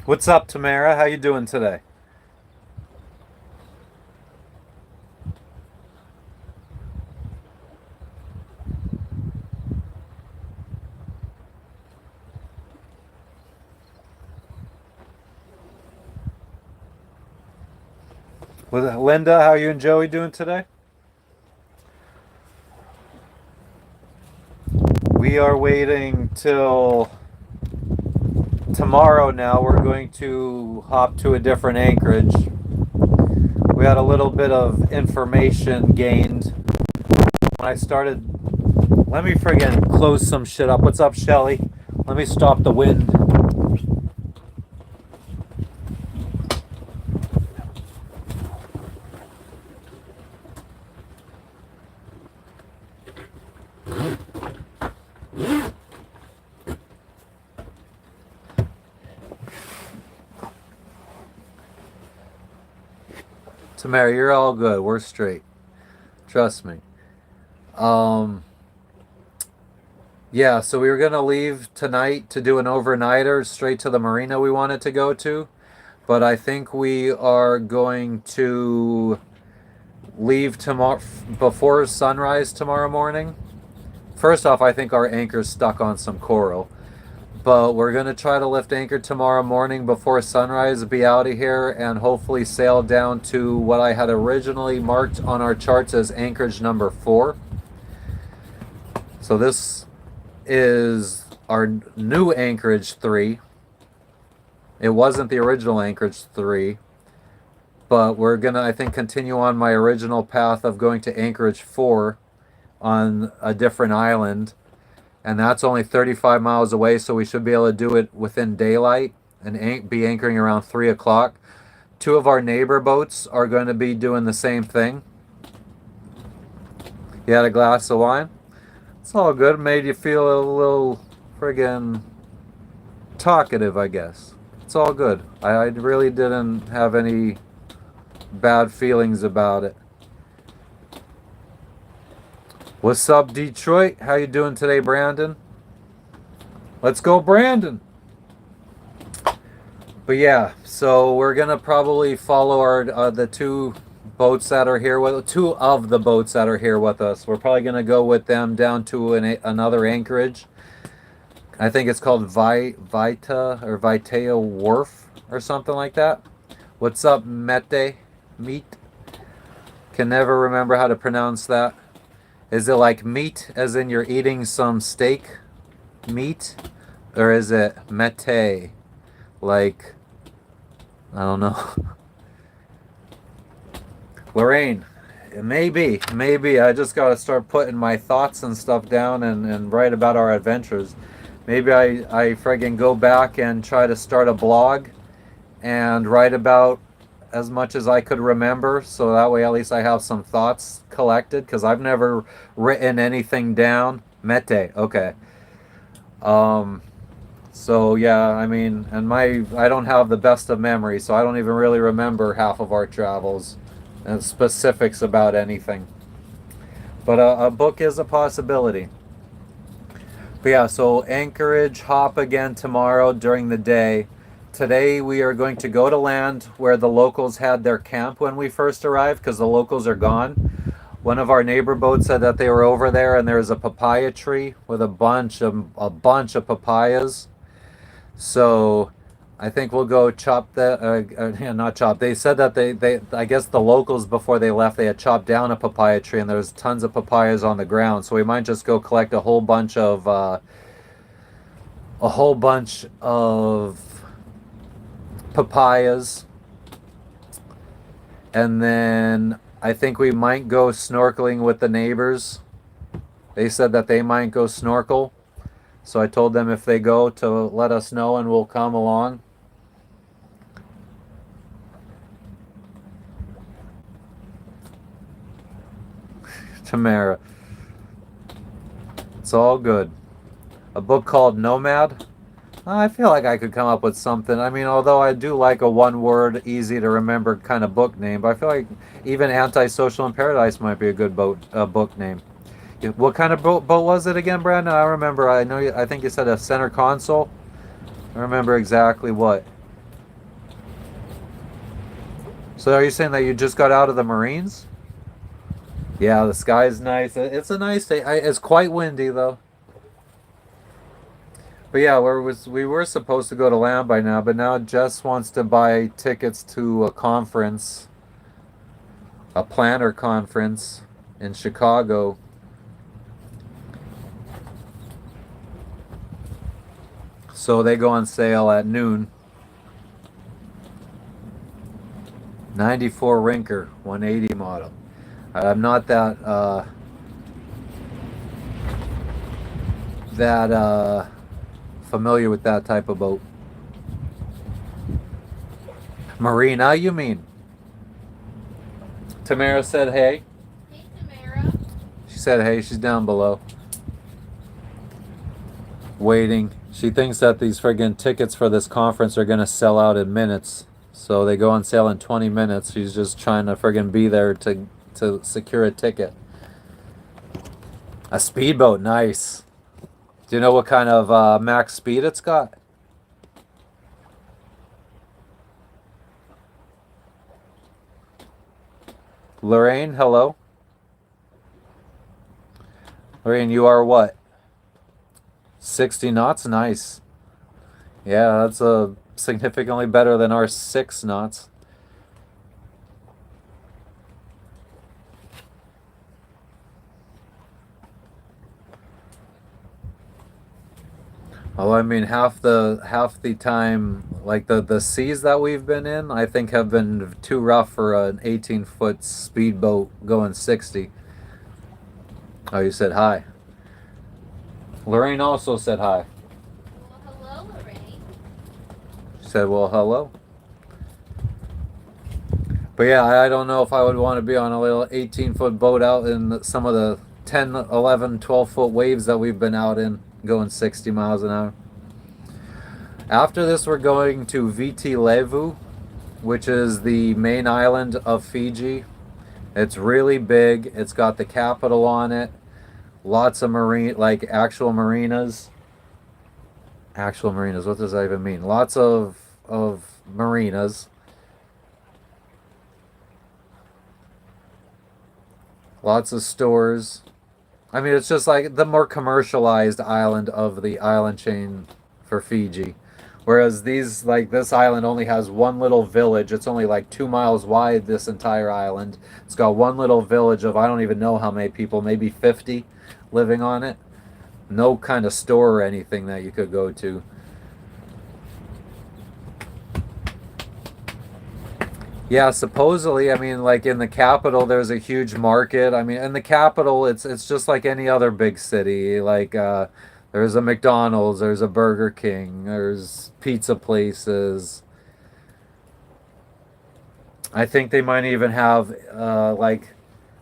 What's up, Tamara? How you doing today? With Linda, how you and Joey doing today? We are waiting till tomorrow now. We're going to hop to a different Anchorage. We had a little bit of information gained when I started. Let me friggin' close some shit up. What's up, Shelly? Let me stop the wind. Tamara, you're all good. We're straight. Trust me. Um, yeah, so we were gonna leave tonight to do an overnighter straight to the marina we wanted to go to, but I think we are going to leave tomorrow before sunrise tomorrow morning. First off, I think our anchor's stuck on some coral, but we're gonna try to lift anchor tomorrow morning before sunrise, be out of here, and hopefully sail down to what I had originally marked on our charts as Anchorage number 4. So this is our new Anchorage 3. It wasn't the original Anchorage 3, but we're gonna, I think, continue on my original path of going to Anchorage 4 on a different island, and that's only 35 miles away, so we should be able to do it within daylight and be anchoring around 3 o'clock. Two of our neighbor boats are going to be doing the same thing. You had a glass of wine? It's all good. Made you feel a little friggin' talkative, I guess. It's all good. I really didn't have any bad feelings about it. What's up, Detroit? How you doing today, Brandon? Let's go, Brandon. But yeah, so we're gonna probably follow our the two boats that are here with two of the boats that are here with us. We're probably gonna go with them down to another anchorage. I think it's called Vita or Vitea Wharf or something like that. What's up, Mete? Meat? Can never remember how to pronounce that. Is it like meat, as in you're eating some steak meat? Or is it mete? Like, I don't know. Lorraine, maybe. I just got to start putting my thoughts and stuff down and write about our adventures. Maybe I friggin' go back and try to start a blog and write about as much as I could remember, so that way at least I have some thoughts collected, because I've never written anything down. Mete, okay. Um, so yeah, I mean, and I don't have the best of memory, so I don't even really remember half of our travels and specifics about anything. But a book is a possibility. But yeah, so Anchorage hop again tomorrow during the day. Today we are going to go to land where the locals had their camp when we first arrived, because the locals are gone. One of our neighbor boats said that they were over there and there's a papaya tree with a bunch of papayas. So I think we'll go chop that. Yeah, not chop. They said that they I guess the locals before they left they had chopped down a papaya tree and there's tons of papayas on the ground. So we might just go collect a whole bunch of papayas, and then I think we might go snorkeling with the neighbors. They said that they might go snorkel, so I told them if they go to let us know and we'll come along. Tamara, it's all good. A book called Nomad. I feel like I could come up with something. I mean, although I do like a one word, easy to remember kind of book name, but I feel like even Antisocial in Paradise might be a good book name. What kind of boat was it again, Brandon? I remember. I know. I think you said a center console. I remember exactly what. So are you saying that you just got out of the Marines? Yeah, the sky's nice. It's a nice day. It's quite windy though. But yeah, we were supposed to go to land by now, but now Jess wants to buy tickets to a conference, a planner conference in Chicago. So they go on sale at noon. 94 Rinker 180 model. I'm not that familiar with that type of boat. Marina, you mean? Tamara said hey. Hey, Tamara. She said hey, she's down below. Waiting. She thinks that these friggin' tickets for this conference are gonna sell out in minutes. So they go on sale in 20 minutes. She's just trying to friggin' be there to secure a ticket. A speedboat, nice. Do you know what kind of max speed it's got? Lorraine, hello. Lorraine, you are what? 60 knots? Nice. Yeah, that's significantly better than our 6 knots. Oh, I mean half the time, like the seas that we've been in, I think have been too rough for an 18-foot speedboat going 60. Oh, you said hi. Lorraine also said hi. Well, hello, Lorraine. She said, well, hello. But yeah, I don't know if I would want to be on a little 18-foot boat out in some of the 10, 11, 12-foot waves that we've been out in going 60 miles an hour. After this, we're going to Viti Levu, which is the main island of Fiji. It's really big. It's got the capital on it. Lots of like actual marinas. Actual marinas, what does that even mean? Lots of marinas. Lots of stores. I mean, it's just like the more commercialized island of the island chain for Fiji. Whereas this island only has one little village. It's only like 2 miles wide, this entire island. It's got one little village of, I don't even know how many people, maybe 50 living on it. No kind of store or anything that you could go to. Yeah, supposedly, I mean, like in the capital, there's a huge market. I mean, in the capital, it's just like any other big city. Like, there's a McDonald's, there's a Burger King, there's pizza places. I think they might even have like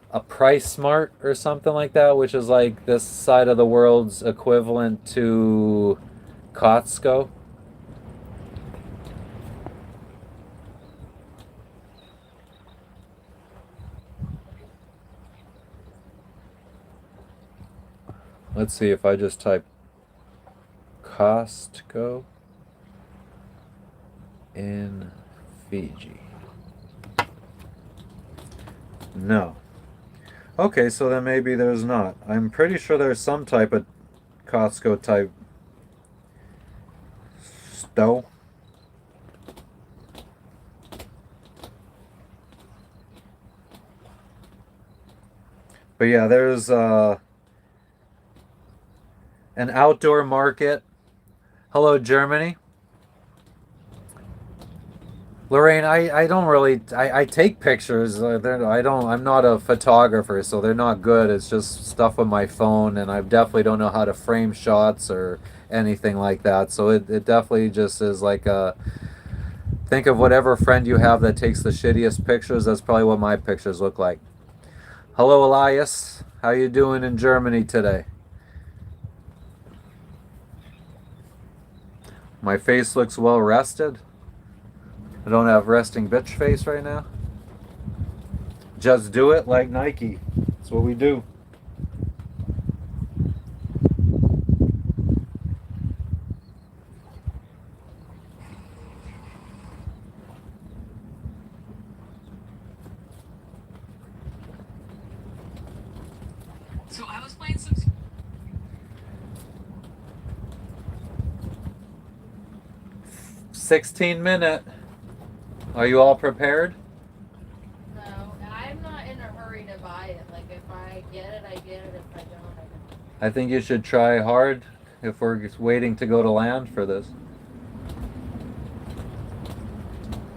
a Price Smart or something like that, which is like this side of the world's equivalent to Costco. Let's see if I just type Costco in Fiji. No. Okay, so then maybe there's not. I'm pretty sure there's some type of Costco type store. But yeah, there's an outdoor market. Hello, Germany. Lorraine, I don't really I take pictures. I'm not a photographer, so they're not good. It's just stuff with my phone, and I definitely don't know how to frame shots or anything like that. So it definitely just is like a think of whatever friend you have that takes the shittiest pictures. That's probably what my pictures look like. Hello, Elias. How you doing in Germany today? My face looks well rested. I don't have resting bitch face right now. Just do it like Nike. That's what we do. 16-minute. Are you all prepared? No, I'm not in a hurry to buy it. Like, if I get it, I get it. If I don't, I don't. I think you should try hard if we're just waiting to go to land for this.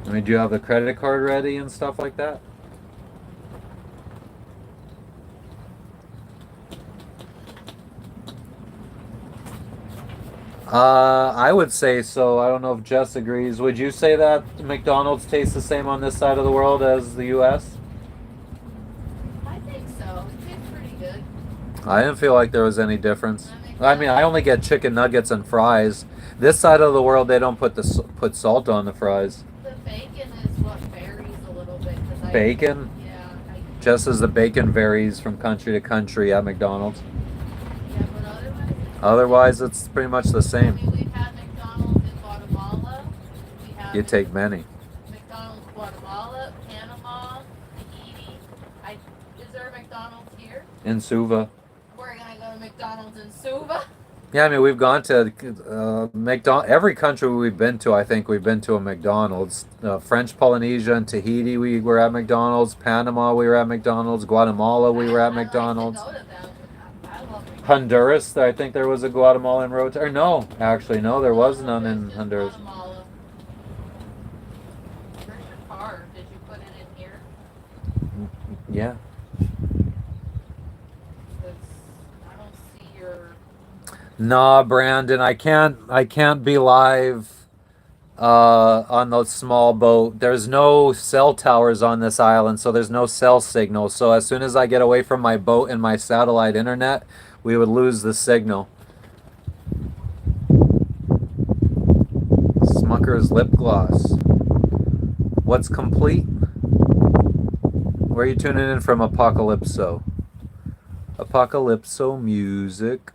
I mean, do you have the credit card ready and stuff like that? I would say so. I don't know if Jess agrees. Would you say that McDonald's tastes the same on this side of the world as the U.S.? I think so. It tastes pretty good. I didn't feel like there was any difference. I I mean, I only get chicken nuggets and fries. This side of the world, they don't put salt on the fries. The bacon is what varies a little bit. Bacon? Yeah. Just as the bacon varies from country to country at McDonald's. Yeah, but Otherwise, it's pretty much the I same. mean, we've had McDonald's in Guatemala. We have You take many. McDonald's Guatemala, Panama, Tahiti. Is there a McDonald's here? In Suva. We're gonna go to McDonald's in Suva. Yeah, I mean, we've gone to every country we've been to. I think we've been to a McDonald's. French Polynesia and Tahiti, we were at McDonald's. Panama, we were at McDonald's. Guatemala, we were at McDonald's. I like to go to them. I love McDonald's. Honduras, I think there was a Guatemalan road. Or no, actually, no, there was none in Just Honduras. Guatemala. Where's your card? Did you put it in here? Yeah. 'Cause I don't see your. Nah, Brandon, I can't be live on the small boat. There's no cell towers on this island, so there's no cell signal. So as soon as I get away from my boat and my satellite internet, we would lose the signal. Smucker's lip gloss. What's complete? Where are you tuning in from, Apocalypso? Apocalypso music.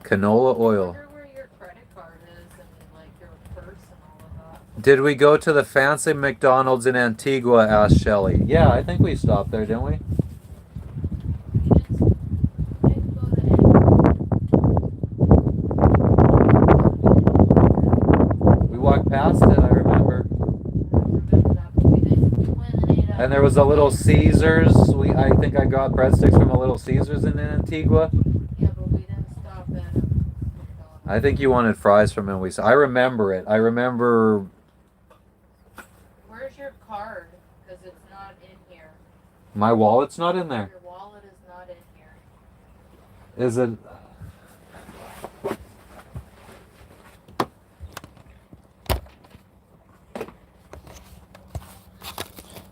Canola I oil. wonder where your credit card is and like your purse and all of that. Did we go to the fancy McDonald's in Antigua? Asked Shelly. Yeah, I think we stopped there, didn't we? We didn't go to any. We walked past it, I remember. I don't remember that, but we went and ate And there was a Little Caesars. I think I got breadsticks from a Little Caesars in Antigua. Yeah, but we didn't stop at McDonald's. I think you wanted fries from him. I remember it. I remember. Where's your card? Because it's not in here. My wallet's not in there. Your wallet is not in here. Is it?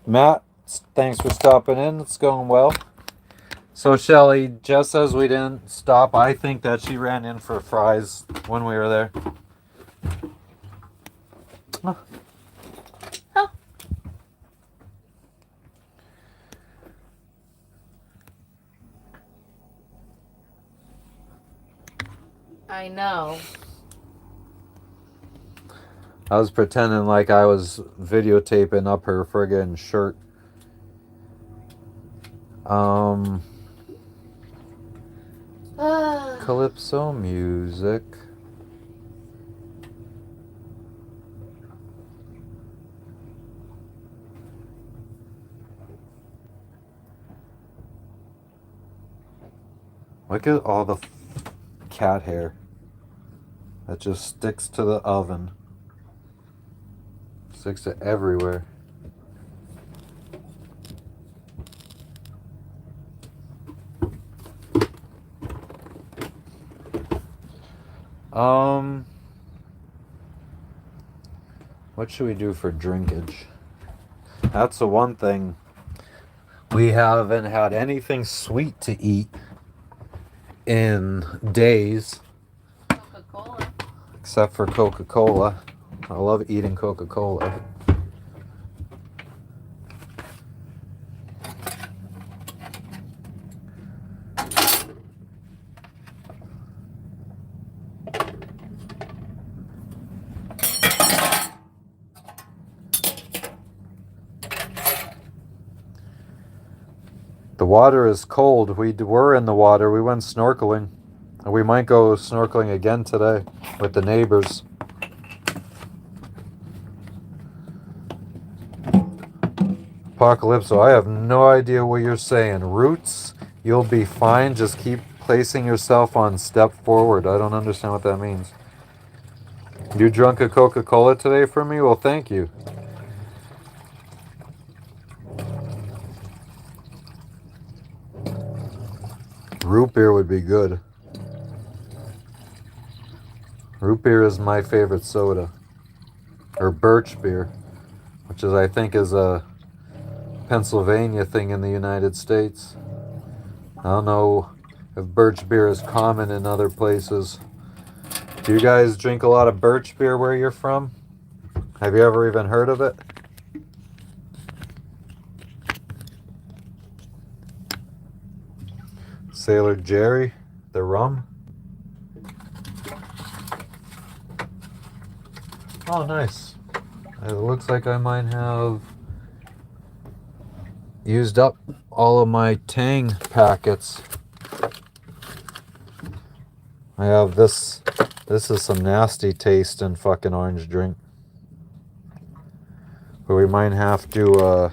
Matt, thanks for stopping in. It's going well. So Shelly, just says we didn't stop. I think that she ran in for fries when we were there. Oh. I know. I was pretending like I was videotaping up her friggin' shirt. Calypso music. Look at all the cat hair that just sticks to the oven. Sticks to everywhere. What should we do for drinkage? That's the one thing. We haven't had anything sweet to eat in days. Coca-Cola. Except for Coca-Cola. I love eating Coca-Cola. The water is cold. We were in the water. We went snorkeling. We might go snorkeling again today with the neighbors. Apocalypso, I have no idea what you're saying. Roots, you'll be fine. Just keep placing yourself on step forward. I don't understand what that means. You drunk a Coca-Cola today for me? Well, thank you. Root beer would be good. Root beer is my favorite soda. Or birch beer, which is, I think, is a Pennsylvania thing in the United States. I don't know if birch beer is common in other places. Do you guys drink a lot of birch beer where you're from? Have you ever even heard of it? Sailor Jerry, the rum. Oh, nice. It looks like I might have used up all of my Tang packets. I have this. This is some nasty taste in fucking orange drink. But we might have to,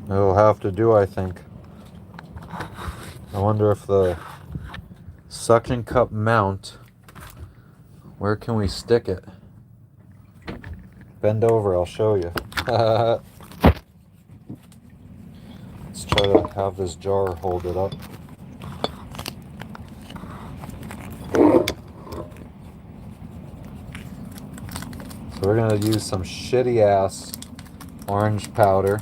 it'll have to do, I think. I wonder if the suction cup mount, where can we stick it? Bend over, I'll show you. Let's try to have this jar hold it up. So we're going to use some shitty ass orange powder.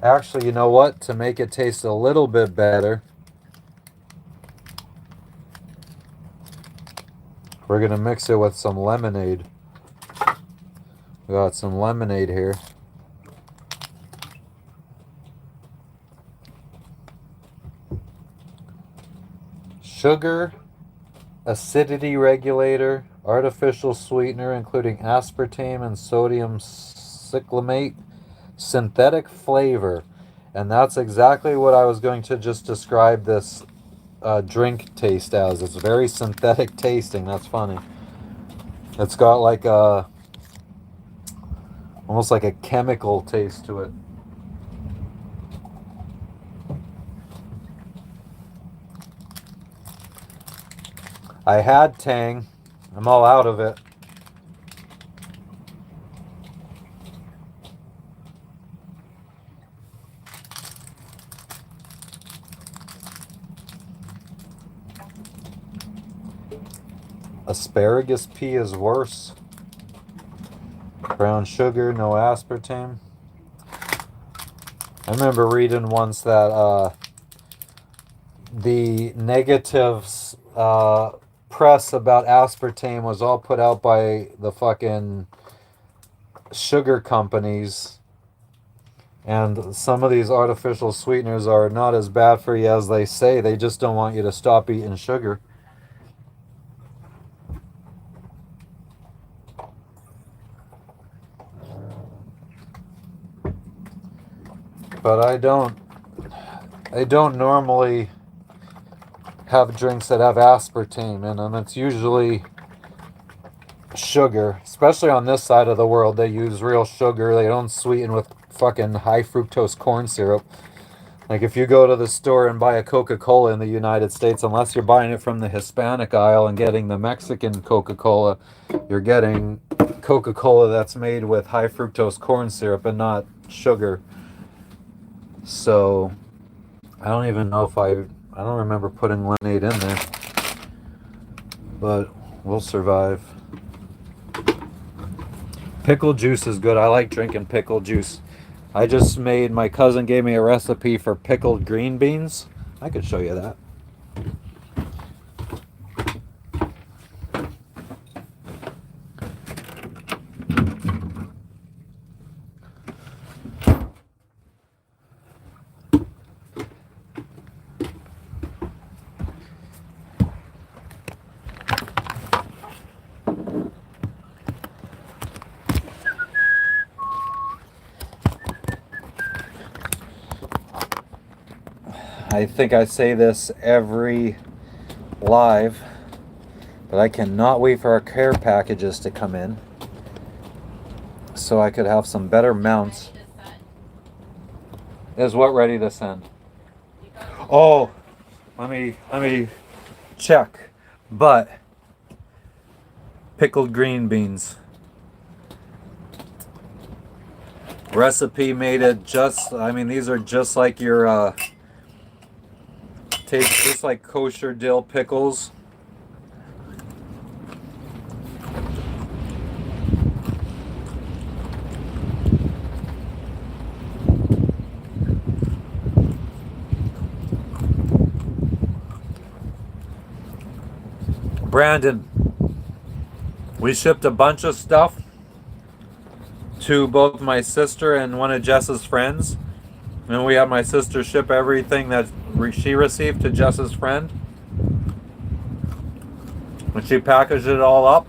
Actually, you know what? To make it taste a little bit better, we're going to mix it with some lemonade. We got some lemonade here. Sugar, acidity regulator, artificial sweetener including aspartame and sodium cyclamate, synthetic flavor. And that's exactly what I was going to just describe this drink taste as. It's very synthetic tasting. That's funny. It's got like a almost like a chemical taste to it. I had Tang. I'm all out of it. Asparagus pea is worse. Brown sugar, no aspartame. I remember reading once that the negatives press about aspartame was all put out by the fucking sugar companies. And some of these artificial sweeteners are not as bad for you as they say. They just don't want you to stop eating sugar. But I don't normally have drinks that have aspartame in them. It's usually sugar, especially on this side of the world. They use real sugar. They don't sweeten with fucking high fructose corn syrup. Like if you go to the store and buy a Coca-Cola in the United States, unless you're buying it from the Hispanic aisle and getting the Mexican Coca-Cola, you're getting Coca-Cola that's made with high fructose corn syrup and not sugar. So I don't even know if I don't remember putting lemonade in there, but we'll survive. Pickle juice is good. I like drinking pickle juice. I just made, my cousin gave me a recipe for pickled green beans. I could show you that. I think I say this every live, but I cannot wait for our care packages to come in so I could have some better mounts. Is what ready to send? Oh, let me check. But pickled green beans. Recipe made it just, I mean, these are just like your taste just like kosher dill pickles. Brandon, we shipped a bunch of stuff to both my sister and one of Jess's friends. And we had my sister ship everything that she received to Jess's friend. And she packaged it all up.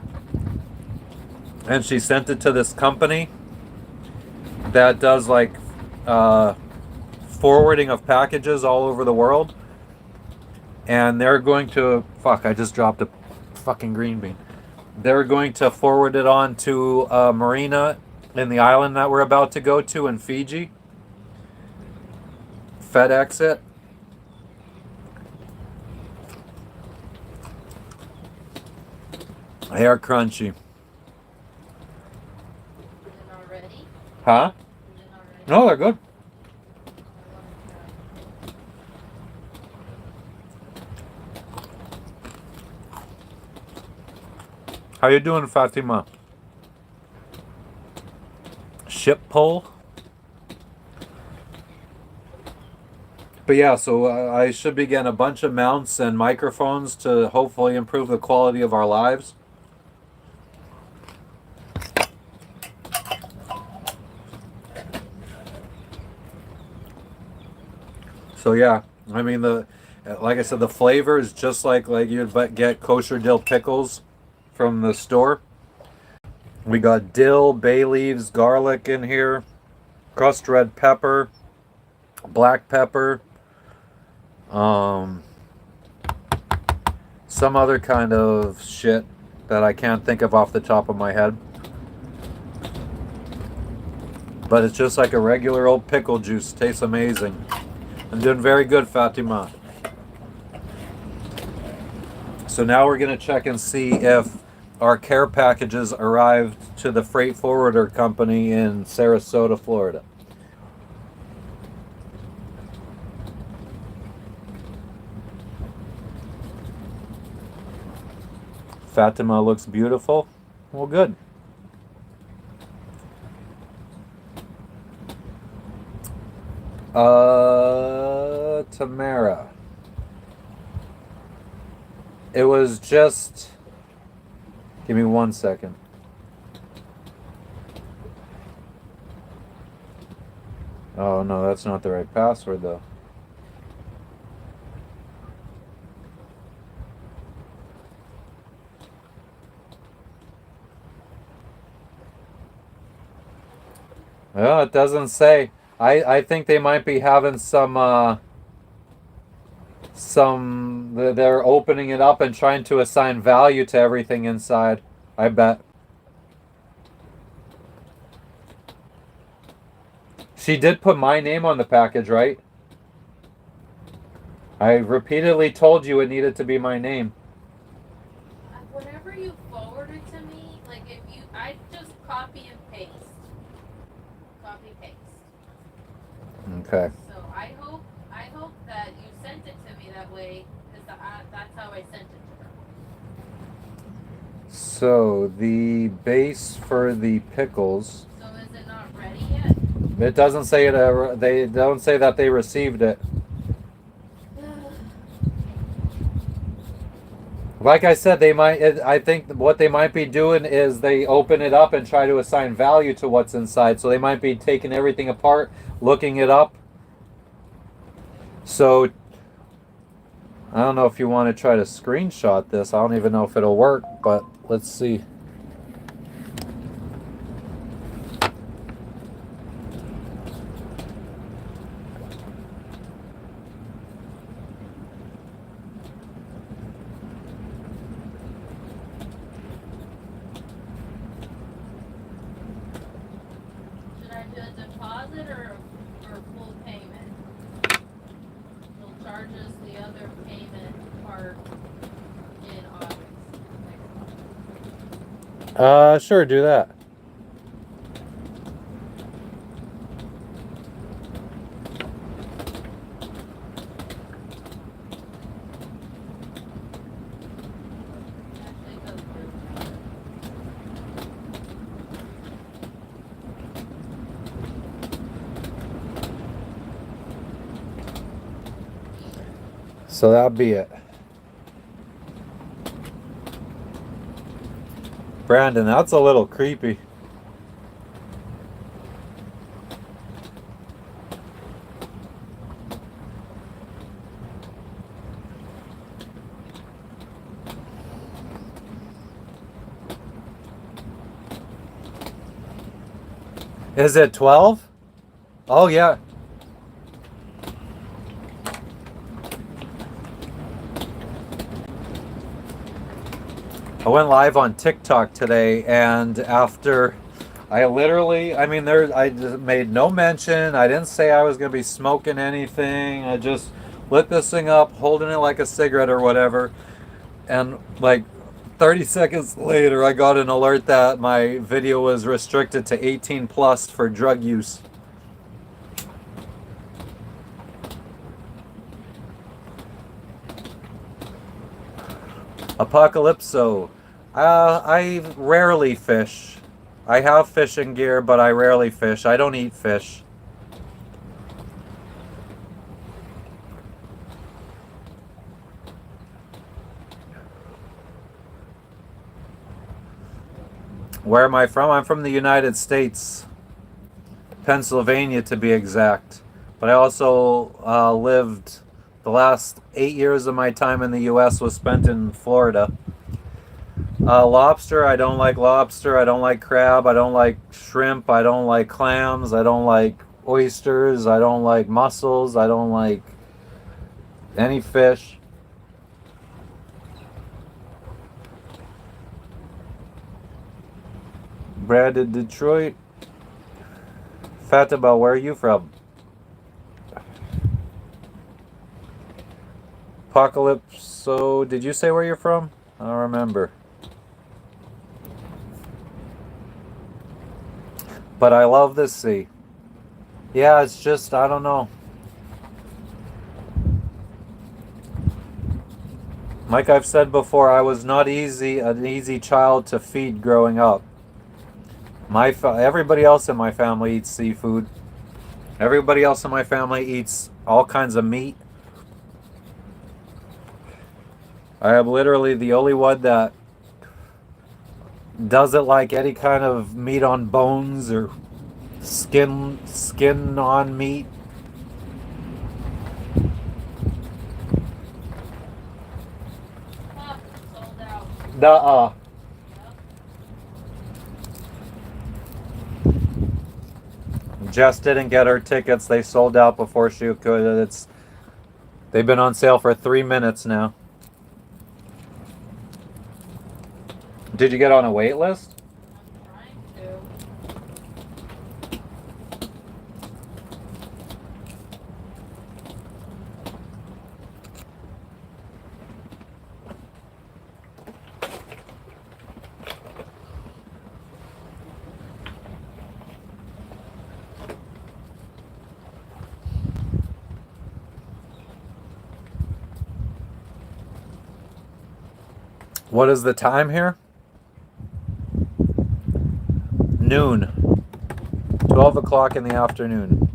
And she sent it to this company that does like forwarding of packages all over the world. And they're going to... Fuck, I just dropped a fucking green bean. They're going to forward it on to a marina in the island that we're about to go to in Fiji. FedEx it. They are crunchy. Is it not ready? Huh? Is it not ready? No, they're good. How you doing, Fatima? Ship pull? But yeah, so I should be getting a bunch of mounts and microphones to hopefully improve the quality of our lives. So yeah, I mean like I said, the flavor is just like you'd get kosher dill pickles from the store. We got dill, bay leaves, garlic in here, crushed red pepper, black pepper, some other kind of shit that I can't think of off the top of my head. But it's just like a regular old pickle juice. Tastes amazing. I'm doing very good, Fatima. So now we're going to check and see if our care packages arrived to the freight forwarder company in Sarasota, Florida. Fatima looks beautiful. Well, good. Tamara. It was just... Give me 1 second. Oh, no, that's not the right password, though. Well, it doesn't say. I think they might be having they're opening it up and trying to assign value to everything inside. I bet. She did put my name on the package, right? I repeatedly told you it needed to be my name. Whenever you forward it to me, like I just copy and paste. Copy paste. Okay. So I hope that you sent it to me that way, because that's how I sent it to her. So the base for the pickles. So is it not ready yet? It doesn't say it. They don't say that they received it. Like I said, they might. I think what they might be doing is they open it up and try to assign value to what's inside. So they might be taking everything apart, looking it up. So I don't know if you want to try to screenshot this. I don't even know if it'll work, but let's see. a deposit or full payment? They'll charge us the other payment part in August. Next month. Sure, do that. Actually, it does really matter. So that'll be it. Brandon, that's a little creepy. Is it 12? Oh, yeah. I went live on TikTok today, and after I just made no mention. I didn't say I was going to be smoking anything. I just lit this thing up, holding it like a cigarette or whatever. And like 30 seconds later, I got an alert that my video was restricted to 18 plus for drug use. Apocalypso. I rarely fish. I have fishing gear, but I rarely fish. I don't eat fish. Where am I from? I'm from the United States. Pennsylvania to be exact. But I also lived the last 8 years of my time in the US was spent in Florida. Lobster, I don't like lobster. I don't like crab. I don't like shrimp. I don't like clams. I don't like oysters. I don't like mussels. I don't like any fish. Brad in Detroit. Fatima, where are you from? Apocalypse. So, did you say where you're from? I don't remember. But I love this sea. Yeah, it's just, I don't know. Like I've said before, I was not an easy child to feed growing up. Everybody else in my family eats seafood. Everybody else in my family eats all kinds of meat. I am literally the only one that doesn't like any kind of meat on bones or skin on meat. Sold out. Nuh-uh. Jess didn't get her tickets. They sold out before she could. They've been on sale for 3 minutes now. Did you get on a wait list? I'm trying to. What is the time here? Noon. 12 o'clock in the afternoon.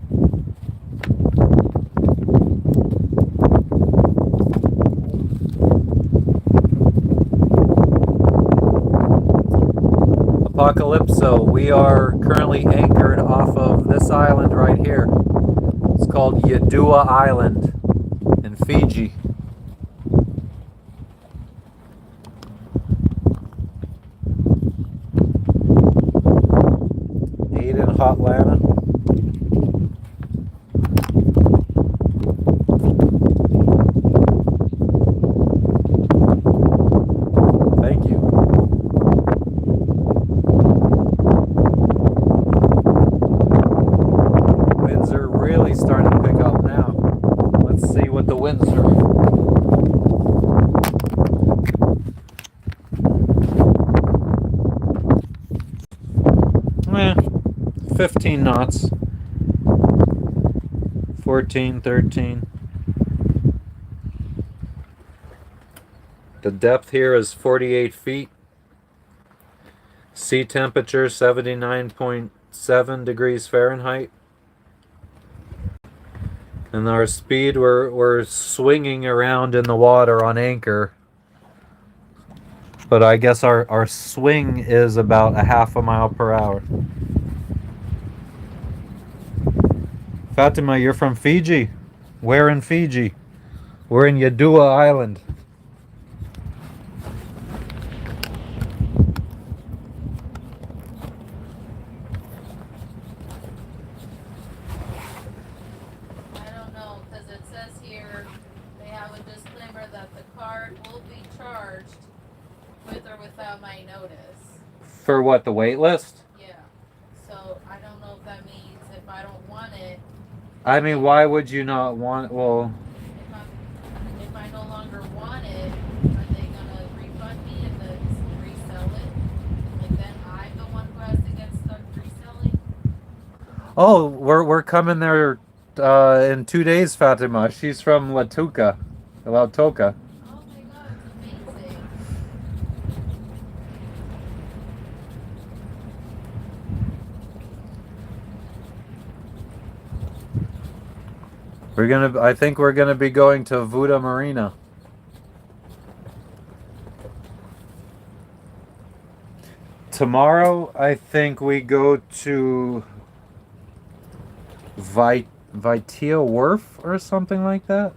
Apocalypso, we are currently anchored off of this island right here. It's called Yadua Island in Fiji. 8 in Hotlanta. Thank you. Eh, 15 knots. 14, 13. The depth here is 48 feet. Sea temperature 79.7 degrees Fahrenheit. And our speed, we're swinging around in the water on anchor. But I guess our swing is about a half a mile per hour. Fatima, you're from Fiji? Where in Fiji? We're in Yadua Island. I don't know, because it says here they have a disclaimer that the card will be charged with or without my notice. For what, the wait list? Yeah. So I don't know if that means if I don't want it, I mean, why would you not want, well, if I no longer want it, are they gonna refund me and then resell it? Like then I'm the one who has to get stuck reselling? oh, we're coming there in 2 days, Fatima. She's from Lautoka. Oh my god, it's amazing. I think we're gonna be going to Vuda Marina. Tomorrow, I think we go to Vitia Wharf or something like that.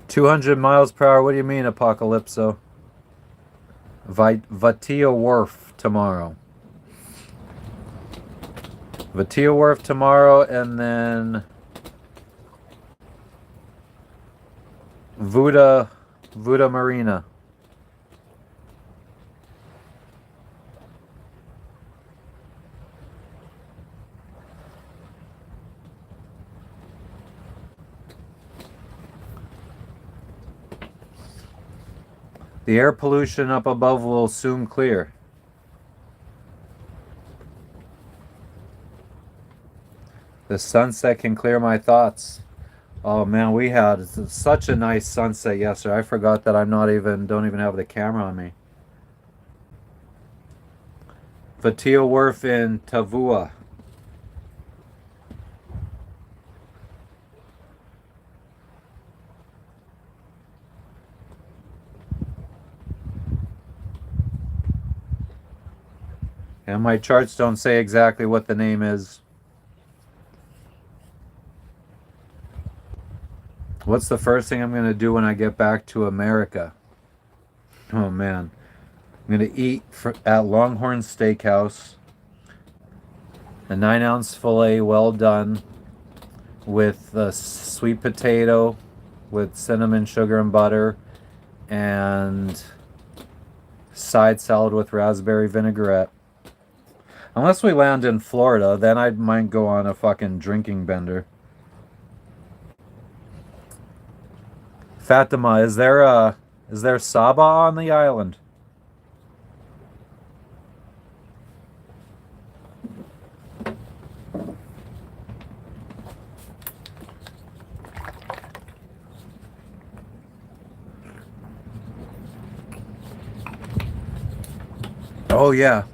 $200 mph. What do you mean, Apocalypso? Vitia Wharf tomorrow. Vitia Wharf tomorrow, and then Vuda Marina. The air pollution up above will soon clear. The sunset can clear my thoughts. Oh man, we had such a nice sunset yesterday. I forgot that don't even have the camera on me. Vitia Wharf in Tavua. And my charts don't say exactly what the name is. What's the first thing I'm going to do when I get back to America? Oh man. I'm going to eat at Longhorn Steakhouse. A 9-ounce filet well done with a sweet potato with cinnamon, sugar, and butter, and side salad with raspberry vinaigrette. Unless we land in Florida, then I might go on a fucking drinking bender. Fatima, is there Saba on the island? Oh yeah.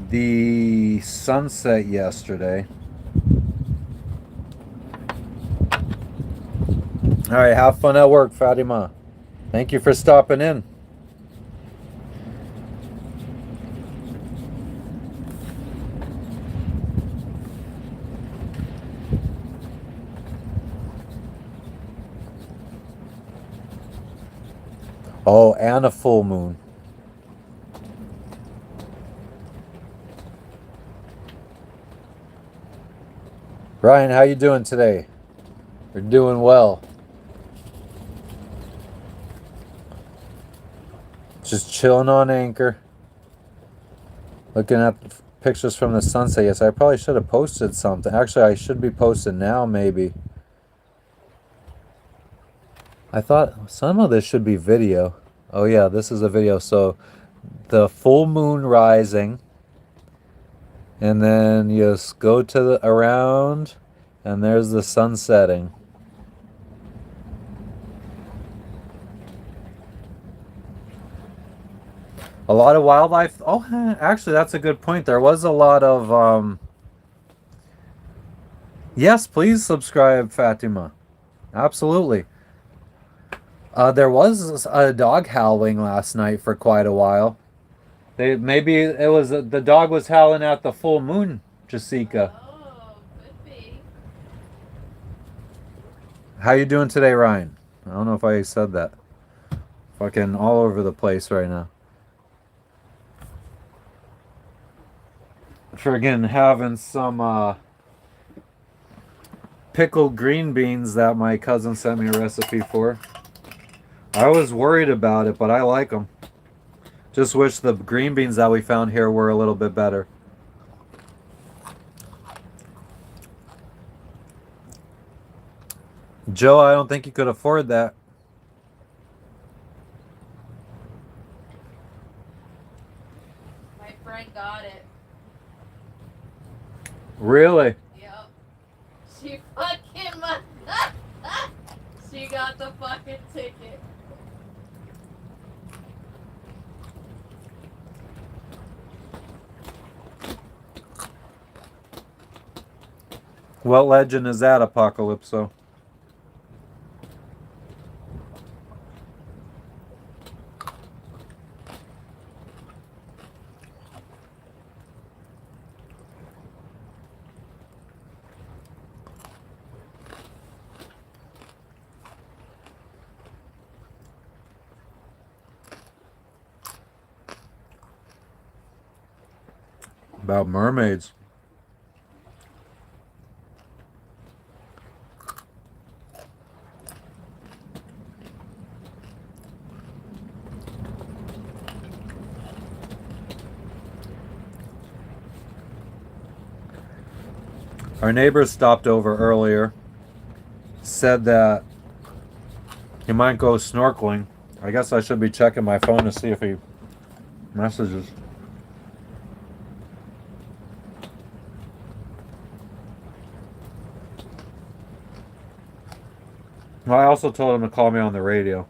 The sunset yesterday. All right, have fun at work, Fatima. Thank you for stopping in. Oh, and a full moon. Brian, how you doing today? You're doing well. Just chilling on anchor. Looking at pictures from the sunset. Yes, I probably should have posted something. Actually, I should be posting now, maybe. I thought some of this should be video. Oh yeah, this is a video. So the full moon rising, and then you just go to the around, and there's the sun setting. A lot of wildlife. Oh, actually, that's a good point. There was a lot of. Yes, please subscribe, Fatima. Absolutely. There was a dog howling last night for quite a while. Maybe it was the dog was howling at the full moon, Jessica. Oh, could be. How you doing today, Ryan? I don't know if I said that. Fucking all over the place right now. Friggin' having some pickled green beans that my cousin sent me a recipe for. I was worried about it, but I like them. Just wish the green beans that we found here were a little bit better. Joe, I don't think you could afford that. My friend got it. Really? Yep. She fucking she got the fucking ticket. What legend is that, Apocalypso? About mermaids. Our neighbor stopped over earlier, said that he might go snorkeling. I guess I should be checking my phone to see if he messages. Well, I also told him to call me on the radio.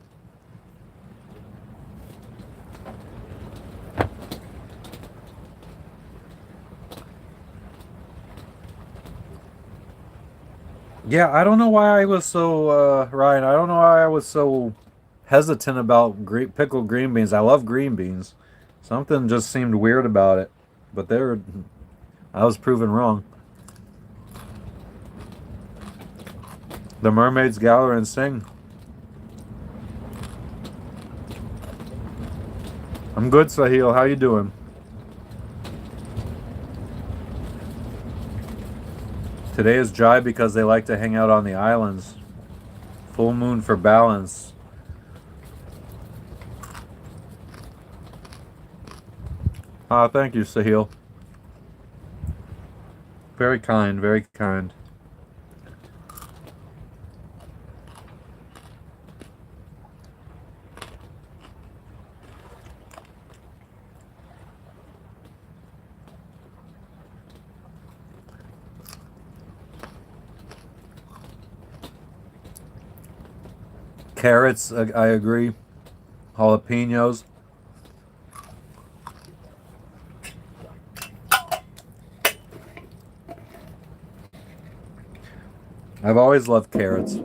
Yeah, I don't know why I was so, Ryan, I don't know why I was so hesitant about pickled green beans. I love green beans. Something just seemed weird about it. But I was proven wrong. The mermaids gather and sing. I'm good, Sahil. How you doing? Today is dry because they like to hang out on the islands. Full moon for balance. Thank you, Sahil. Very kind, very kind. Carrots, I agree. Jalapenos. I've always loved carrots.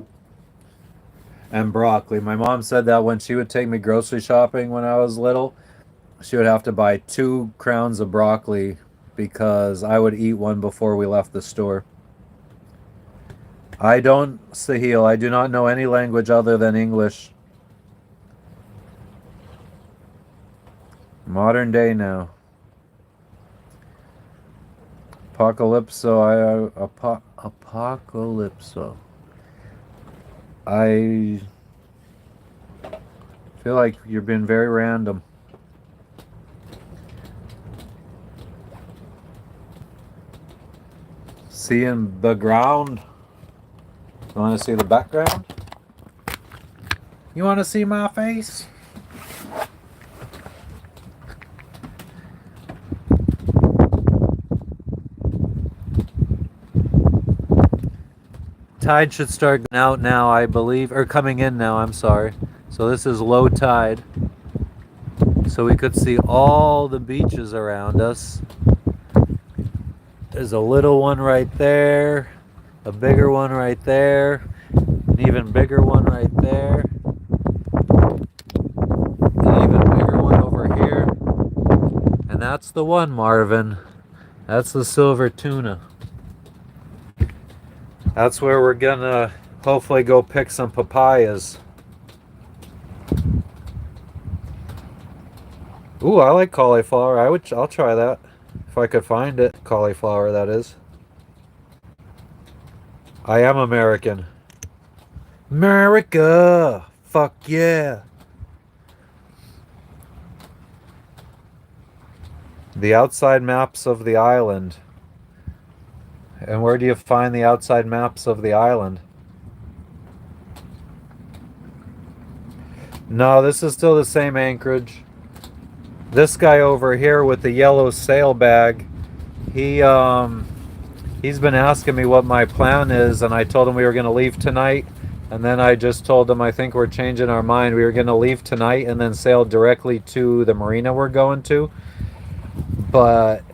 And broccoli. My mom said that when she would take me grocery shopping when I was little, she would have to buy 2 crowns of broccoli because I would eat one before we left the store. I don't, Sahil, I do not know any language other than English. Modern day now. Apocalypso. I feel like you're being very random. Seeing the ground. You want to see the background? You want to see my face? Tide should start going out now, I believe, or coming in now, I'm sorry. So this is low tide. So we could see all the beaches around us. There's a little one right there, a bigger one right there, an even bigger one right there, an even bigger one over here. And that's the one, Marvin. That's the silver tuna. That's where we're gonna hopefully go pick some papayas. Ooh, I like cauliflower. I'll try that. If I could find it. Cauliflower, that is. I am American. America! Fuck yeah! The outside maps of the island. And where do you find the outside maps of the island? No, this is still the same Anchorage. This guy over here with the yellow sail bag, he's been asking me what my plan is, and I told him we were going to leave tonight, and then I just told him I think we're changing our mind. We were going to leave tonight and then sail directly to the marina we're going to, but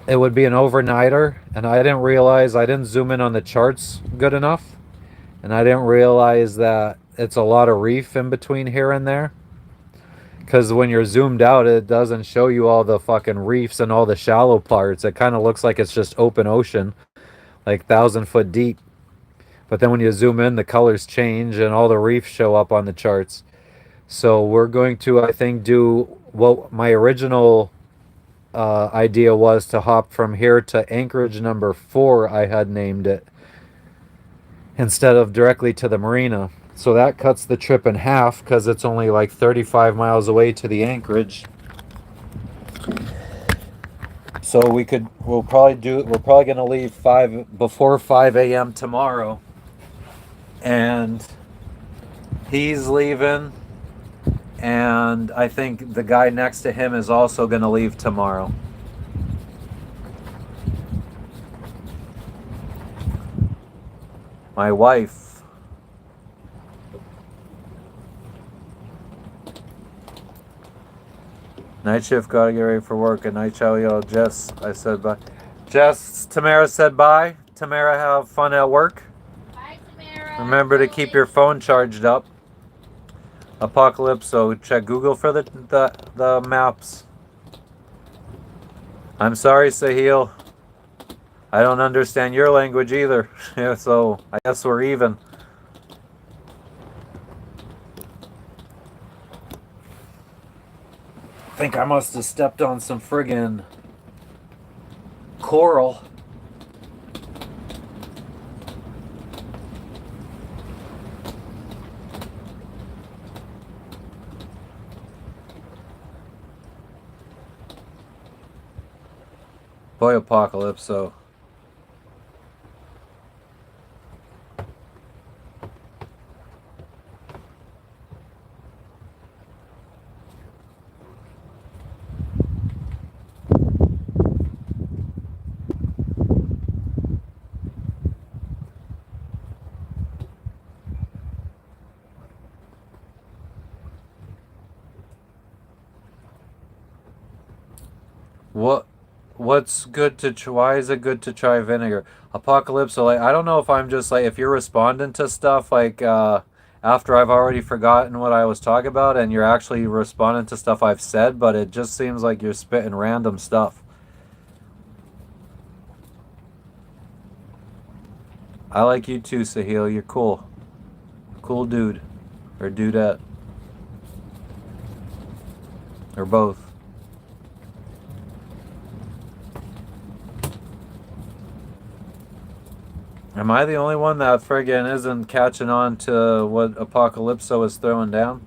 it would be an overnighter, and I didn't zoom in on the charts good enough, and I didn't realize that it's a lot of reef in between here and there. Because when you're zoomed out, it doesn't show you all the fucking reefs and all the shallow parts. It kind of looks like it's just open ocean, like 1,000 foot deep. But then when you zoom in, the colors change and all the reefs show up on the charts. So we're going to, I think, do what my original idea was to hop from here to Anchorage number 4, I had named it, instead of directly to the marina. So that cuts the trip in half because it's only like 35 miles away to the Anchorage. So we're probably going to leave before 5 a.m. tomorrow. And he's leaving, and I think the guy next to him is also going to leave tomorrow. My wife. Night shift, gotta get ready for work. At night, ciao, yo. Jess, I said bye. Jess, Tamara said bye. Tamara, have fun at work. Bye, Tamara. Remember to keep your phone charged up. Apocalypse, so check Google for the maps. I'm sorry, Sahil. I don't understand your language either. So I guess we're even. I think I must have stepped on some friggin' coral. Boy, Apocalypse, so. What's good to try? Why is it good to try vinegar? Apocalypse, so like I don't know if I'm just like if you're responding to stuff like after I've already forgotten what I was talking about and you're actually responding to stuff I've said, but it just seems like you're spitting random stuff. I like you too, Sahil. You're cool. Cool dude. Or dudette. Or both. Am I the only one that friggin' isn't catching on to what Apocalypso is throwing down?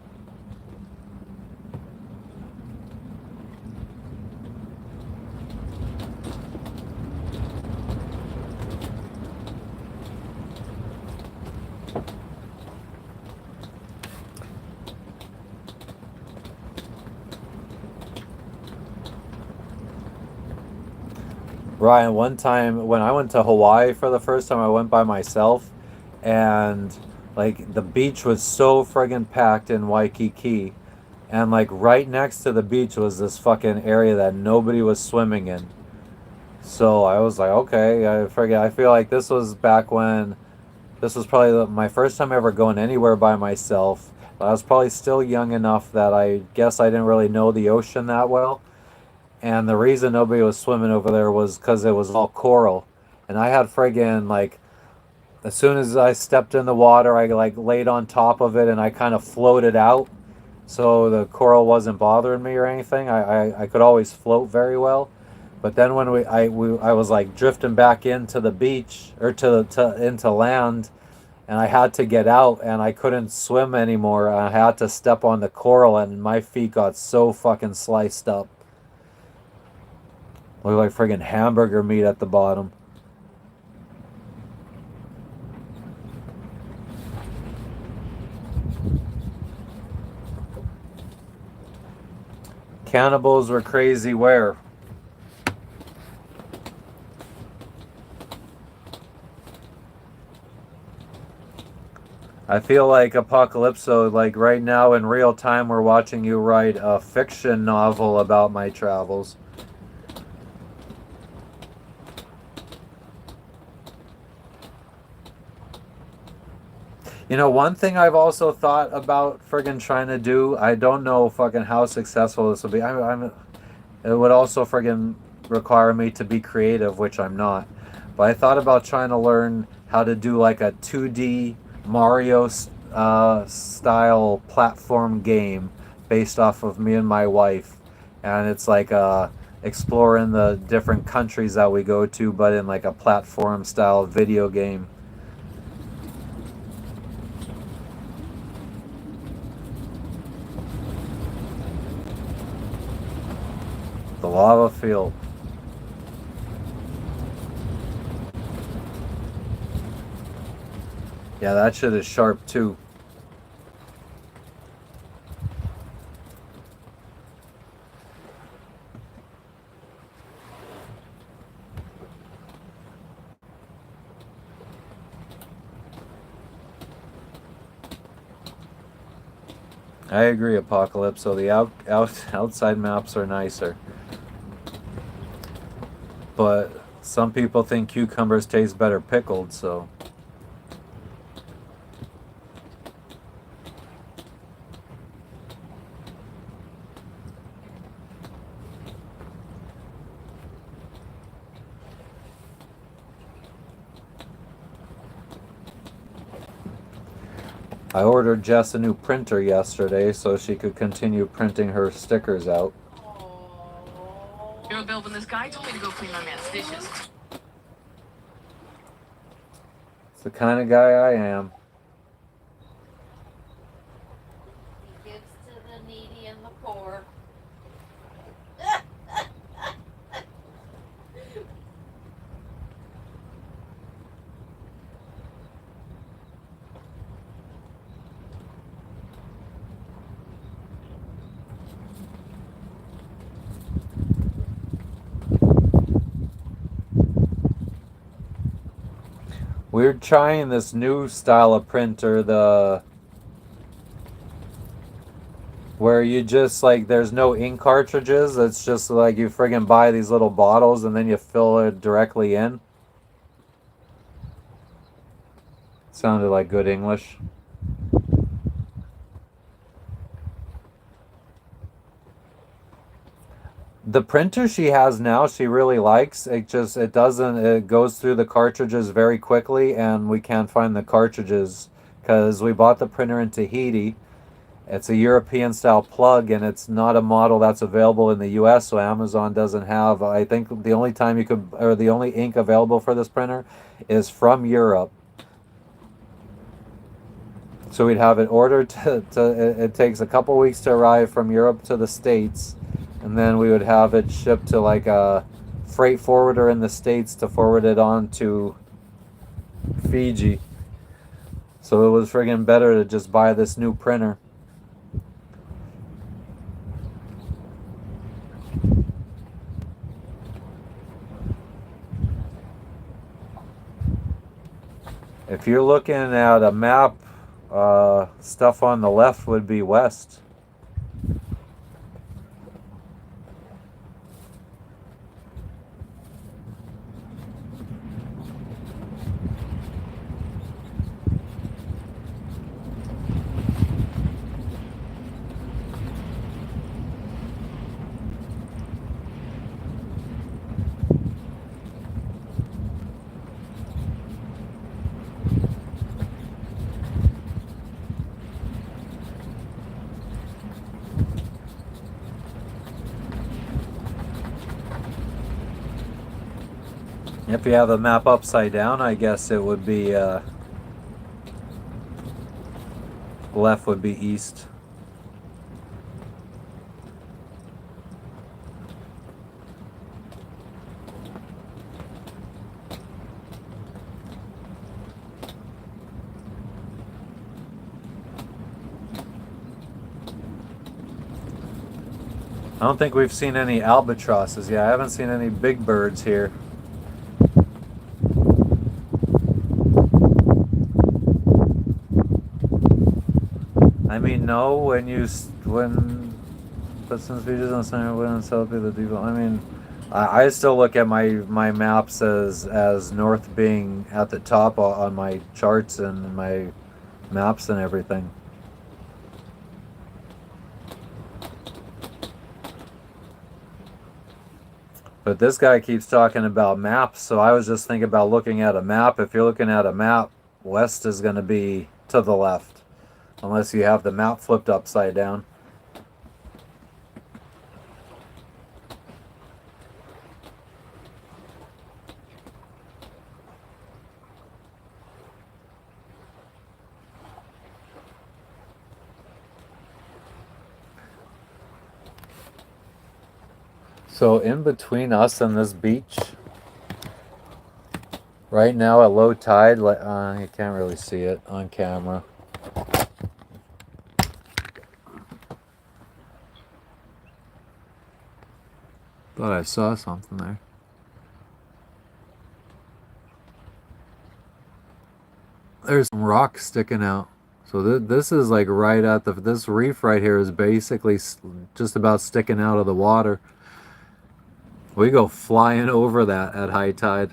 Ryan, one time when I went to Hawaii for the first time, I went by myself, and like the beach was so friggin' packed in Waikiki, and like right next to the beach was this fucking area that nobody was swimming in. So I was like, okay, I forget. I feel like this was back when this was probably my first time ever going anywhere by myself. I was probably still young enough that I guess I didn't really know the ocean that well. And the reason nobody was swimming over there was because it was all coral. And I had friggin' like, as soon as I stepped in the water, I like laid on top of it and I kind of floated out. So the coral wasn't bothering me or anything. I could always float very well. But then when I was like drifting back into the beach or into land, and I had to get out and I couldn't swim anymore. I had to step on the coral and my feet got so fucking sliced up. Looked like friggin' hamburger meat at the bottom. Cannibals were crazy where? I feel like Apocalypso, like right now in real time, we're watching you write a fiction novel about my travels. You know, one thing I've also thought about friggin' trying to do, I don't know fucking how successful this will be. It would also friggin' require me to be creative, which I'm not. But I thought about trying to learn how to do like a 2D Mario style platform game based off of me and my wife. And it's like exploring the different countries that we go to, but in like a platform style video game. The lava field. Yeah, that shit is sharp too. I agree, Apocalypse. So the outside maps are nicer, but some people think cucumbers taste better pickled. So I ordered Jess a new printer yesterday so she could continue printing her stickers out. Oh. You know, Bill, when this guy told me to go clean my man's dishes. It's the kind of guy I am. He gives to the needy and the poor. We're trying this new style of printer, the where you just like there's no ink cartridges. It's just like you friggin' buy these little bottles and then you fill it directly in. Sounded like good English. The printer she has now, she really likes. It doesn't, it goes through the cartridges very quickly, and we can't find the cartridges because we bought the printer in Tahiti. It's a European style plug, and it's not a model that's available in the US, so Amazon doesn't have. I think the only time you could, or the only ink available for this printer is from Europe. So we'd have it ordered it takes a couple weeks to arrive from Europe to the States, and then we would have it shipped to like a freight forwarder in the States to forward it on to Fiji. So it was friggin' better to just buy this new printer. If you're looking at a map, stuff on the left would be west. If you have the map upside down, I guess it would be left would be east. I don't think we've seen any albatrosses yet. I haven't seen any big birds here. I mean, no, but since we just don't sign when and celebrate the default. I mean, I still look at my maps as north being at the top on my charts and my maps and everything. But this guy keeps talking about maps, so I was just thinking about looking at a map. If you're looking at a map, west is going to be to the left, unless you have the map flipped upside down. So in between us and this beach, right now at low tide, you can't really see it on camera. Thought I saw something there. There's some rocks sticking out. So this is like right at this reef right here is basically just about sticking out of the water. We go flying over that at high tide.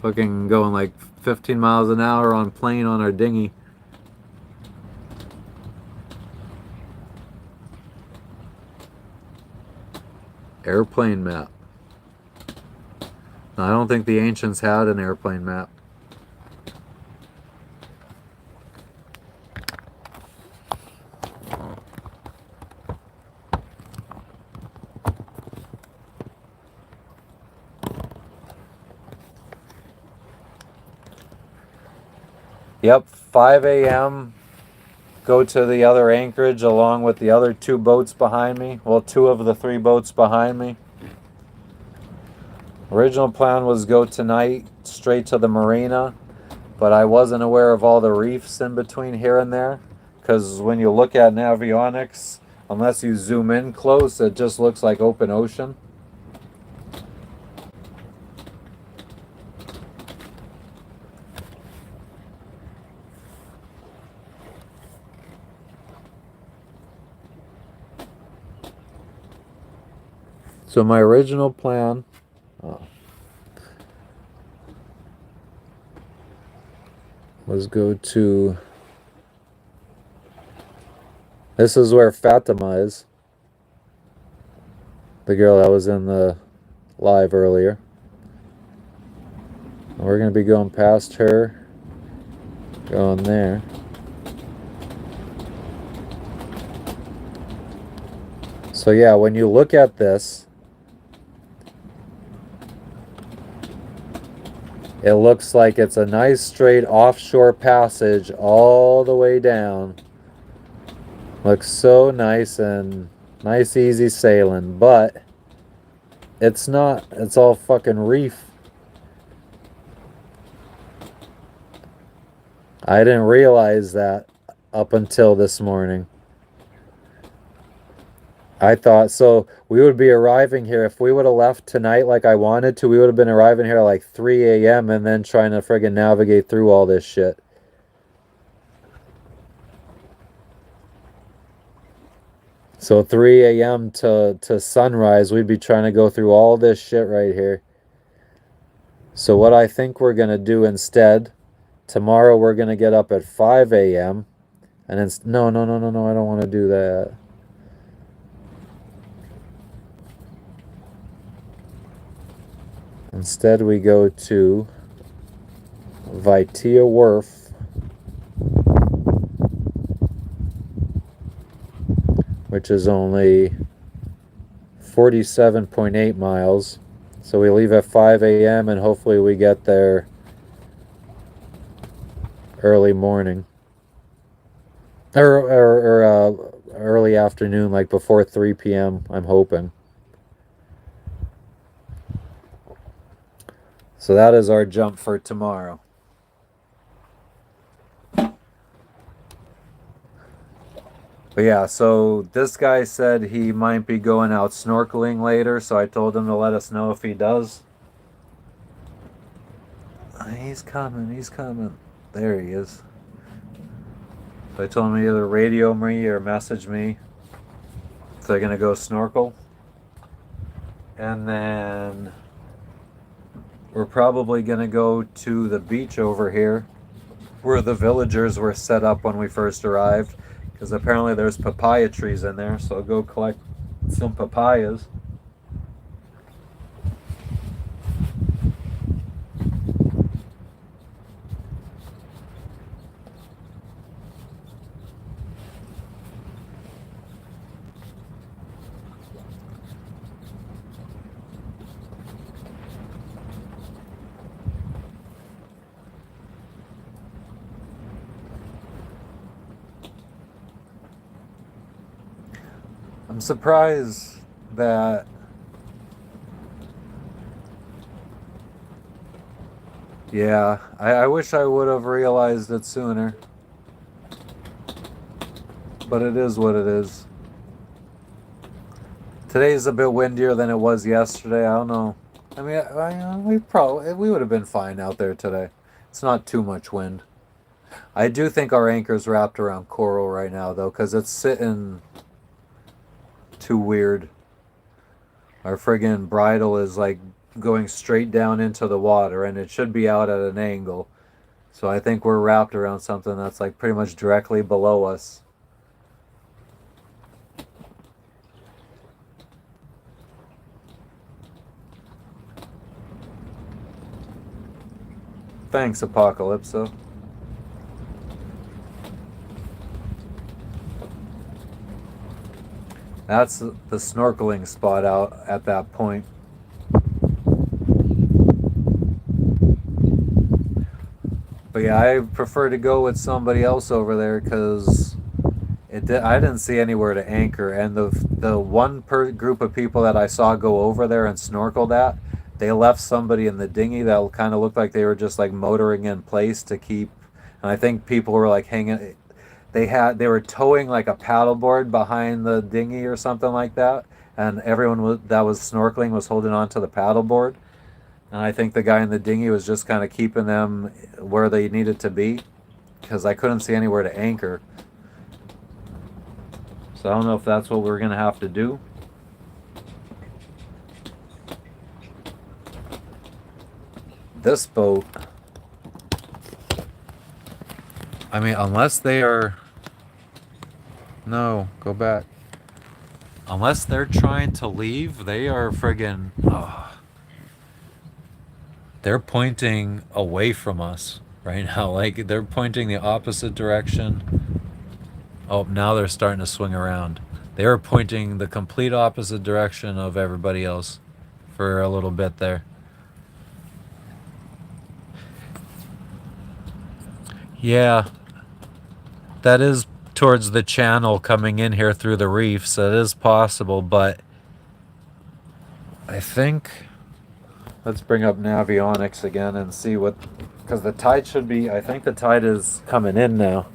Fucking going like 15 miles an hour on plane on our dinghy. Airplane map. I don't think the ancients had an airplane map. Yep, 5 a.m. Go to the other Anchorage along with the other 2 boats behind me. Well, 2 of the 3 boats behind me. Original plan was go tonight straight to the marina, but I wasn't aware of all the reefs in between here and there, because when you look at Navionics, unless you zoom in close, it just looks like open ocean. So my original plan was go to, this is where Fatima is, the girl that was in the live earlier. We're going to be going past her, going there. So yeah, when you look at this, it looks like it's a nice straight offshore passage all the way down. Looks so nice and nice easy sailing, but it's not. It's all fucking reef. I didn't realize that up until this morning. I thought so. We would be arriving here if we would have left tonight like I wanted to. We would have been arriving here like 3 a.m. and then trying to friggin' navigate through all this shit. So 3 a.m. to sunrise, we'd be trying to go through all this shit right here. So what I think we're gonna do instead, tomorrow we're gonna get up at 5 a.m. and then no, I don't want to do that. Instead, we go to Vitia Wharf, which is only 47.8 miles. So we leave at 5 a.m. and hopefully we get there early morning. Or early afternoon, like before 3 p.m., I'm hoping. So that is our jump for tomorrow. But yeah, so this guy said he might be going out snorkeling later, so I told him to let us know if he does. He's coming. There he is. So I told him to either radio me or message me if they're gonna go snorkel. And then we're probably gonna go to the beach over here where the villagers were set up when we first arrived, because apparently there's papaya trees in there, so I'll go collect some papayas. I'm surprised that I wish I would have realized it sooner. But it is what it is. Today's a bit windier than it was yesterday. I don't know. I mean, we would have been fine out there today. It's not too much wind. I do think our anchor's wrapped around coral right now, though, because it's sitting too weird. Our friggin' bridle is like going straight down into the water, and it should be out at an angle. So I think we're wrapped around something that's like pretty much directly below us. Thanks, Apocalypso. That's the snorkeling spot out at that point. But yeah, I prefer to go with somebody else over there because I didn't see anywhere to anchor, and the one group of people that I saw go over there and snorkeled at, they left somebody in the dinghy that kind of looked like they were just like motoring in place to keep. And I think people were like hanging. They were towing like a paddleboard behind the dinghy or something like that, and everyone that was snorkeling was holding on to the paddleboard. And I think the guy in the dinghy was just kind of keeping them where they needed to be, because I couldn't see anywhere to anchor. So I don't know if that's what we're gonna have to do. This boat, I mean, unless they are... No, go back. Unless they're trying to leave, they are friggin'... They're pointing away from us right now. Like, they're pointing the opposite direction. Oh, now they're starting to swing around. They were pointing the complete opposite direction of everybody else for a little bit there. Yeah, that is towards the channel coming in here through the reef, so it is possible, but I think... Let's bring up Navionics again and see what... Because the tide should be... I think the tide is coming in now.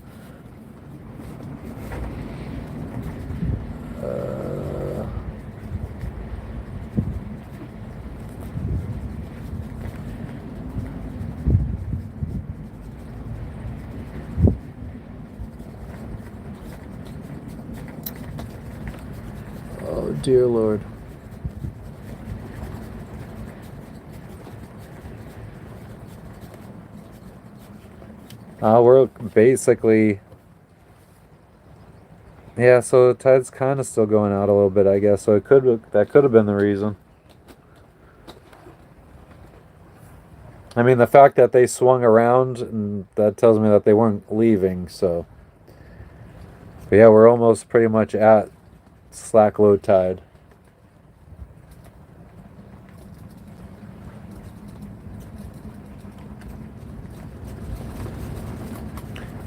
dear Lord. We're basically, yeah. So the tide's kind of still going out a little bit, I guess. So that could have been the reason. I mean, the fact that they swung around, and that tells me that they weren't leaving. So, but yeah, we're almost pretty much at slack low tide.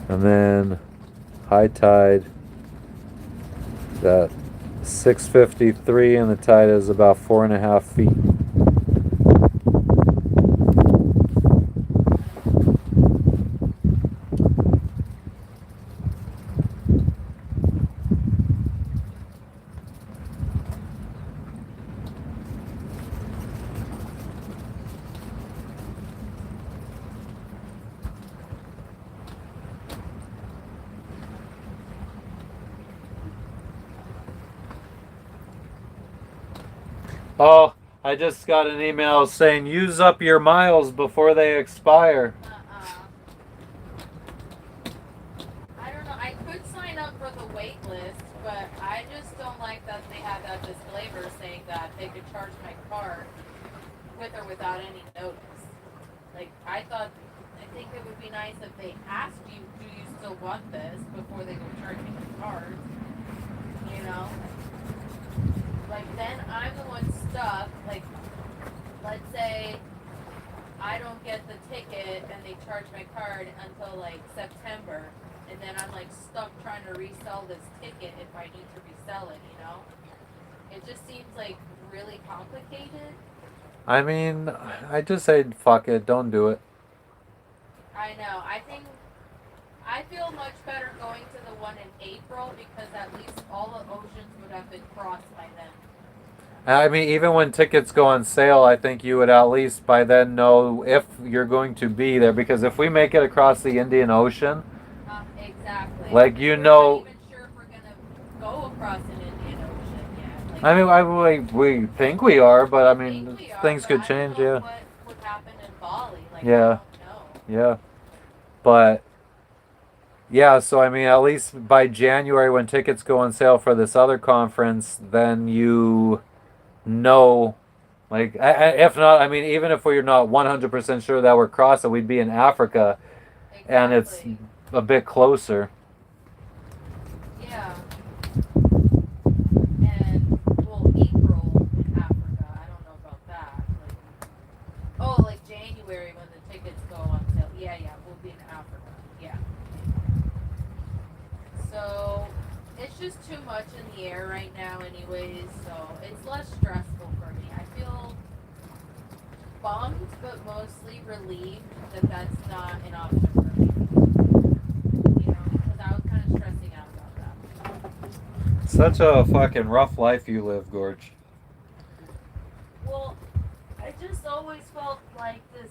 And then high tide is at 6:53, and the tide is about 4.5 feet. Oh, I just got an email saying use up your miles before they expire. I don't know. I could sign up for the wait list, but I just don't like that they have that disclaimer saying that they could charge my card with or without any notice. Like, I think it would be nice if they asked you, do you still want this, before they go charging your card. You know? Like, then I'm the one stuck. Like, let's say I don't get the ticket and they charge my card until like September, and then I'm like stuck trying to resell this ticket if I need to resell it, you know? It just seems like really complicated. I mean, I just say fuck it, don't do it. I know. I feel much better going to the one in April because at least all the oceans would have been crossed by then. I mean, even when tickets go on sale, I think you would at least by then know if you're going to be there. Because if we make it across the Indian Ocean, exactly. Like, you we're know, not even sure if we're gonna go across an Indian Ocean yet. Like, I mean, we think we are, but I mean, we are, things but could I change, don't know yeah. what would happen in Bali? Like, Yeah. I don't know. Yeah. But, yeah, so I mean, at least by January when tickets go on sale for this other conference, then you know, like, if not, I mean, even if we're not 100% sure that we're crossing, we'd be in Africa, Exactly. and it's a bit closer. Yeah. And, well, April in Africa, I don't know about that. Like, oh, like January when the tickets go on sale. Yeah, we'll be in Africa. Yeah. So, it's just too much in the air right now anyways, so it's less stressful for me. I feel bummed, but mostly relieved that that's not an option for me. You know, because I was kind of stressing out about that. Such a fucking rough life you live, Gorge. Well, I just always felt like this.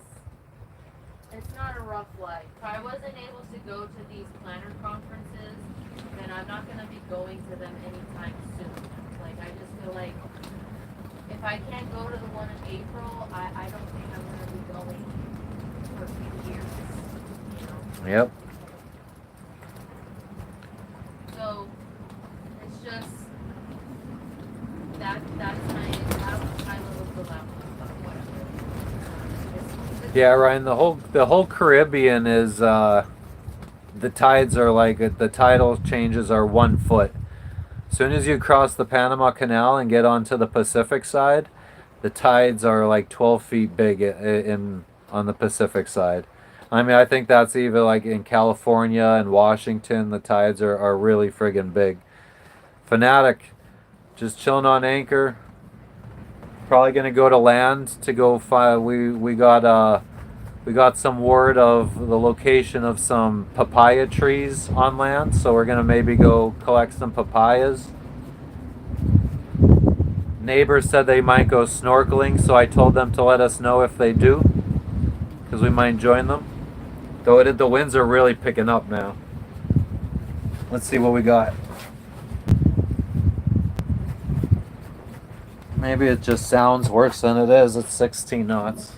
It's not a rough life. If I wasn't able to go to these planner conferences, then I'm not going to be going to them anytime soon. Like, I just feel like if I can't go to the one in April, I don't think I'm going to be going for a few years. You know? Yep. So, it's just that's my little dilemma, but whatever. Yeah, Ryan. The whole Caribbean is the tides are like the tidal changes are 1 foot. As soon as you cross the Panama Canal and get onto the Pacific side, the tides are like 12 feet big on the Pacific side. I mean, I think that's even like in California and Washington, the tides are really friggin' big. Fanatic, just chilling on anchor. Probably gonna go to land to go find. We got some word of the location of some papaya trees on land, so we're gonna maybe go collect some papayas. Neighbors said they might go snorkeling, so I told them to let us know if they do, because we might join them. Though the winds are really picking up now. Let's see what we got. Maybe it just sounds worse than it is. It's 16 knots.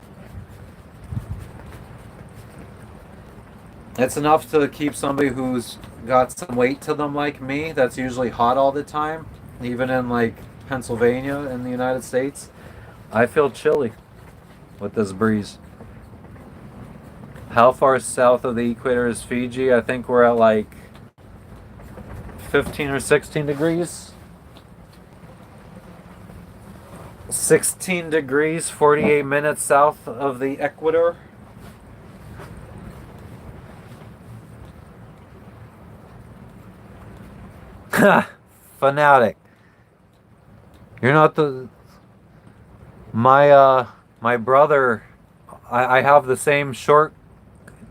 It's enough to keep somebody who's got some weight to them like me, that's usually hot all the time, even in like Pennsylvania in the United States. I feel chilly with this breeze. How far south of the equator is Fiji? I think we're at like 15 or 16 degrees. 16 degrees, 48 minutes south of the equator. Fanatic. You're not the my brother. I have the same short.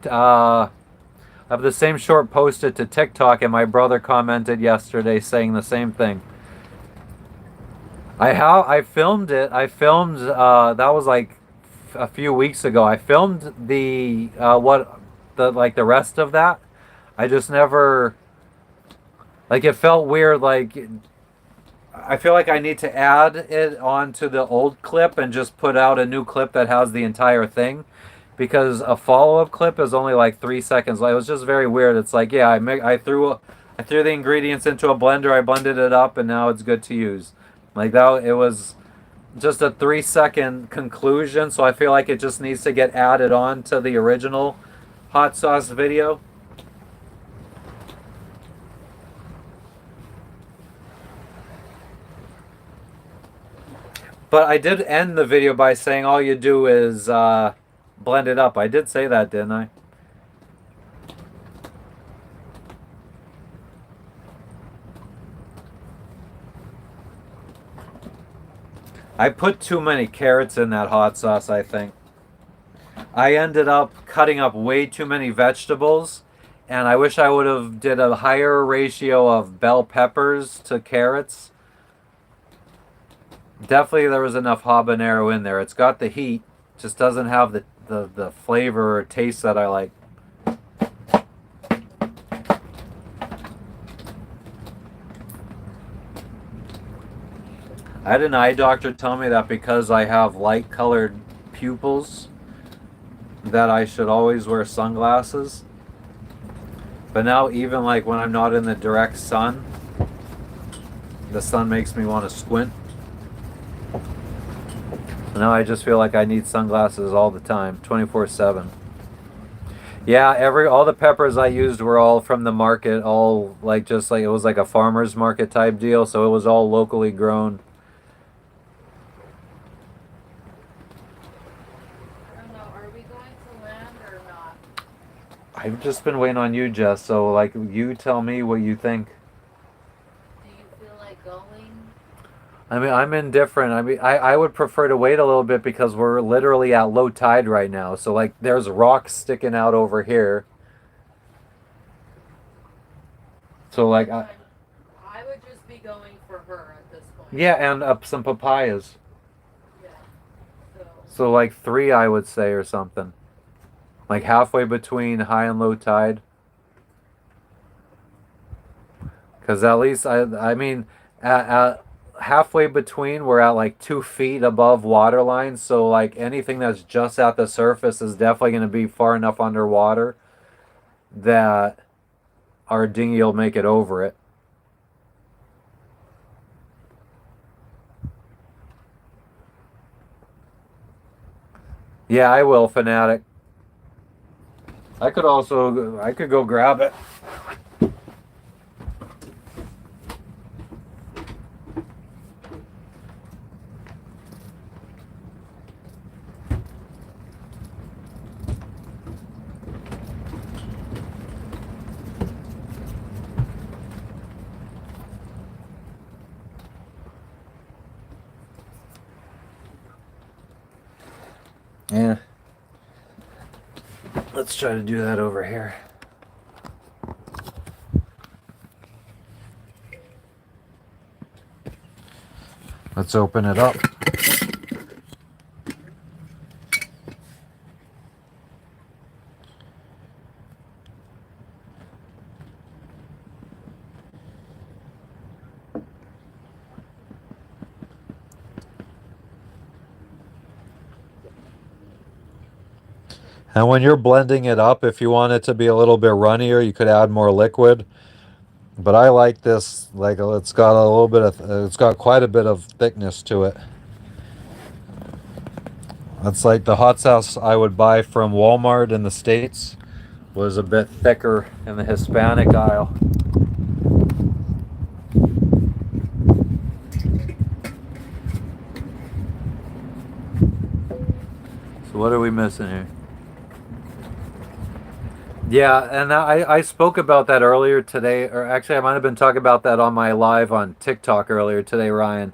I have the same short posted to TikTok, and my brother commented yesterday saying the same thing. I filmed it. I filmed that was like a few weeks ago. I filmed the what the like the rest of that. I just never like it felt weird like I feel like I need to add it onto the old clip and just put out a new clip that has the entire thing, because a follow-up clip is only like 3 seconds. Like, it was just very weird. It's like, yeah, I threw the ingredients into a blender, I blended it up, and now it's good to use. Like that, it was just a 3 second conclusion. So I feel like it just needs to get added on to the original hot sauce video. But I did end the video by saying all you do is blend it up. I did say that, didn't I? I put too many carrots in that hot sauce, I think. I ended up cutting up way too many vegetables, and I wish I would have did a higher ratio of bell peppers to carrots. Definitely there was enough habanero in there. It's got the heat, just doesn't have the flavor or taste that I like. I had an eye doctor tell me that because I have light colored pupils that I should always wear sunglasses. But now even like when I'm not in the direct sun, the sun makes me want to squint. Now I just feel like I need sunglasses all the time, 24/7. Yeah, all the peppers I used were all from the market, all like just like it was like a farmer's market type deal, so it was all locally grown. I don't know, are we going to land or not? I've just been waiting on you, Jess, so like you tell me what you think. Do you feel like going? I mean, I'm indifferent. I mean, I would prefer to wait a little bit because we're literally at low tide right now. So, like, there's rocks sticking out over here. So, like, I would just be going for her at this point. yeah, and up some papayas. Yeah. So, like, 3, I would say, or something. Like, halfway between high and low tide. Because at least, I mean, at halfway between, we're at like 2 feet above waterline, so like anything that's just at the surface is definitely going to be far enough underwater that our dinghy will make it over it. Yeah, I will, fanatic. I could go grab it. Yeah. Let's try to do that over here. Let's open it up. And when you're blending it up, if you want it to be a little bit runnier, you could add more liquid. But I like this, like it's got a little bit of, it's got quite a bit of thickness to it. It's like the hot sauce I would buy from Walmart in the States was a bit thicker in the Hispanic aisle. So what are we missing here? Yeah, and I spoke about that earlier today, or actually I might have been talking about that on my live on TikTok earlier today, Ryan.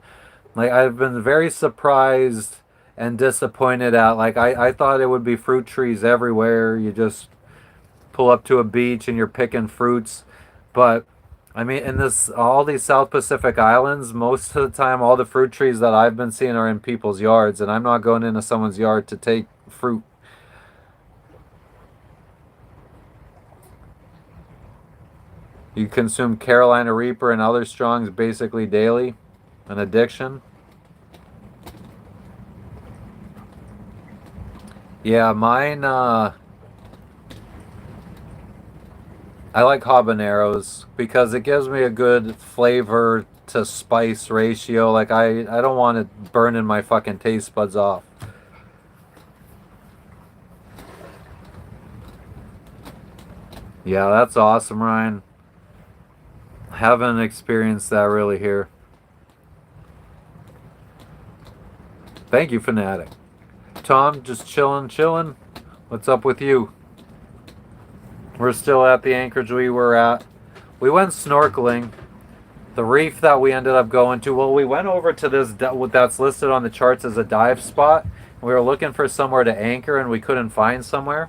Like I've been very surprised and disappointed at, like I thought it would be fruit trees everywhere. You just pull up to a beach and you're picking fruits. But I mean, in this all these South Pacific islands, most of the time all the fruit trees that I've been seeing are in people's yards, and I'm not going into someone's yard to take fruit. You consume Carolina Reaper and other strongs basically daily. An addiction. Yeah, mine I like habaneros because it gives me a good flavor to spice ratio. Like I don't want it burning my fucking taste buds off. Yeah, that's awesome, Ryan. Haven't experienced that really here. Thank you, Fanatic. Tom, just chilling. What's up with you? We're still at the Anchorage we were at. We went snorkeling. The reef that we ended up going to, well, we went over to this that's listed on the charts as a dive spot. We were looking for somewhere to anchor and we couldn't find somewhere.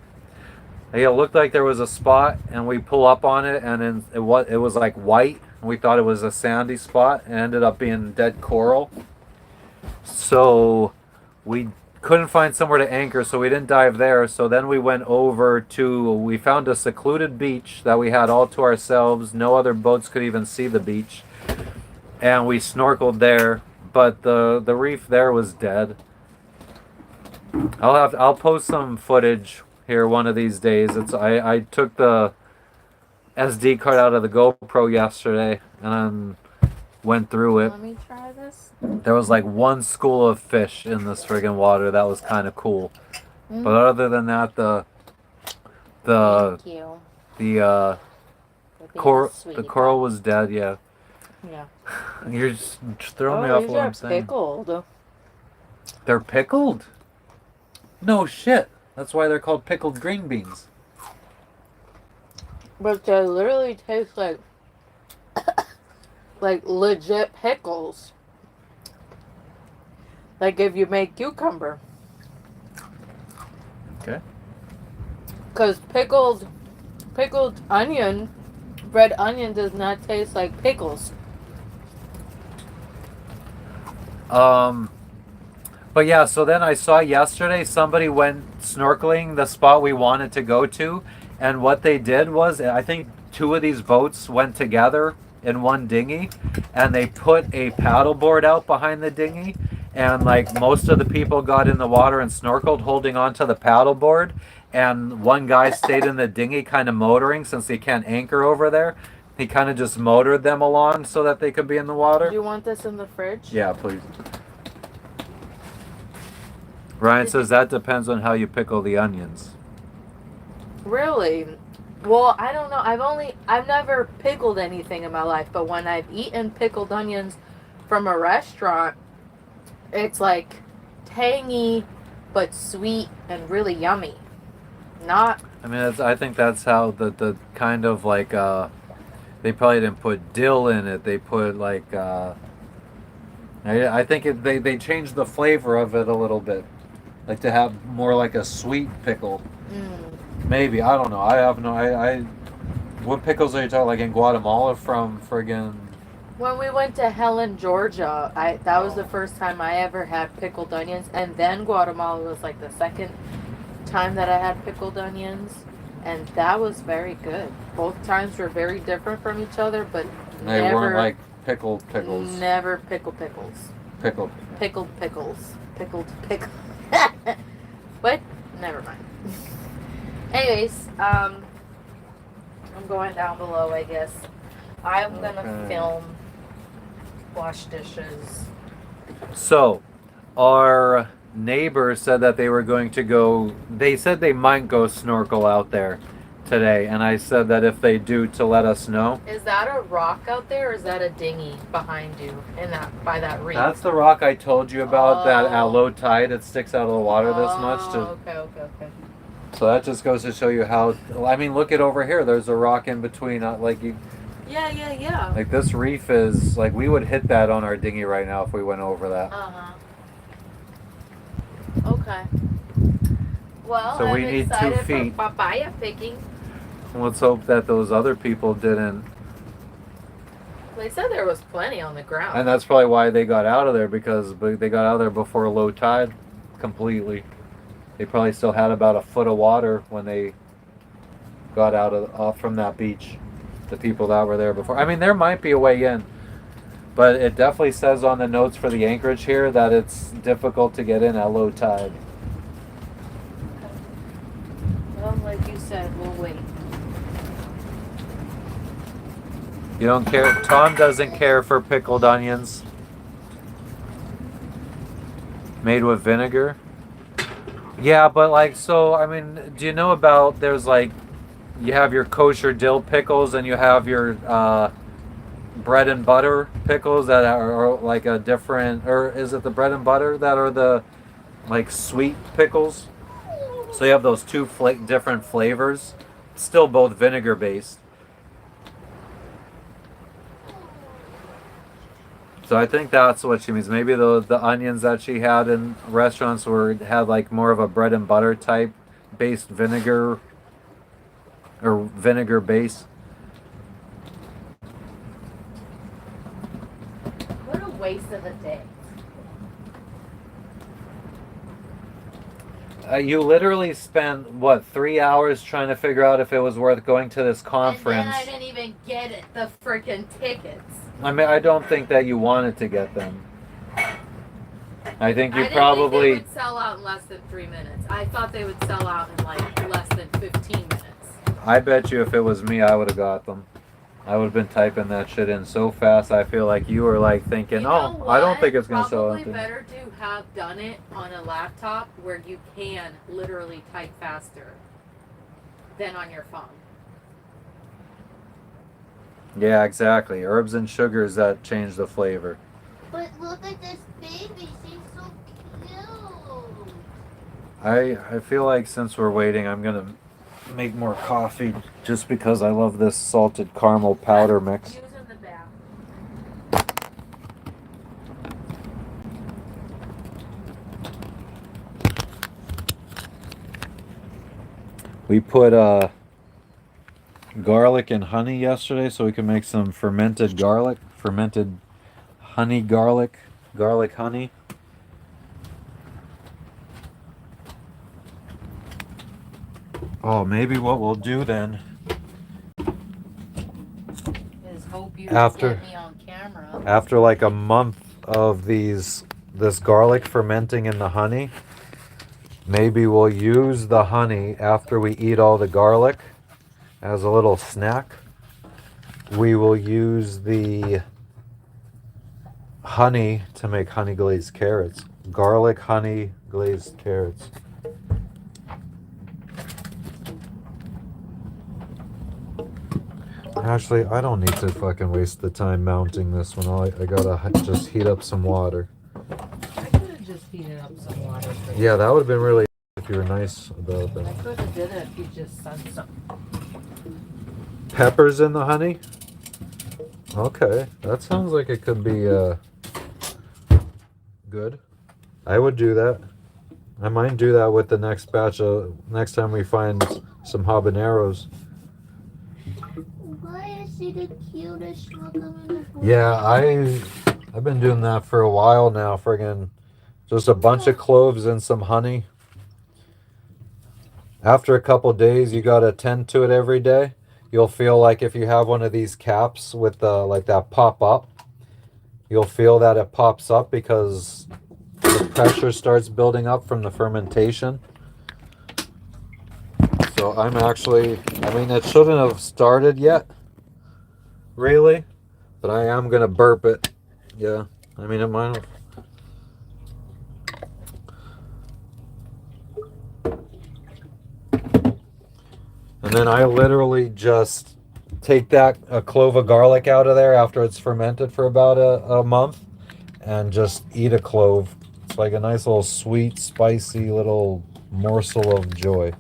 It looked like there was a spot and we pull up on it and it was like white. We thought it was a sandy spot and ended up being dead coral. So we couldn't find somewhere to anchor, so we didn't dive there. So then we went over to, we found a secluded beach that we had all to ourselves. No other boats could even see the beach. And we snorkeled there, but the reef there was dead. I'll post some footage here one of these days. I took the SD card out of the GoPro yesterday and went through it. Let me try this. There was like one school of fish in this friggin' water. That was kind of cool. But other than that, the Thank you. the the coral was dead. Yeah. Yeah. You're just throwing me off what I'm saying. Pickled. They're pickled? No shit. That's why they're called pickled green beans. But they literally taste like legit pickles. Like if you make cucumber. Okay. Because pickled onion, red onion does not taste like pickles. But yeah, so then I saw yesterday somebody went snorkeling the spot we wanted to go to, and what they did was, I think two of these boats went together in one dinghy, and they put a paddleboard out behind the dinghy, and like most of the people got in the water and snorkeled holding onto the paddleboard, and one guy stayed in the dinghy kind of motoring since they can't anchor over there. He kind of just motored them along so that they could be in the water. Do you want this in the fridge? Yeah, please. Ryan says that depends on how you pickle the onions. Really? Well, I don't know. I've never pickled anything in my life, but when I've eaten pickled onions from a restaurant, it's like tangy but sweet and really yummy. Not. I mean, I think that's how the kind of like they probably didn't put dill in it. They put like I think they changed the flavor of it a little bit, like to have more like a sweet pickle. Maybe, I don't know. I have no. I what pickles are you talking? Like in Guatemala from friggin'. When we went to Helen, Georgia, that was the first time I ever had pickled onions, and then Guatemala was like the second time that I had pickled onions, and that was very good. Both times were very different from each other, but They weren't like pickled pickles. Never pickled pickles. Pickled. Pickled pickles. Pickled pickle. But never mind. anyways, I'm going down below, I guess. I'm gonna film, wash dishes. So, our neighbor said that they were going to go. They said they might go snorkel out there today, and I said that if they do, to let us know. Is that a rock out there, or is that a dinghy behind you in that by that reef? That's the rock I told you about. That at Oh. low tide it sticks out of the water this much. Okay. So that just goes to show you how. I mean, look at over here. There's a rock in between. Like you. Yeah. Like this reef is like we would hit that on our dinghy right now if we went over that. Okay. Well, So I'm we need 2 excited feet. for papaya picking. Let's hope that those other people didn't. They said there was plenty on the ground. And that's probably why they got out of there, because they got out of there before low tide completely. They probably still had about a foot of water when they got off from that beach. The people that were there before. I mean, there might be a way in, but it definitely says on the notes for the Anchorage here that it's difficult to get in at low tide. Well, like you said, we'll wait. You don't care? Tom doesn't care for pickled onions made with vinegar. Yeah, but like, so, I mean, do you know about, there's like, you have your kosher dill pickles and you have your bread and butter pickles that are like a different, or is it the bread and butter that are the like sweet pickles? So you have those 2 different flavors, still both vinegar based. So I think that's what she means. Maybe the onions that she had in restaurants had like more of a bread and butter type based vinegar or vinegar base. What a waste of a day. You literally spent, what, 3 hours trying to figure out if it was worth going to this conference. And then I didn't even get the freaking tickets. I mean, I don't think that you wanted to get them. I think you I didn't probably... think they would sell out in less than 3 minutes. I thought they would sell out in like less than 15 minutes. I bet you if it was me, I would have got them. I would have been typing that shit in so fast. I feel like you were like thinking, You know oh, I don't think it's going to sell out. Probably better to have done it on a laptop where you can literally type faster than on your phone. Yeah, exactly. Herbs and sugars that change the flavor. But look at this baby, she's so cute. I feel like since we're waiting, I'm going to make more coffee just because I love this salted caramel powder mix. Using the bath. We put garlic and honey yesterday so we can make some fermented honey garlic honey. Oh, maybe what we'll do then, Is hope you After- get me on camera. after like a month of this garlic fermenting in the honey, maybe we'll use the honey after we eat all the garlic as a little snack. We will use the honey to make honey glazed carrots. Garlic honey glazed carrots. Actually, I don't need to fucking waste the time mounting this one. I gotta just heat up some water. I could have just heated up some water for you. Yeah, that would have been really if you were nice about I that. could have did it if you just said so. Peppers in the honey? Okay, that sounds like it could be good. I would do that. I might do that with the next batch of next time we find some habaneros. Why is she the cutest welcome in the world? Yeah, I've been doing that for a while now. Friggin' just a bunch of cloves and some honey. After a couple days, you gotta tend to it every day. You'll feel like if you have one of these caps with the like that pop up, you'll feel that it pops up because the pressure starts building up from the fermentation. So I'm actually, I mean, it shouldn't have started yet, really, but I am gonna burp it. Yeah, I mean, it might have. And then I literally just take a clove of garlic out of there after it's fermented for about a month and just eat a clove. It's like a nice little sweet, spicy little morsel of joy.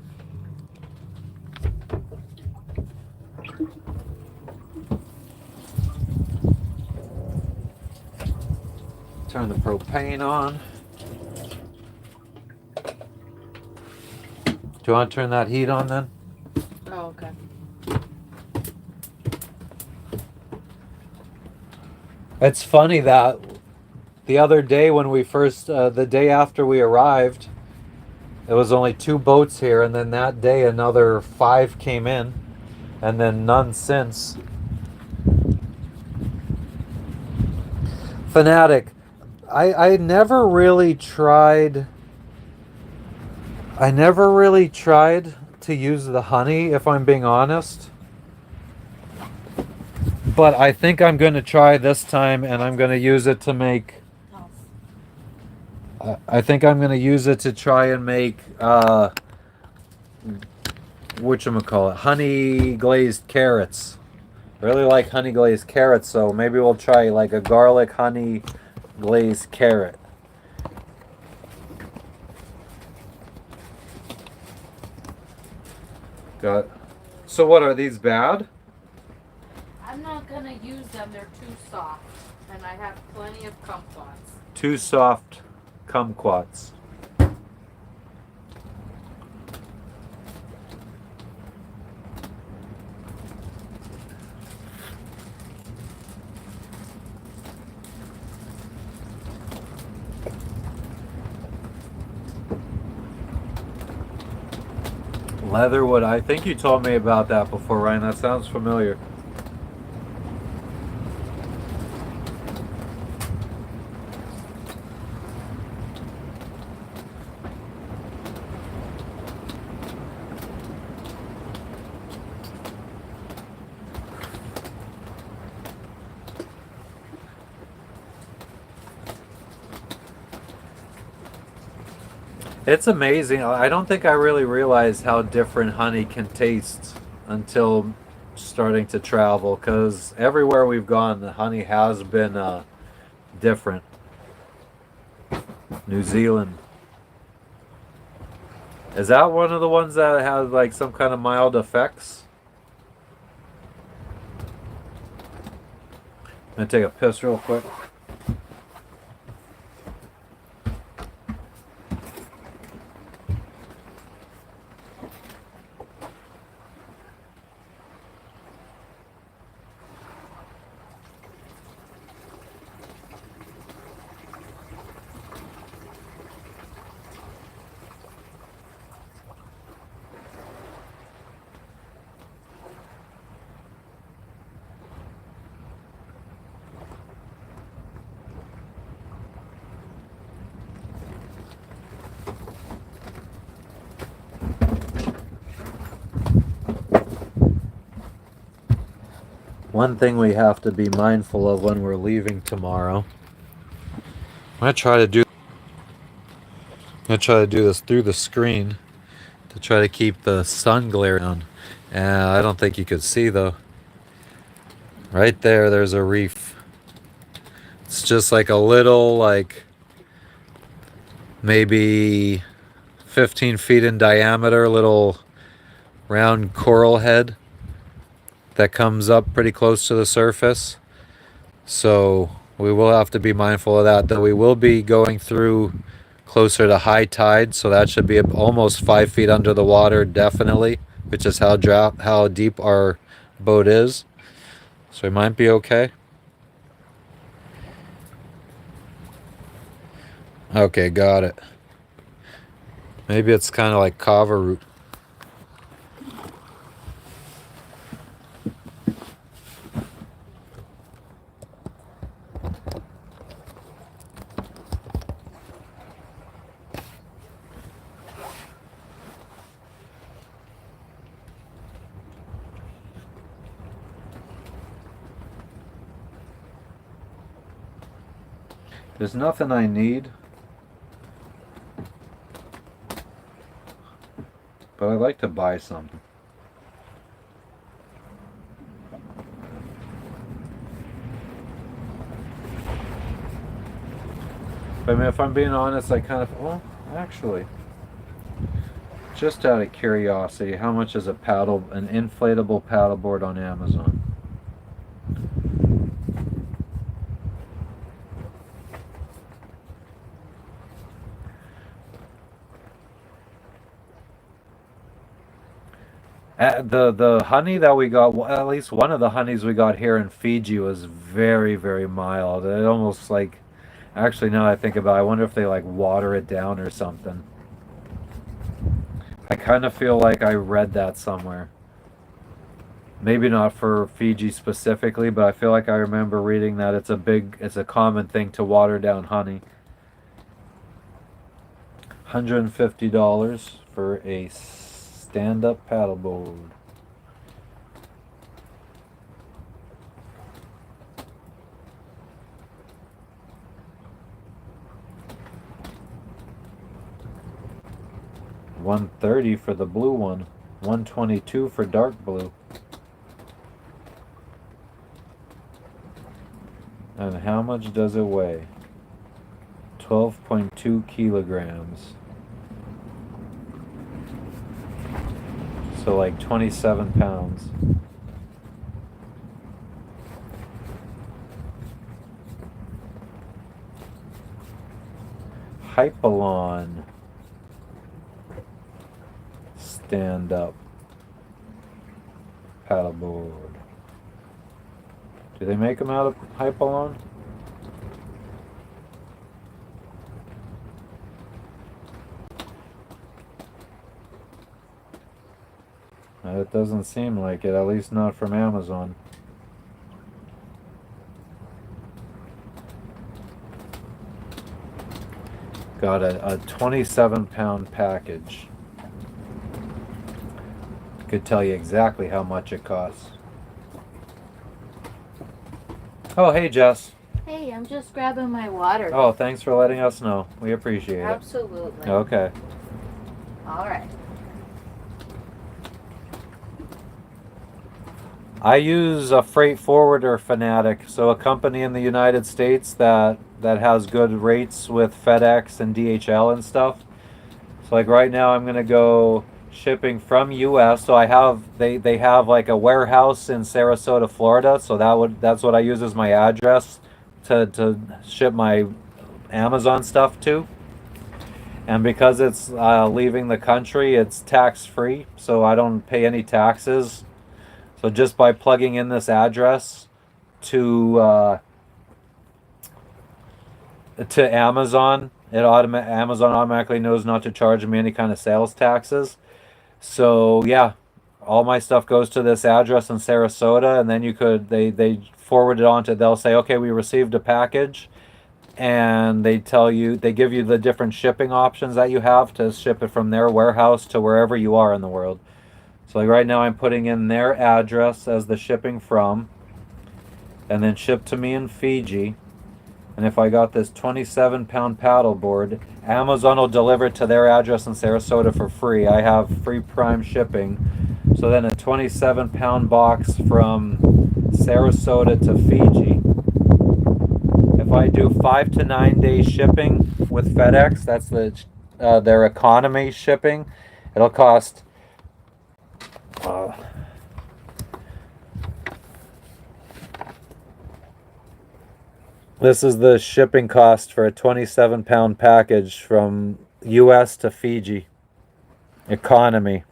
Turn the propane on. Do you want to turn that heat on then? Oh, okay. It's funny that the other day when we first, the day after we arrived, it was only 2 boats here, and then that day another 5 came in, and then none since. Fanatic, I never really tried. I never really tried to use the honey, if I'm being honest. But I think I'm going to try this time, and I'm going to use it to make. I think I'm going to use it to try and make whatchamacallit, honey glazed carrots. Really like honey glazed carrots, so maybe we'll try like a garlic honey glazed carrot. Got. So what, are these bad? I'm not gonna use them. They're too soft, and I have plenty of kumquats. Too soft kumquats. Leatherwood, I think you told me about that before, Ryan. That sounds familiar. It's amazing. I don't think I really realized how different honey can taste until starting to travel, because everywhere we've gone, the honey has been different. New Zealand. Is that one of the ones that has like some kind of mild effects? I'm gonna take a piss real quick. One thing we have to be mindful of when we're leaving tomorrow. I'm gonna try to do this through the screen to try to keep the sun glare down. And I don't think you could see though. Right there, there's a reef. It's just like a little, like maybe 15 feet in diameter, little round coral head that comes up pretty close to the surface. So we will have to be mindful of that. Though we will be going through closer to high tide, so that should be almost 5 feet under the water, definitely, which is how deep our boat is. So we might be okay. Okay, got it. Maybe it's kind of like kava root. There's nothing I need. But I'd like to buy something. But I mean, if I'm being honest, I kind of, well, actually, just out of curiosity, how much is an inflatable paddleboard on Amazon? The honey that we got, well, at least one of the honeys we got here in Fiji was very, very mild. It almost like, actually, now that I think about it, I wonder if they like water it down or something. I kind of feel like I read that somewhere. Maybe not for Fiji specifically, but I feel like I remember reading that it's a common thing to water down honey. $150 for a stand-up paddleboard. $130 for the blue one. $122 for dark blue. And how much does it weigh? 12.2 kilograms. So like 27 pounds. Hypalon. Stand up paddleboard. Do they make them out of Hypalon? It doesn't seem like it, at least not from Amazon. Got a 27-pound package. Could tell you exactly how much it costs. Oh, hey, Jess. Hey, I'm just grabbing my water. Oh, thanks for letting us know. We appreciate it. Absolutely. Okay. All right. I use a freight forwarder fanatic, so a company in the United States that has good rates with FedEx and DHL and stuff. So like right now I'm gonna go shipping from US. So they have like a warehouse in Sarasota, Florida. So that's what I use as my address to ship my Amazon stuff to. And because it's leaving the country, it's tax free, so I don't pay any taxes. So just by plugging in this address to Amazon, Amazon automatically knows not to charge me any kind of sales taxes. So yeah, all my stuff goes to this address in Sarasota, and then they forward it on to. They'll say, okay, we received a package, and they give you the different shipping options that you have to ship it from their warehouse to wherever you are in the world. So like right now I'm putting in their address as the shipping from, and then shipped to me in Fiji. And if I got this 27-pound paddleboard, Amazon will deliver it to their address in Sarasota for free. I have free Prime shipping. So then a 27-pound box from Sarasota to Fiji. If I do 5 to 9 days shipping with FedEx, that's their economy shipping, it'll cost this is the shipping cost for a 27-pound package from US to Fiji. Economy.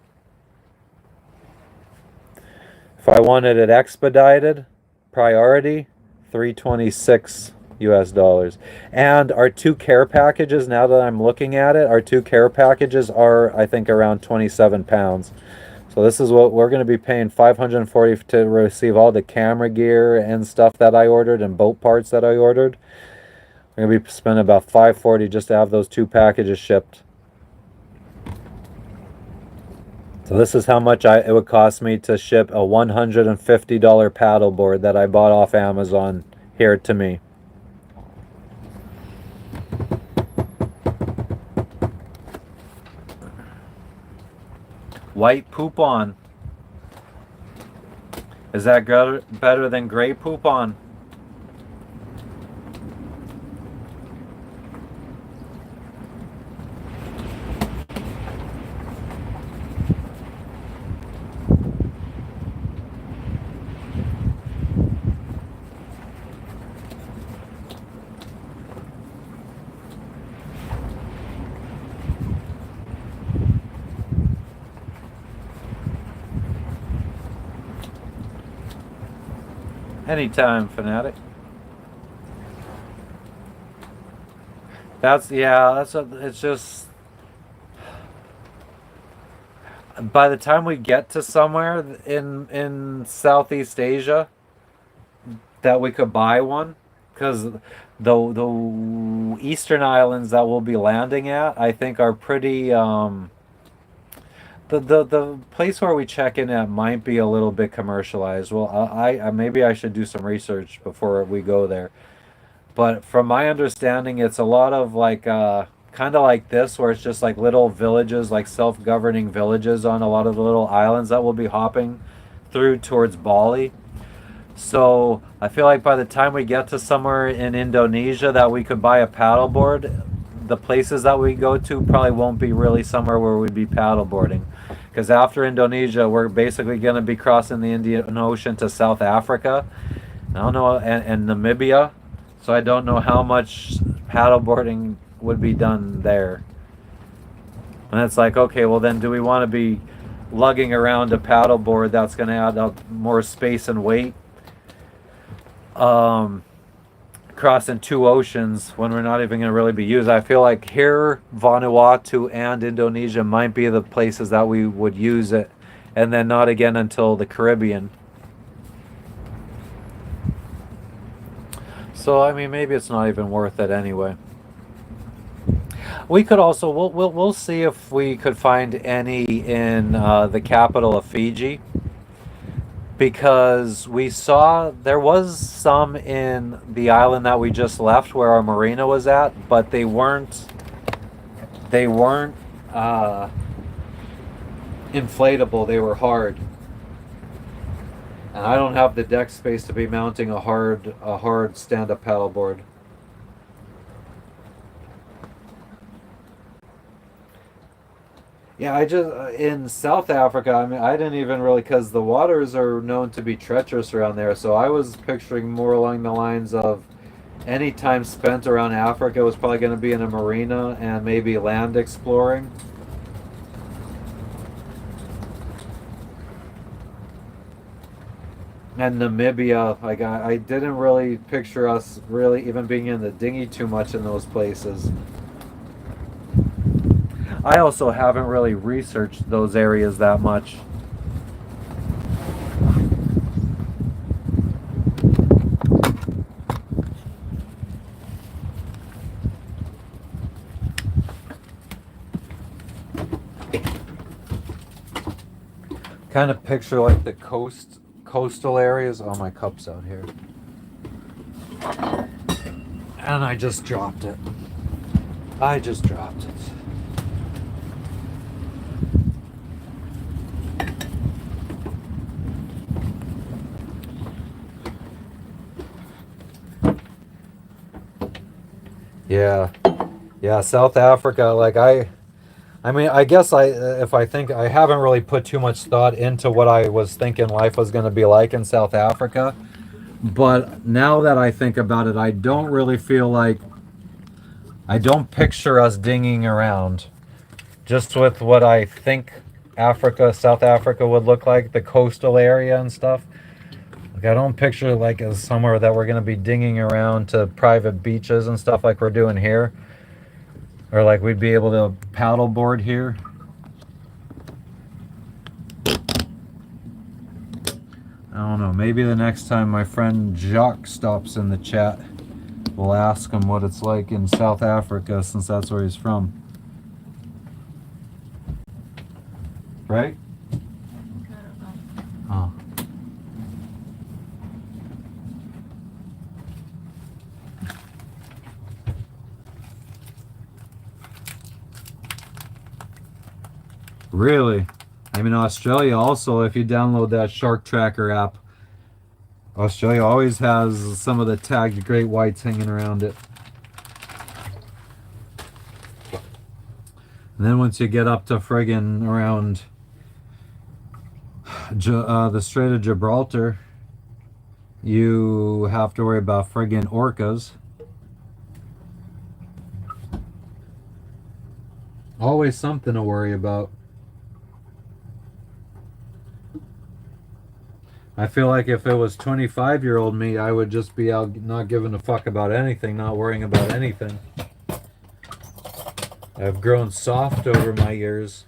If I wanted it expedited, priority, $326 US. And our 2 care packages, now that I'm looking at it, our 2 care packages are, I think, around 27 pounds. So this is what we're going to be paying $540 to receive all the camera gear and stuff that I ordered and boat parts that I ordered. We're going to be spending about $540 just to have those 2 packages shipped. So this is how much it would cost me to ship a $150 paddleboard that I bought off Amazon here to me. White poop on. Is that better than gray poop on? Anytime, fanatic. It's just by the time we get to somewhere in Southeast Asia that we could buy one, because the eastern islands that we'll be landing at, I think, are pretty. The place where we check in at might be a little bit commercialized. Well, I maybe I should do some research before we go there. But from my understanding, it's a lot of like kind of like this, where it's just like little villages, like self-governing villages on a lot of the little islands that we'll be hopping through towards Bali. So I feel like by the time we get to somewhere in Indonesia that we could buy a paddleboard, the places that we go to probably won't be really somewhere where we'd be paddleboarding. Because after Indonesia, we're basically going to be crossing the Indian Ocean to South Africa. I don't know, and Namibia. So I don't know how much paddleboarding would be done there. And it's like, okay, well then do we want to be lugging around a paddleboard that's going to add up more space and weight? Crossing two oceans when we're not even going to really be used. I feel like here, Vanuatu and Indonesia might be the places that we would use it, and then not again until the Caribbean. So I mean, maybe it's not even worth it anyway. We could also we'll see if we could find any in the capital of Fiji, because we saw there was some in the island that we just left where our marina was at, but they weren't inflatable. They were hard, and I don't have the deck space to be mounting a hard stand-up paddleboard. Yeah, I just in South Africa. I mean, I didn't even really, because the waters are known to be treacherous around there. So I was picturing more along the lines of any time spent around Africa was probably going to be in a marina and maybe land exploring. And Namibia, like I didn't really picture us really even being in the dinghy too much in those places. I also haven't really researched those areas that much. Kind of picture like the coastal areas. Oh, my cup's out here. And I just dropped it. Yeah, South Africa. Like I mean, I guess if I think I haven't really put too much thought into what I was thinking life was going to be like in South Africa, but now that I think about it, I don't really feel like I don't picture us dinging around. Just with what I think South Africa would look like, the coastal area and stuff. Like I don't picture like as somewhere that we're going to be dinging around to private beaches and stuff like we're doing here. Or like we'd be able to paddleboard here. I don't know. Maybe the next time my friend Jacques stops in the chat, we'll ask him what it's like in South Africa, since that's where he's from. Right? Oh. Really? I mean, Australia also, if you download that Shark Tracker app, Australia always has some of the tagged great whites hanging around it. And then once you get up to friggin' around the Strait of Gibraltar, you have to worry about friggin' orcas. Always something to worry about. I feel like if it was 25-year-old me, I would just be out not giving a fuck about anything, not worrying about anything. I've grown soft over my years.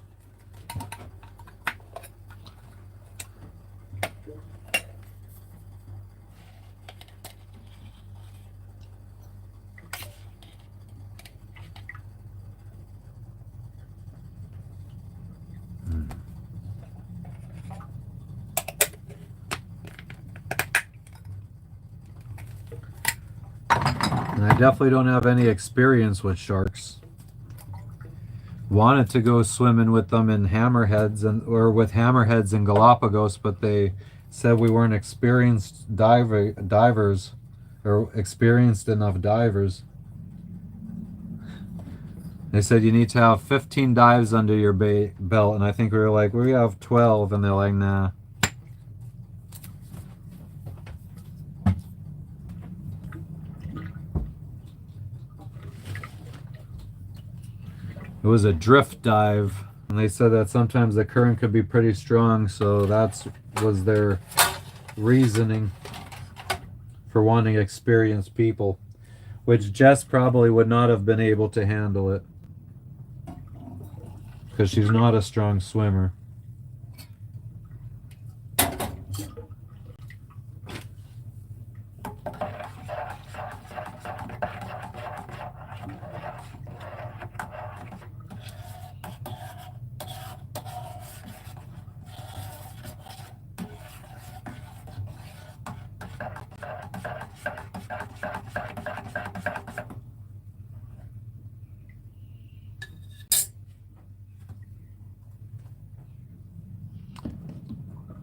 And I definitely don't have any experience with sharks. Wanted to go swimming with them in hammerheads or with hammerheads in Galapagos, but they said we weren't experienced divers or experienced enough divers. They said you need to have 15 dives under your belt, and I think we were like, we have 12, and they're like, nah. It was a drift dive, and they said that sometimes the current could be pretty strong, so that was their reasoning for wanting experienced people, which Jess probably would not have been able to handle it because she's not a strong swimmer.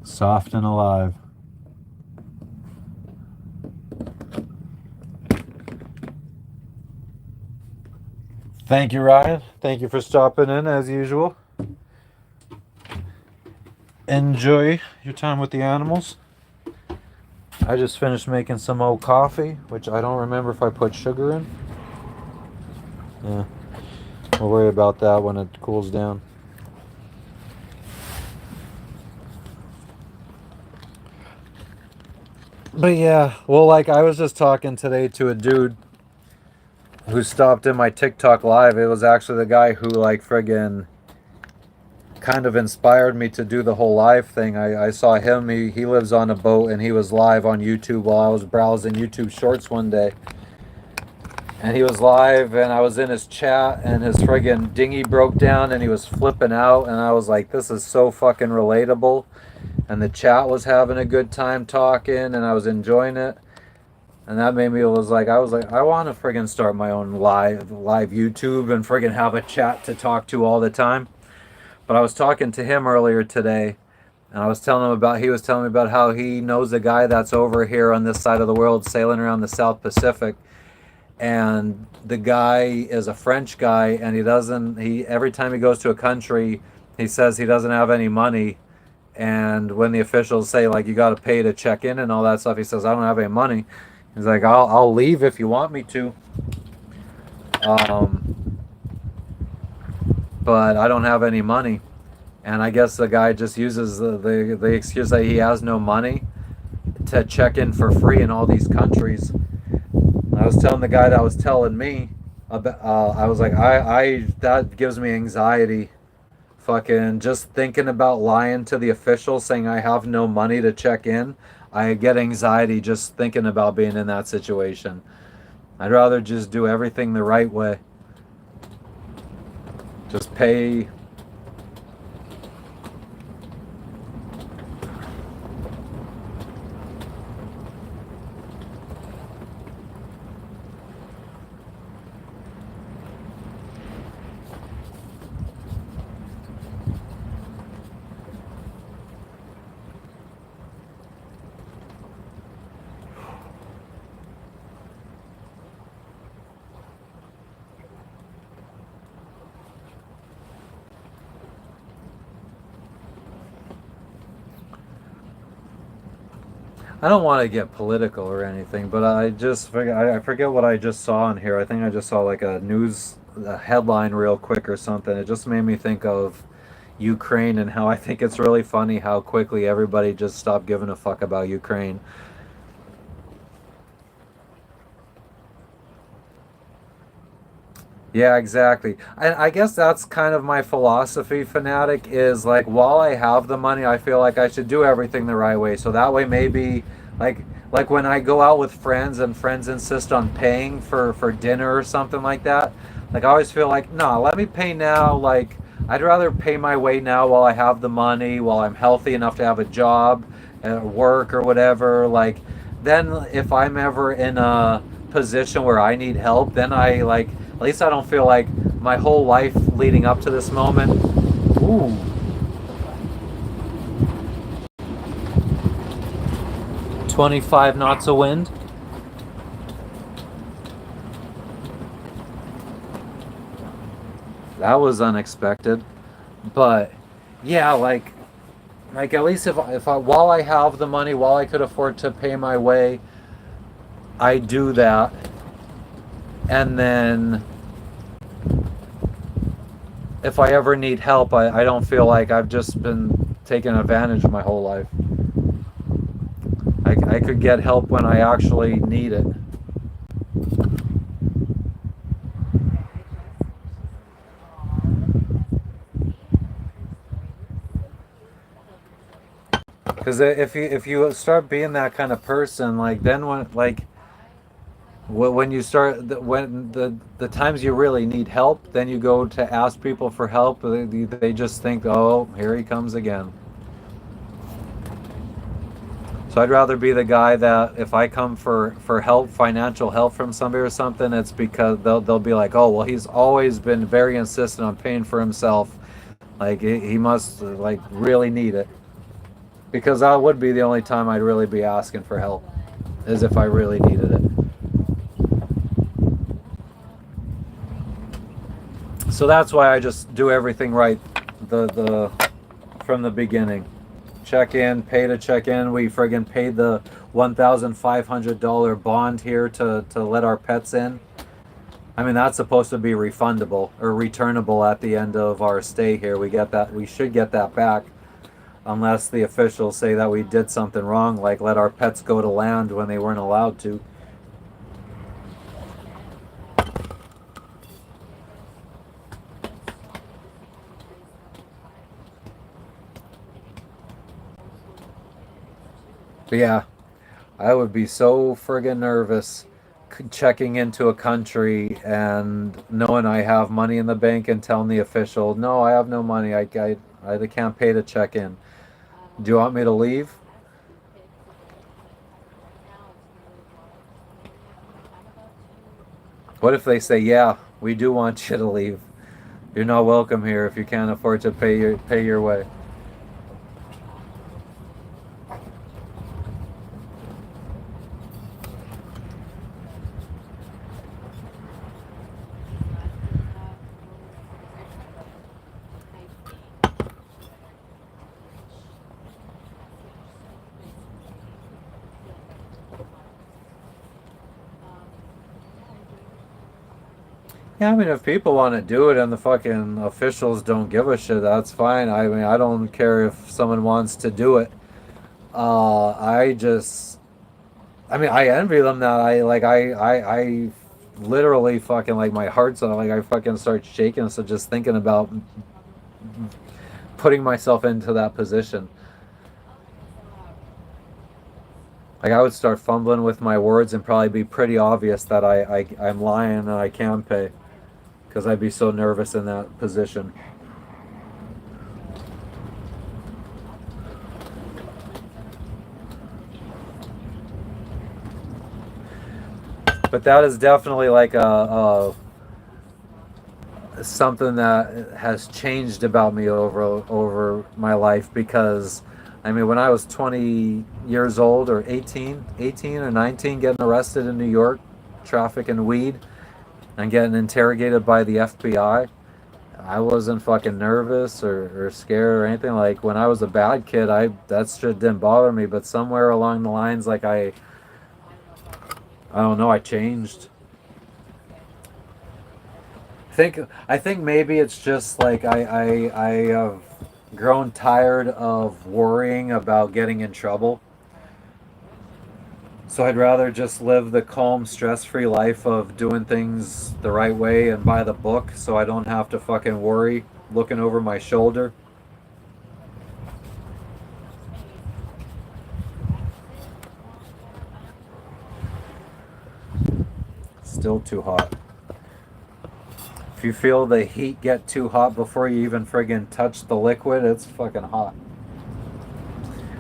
Soft and alive. Thank you, Ryan. Thank you for stopping in as usual. Enjoy your time with the animals. I just finished making some old coffee, which I don't remember if I put sugar in. Yeah, we'll worry about that when it cools down. But yeah, well, like I was just talking today to a dude who stopped in my TikTok live. It was actually the guy who like friggin' kind of inspired me to do the whole live thing. I saw him, he lives on a boat, and he was live on YouTube while I was browsing YouTube shorts one day. And he was live, and I was in his chat, and his friggin' dinghy broke down, and he was flipping out, and I was like, this is so fucking relatable. And the chat was having a good time talking, and I was enjoying it. And that made me I was like, I want to friggin' start my own live YouTube and friggin' have a chat to talk to all the time. But I was talking to him earlier today, and he was telling me about how he knows a guy that's over here on this side of the world sailing around the South Pacific. And the guy is a French guy, and every time he goes to a country, he says he doesn't have any money. And when the officials say, like, you got to pay to check in and all that stuff, he says, I don't have any money. He's like, I'll leave if you want me to. But I don't have any money. And I guess the guy just uses the excuse that he has no money to check in for free in all these countries. And I was telling the guy that was telling me, I was like, that gives me anxiety. Fucking just thinking about lying to the official saying I have no money to check in. I get anxiety just thinking about being in that situation. I'd rather just do everything the right way. Just pay. I don't want to get political or anything, but I forget what I just saw in here. I think I just saw like a headline real quick or something. It just made me think of Ukraine and how I think it's really funny how quickly everybody just stopped giving a fuck about Ukraine. Yeah, exactly. And I guess that's kind of my philosophy, fanatic, is like while I have the money, I feel like I should do everything the right way. So that way maybe like like when I go out with friends and friends insist on paying for dinner or something like that, like I always feel like, no, let me pay now. Like I'd rather pay my way now while I have the money, while I'm healthy enough to have a job, work or whatever. Like then if I'm ever in a position where I need help, then I like at least I don't feel like my whole life leading up to this moment. Ooh, 25 knots of wind. That was unexpected. But yeah, like at least if I while I have the money, while I could afford to pay my way, I do that. And then if I ever need help, I don't feel like I've just been taken advantage of my whole life. I could get help when I actually need it. Because if you start being that kind of person, like then when you start when the times you really need help, then you go to ask people for help. They just think, oh, here he comes again. So I'd rather be the guy that if I come for help, financial help from somebody or something, it's because they'll be like, oh well, he's always been very insistent on paying for himself. Like he must like really need it. Because that would be the only time I'd really be asking for help, is if I really needed it. So that's why I just do everything right, the from the beginning. Check in, pay to check in. We friggin' paid the $1,500 bond here to let our pets in. I mean that's supposed to be refundable or returnable at the end of our stay here. We get that. We should get that back, unless the officials say that we did something wrong, like let our pets go to land when they weren't allowed to. But yeah, I would be so friggin' nervous checking into a country and knowing I have money in the bank and telling the official, no, I have no money. I can't pay to check in. Do you want me to leave? What if they say, yeah, we do want you to leave. You're not welcome here if you can't afford to pay your way. Yeah, I mean, if people want to do it and the fucking officials don't give a shit, that's fine. I mean, I don't care if someone wants to do it. I just, I mean, I envy them that I literally fucking like my heart's on, like I fucking start shaking. So just thinking about putting myself into that position. Like I would start fumbling with my words and probably be pretty obvious that I'm lying and I can pay. Because I'd be so nervous in that position. But that is definitely like a something that has changed about me over my life. Because I mean, when I was 20 years old or 18 or 19, getting arrested in New York, trafficking weed, and getting interrogated by the FBI, I wasn't fucking nervous or scared or anything. Like when I was a bad kid, that shit didn't bother me. But somewhere along the lines, like I don't know, I changed. I think maybe it's just like I have grown tired of worrying about getting in trouble. So I'd rather just live the calm, stress-free life of doing things the right way and by the book, so I don't have to fucking worry looking over my shoulder. Still too hot. If you feel the heat get too hot before you even friggin' touch the liquid, it's fucking hot.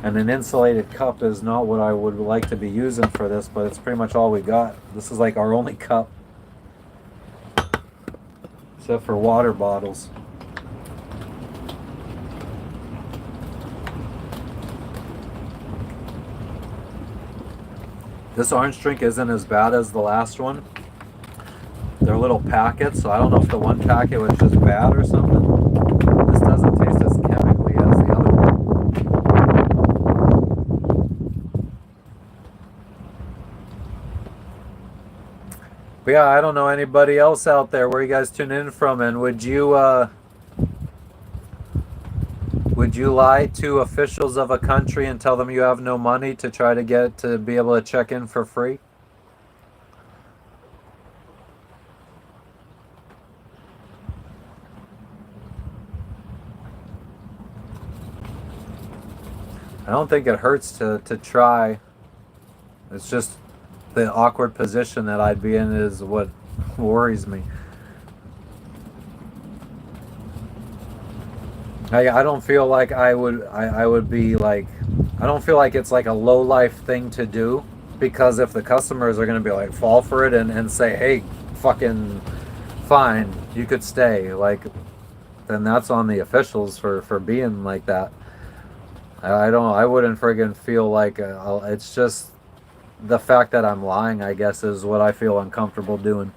And an insulated cup is not what I would like to be using for this, but it's pretty much all we got. This is like our only cup, except for water bottles. This orange drink isn't as bad as the last one. They're little packets, so I don't know if the one packet was just bad or something. This doesn't taste as chemically as the other one. But yeah, I don't know anybody else out there. Where you guys tune in from, and would you lie to officials of a country and tell them you have no money to try to get to be able to check in for free? I don't think it hurts to try. It's just the awkward position that I'd be in is what worries me. I don't feel like I would be like, I don't feel like it's like a low life thing to do, because if the customers are going to be like fall for it and say, hey, fucking fine, you could stay, like, then that's on the officials for being like that. I wouldn't friggin' feel like it's just the fact that I'm lying, I guess, is what I feel uncomfortable doing.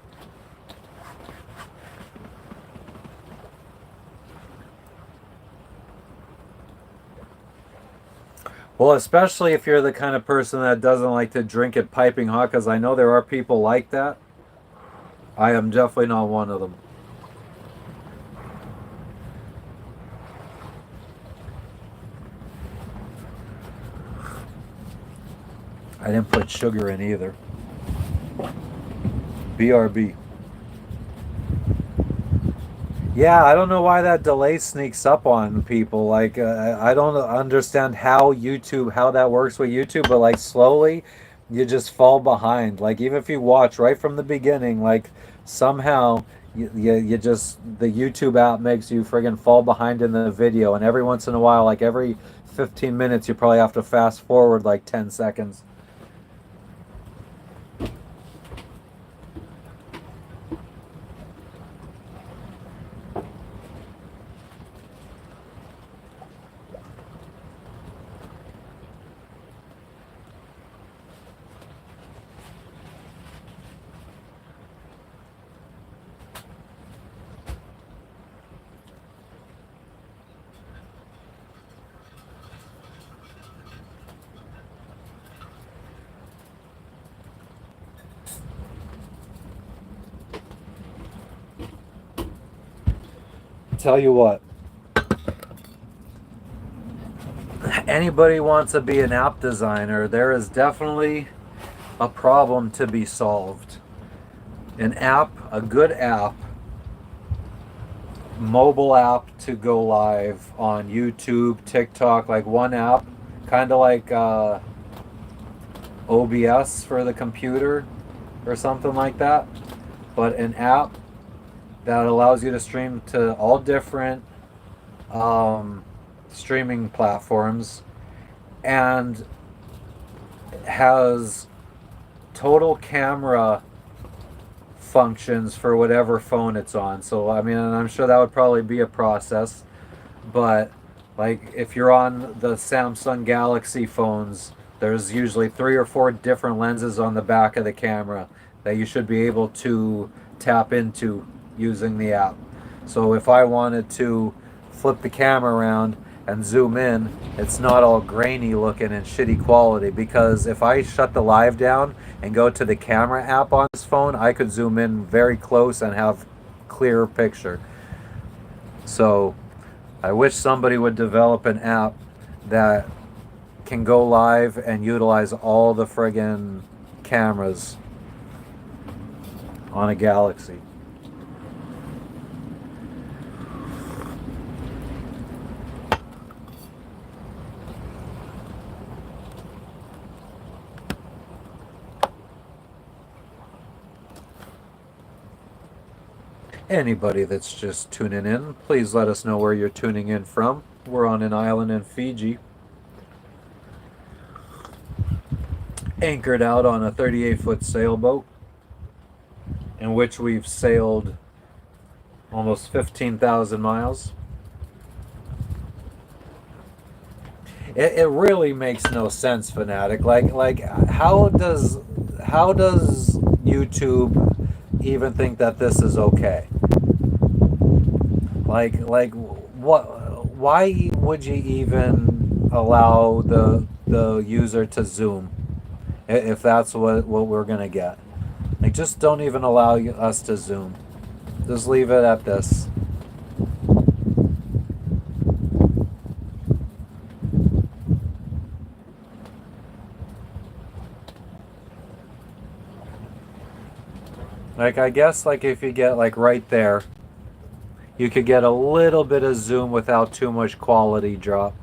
Well, especially if you're the kind of person that doesn't like to drink it piping hot, because I know there are people like that. I am definitely not one of them. I didn't put sugar in either. BRB. Yeah, I don't know why that delay sneaks up on people. Like, I don't understand how that works with YouTube, but like slowly, you just fall behind. Like, even if you watch right from the beginning, like somehow you just, the YouTube app makes you friggin' fall behind in the video. And every once in a while, like every 15 minutes, you probably have to fast forward like 10 seconds. Tell you what, anybody wants to be an app designer, there is definitely a problem to be solved. A good app, mobile app to go live on YouTube, TikTok, like one app, kind of like OBS for the computer or something like that, but an app that allows you to stream to all different streaming platforms and has total camera functions for whatever phone it's on. So I mean, and I'm sure that would probably be a process, but like if you're on the Samsung Galaxy phones, there's usually 3 or 4 different lenses on the back of the camera that you should be able to tap into using the app. So if I wanted to flip the camera around and zoom in, it's not all grainy looking and shitty quality, because if I shut the live down and go to the camera app on this phone, I could zoom in very close and have clearer picture. So I wish somebody would develop an app that can go live and utilize all the friggin' cameras on a Galaxy. Anybody that's just tuning in, please let us know where you're tuning in from. We're on an island in Fiji, anchored out on a 38-foot sailboat, in which we've sailed almost 15,000 miles. It really makes no sense, Fanatic. Like how does YouTube even think that this is okay? Like what? Why would you even allow the user to zoom if that's what we're gonna get? Like, just don't even allow us to zoom. Just leave it at this. Like, I guess, like, if you get, like, right there, you could get a little bit of zoom without too much quality drop.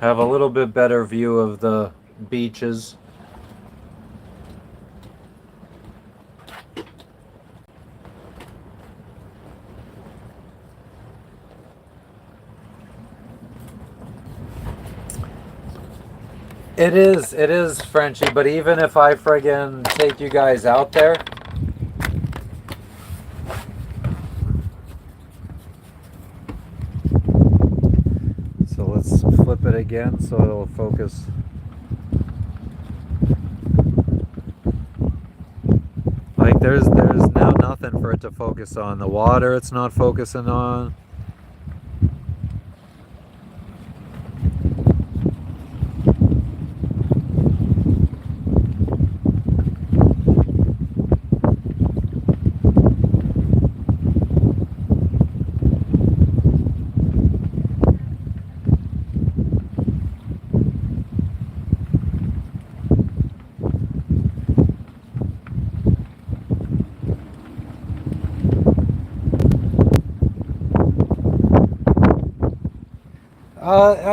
Have a little bit better view of the beaches. It is Frenchy, but even if I friggin' take you guys out there, so let's flip it again so it'll focus. Like, there's now nothing for it to focus on. The water it's not focusing on.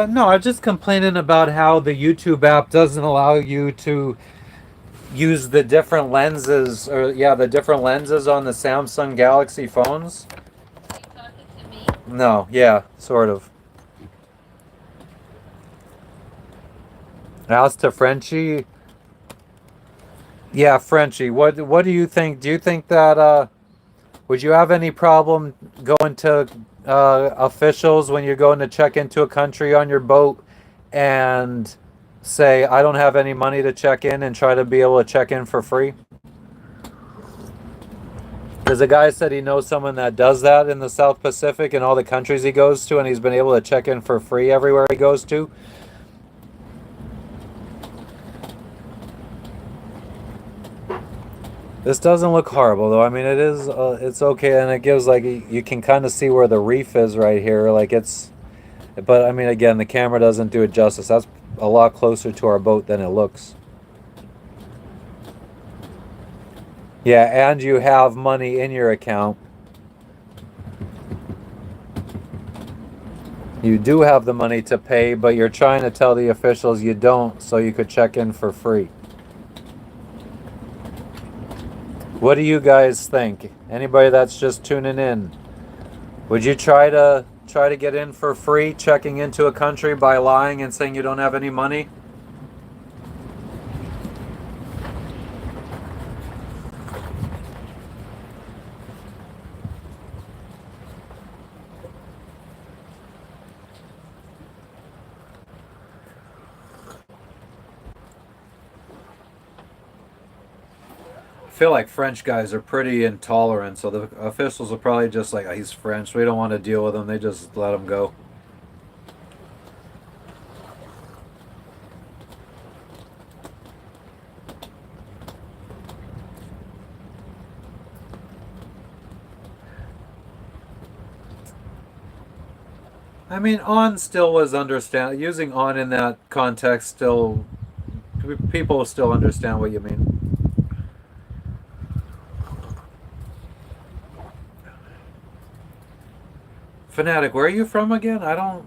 No, I'm just complaining about how the YouTube app doesn't allow you to use the different lenses, or yeah, the different lenses on the Samsung Galaxy phones. Are you talking to me? No, yeah, sort of. As to Frenchie, yeah, Frenchie, what do you think? Do you think that would you have any problem going to officials when you're going to check into a country on your boat and say, I don't have any money to check in, and try to be able to check in for free? Because a guy said he knows someone that does that in the South Pacific and all the countries he goes to, and he's been able to check in for free everywhere he goes to. This doesn't look horrible, though. I mean, it is. It's okay, and it gives, like, you can kind of see where the reef is right here. Like, it's. But I mean, again, the camera doesn't do it justice. That's a lot closer to our boat than it looks. Yeah, and you have money in your account. You do have the money to pay, but you're trying to tell the officials you don't, so you could check in for free. What do you guys think? Anybody that's just tuning in, would you try to get in for free, checking into a country by lying and saying you don't have any money? feel like French guys are pretty intolerant, so the officials are probably just like, "Oh, he's French. We don't want to deal with him." They just let him go. I mean, on still was understand using on in that context. Still, people still understand what you mean. Fanatic, where are you from again? I don't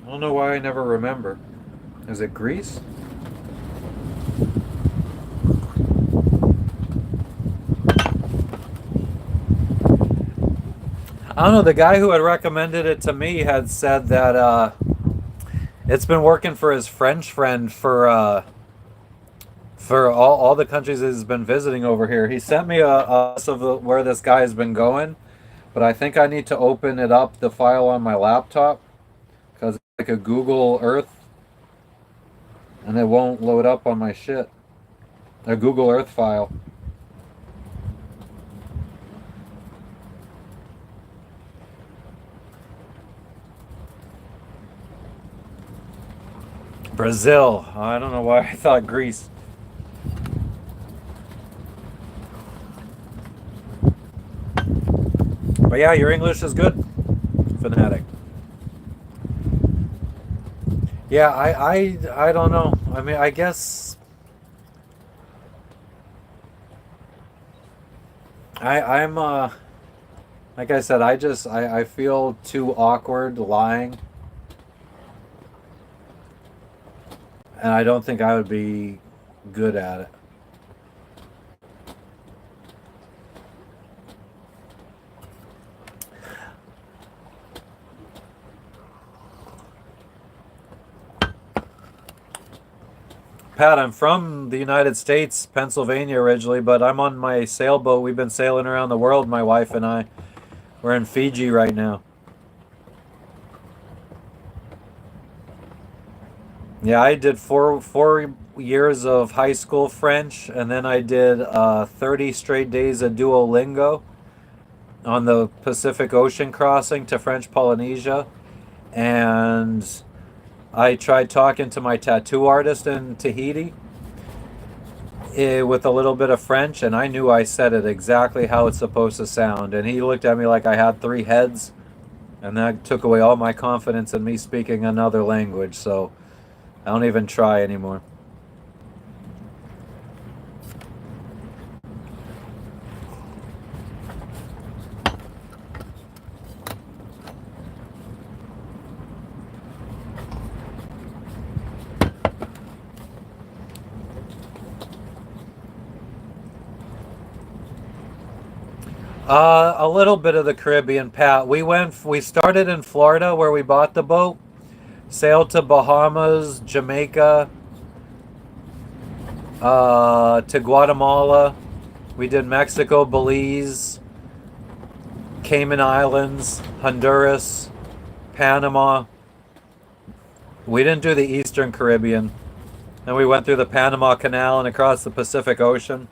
know why I never remember. Is it Greece? I don't know. The guy who had recommended it to me had said that it's been working for his French friend for all the countries he's been visiting over here. He sent me a list of where this guy has been going, but I think I need to open it up, the file on my laptop, because it's like a Google Earth, and it won't load up on my shit. A Google Earth file. Brazil. I don't know why I thought Greece. But yeah, your English is good, Fanatic. Yeah, I don't know. I mean, I guess I'm like I said, I feel too awkward lying, and I don't think I would be good at it. Pat, I'm from the United States, Pennsylvania originally, but I'm on my sailboat. We've been sailing around the world, my wife and I. We're in Fiji right now. Yeah, I did four years of high school French, and then I did 30 straight days of Duolingo on the Pacific Ocean crossing to French Polynesia. And I tried talking to my tattoo artist in Tahiti with a little bit of French, and I knew I said it exactly how it's supposed to sound. And he looked at me like I had three heads, and that took away all my confidence in me speaking another language. So I don't even try anymore. A little bit of the Caribbean, Pat. We started in Florida where we bought the boat, sailed to Bahamas, Jamaica, to Guatemala. We did Mexico, Belize, Cayman Islands, Honduras, Panama. We didn't do the Eastern Caribbean. Then we went through the Panama Canal and across the Pacific Ocean.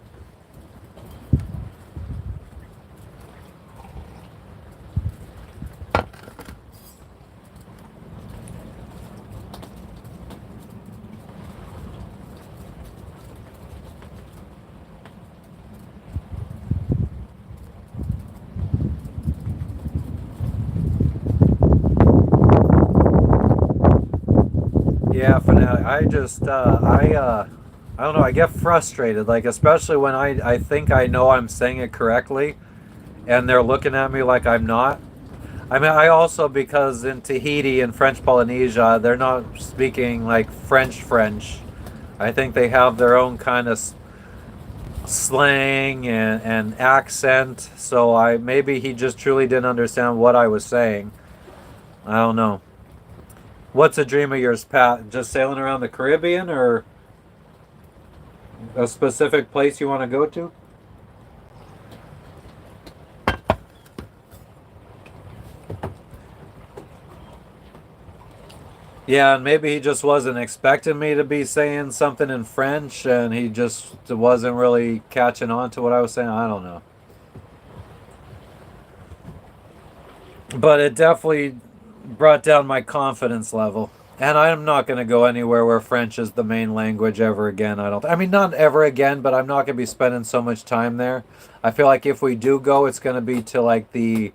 Yeah, Fanatic. I don't know. I get frustrated, like especially when I think I know I'm saying it correctly, and they're looking at me like I'm not. I mean, I also because in Tahiti and French Polynesia, they're not speaking like French French. I think they have their own kind of slang and accent. So I maybe he just truly didn't understand what I was saying. I don't know. What's a dream of yours, Pat? Just sailing around the Caribbean or a specific place you want to go to? Yeah, and maybe he just wasn't expecting me to be saying something in French, and he just wasn't really catching on to what I was saying. I don't know. But it definitely brought down my confidence level. And I'm not going to go anywhere where French is the main language ever again. I don't. I mean, not ever again, but I'm not going to be spending so much time there. I feel like if we do go, it's going to be to like the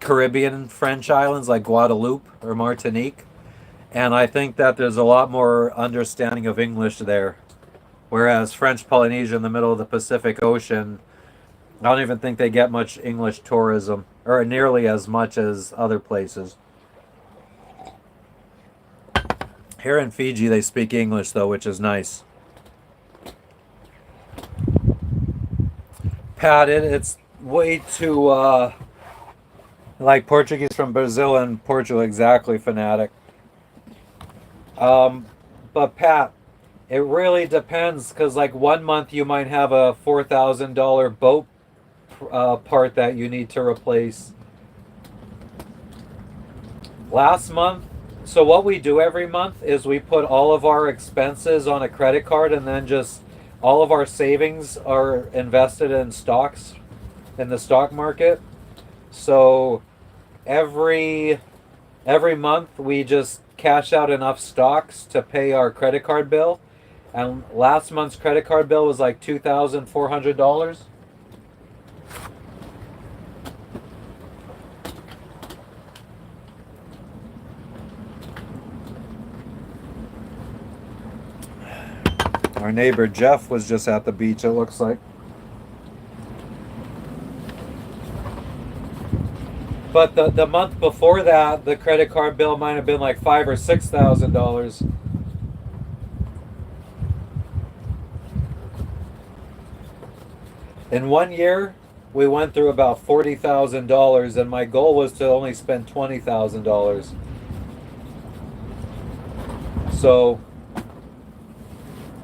Caribbean French islands, like Guadeloupe or Martinique. And I think that there's a lot more understanding of English there. Whereas French Polynesia in the middle of the Pacific Ocean, I don't even think they get much English tourism, or nearly as much as other places. Here in Fiji, they speak English though, which is nice. Pat, it's way too like Portuguese from Brazil and Portugal, exactly, fanatic. Um, but Pat, it really depends because like one month you might have a $4,000 boat part that you need to replace. Last month, so what we do every month is we put all of our expenses on a credit card and then just all of our savings are invested in stocks in the stock market. So every every month we just cash out enough stocks to pay our credit card bill. And last month's credit card bill was like $2,400. Our neighbor Jeff was just at the beach, it looks like. But the month before that, the credit card bill might have been like $5,000 or $6,000. In one year, we went through about $40,000, and my goal was to only spend $20,000. So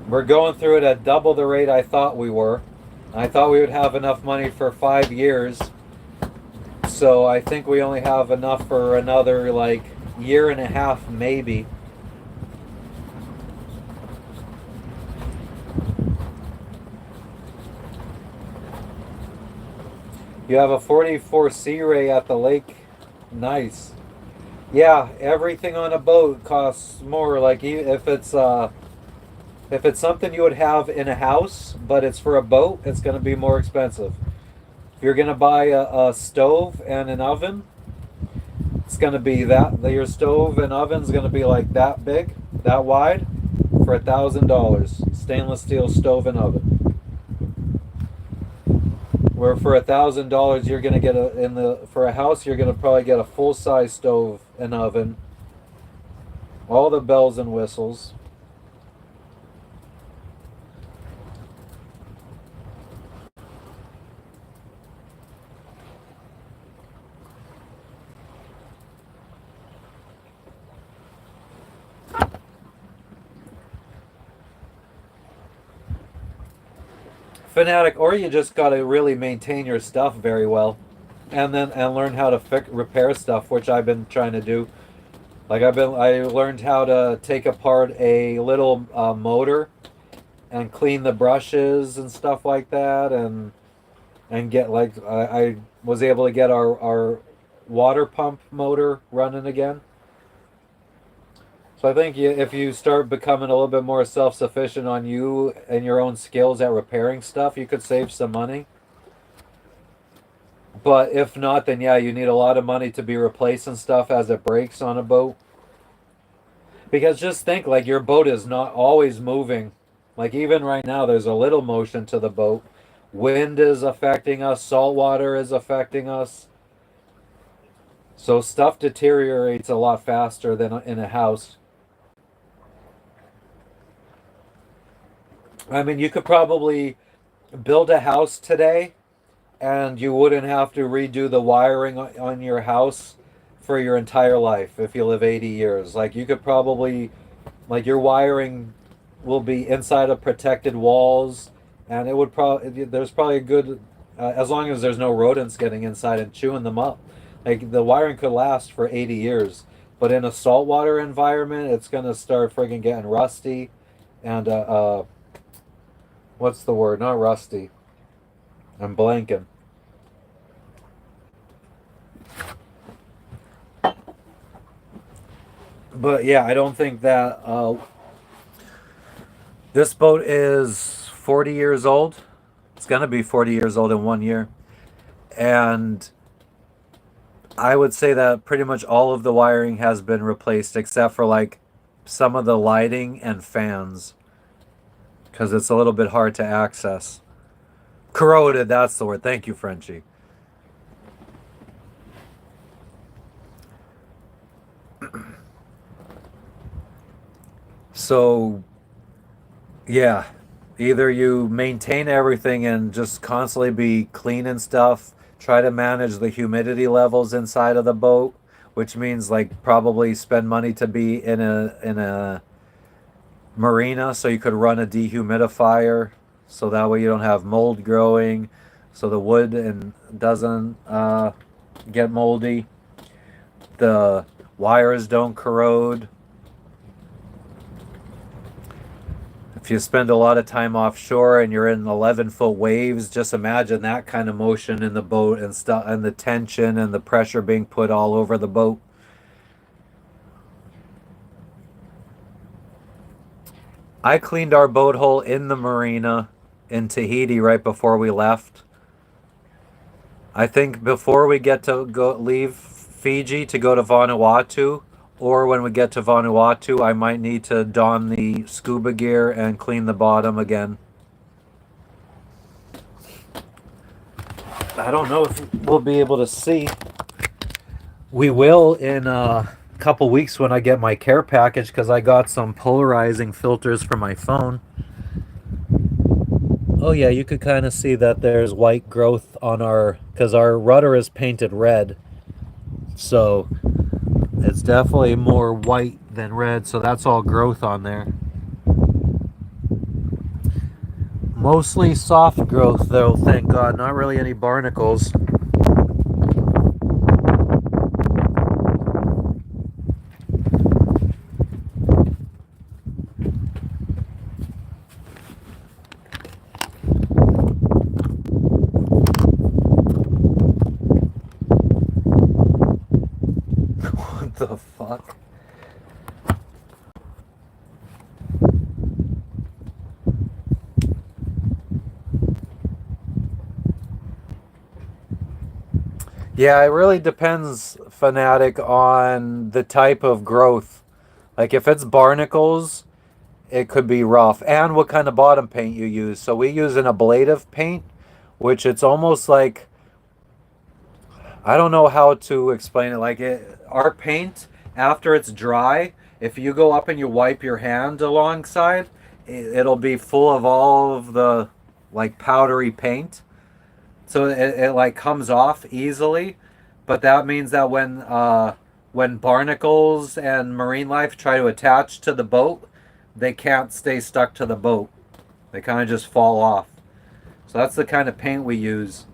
we're going through it at double the rate I thought we were. I thought we would have enough money for 5 years. So I think we only have enough for another like year and a half, maybe. You have a 44 Sea Ray at the lake. Nice. Yeah, everything on a boat costs more. Like if it's something you would have in a house, but it's for a boat, it's going to be more expensive. If you're going to buy a stove and an oven, it's going to be that your stove and oven's going to be like that big, that wide, for $1,000. Stainless steel stove and oven. Where for $1,000 you're going to get for a house you're going to probably get a full size stove and oven, all the bells and whistles. Fanatic, or you just got to really maintain your stuff very well, and learn how to repair stuff, which I've been trying to do. Like I learned how to take apart a little motor and clean the brushes and stuff like that, and get like I was able to get our water pump motor running again. So I think if you start becoming a little bit more self-sufficient on you and your own skills at repairing stuff, you could save some money. But if not, then yeah, you need a lot of money to be replacing stuff as it breaks on a boat. Because just think, like your boat is not always moving. Like even right now, there's a little motion to the boat. Wind is affecting us. Salt water is affecting us. So stuff deteriorates a lot faster than in a house. I mean, you could probably build a house today and you wouldn't have to redo the wiring on your house for your entire life if you live 80 years. Like you could probably, like your wiring will be inside of protected walls, and it would probably, there's probably a good, as long as there's no rodents getting inside and chewing them up. Like the wiring could last for 80 years. But in a saltwater environment, it's gonna start friggin' getting rusty, and what's the word? Not rusty. I'm blanking. But yeah, I don't think that this boat is 40 years old. It's gonna be 40 years old in 1 year, and I would say that pretty much all of the wiring has been replaced except for like some of the lighting and fans because it's a little bit hard to access. Corroded, that's the word. Thank you, Frenchie. So, yeah, either you maintain everything and just constantly be cleaning stuff, try to manage the humidity levels inside of the boat, which means like probably spend money to be in a marina so you could run a dehumidifier so that way you don't have mold growing, so the wood and doesn't get moldy, the wires don't corrode. If you spend a lot of time offshore and you're in 11-foot waves, just imagine that kind of motion in the boat and stuff, and the tension and the pressure being put all over the boat. I cleaned our boat hole in the marina in Tahiti right before we left. I think before we get to go leave Fiji to go to Vanuatu, or when we get to Vanuatu, I might need to don the scuba gear and clean the bottom again. I don't know if we'll be able to see. We will in a couple weeks when I get my care package because I got some polarizing filters for my phone. Oh yeah, you could kind of see that there's white growth on because our rudder is painted red. So it's definitely more white than red, so that's all growth on there. Mostly soft growth though, thank God. Not really any barnacles. What the fuck? Yeah, it really depends, Fanatic, on the type of growth. Like if it's barnacles, it could be rough. And what kind of bottom paint you use. So we use an ablative paint, which it's almost like, I don't know how to explain it. Like our paint, after it's dry, if you go up and you wipe your hand alongside, it'll be full of all of the like powdery paint. So it like comes off easily, but that means that when barnacles and marine life try to attach to the boat, they can't stay stuck to the boat. They kind of just fall off. So that's the kind of paint we use,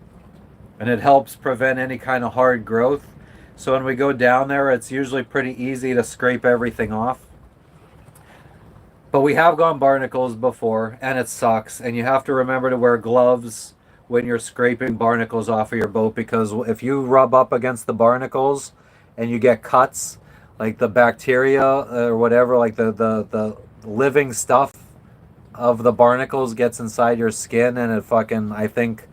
and it helps prevent any kind of hard growth. So when we go down there, it's usually pretty easy to scrape everything off. But we have gone barnacles before, and it sucks. And you have to remember to wear gloves when you're scraping barnacles off of your boat, because if you rub up against the barnacles and you get cuts, like the bacteria or whatever, like the living stuff of the barnacles gets inside your skin, and it fucking, I think,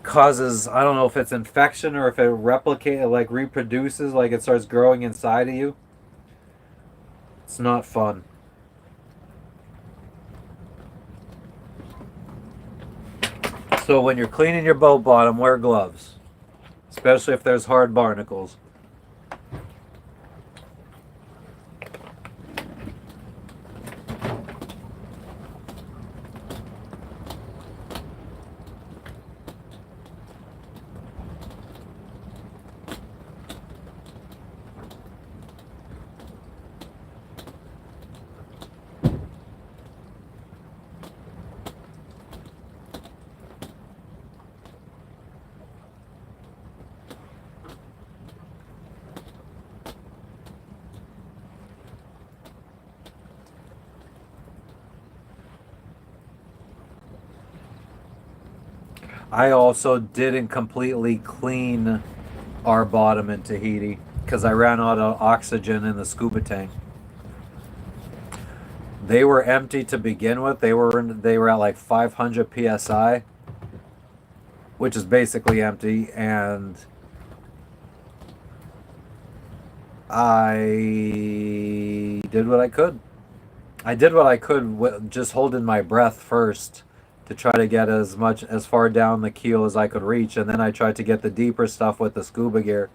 causes, I don't know if it's infection or if it like reproduces, like it starts growing inside of you. It's not fun. So when you're cleaning your boat bottom, wear gloves, especially if there's hard barnacles. I also didn't completely clean our bottom in Tahiti because I ran out of oxygen in the scuba tank. They were empty to begin with. They were at like 500 psi, which is basically empty, and I did what I could. I did what I could just holding my breath first to try to get as far down the keel as I could reach, and then I tried to get the deeper stuff with the scuba gear.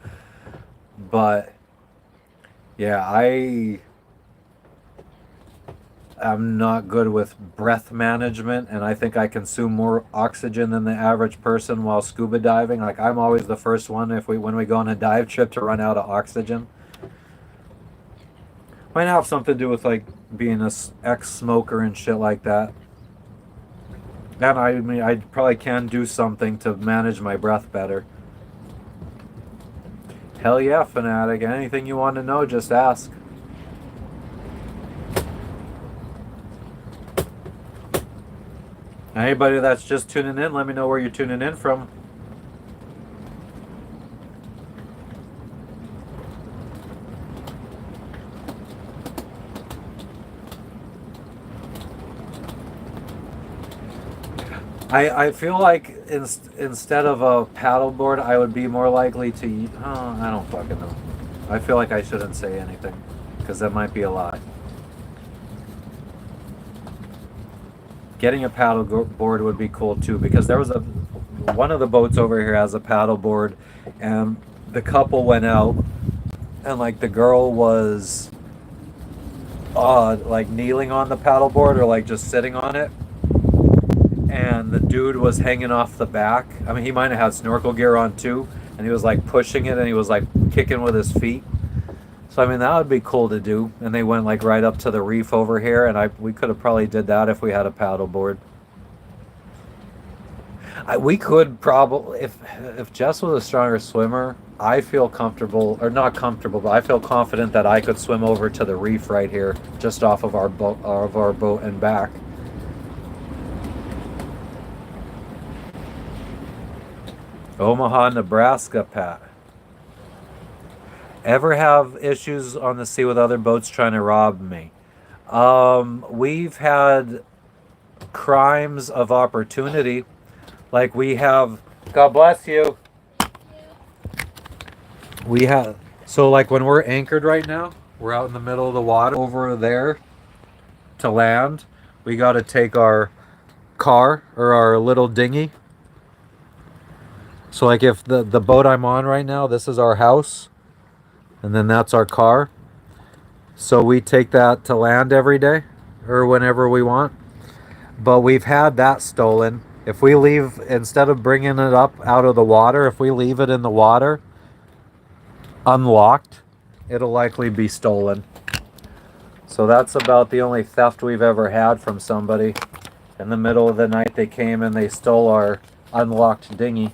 But yeah, I'm not good with breath management, and I think I consume more oxygen than the average person while scuba diving. Like, I'm always the first one when we go on a dive trip to run out of oxygen. Might have something to do with like being a ex-smoker and shit like that. And I mean, I probably can do something to manage my breath better. Hell yeah, fanatic. Anything you want to know, just ask. Anybody that's just tuning in, let me know where you're tuning in from. I feel like instead of a paddleboard, I would be more likely to. Oh, I don't fucking know. I feel like I shouldn't say anything because that might be a lie. Getting a paddleboard would be cool too, because there was one of the boats over here has a paddleboard, and the couple went out, and like the girl was like kneeling on the paddleboard or like just sitting on it, and the dude was hanging off the back. I mean, he might have had snorkel gear on too, and he was like pushing it, and he was like kicking with his feet. So I mean, that would be cool to do. And they went like right up to the reef over here, and we could have probably did that if we had a paddleboard. We could probably, if Jess was a stronger swimmer, I feel comfortable, or not comfortable, but I feel confident that I could swim over to the reef right here, just off of our boat and back. Omaha, Nebraska, Pat. Ever have issues on the sea with other boats trying to rob me? We've had crimes of opportunity. Like we have, God bless you. We have, so like when we're anchored right now, we're out in the middle of the water over there to land. We got to take our car or our little dinghy. So like if the boat I'm on right now, this is our house, and then that's our car. So we take that to land every day or whenever we want. But we've had that stolen. If we leave, instead of bringing it up out of the water, if we leave it in the water unlocked, it'll likely be stolen. So that's about the only theft we've ever had from somebody. In the middle of the night, they came and they stole our unlocked dinghy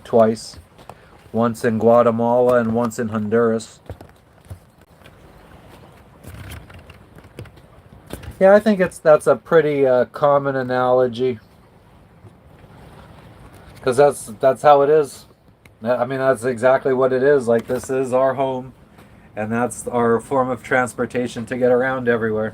twice. Once in Guatemala and once in Honduras. Yeah, I think that's a pretty common analogy, because that's how it is. I mean, that's exactly what it is. Like, this is our home, and that's our form of transportation to get around everywhere.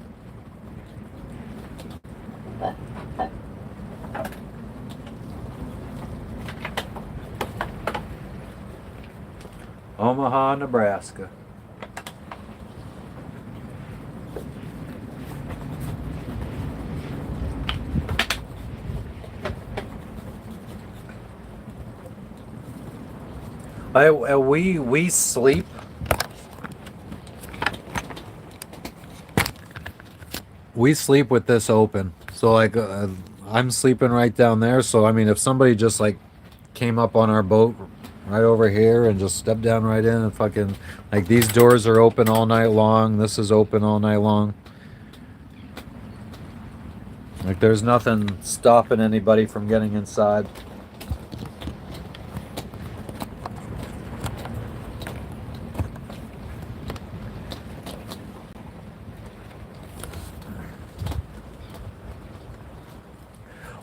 Omaha, Nebraska. We sleep. We sleep with this open. So like I'm sleeping right down there. So I mean, if somebody just like came up on our boat right over here and just stepped down right in and fucking, like, these doors are open all night long. This is open all night long. Like, there's nothing stopping anybody from getting inside.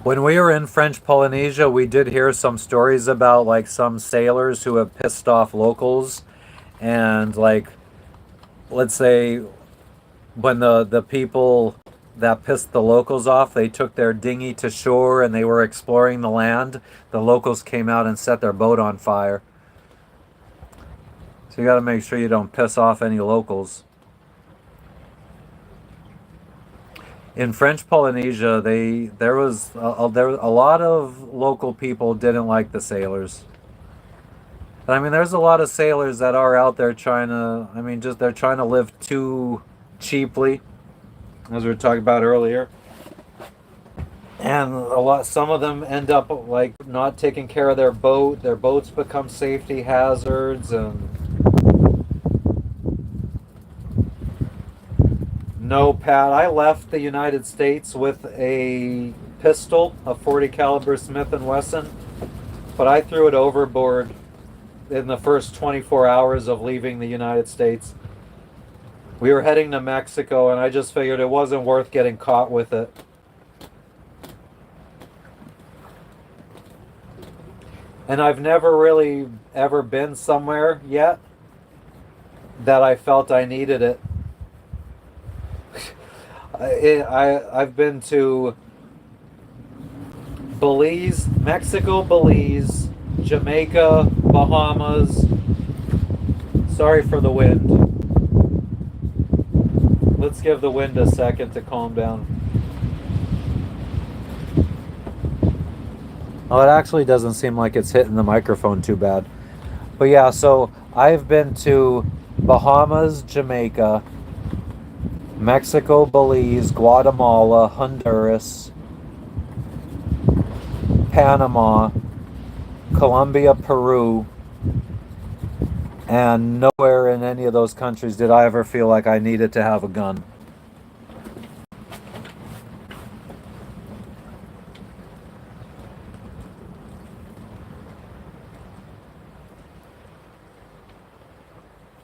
When we were in French Polynesia, we did hear some stories about like some sailors who have pissed off locals, and like, let's say when the people that pissed the locals off, they took their dinghy to shore and they were exploring the land, the locals came out and set their boat on fire. So you got to make sure you don't piss off any locals. In French Polynesia, there was a lot of local people didn't like the sailors. I mean, there's a lot of sailors that are out there trying to, I mean, just they're trying to live too cheaply, as we were talking about earlier. And some of them end up like not taking care of their boat. Their boats become safety hazards, and no, Pat, I left the United States with a pistol, a 40 caliber Smith & Wesson, but I threw it overboard in the first 24 hours of leaving the United States. We were heading to Mexico, and I just figured it wasn't worth getting caught with it. And I've never really ever been somewhere yet that I felt I needed it. I've been to Belize, Mexico, Belize, Jamaica, Bahamas. Sorry for the wind. Let's give the wind a second to calm down. Oh, it actually doesn't seem like it's hitting the microphone too bad. But yeah, so I've been to Bahamas, Jamaica, Mexico, Belize, Guatemala, Honduras, Panama, Colombia, Peru, and nowhere in any of those countries did I ever feel like I needed to have a gun.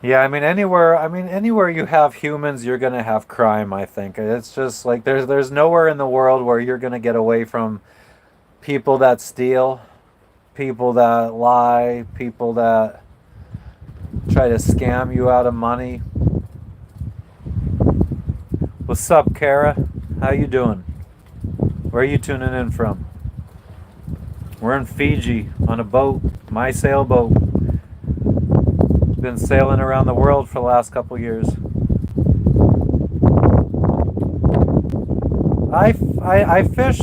Yeah, I mean anywhere you have humans, you're going to have crime, I think. It's just like there's nowhere in the world where you're going to get away from people that steal, people that lie, people that try to scam you out of money. What's up, Kara? How you doing? Where are you tuning in from? We're in Fiji on a boat, my sailboat. Been sailing around the world for the last couple years. I fish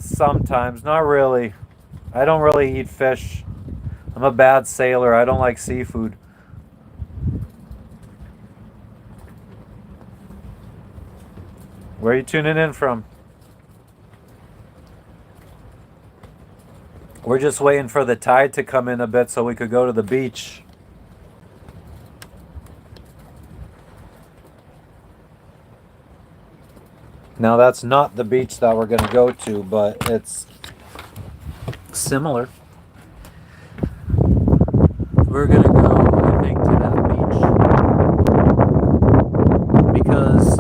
sometimes, not really. I don't really eat fish. I'm a bad sailor. I don't like seafood. Where are you tuning in from? We're just waiting for the tide to come in a bit so we could go to the beach. Now that's not the beach that we're going to go to, but it's similar. We're going to go, I think, to that beach because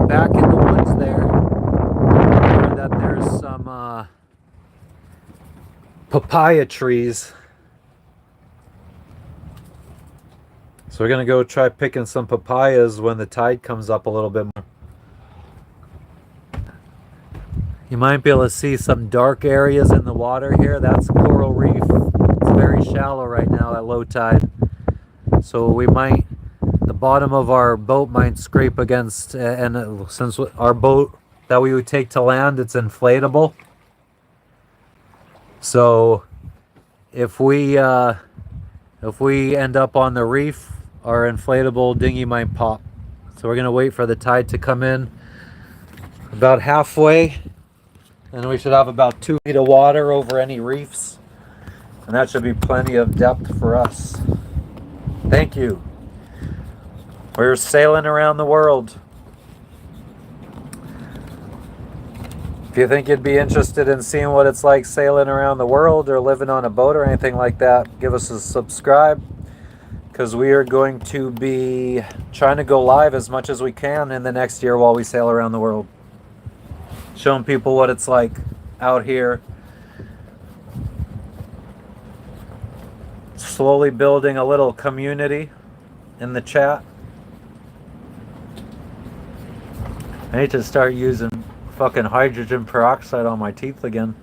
back in the woods there, I heard that there's some papaya trees. So we're going to go try picking some papayas when the tide comes up a little bit more. You might be able to see some dark areas in the water here. That's coral reef. It's very shallow right now at low tide. So the bottom of our boat might scrape against, and since our boat that we would take to land, it's inflatable. So if we end up on the reef, our inflatable dinghy might pop. So we're gonna wait for the tide to come in about halfway. And we should have about 2 feet of water over any reefs. And that should be plenty of depth for us. Thank you. We're sailing around the world. If you think you'd be interested in seeing what it's like sailing around the world or living on a boat or anything like that, give us a subscribe. Because we are going to be trying to go live as much as we can in the next year while we sail around the world. showing people what it's like out here. Slowly building a little community in the chat. I need to start using fucking hydrogen peroxide on my teeth again.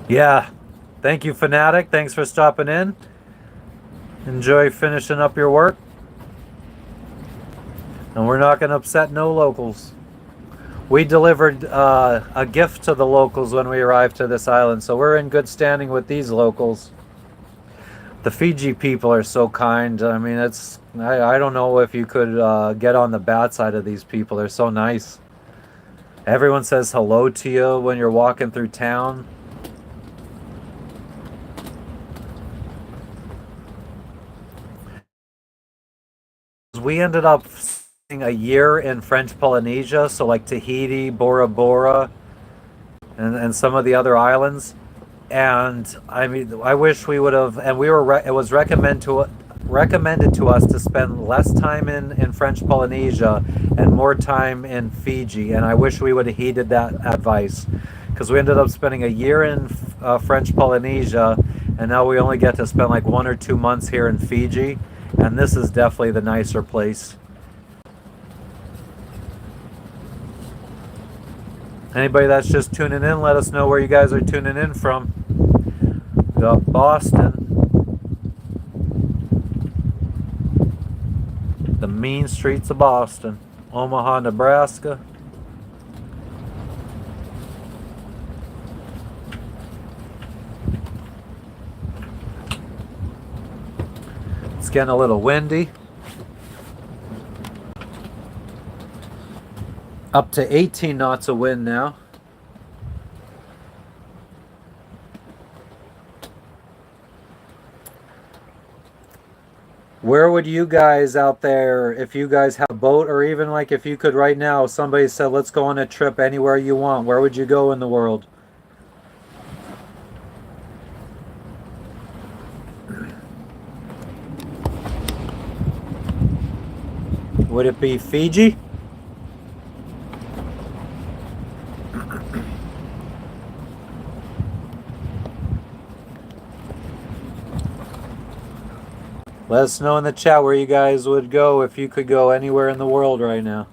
Yeah. Thank you, Fanatic. Thanks for stopping in. Enjoy finishing up your work. And we're not going to upset no locals. We delivered a gift to the locals when we arrived to this island, so we're in good standing with these locals. The Fiji people are so kind. I mean, I don't know if you could get on the bad side of these people. They're so nice. Everyone says hello to you when you're walking through town. We ended up a year in French Polynesia, so like Tahiti, Bora Bora, and some of the other islands. And I mean, I wish we would have. And it was recommended to us to spend less time in French Polynesia and more time in Fiji. And I wish we would have heeded that advice, because we ended up spending a year in French Polynesia, and now we only get to spend like 1 or 2 months here in Fiji. And this is definitely the nicer place. Anybody that's just tuning in, let us know where you guys are tuning in from. We got Boston. The mean streets of Boston. Omaha, Nebraska. It's getting a little windy. Up to 18 knots of wind now. Where would you guys out there, if you guys have a boat, or even like if you could right now, somebody said, let's go on a trip anywhere you want, where would you go in the world? Would it be Fiji? Let us know in the chat where you guys would go if you could go anywhere in the world right now.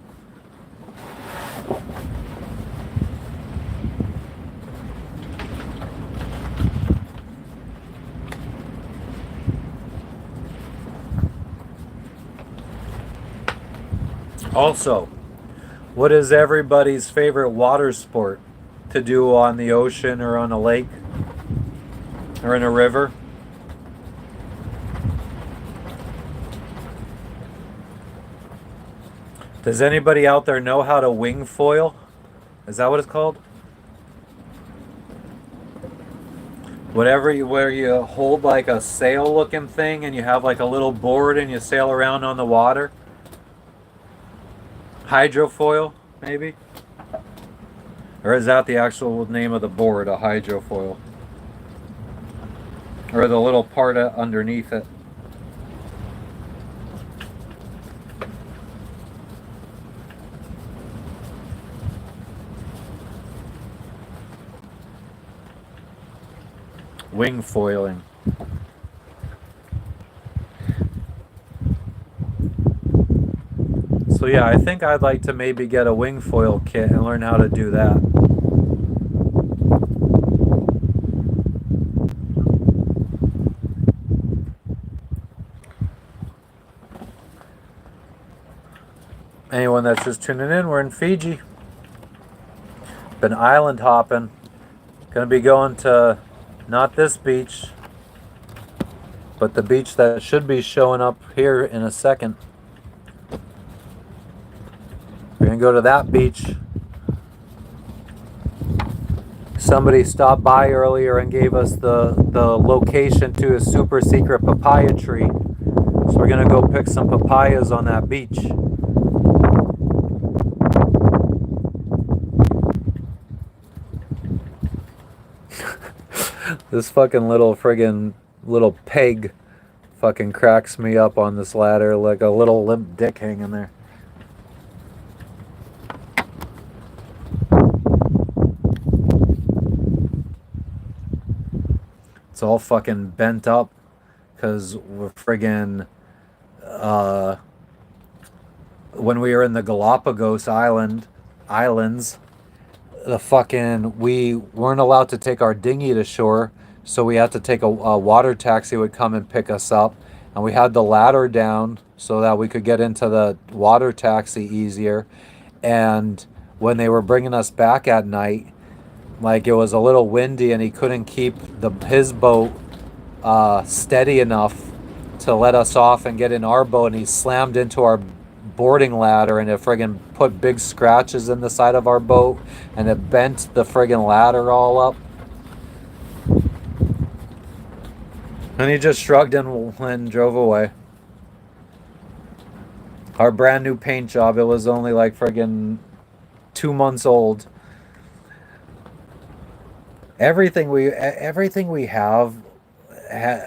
Also, what is everybody's favorite water sport to do on the ocean or on a lake or in a river? Does anybody out there know how to wing foil? Is that what it's called? Whatever where you hold like a sail looking thing and you have like a little board and you sail around on the water. Hydrofoil, maybe? Or is that the actual name of the board, a hydrofoil? Or the little part underneath it? Wing foiling. So yeah, I think I'd like to maybe get a wing foil kit and learn how to do that. Anyone that's just tuning in, we're in Fiji. Been island hopping. Gonna be going to not this beach, but the beach that should be showing up here in a second. We're gonna go to that beach. Somebody stopped by earlier and gave us the location to a super secret papaya tree. So we're gonna go pick some papayas on that beach. This fucking little friggin' little peg Fucking cracks me up on this ladder like a little limp dick hanging there. It's all fucking bent up because we're friggin' when we were in the Galapagos islands, the fucking we weren't allowed to take our dinghy to shore, so we had to take a water taxi would come and pick us up, and we had the ladder down so that we could get into the water taxi easier. And when they were bringing us back at night, like it was a little windy and he couldn't keep his boat steady enough to let us off and get in our boat, and he slammed into our boarding ladder and it friggin' put big scratches in the side of our boat and it bent the friggin' ladder all up. And he just shrugged and drove away. Our brand new paint job, it was only like friggin' 2 months old. Everything we have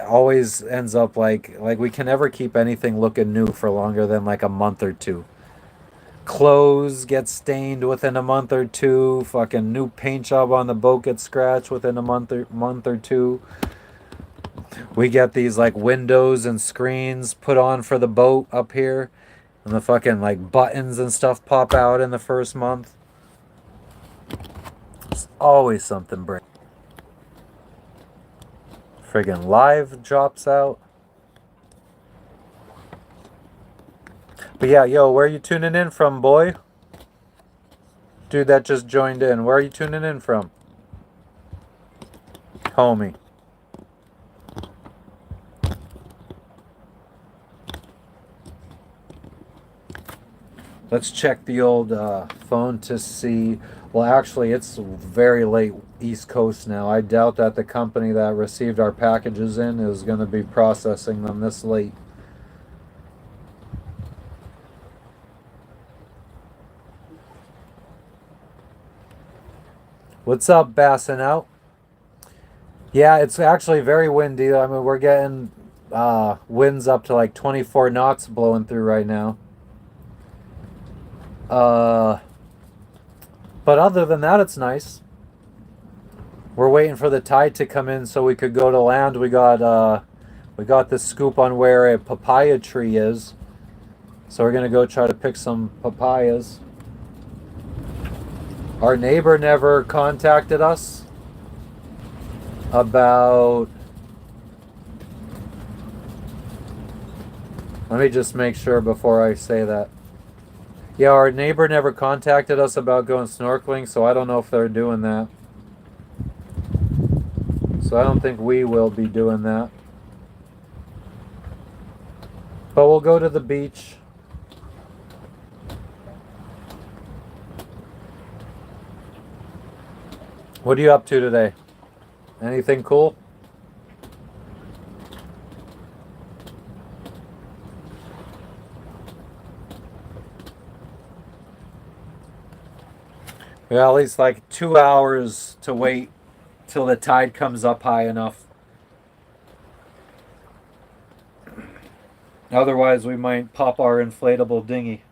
always ends up like we can never keep anything looking new for longer than like a month or two. Clothes get stained within a month or two. Fucking new paint job on the boat gets scratched within a month or two. We get these like windows and screens put on for the boat up here, and the fucking like buttons and stuff pop out in the first month. It's always something breaks. Friggin' live drops out. But yeah, yo, where are you tuning in from, boy? Dude that just joined in, where are you tuning in from? Homie. Let's check the old phone to see. Well, actually, it's very late East Coast now. I doubt that the company that received our packages in is going to be processing them this late. What's up, Bassin' Out? Yeah, it's actually very windy. I mean, we're getting winds up to like 24 knots blowing through right now. But other than that, it's nice. We're waiting for the tide to come in so we could go to land. We got the scoop on where a papaya tree is, so we're gonna go try to pick some papayas. Our neighbor never contacted us about. Let me just make sure before I say that. Yeah, our neighbor never contacted us about going snorkeling, so I don't know if they're doing that. So I don't think we will be doing that. But we'll go to the beach. What are you up to today? Anything cool? Yeah, at least like 2 hours to wait till the tide comes up high enough. Otherwise, we might pop our inflatable dinghy.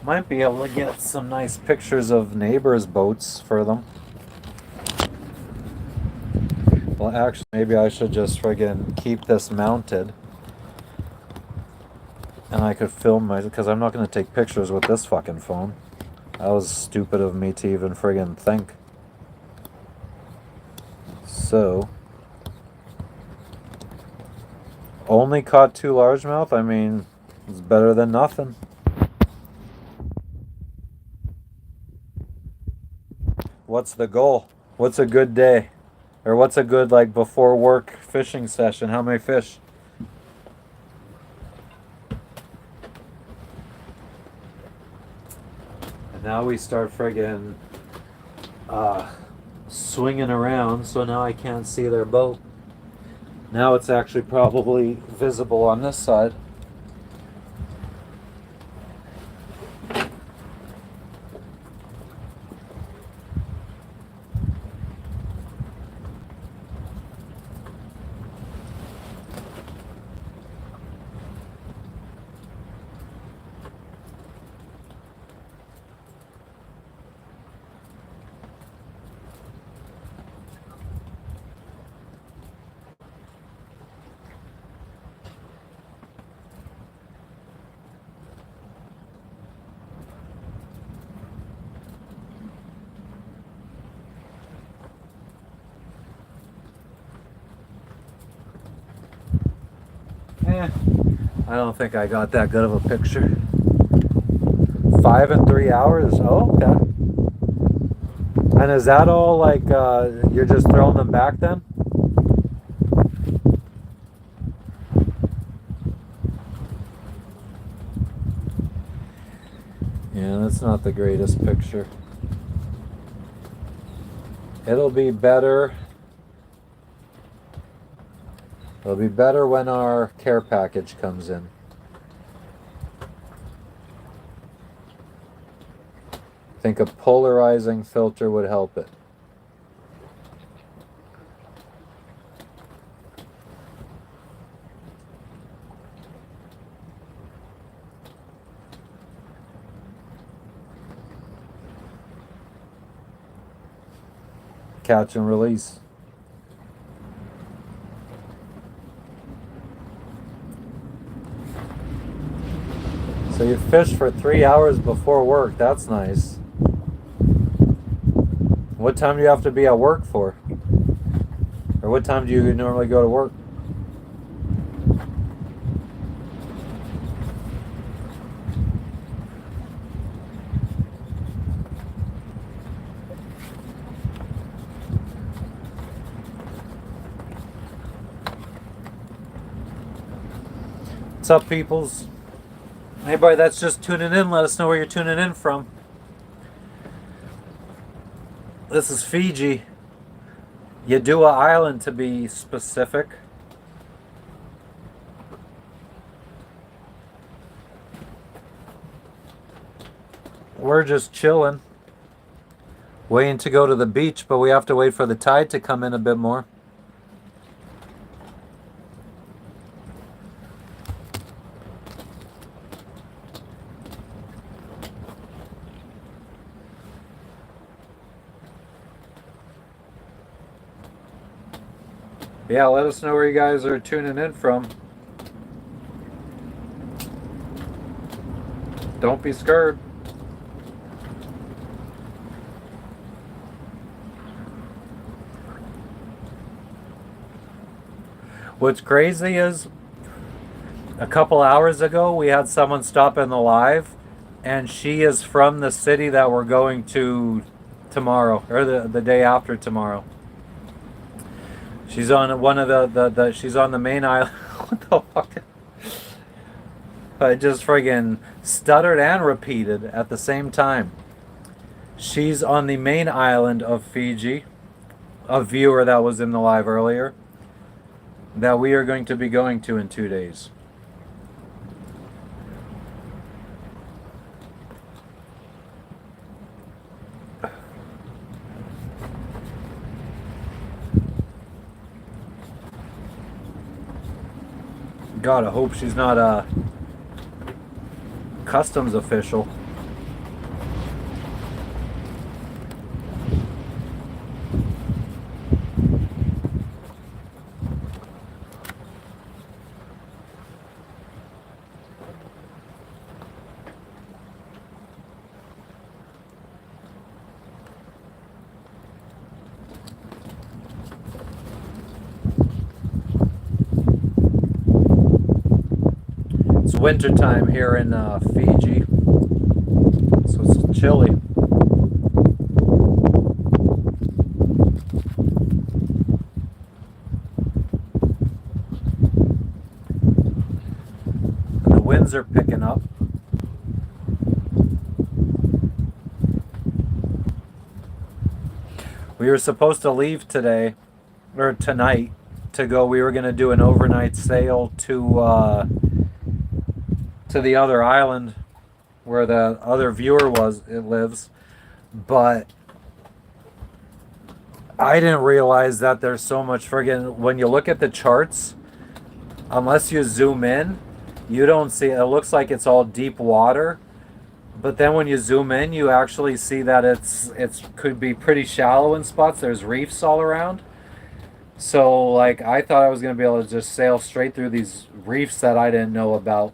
Might be able to get some nice pictures of neighbors' boats for them. Well, actually, maybe I should just friggin' keep this mounted. And I could film because I'm not going to take pictures with this fucking phone. That was stupid of me to even friggin' think. So, only caught 2 largemouth? I mean, it's better than nothing. What's the goal? What's a good day? Or what's a good, like, before work fishing session? How many fish? And now we start friggin' swinging around, so now I can't see their boat. Now it's actually probably visible on this side. I don't think I got that good of a picture. 5 and 3 hours? Oh, okay. And is that all like you're just throwing them back then? Yeah, that's not the greatest picture. It'll be better. It'll be better when our care package comes in. I think a polarizing filter would help it. Catch and release. So you fish for 3 hours before work. That's nice. What time do you have to be at work for? Or what time do you normally go to work? What's up, peoples? Anybody that's just tuning in, let us know where you're tuning in from. This is Fiji. Yadua Island, to be specific. We're just chilling, waiting to go to the beach, but we have to wait for the tide to come in a bit more. Yeah, let us know where you guys are tuning in from. Don't be scared. What's crazy is a couple hours ago we had someone stop in the live, and she is from the city that we're going to tomorrow, or the day after tomorrow. She's on one of the she's on the main island. What the fuck? I just friggin' stuttered and repeated at the same time. She's on the main island of Fiji, a viewer that was in the live earlier, that we are going to be going to in 2 days. God, I hope she's not a customs official. Winter time here in Fiji, so it's chilly. And the winds are picking up. We were supposed to leave today, or tonight, to go. We were going to do an overnight sail to the other island where the other viewer lives, but I didn't realize that there's so much friggin', when you look at the charts, unless you zoom in, you don't see it. It looks like it's all deep water, but then when you zoom in, you actually see that it's could be pretty shallow in spots. There's reefs all around. So like I thought I was going to be able to just sail straight through these reefs that I didn't know about.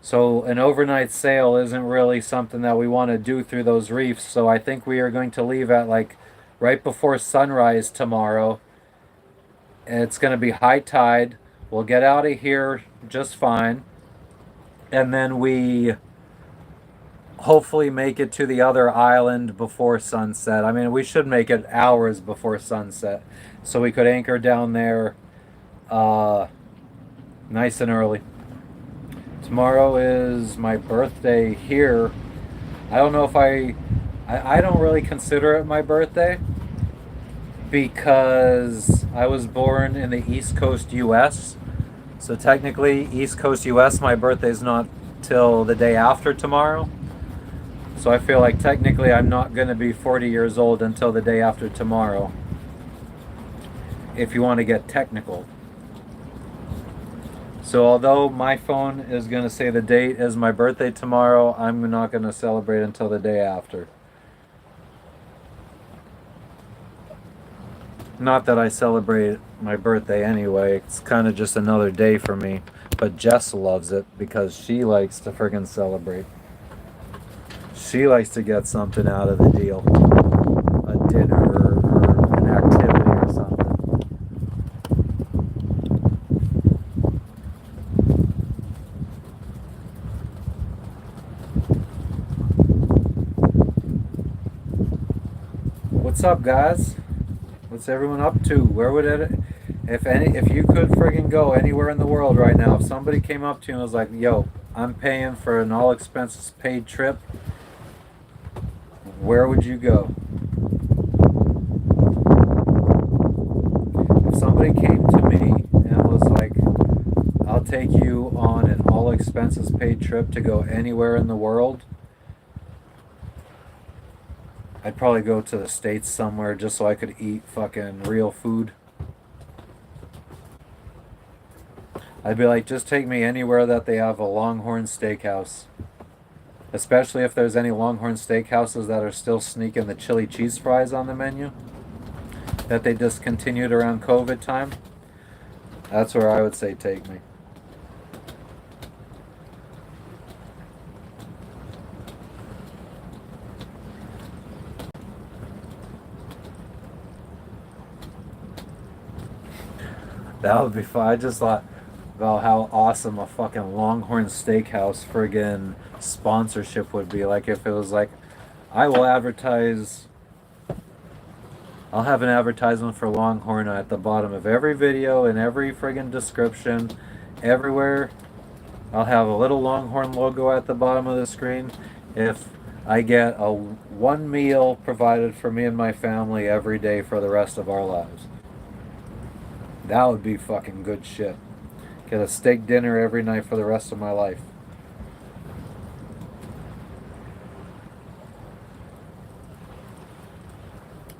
So an overnight sail isn't really something that we want to do through those reefs. So I think we are going to leave at like right before sunrise tomorrow. And it's going to be high tide. We'll get out of here just fine. And then we hopefully make it to the other island before sunset. I mean, we should make it hours before sunset. So we could anchor down there nice and early. Tomorrow is my birthday here. I don't know if I don't really consider it my birthday because I was born in the East Coast US. So technically, East Coast US, my birthday is not till the day after tomorrow. So I feel like technically I'm not going to be 40 years old until the day after tomorrow, if you want to get technical. So although my phone is going to say the date is my birthday tomorrow, I'm not going to celebrate until the day after. Not that I celebrate my birthday anyway, it's kind of just another day for me. But Jess loves it because she likes to friggin' celebrate. She likes to get something out of the deal. A dinner or an activity or something. What's up, guys? What's everyone up to? Where would it, if you could friggin' go anywhere in the world right now, if somebody came up to you and was like, yo, I'm paying for an all expenses paid trip, where would you go? If somebody came to me and was like, I'll take you on an all expenses paid trip to go anywhere in the world, I'd probably go to the States somewhere just so I could eat fucking real food. I'd be like, just take me anywhere that they have a Longhorn Steakhouse. Especially if there's any Longhorn Steakhouses that are still sneaking the chili cheese fries on the menu that they discontinued around COVID time. That's where I would say take me. That would be fun. I just thought about how awesome a fucking Longhorn Steakhouse friggin' sponsorship would be. Like if it was like, I'll have an advertisement for Longhorn at the bottom of every video and every friggin' description, everywhere. I'll have a little Longhorn logo at the bottom of the screen. If I get one meal provided for me and my family every day for the rest of our lives. That would be fucking good shit. Get a steak dinner every night for the rest of my life.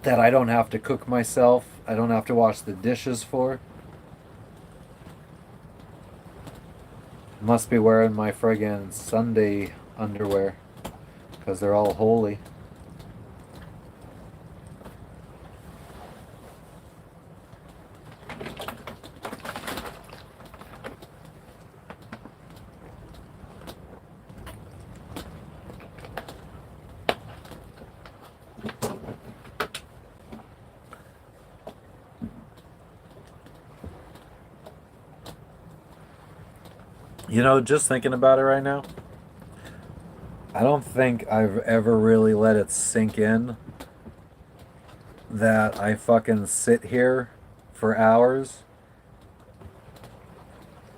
That I don't have to cook myself. I don't have to wash the dishes for. Must be wearing my friggin' Sunday underwear. Because they're all holy. You know, just thinking about it right now, I don't think I've ever really let it sink in that I fucking sit here for hours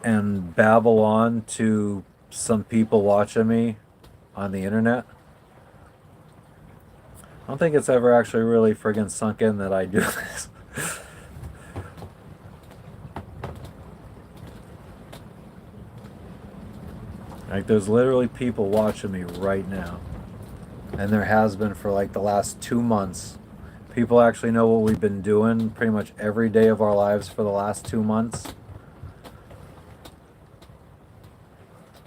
and babble on to some people watching me on the internet. I don't think it's ever actually really friggin' sunk in that I do this. Like, there's literally people watching me right now. And there has been for like the last 2 months. People actually know what we've been doing pretty much every day of our lives for the last 2 months.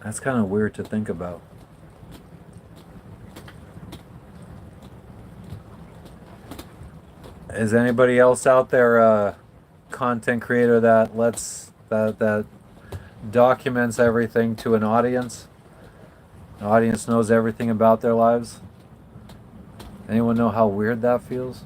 That's kind of weird to think about. Is anybody else out there a content creator that that documents everything to an audience? The audience knows everything about their lives. Anyone know how weird that feels?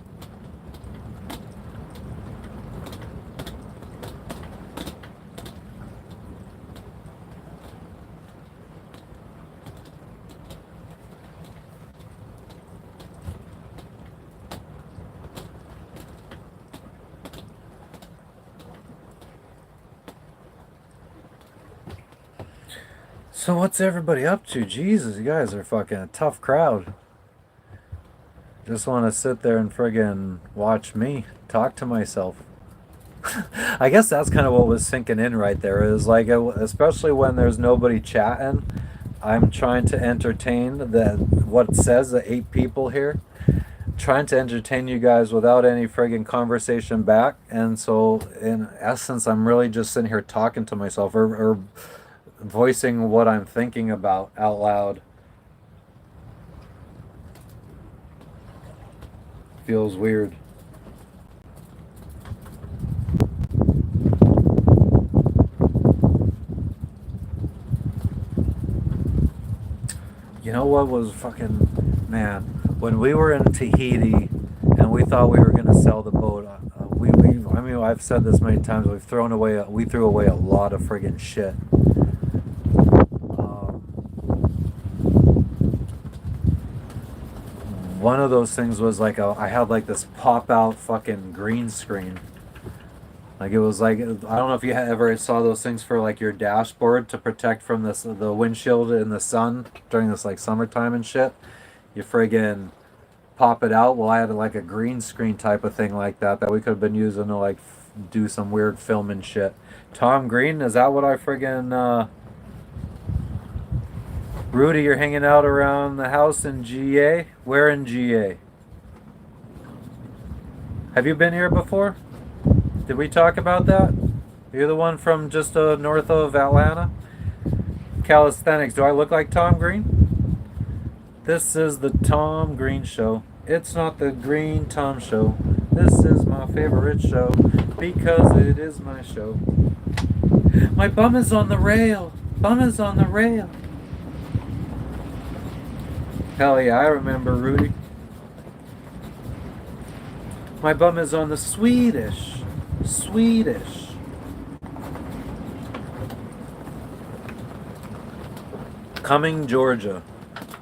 So what's everybody up to? Jesus, you guys are fucking a tough crowd. Just want to sit there and friggin' watch me talk to myself. I guess that's kind of what was sinking in right there. Is like, especially when there's nobody chatting, I'm trying to entertain what it says the 8 people here. Trying to entertain you guys without any friggin' conversation back, and so in essence, I'm really just sitting here talking to myself or voicing what I'm thinking about out loud. Feels weird. You know what was fucking, man, when we were in Tahiti and we thought we were gonna sell the boat, I mean, I've said this many times, we threw away a lot of friggin' shit. One of those things was like I had like this pop out fucking green screen. Like it was like, I don't know if you ever saw those things for like your dashboard to protect from the windshield in the sun during this like summertime and shit. You friggin' pop it out. Well, I had like a green screen type of thing like that we could have been using to like do some weird film and shit. Tom Green, is that what I friggin' Rudy, you're hanging out around the house in GA? Where in GA? Have you been here before? Did we talk about that? You're the one from just north of Atlanta? Calisthenics. Do I look like Tom Green? This is the Tom Green Show. It's not the Green Tom Show. This is my favorite show because it is my show. My bum is on the rail. Bum is on the rail. Hell yeah, I remember Rudy. My bum is on the Swedish. Cumming, Georgia.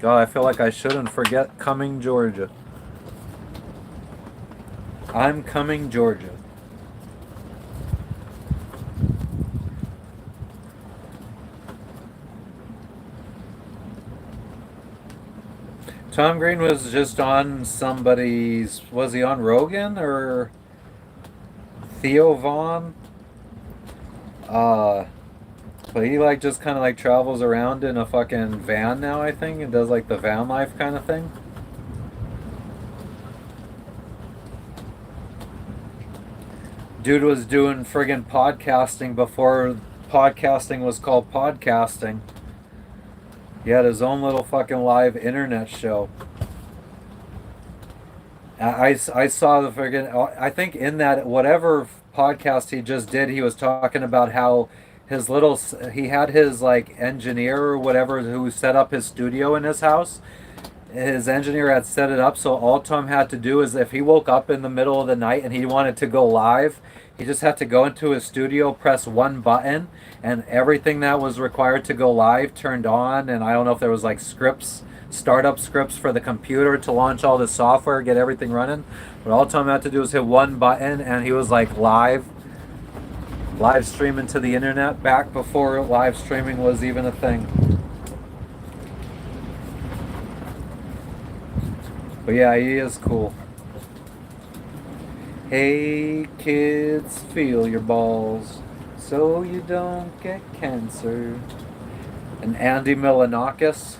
God, I feel like I shouldn't forget Cumming, Georgia. I'm Cumming, Georgia. Tom Green was just on somebody's, was he on Rogan or Theo Vaughn? But he like just kind of like travels around in a fucking van now, I think, and does like the van life kind of thing. Dude was doing friggin' podcasting before podcasting was called podcasting. He had his own little fucking live internet show. I saw the friggin', I think in that, whatever podcast he just did, he was talking about how he had his like engineer or whatever who set up his studio in his house. His engineer had set it up so all Tom had to do is if he woke up in the middle of the night and he wanted to go live, he just had to go into his studio, press one button, and everything that was required to go live turned on. And I don't know if there was like startup scripts for the computer to launch all the software, get everything running. But all Tom had to do was hit one button and he was like live streaming to the internet back before live streaming was even a thing. But yeah, he is cool. Hey kids, feel your balls so you don't get cancer. And Andy Milonakis.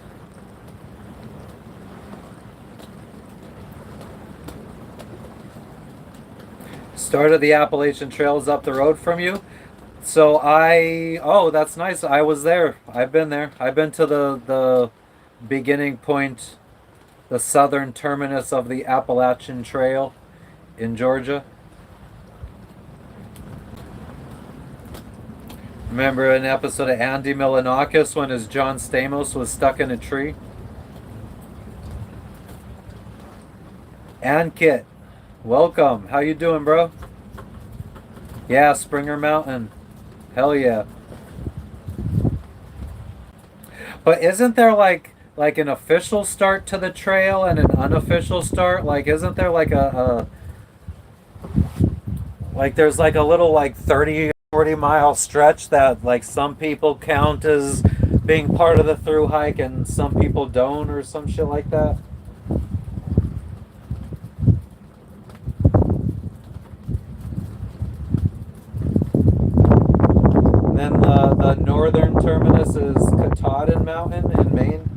Start of the Appalachian Trail is up the road from you. So oh, that's nice. I was there. I've been there. I've been to the beginning point, the southern terminus of the Appalachian Trail in Georgia. Remember an episode of Andy Milonakis when his John Stamos was stuck in a tree? And Kit, welcome. How you doing, bro? Yeah, Springer Mountain. Hell yeah. But isn't there like an official start to the trail and an unofficial start? Like, isn't there like like there's like a little like 30, 40 mile stretch that like some people count as being part of the through hike and some people don't or some shit like that. And then the northern terminus is Katahdin Mountain in Maine.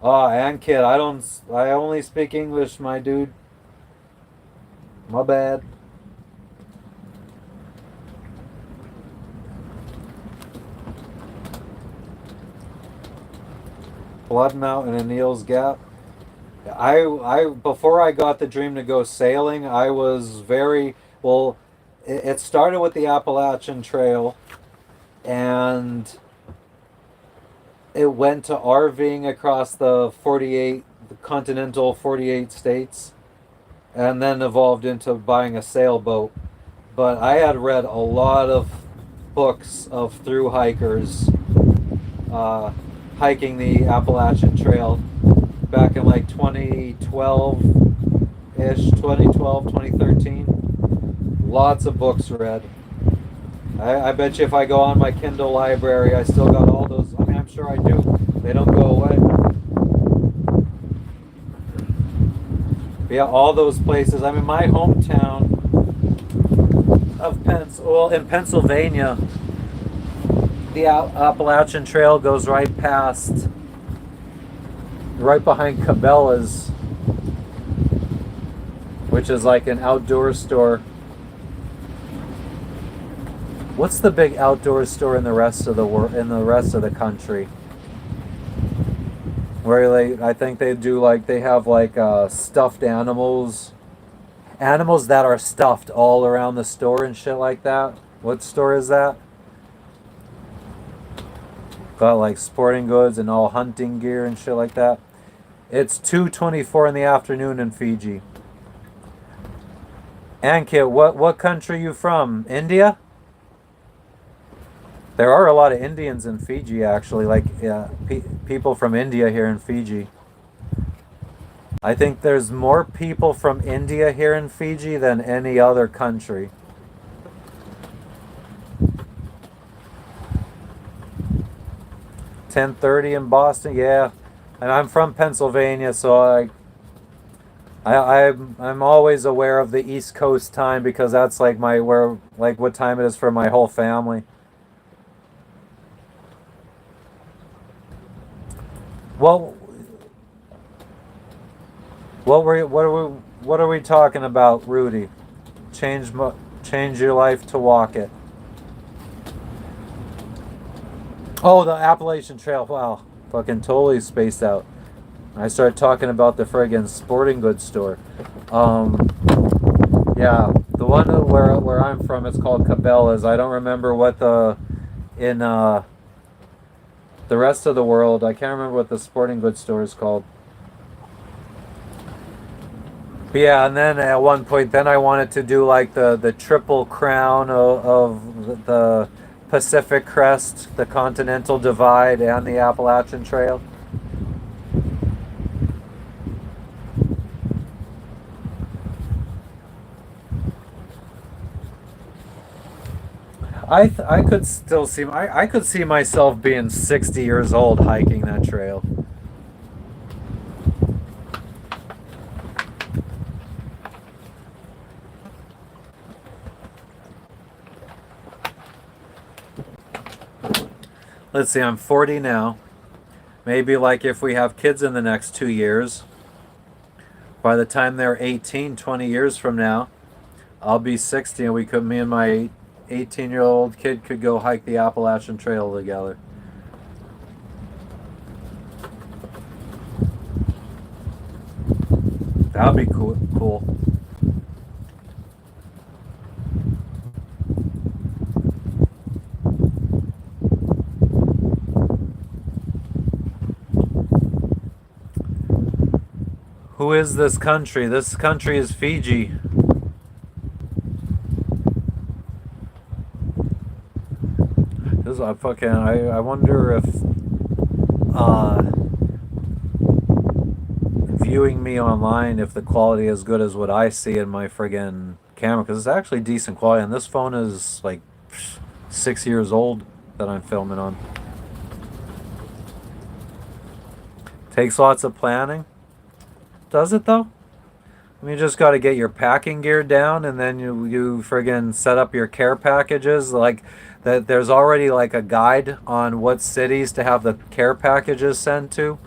Oh, and kid, I only speak English, my dude. My bad. Blood Mountain and Neal's Gap. I before I got the dream to go sailing, I was very well. It started with the Appalachian Trail, and it went to RVing across the continental 48 states, and then evolved into buying a sailboat. But I had read a lot of books of through hikers uh, hiking the Appalachian Trail back in like 2012-ish, 2012, 2013. Lots of books read. I bet you if I go on my Kindle library, I still got all those. I mean, I'm sure I do. They don't go away. But yeah, all those places. I mean, my hometown of in Pennsylvania, the Appalachian Trail goes right behind Cabela's, which is like an outdoor store. What's the big outdoor store in the rest of the country? Where I think they have stuffed animals that are stuffed all around the store and shit like that. What store is that? Got like sporting goods and all hunting gear and shit like that. It's 2:24 in the afternoon in Fiji. Ankit, what country you from? India? There are a lot of Indians in Fiji, actually, people from India here in Fiji. I think there's more people from India here in Fiji than any other country. "10:30 in Boston, yeah. And I'm from Pennsylvania, so I'm always aware of the East Coast time because that's like what time it is for my whole family. Well, what are we talking about, Rudy? Change your life to walk it. Oh, the Appalachian Trail. Wow, fucking totally spaced out. I started talking about the friggin' sporting goods store. Yeah, the one where I'm from, it's called Cabela's. I don't remember what in the rest of the world, I can't remember what the sporting goods store is called. But yeah, and then at one point, then I wanted to do like the triple crown of the Pacific Crest, the Continental Divide, and the Appalachian Trail. I could still see I could see myself being 60 years old hiking that trail. Let's see, I'm 40 now. Maybe like if we have kids in the next 2 years, by the time they're 18, 20 years from now, I'll be 60 and me and my 18-year-old kid could go hike the Appalachian Trail together. That would be cool. Who is this country? This country is Fiji. I wonder if viewing me online, if the quality is good as what I see in my friggin' camera, because it's actually decent quality, and this phone is like 6 years old. that I'm filming on. Takes lots of planning. Does it though? I mean, you just got to get your packing gear down, and then you friggin' set up your care packages. Like that, there's already like a guide on what cities to have the care packages sent to.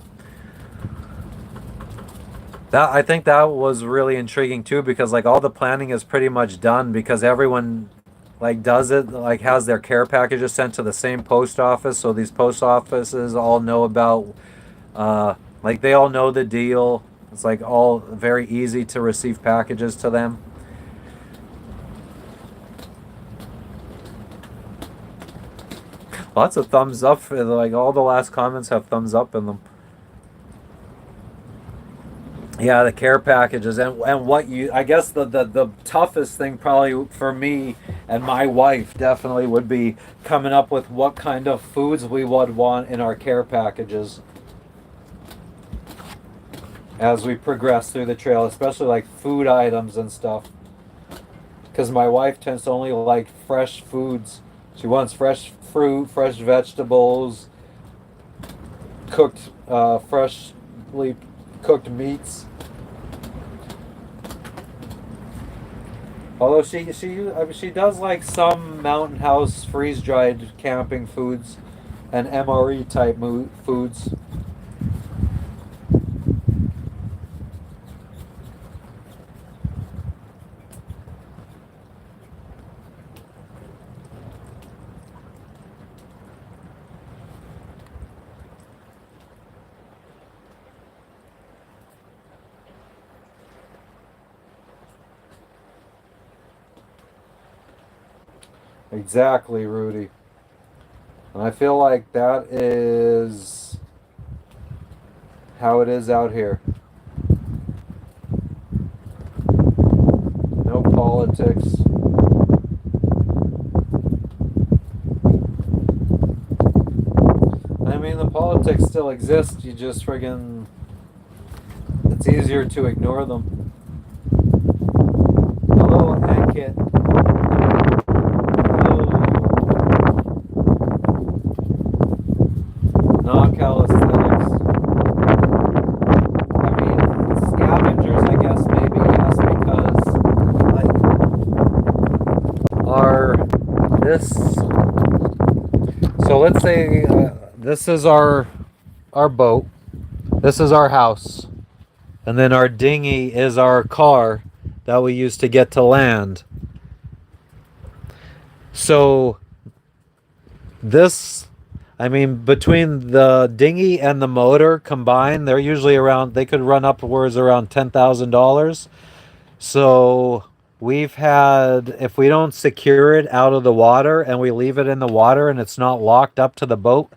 That I think that was really intriguing too, because like all the planning is pretty much done, because everyone like does it, like has their care packages sent to the same post office, so these post offices all know about like they all know the deal. It's like all very easy to receive packages to them. Lots of thumbs up for, like, all the last comments have thumbs up in them. Yeah, the care packages, and what you, I guess the toughest thing probably for me and my wife definitely would be coming up with what kind of foods we would want in our care packages as we progress through the trail, especially like food items and stuff. Because my wife tends to only like fresh foods. She wants fresh fruit, fresh vegetables, freshly cooked meats. Although I mean, she does like some mountain house freeze dried camping foods and MRE type foods. Exactly, Rudy. And I feel like that is how it is out here. No politics. I mean, the politics still exist. You just friggin'. It's easier to ignore them. Hello, Ankit. Not calisthenics. I mean, scavengers, I guess, maybe, yes, because, like, so let's say this is our boat, this is our house, and then our dinghy is our car that we use to get to land. So this, I mean, between the dinghy and the motor combined, they're usually around, they could run upwards around $10,000. So we've had, if we don't secure it out of the water and we leave it in the water and it's not locked up to the boat,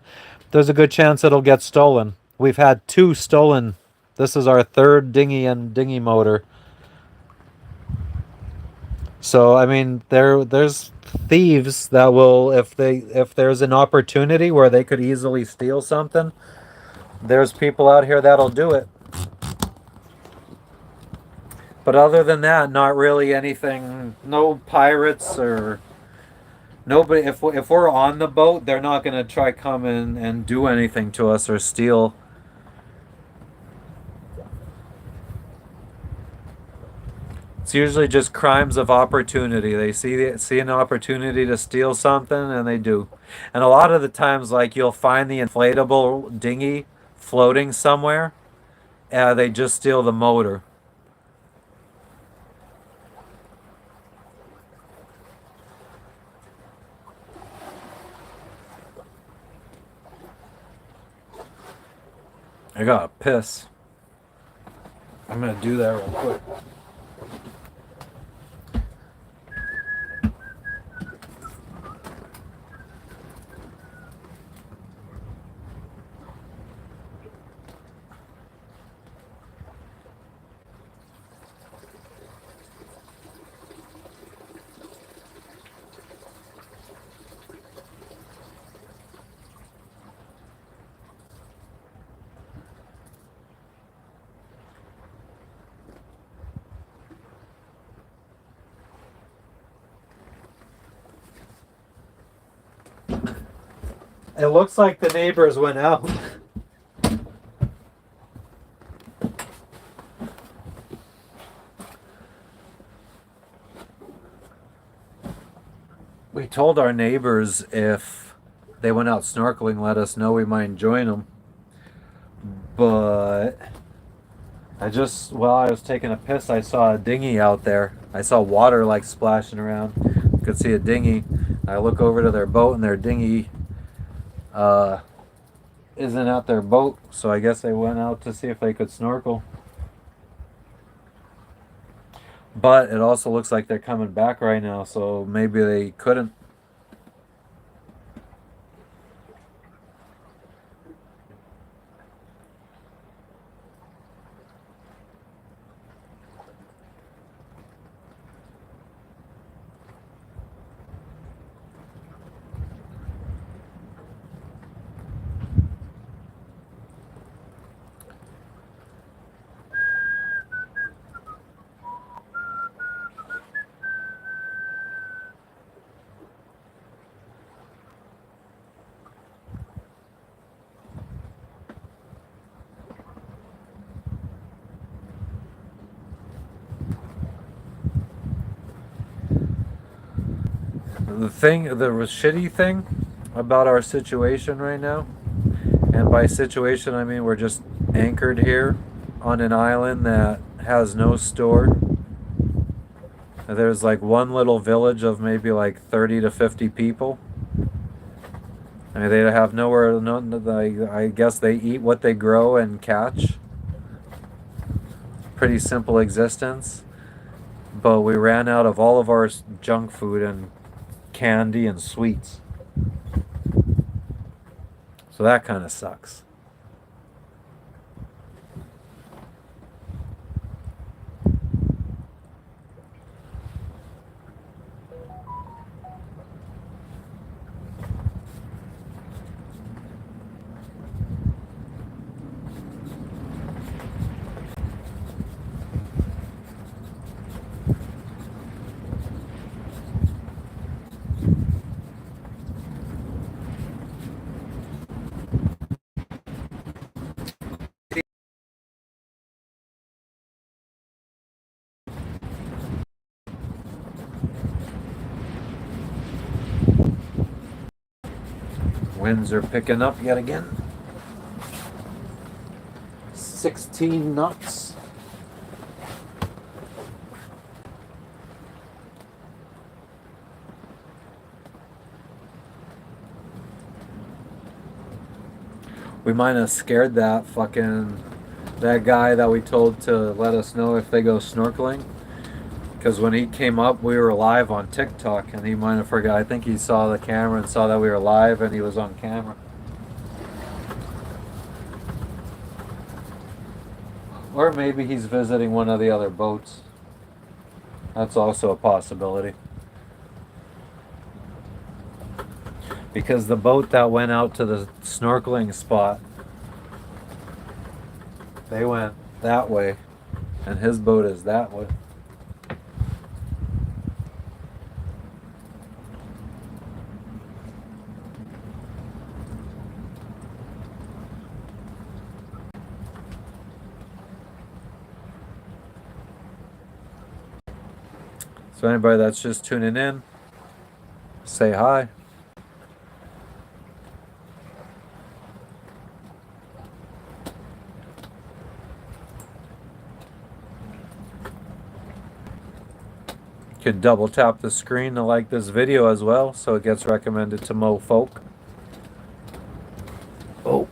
there's a good chance it'll get stolen. We've had 2 stolen. This is our 3rd dinghy and dinghy motor. So I mean, there's thieves that will, if there's an opportunity where they could easily steal something, there's people out here that'll do it. But other than that, not really anything. No pirates or nobody. If we're on the boat, they're not gonna try come in and do anything to us or steal. It's usually just crimes of opportunity. They see an opportunity to steal something, and they do. And a lot of the times, like, you'll find the inflatable dinghy floating somewhere, and they just steal the motor. I gotta piss. I'm gonna do that real quick. It looks like the neighbors went out. We told our neighbors if they went out snorkeling, let us know. We might join them. But while I was taking a piss, I saw a dinghy out there. I saw water like splashing around. I could see a dinghy. I look over to their boat, and their dinghy isn't at their boat. So I guess they went out to see if they could snorkel. But it also looks like they're coming back right now, so maybe they couldn't. The shitty thing about our situation right now, and by situation I mean we're just anchored here on an island that has no store. There's like one little village of maybe like 30 to 50 people. I mean, they have nowhere. I guess they eat what they grow and catch. Pretty simple existence. But we ran out of all of our junk food and candy and sweets. So that kind of sucks. Winds are picking up yet again. 16 knots. We might have scared that guy that we told to let us know if they go snorkeling. Because when he came up, we were live on TikTok, and he might have forgot. I think he saw the camera and saw that we were live, and he was on camera. Or maybe he's visiting one of the other boats. That's also a possibility. Because the boat that went out to the snorkeling spot, they went that way, and his boat is that way. So anybody that's just tuning in, say hi. You can double tap the screen to like this video as well, so it gets recommended to more folk. Oh.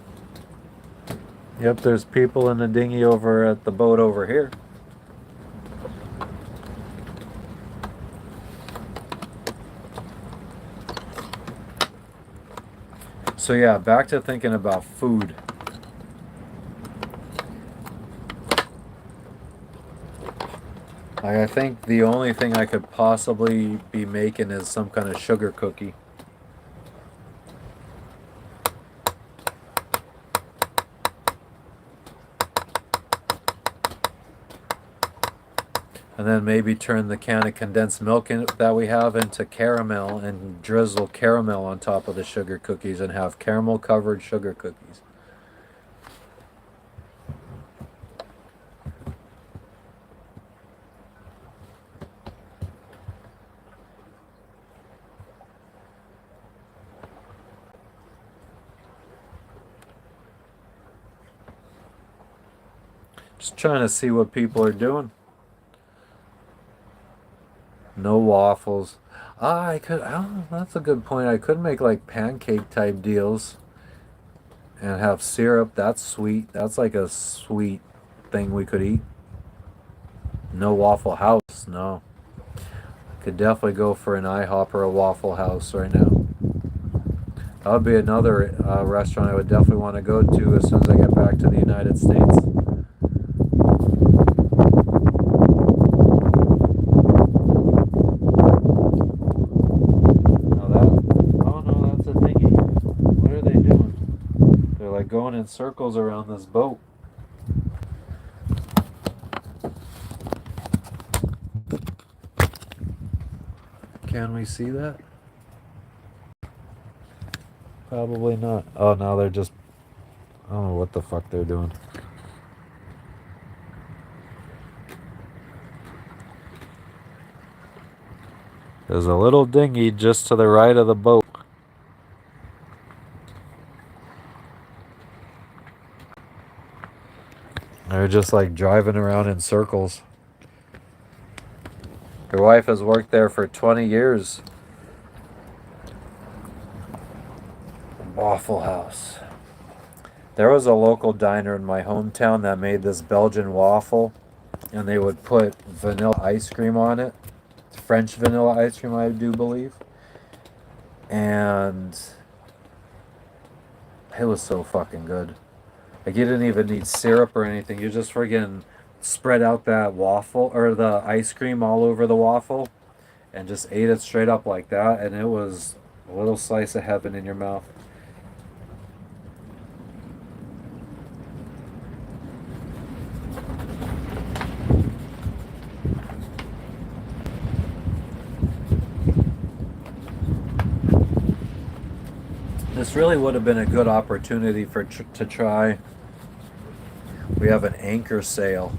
Yep, there's people in the dinghy over at the boat over here. So yeah, back to thinking about food. I think the only thing I could possibly be making is some kind of sugar cookie. And then maybe turn the can of condensed milk that we have into caramel and drizzle caramel on top of the sugar cookies and have caramel covered sugar cookies. Just trying to see what people are doing. No waffles. I could. Oh, that's a good point. I could make like pancake type deals and have syrup. That's sweet. That's like a sweet thing we could eat. No Waffle House. No. Could definitely go for an IHOP or a Waffle House right now. That would be another restaurant I would definitely want to go to as soon as I get back to the United States. Going in circles around this boat. Can we see that? Probably not. Oh, now they're just... I don't know what the fuck they're doing. There's a little dinghy just to the right of the boat. They're just like driving around in circles. Her wife has worked there for 20 years. Waffle House. There was a local diner in my hometown that made this Belgian waffle, and they would put vanilla ice cream on it. French vanilla ice cream, I do believe. And it was so fucking good. Like, you didn't even need syrup or anything. You just friggin' spread out that waffle or the ice cream all over the waffle and just ate it straight up like that, and it was a little slice of heaven in your mouth. This really would have been a good opportunity to try. We have an anchor sail.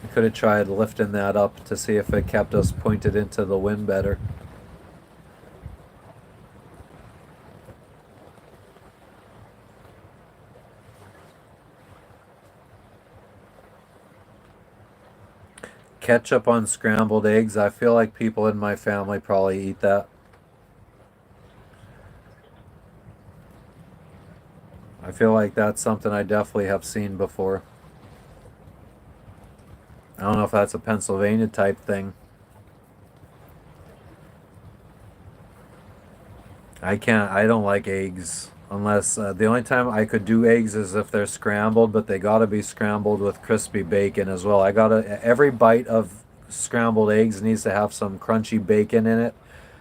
We could have tried lifting that up to see if it kept us pointed into the wind better. Ketchup on scrambled eggs. I feel like people in my family probably eat that. I feel like that's something I definitely have seen before. I don't know if that's a Pennsylvania type thing. I don't like eggs unless the only time I could do eggs is if they're scrambled, but they gotta be scrambled with crispy bacon as well. Every bite of scrambled eggs needs to have some crunchy bacon in it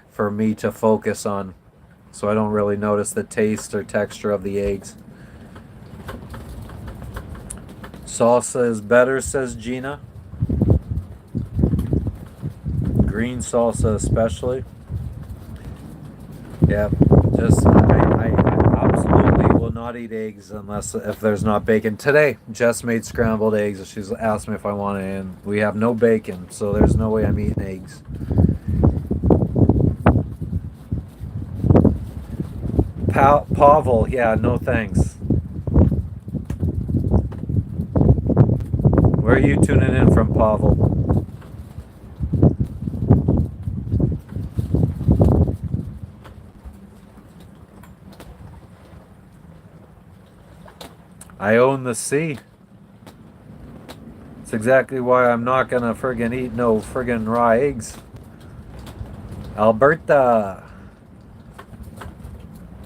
for me to focus on, so I don't really notice the taste or texture of the eggs. Salsa is better, says Gina. Green salsa especially. Yeah, I absolutely will not eat eggs if there's not bacon. Today, Jess made scrambled eggs. She's asked me if I want it, and we have no bacon, so there's no way I'm eating eggs. Pavel, yeah, no thanks. Where are you tuning in from, Pavel? I own the sea. That's exactly why I'm not gonna friggin' eat no friggin' raw eggs. Alberta.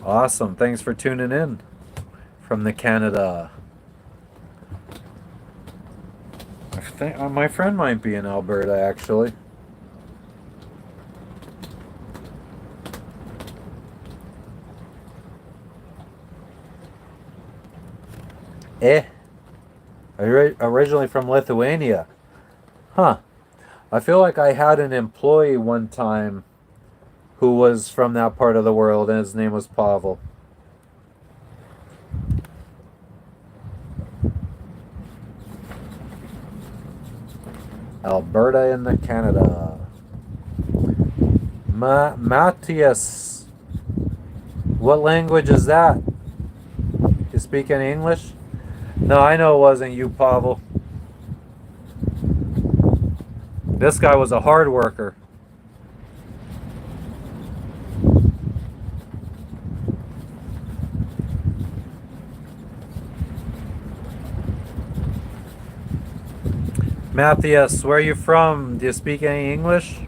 Awesome. Thanks for tuning in from the Canada. I think my friend might be in Alberta actually. Originally from Lithuania. Huh. I feel like I had an employee one time who was from that part of the world, and his name was Pavel. Alberta in the Canada. Matthias. What language is that? You speak any English? No, I know it wasn't you, Pavel. This guy was a hard worker. Matthias, where are you from? Do you speak any English?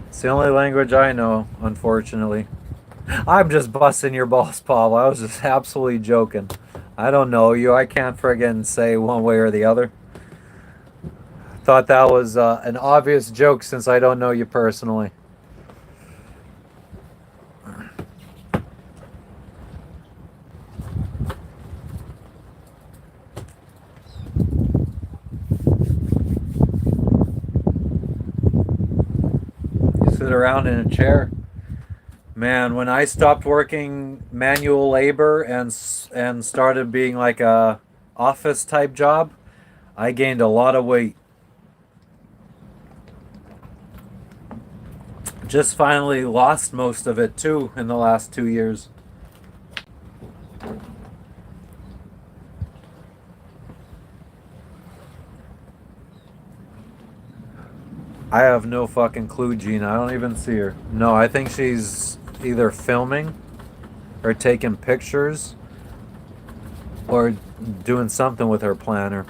It's the only language I know, unfortunately. I'm just busting your balls, Paul. I was just absolutely joking. I don't know you. I can't friggin' say one way or the other. Thought that was an obvious joke since I don't know you personally. You sit around in a chair. Man, when I stopped working manual labor and started being like a office type job, I gained a lot of weight. Just finally lost most of it too in the last 2 years. I have no fucking clue, Gina. I don't even see her. No, I think she's either filming or taking pictures or doing something with her planner.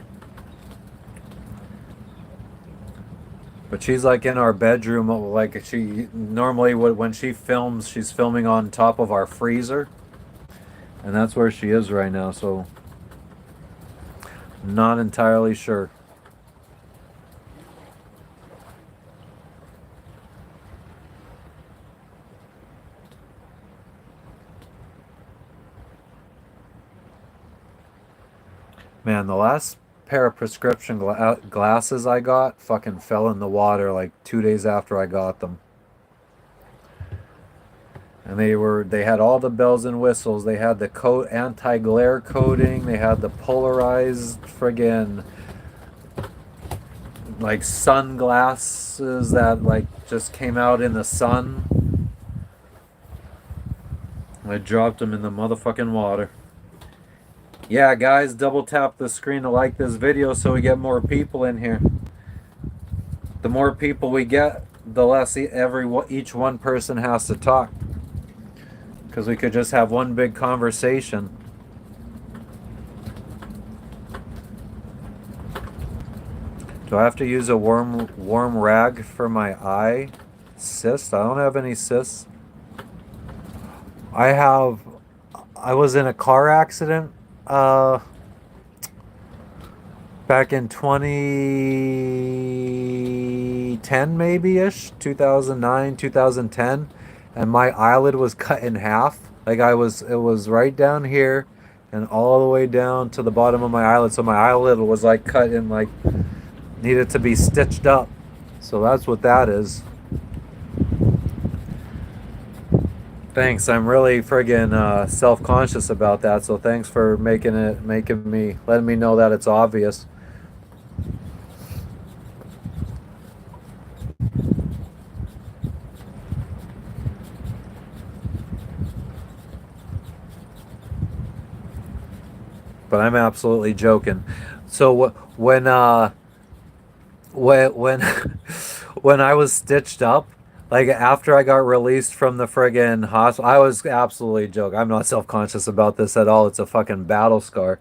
But she's like in our bedroom, like she normally when she films, she's filming on top of our freezer. And that's where she is right now, so not entirely sure. Man, the last pair of prescription glasses I got fucking fell in the water like 2 days after I got them. And they had all the bells and whistles. They had the anti-glare coating. They had the polarized friggin' like sunglasses that like just came out in the sun. I dropped them in the motherfucking water. Yeah, guys, double tap the screen to like this video so we get more people in here. The more people we get, the less each one person has to talk. Because we could just have one big conversation. Do I have to use a warm rag for my eye cyst? I don't have any cysts. I was in a car accident back in 2010 maybe-ish, 2009, 2010, and my eyelid was cut in half. Like it was right down here and all the way down to the bottom of my eyelid. So my eyelid was like cut and like needed to be stitched up. So that's what that is. Thanks. I'm really friggin' self-conscious about that. So thanks for letting me know that it's obvious. But I'm absolutely joking. So when when I was stitched up, like after I got released from the friggin' hospital, I was absolutely joking. I'm not self-conscious about this at all. It's a fucking battle scar.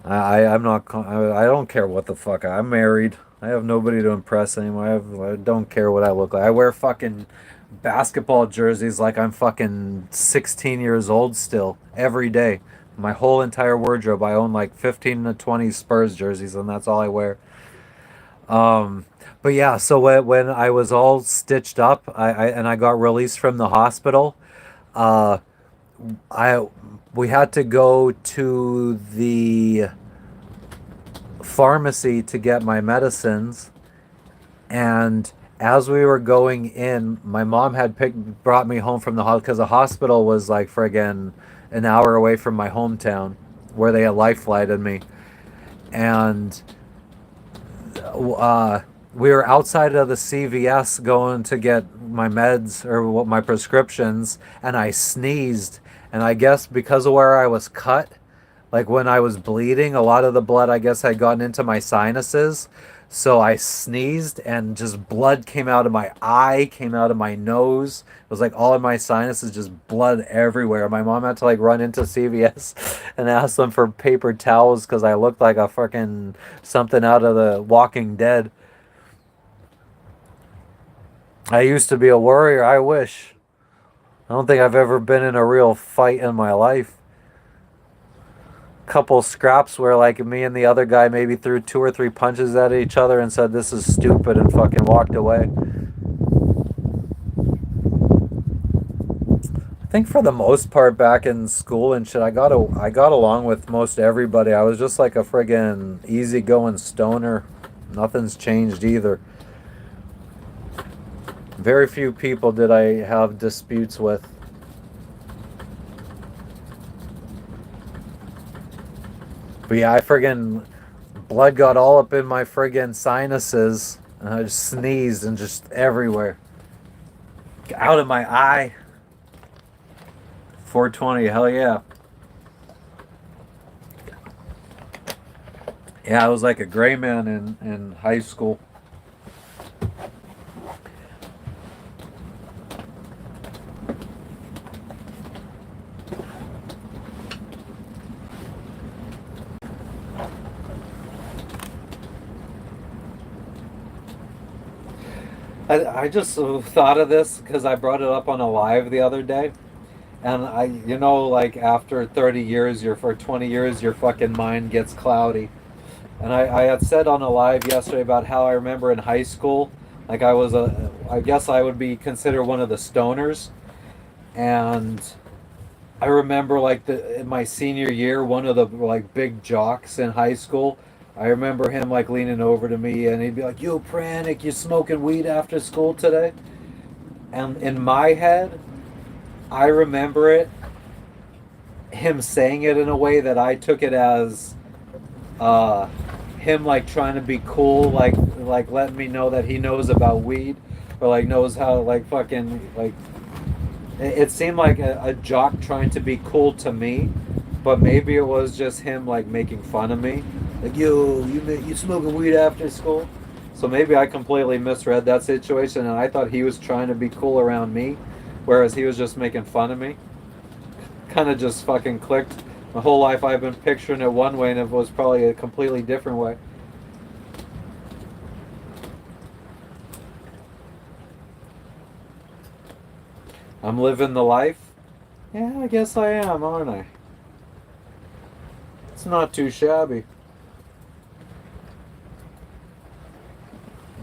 I'm not. I don't care what the fuck. I'm married. I have nobody to impress anymore. I don't care what I look like. I wear fucking basketball jerseys like I'm fucking 16 years old still every day. My whole entire wardrobe, I own like 15 to 20 Spurs jerseys, and that's all I wear. But yeah, so when I was all stitched up, I got released from the hospital, we had to go to the pharmacy to get my medicines, And as we were going in, my mom had brought me home from the hospital because the hospital was like friggin' an hour away from my hometown where they had life flighted me. And uh, we were outside of the CVS going to get my meds or what my prescriptions, and I sneezed. And I guess because of where I was cut, like when I was bleeding, a lot of the blood I guess had gotten into my sinuses. So I sneezed and just blood came out of my eye, came out of my nose. It was like all of my sinuses, just blood everywhere. My mom had to like run into CVS and ask them for paper towels because I looked like a fucking something out of the Walking Dead. I used to be a warrior, I wish. I don't think I've ever been in a real fight in my life. Couple scraps where like me and the other guy maybe threw 2 or 3 punches at each other and said this is stupid and fucking walked away. I think for the most part back in school and shit, I got along with most everybody. I was just like a friggin' easygoing stoner. Nothing's changed either. Very few people did I have disputes with. But yeah, I friggin' blood got all up in my friggin' sinuses. And I just sneezed and just everywhere. Out of my eye. 420, hell yeah. Yeah, I was like a gray man in high school. I just thought of this because I brought it up on a live the other day. And like after 30 years, for 20 years, your fucking mind gets cloudy. And I had said on a live yesterday about how I remember in high school, like I guess I would be considered one of the stoners. And I remember like in my senior year, one of the like big jocks in high school, I remember him like leaning over to me and he'd be like, "Yo, Pranik, you smoking weed after school today?" And in my head, I remember him saying it in a way that I took it as him like trying to be cool, like letting me know that he knows about weed or like knows how like fucking like it seemed like a jock trying to be cool to me, but maybe it was just him like making fun of me. Like, "Yo, you smoking weed after school?" So maybe I completely misread that situation and I thought he was trying to be cool around me, whereas he was just making fun of me. Kind of just fucking clicked. My whole life I've been picturing it one way and it was probably a completely different way. I'm living the life? Yeah, I guess I am, aren't I? It's not too shabby.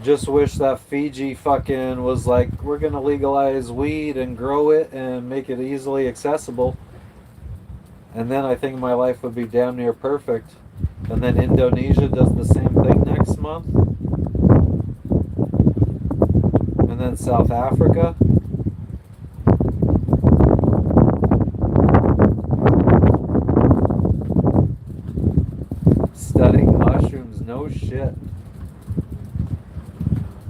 Just wish that Fiji fucking was like, we're gonna legalize weed and grow it and make it easily accessible. And then I think my life would be damn near perfect. And then Indonesia does the same thing next month. And then South Africa. Studying mushrooms, no shit.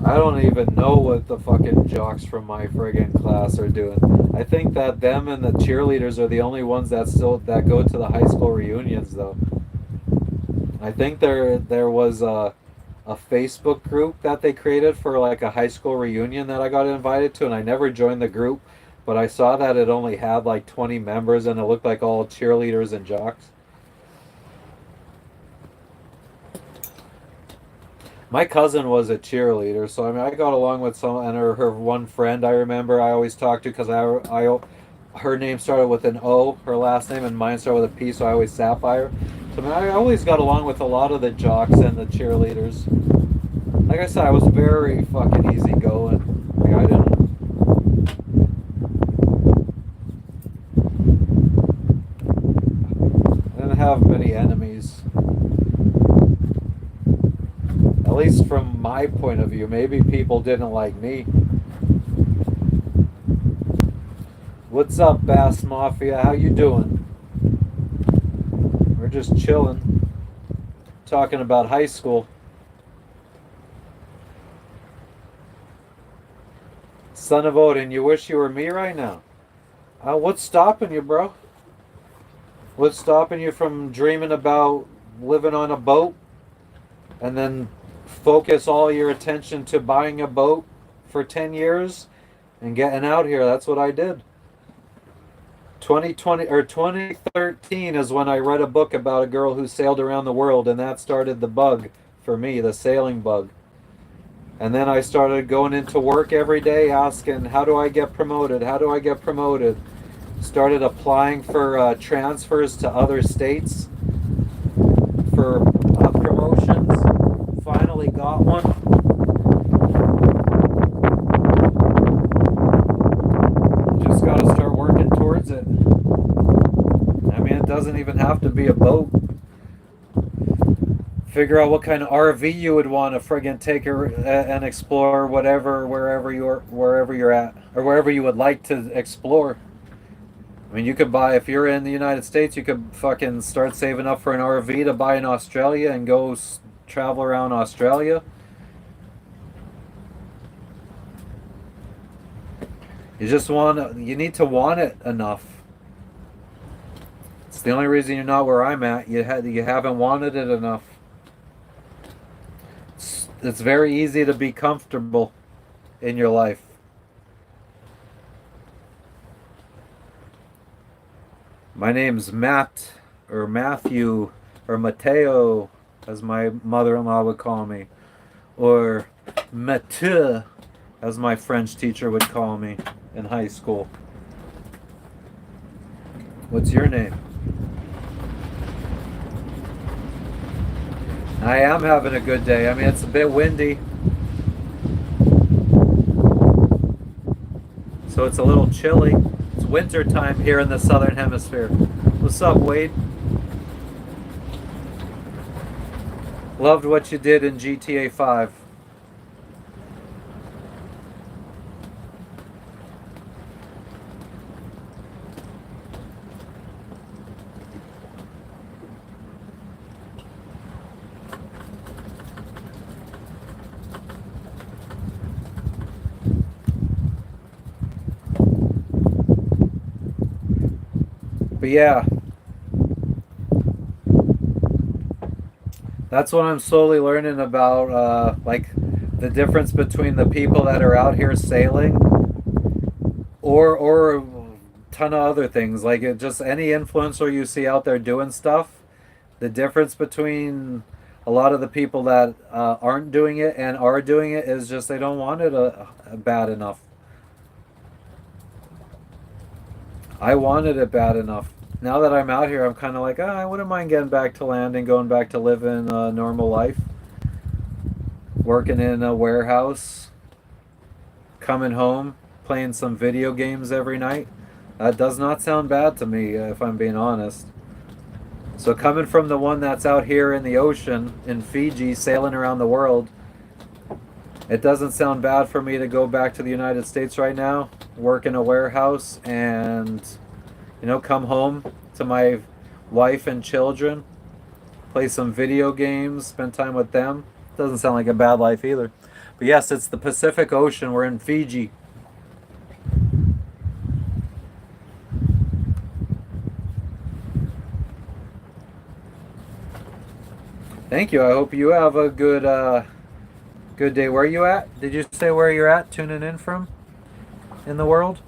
I don't even know what the fucking jocks from my friggin' class are doing. I think that them and the cheerleaders are the only ones that go to the high school reunions though. I think there was a Facebook group that they created for like a high school reunion that I got invited to and I never joined the group, but I saw that it only had like 20 members and it looked like all cheerleaders and jocks. My cousin was a cheerleader, so I mean, I got along with some, and her one friend I remember I always talked to because her name started with an O, her last name, and mine started with a P, so I always sat by her. So I mean, I always got along with a lot of the jocks and the cheerleaders. Like I said, I was very fucking easygoing. Like I didn't have many enemies. At least from my my point of view. Maybe people didn't like me. What's up, Bass Mafia? How you doing? We're just chilling, talking about high school. Son of Odin, you wish you were me right now. What's stopping you, bro? What's stopping you from dreaming about living on a boat and then focus all your attention to buying a boat for 10 years and getting out here? That's what I did. 2020 or 2013 is when I read a book about a girl who sailed around the world, and that started the bug for me, the sailing bug. And then I started going into work every day asking, how do I get promoted? How do I get promoted? Started applying for transfers to other states for promotions. Finally got one. Just got to start working towards it. I mean, it doesn't even have to be a boat. Figure out what kind of RV you would want to friggin' take and explore wherever you're at, or wherever you would like to explore. I mean, you could buy, if you're in the United States, you could fucking start saving up for an RV to buy in Australia and go travel around Australia. You need to want it enough. It's the only reason you're not where I'm at. You haven't wanted it enough. It's very easy to be comfortable in your life. My name's Matt, or Matthew, or Mateo, as my mother-in-law would call me, or Mathieu, as my French teacher would call me in high school. What's your name? I am having a good day. I mean, it's a bit windy, so it's a little chilly. It's winter time here in the southern hemisphere. What's up, Wade? Loved what you did in GTA 5. But yeah, that's what I'm slowly learning about, like the difference between the people that are out here sailing, or a ton of other things. Like just any influencer you see out there doing stuff, the difference between a lot of the people that aren't doing it and are doing it is just they don't want it bad enough. I wanted it bad enough. Now that I'm out here, I'm kind of like, I wouldn't mind getting back to landing, going back to living a normal life. Working in a warehouse, coming home, playing some video games every night. That does not sound bad to me, if I'm being honest. So coming from the one that's out here in the ocean, in Fiji, sailing around the world, it doesn't sound bad for me to go back to the United States right now, work in a warehouse, and come home to my wife and children, play some video games, spend time with them. Doesn't sound like a bad life either. But yes, it's the Pacific Ocean. We're in Fiji. Thank you. I hope you have a good day. Where are you at? Did you say where you're at, tuning in from in the world?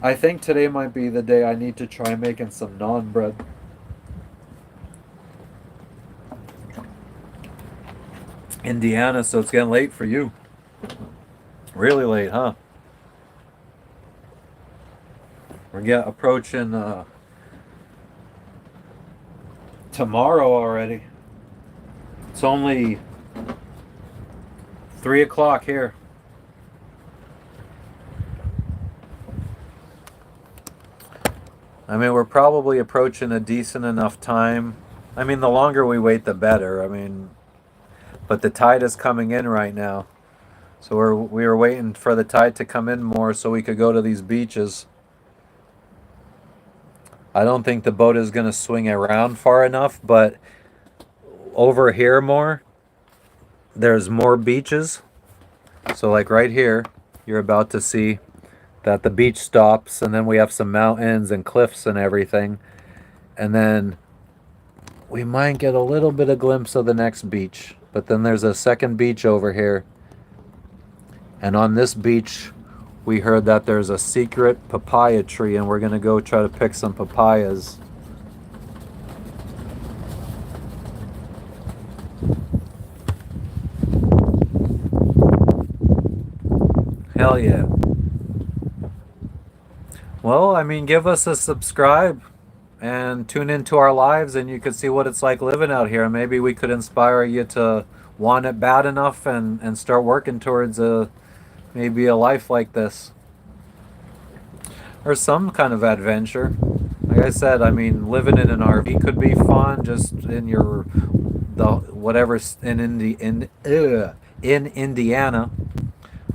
I think today might be the day I need to try making some naan bread. Indiana, so it's getting late for you. Really late, huh? We're approaching tomorrow already. It's only 3 o'clock here. I mean, we're probably approaching a decent enough time. I mean, the longer we wait, the better. I mean, but the tide is coming in right now. So we were waiting for the tide to come in more so we could go to these beaches. I don't think the boat is going to swing around far enough, but over here more, there's more beaches. So like right here, you're about to see that the beach stops, and then we have some mountains and cliffs and everything. And then we might get a little bit of glimpse of the next beach. But then there's a second beach over here. And on this beach, we heard that there's a secret papaya tree, and we're going to go try to pick some papayas. Hell yeah. Well, I mean, give us a subscribe and tune into our lives, and you could see what it's like living out here. Maybe we could inspire you to want it bad enough and start working towards maybe a life like this. Or some kind of adventure. Like I said, I mean, living in an RV could be fun, just in whatever's in Indiana.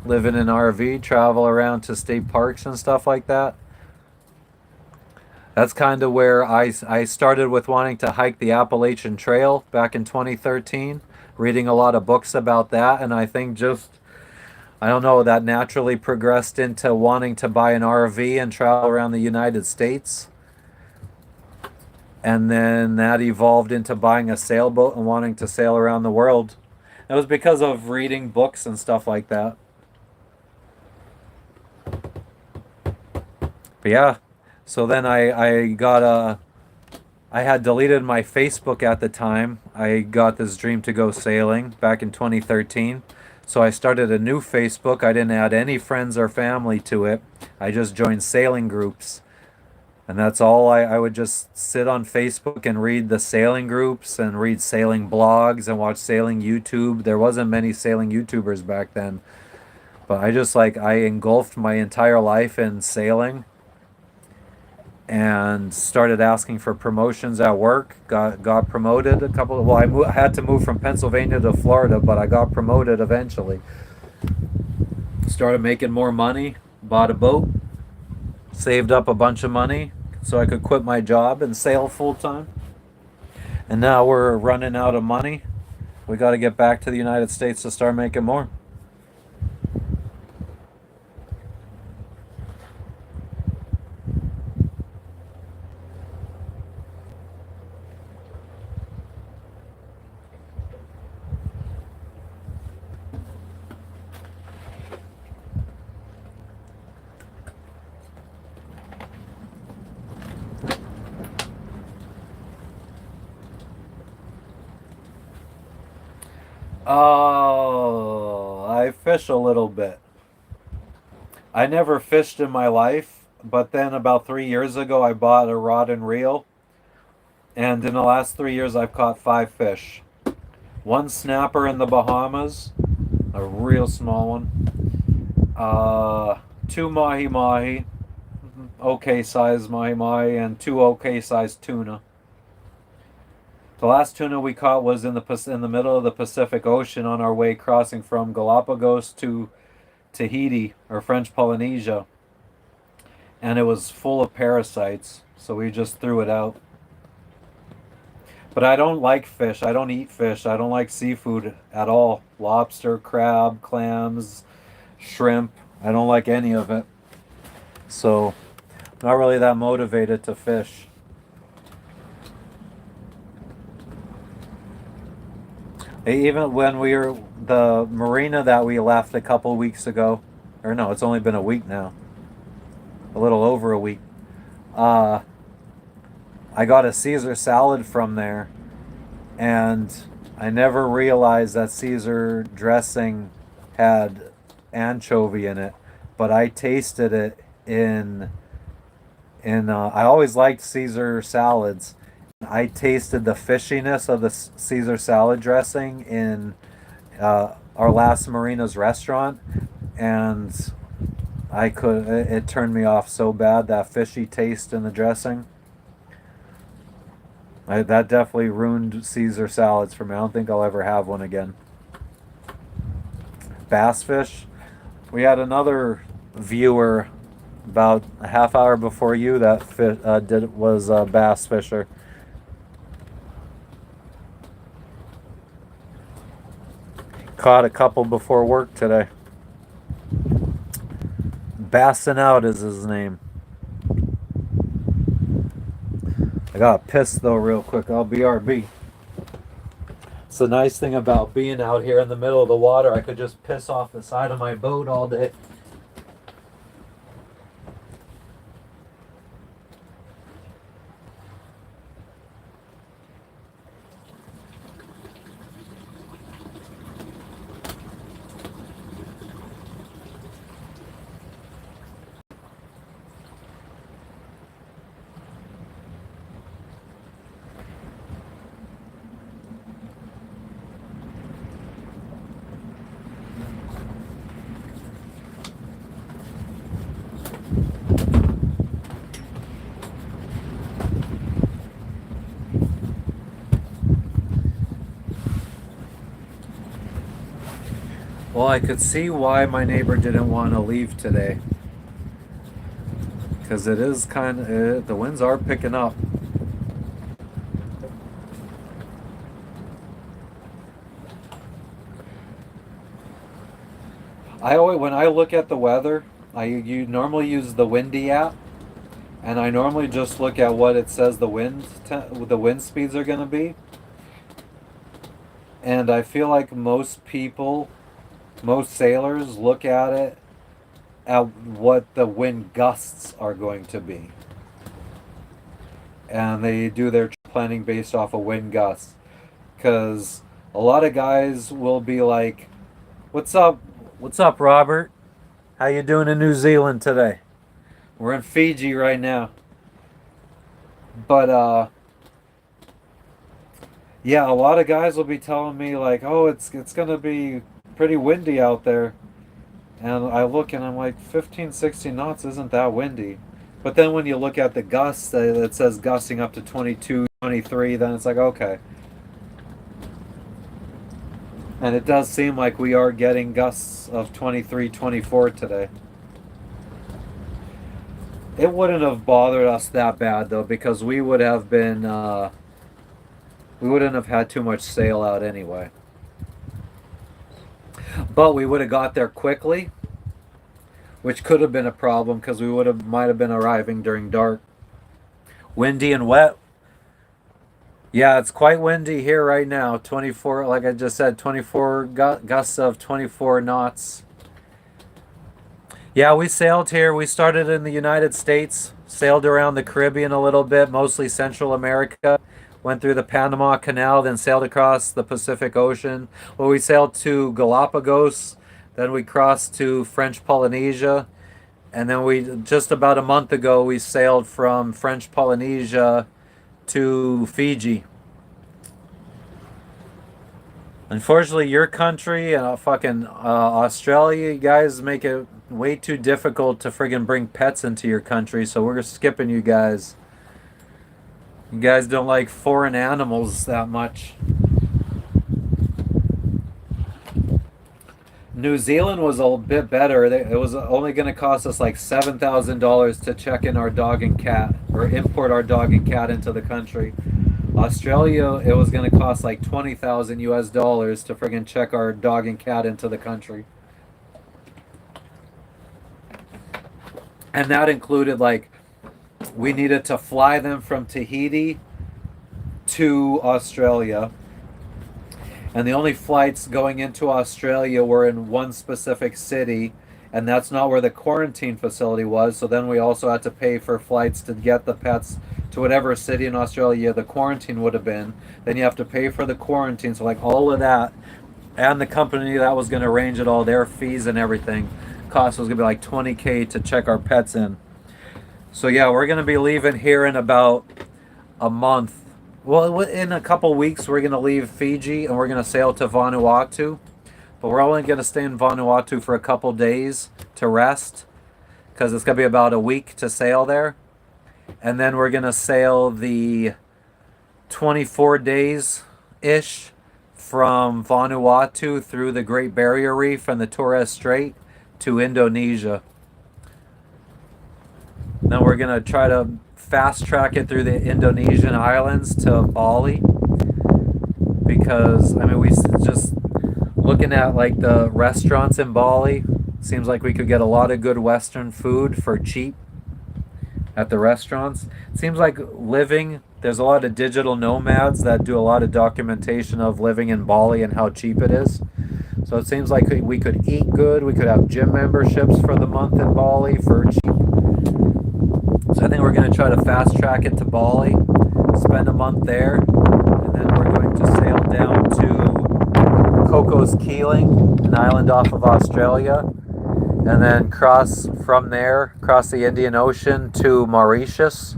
Live in an RV, travel around to state parks and stuff like that. That's kind of where I started with wanting to hike the Appalachian Trail back in 2013, reading a lot of books about that, and I think I don't know, that naturally progressed into wanting to buy an RV and travel around the United States. And then that evolved into buying a sailboat and wanting to sail around the world. It was because of reading books and stuff like that. But yeah, so then I had deleted my Facebook at the time. I got this dream to go sailing back in 2013. So I started a new Facebook. I didn't add any friends or family to it. I just joined sailing groups. And that's all. I would just sit on Facebook and read the sailing groups and read sailing blogs and watch sailing YouTube. There wasn't many sailing YouTubers back then. But I engulfed my entire life in sailing and started asking for promotions at work. Got promoted a couple of, I had to move from Pennsylvania to Florida, but I got promoted eventually. Started making more money, bought a boat, saved up a bunch of money so I could quit my job and sail full time. And now we're running out of money. We got to get back to the United States to start making more. Oh, I fish a little bit. I never fished in my life, but then about 3 years ago I bought a rod and reel, and in the last 3 years I've caught 5 fish. One snapper in the Bahamas, a real small one. Two mahi mahi, okay size mahi mahi, and two okay sized tuna. The last tuna we caught was in the middle of the Pacific Ocean on our way crossing from Galapagos to Tahiti, or French Polynesia. And it was full of parasites, so we just threw it out. But I don't like fish. I don't eat fish. I don't like seafood at all. Lobster, crab, clams, shrimp. I don't like any of it. So, not really that motivated to fish. Even when the marina that we left a couple weeks ago, or no, it's only been a week now, a little over a week, I got a Caesar salad from there, and I never realized that Caesar dressing had anchovy in it, but I tasted it I always liked Caesar salads. I tasted the fishiness of the Caesar salad dressing in our last Marina's restaurant, and it turned me off so bad, that fishy taste in the dressing. That definitely ruined Caesar salads for me. I don't think I'll ever have one again. Bass fish. We had another viewer about a half hour before you that was a bass fisher. Caught a couple before work today. Bassin' Out is his name. I got pissed though real quick. I'll BRB. It's the nice thing about being out here in the middle of the water. I could just piss off the side of my boat all day. Well, I could see why my neighbor didn't want to leave today. Because it is the winds are picking up. When I look at the weather, you normally use the Windy app, and I normally just look at what it says the wind speeds are going to be. And I feel like most sailors look at it at what the wind gusts are going to be. And they do their planning based off of wind gusts. Because a lot of guys will be like, "What's up? What's up, Robert? How you doing in New Zealand today?" We're in Fiji right now. But yeah, a lot of guys will be telling me like, "Oh, it's gonna be pretty windy out there," and I look and I'm like, 15, 16 knots isn't that windy. But then when you look at the gusts, it says gusting up to 22, 23, then it's like, okay. And it does seem like we are getting gusts of 23, 24 today. It wouldn't have bothered us that bad though, because we would have been, we wouldn't have had too much sail out anyway. But we would have got there quickly, which could have been a problem because we might have been arriving during dark. Windy and wet. Yeah, it's quite windy here right now. 24, like I just said, 24 gusts of 24 knots. Yeah, we sailed here. We started in the United States, sailed around the Caribbean a little bit, mostly Central America. Went through the Panama Canal, then sailed across the Pacific Ocean. Well, we sailed to Galapagos, then we crossed to French Polynesia, and then just about a month ago, we sailed from French Polynesia to Fiji. Unfortunately, your country, fucking Australia, you guys make it way too difficult to friggin' bring pets into your country, so we're skipping you guys. You guys don't like foreign animals that much. New Zealand was a bit better. It was only going to cost us like $7,000 to check in our dog and cat, or import our dog and cat into the country. Australia, it was going to cost like 20,000 US dollars to friggin' check our dog and cat into the country. And that included like, we needed to fly them from Tahiti to Australia. And the only flights going into Australia were in one specific city, and that's not where the quarantine facility was. So then we also had to pay for flights to get the pets to whatever city in Australia the quarantine would have been. Then you have to pay for the quarantine. So like all of that, and the company that was going to arrange it all, their fees and everything, cost was going to be like $20K to check our pets in. So yeah, we're going to be leaving here in about a month. Well, in a couple weeks, we're going to leave Fiji and we're going to sail to Vanuatu. But we're only going to stay in Vanuatu for a couple days to rest. because it's going to be about a week to sail there. And then we're going to sail the 24 days-ish from Vanuatu through the Great Barrier Reef and the Torres Strait to Indonesia. Then we're going to try to fast track it through the Indonesian islands to Bali, because I mean, we just looking at like the restaurants in Bali, seems like we could get a lot of good Western food for cheap at the restaurants. It seems like there's a lot of digital nomads that do a lot of documentation of living in Bali and how cheap it is. So it seems like we could eat good, we could have gym memberships for the month in Bali for cheap. So I think we're going to try to fast track it to Bali, spend a month there, and then we're going to sail down to Cocos Keeling, an island off of Australia, and then cross from there, across the Indian Ocean to Mauritius,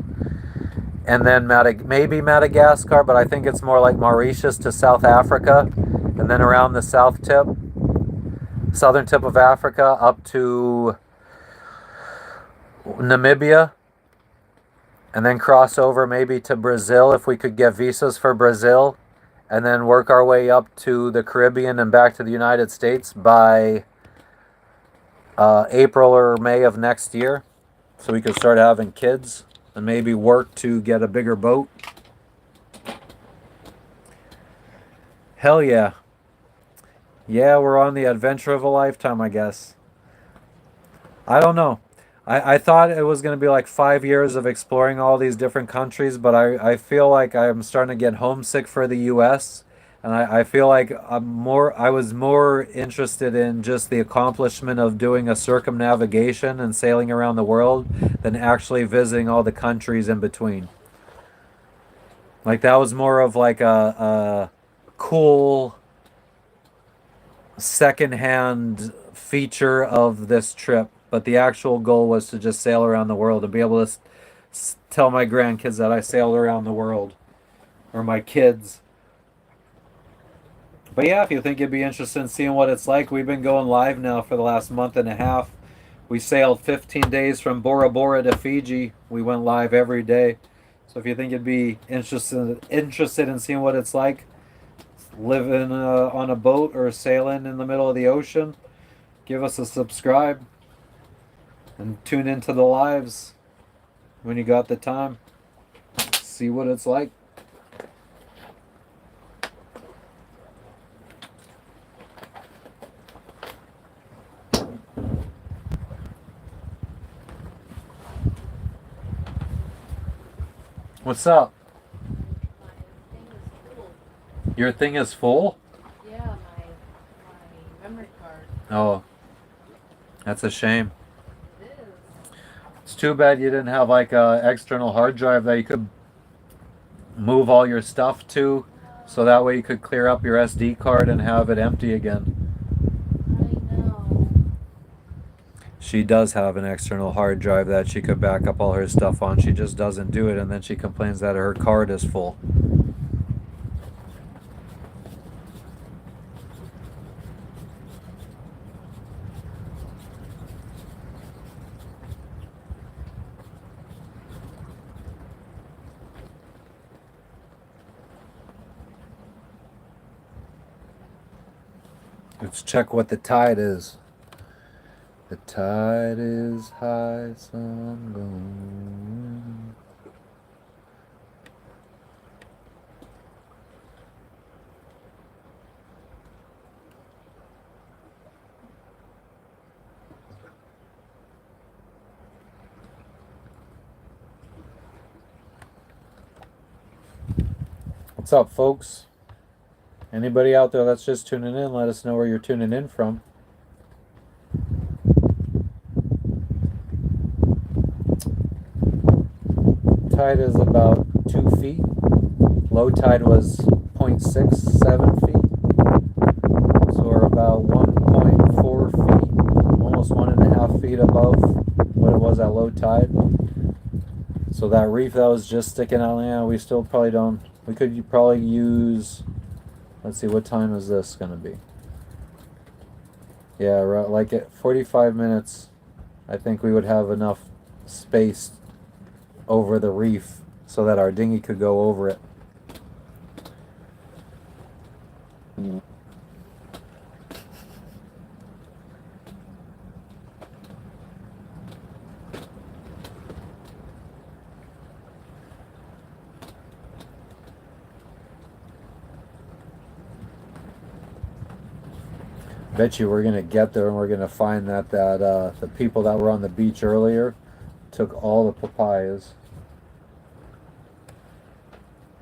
and then maybe Madagascar, but I think it's more like Mauritius to South Africa, and then around the southern tip of Africa up to Namibia, and then cross over maybe to Brazil if we could get visas for Brazil, and then work our way up to the Caribbean and back to the United States by April or May of next year, so we could start having kids and maybe work to get a bigger boat. Hell yeah. Yeah, we're on the adventure of a lifetime, I guess. I don't know. I thought it was going to be like 5 years of exploring all these different countries, but I feel like I'm starting to get homesick for the U.S., and I feel like I was more interested in just the accomplishment of doing a circumnavigation and sailing around the world than actually visiting all the countries in between. Like that was more of like a cool secondhand feature of this trip, but the actual goal was to just sail around the world and be able to tell my grandkids that I sailed around the world, or my kids. But yeah, if you think you'd be interested in seeing what it's like, we've been going live now for the last month and a half. We sailed 15 days from Bora Bora to Fiji. We went live every day. So if you think you'd be interested in seeing what it's like living on a boat or sailing in the middle of the ocean, give us a subscribe and tune into the lives when you got the time. See what it's like. What's up? Your thing is full? Yeah, my memory card. Oh, that's a shame. It is. It's too bad you didn't have like a external hard drive that you could move all your stuff to, so that way you could clear up your SD card and have it empty again. I know. She does have an external hard drive that she could back up all her stuff on. She just doesn't do it, and then she complains that her card is full. Let's check what the tide is. The tide is high, sun going. What's up, folks? Anybody out there that's just tuning in, let us know where you're tuning in from. Tide is about 2 feet. Low tide was 0.67 feet. So we're about 1.4 feet, almost 1.5 feet above what it was at low tide. So that reef that was just sticking out, yeah, we still probably don't. We could probably use. Let's see, what time is this going to be? Yeah, right, like at 45 minutes I think we would have enough space over the reef so that our dinghy could go over it. Bet you we're gonna get there and we're gonna find that the people that were on the beach earlier took all the papayas.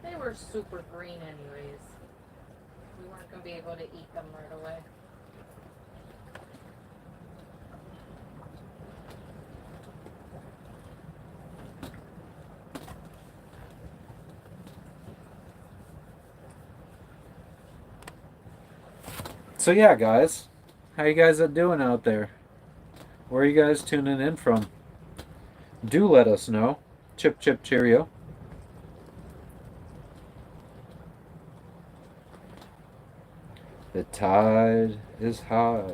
They were super green anyways. We weren't going to be able to eat them right away. So yeah, guys, how you guys are doing out there? Where are you guys tuning in from? Do let us know. Chip chip cheerio. The tide is high.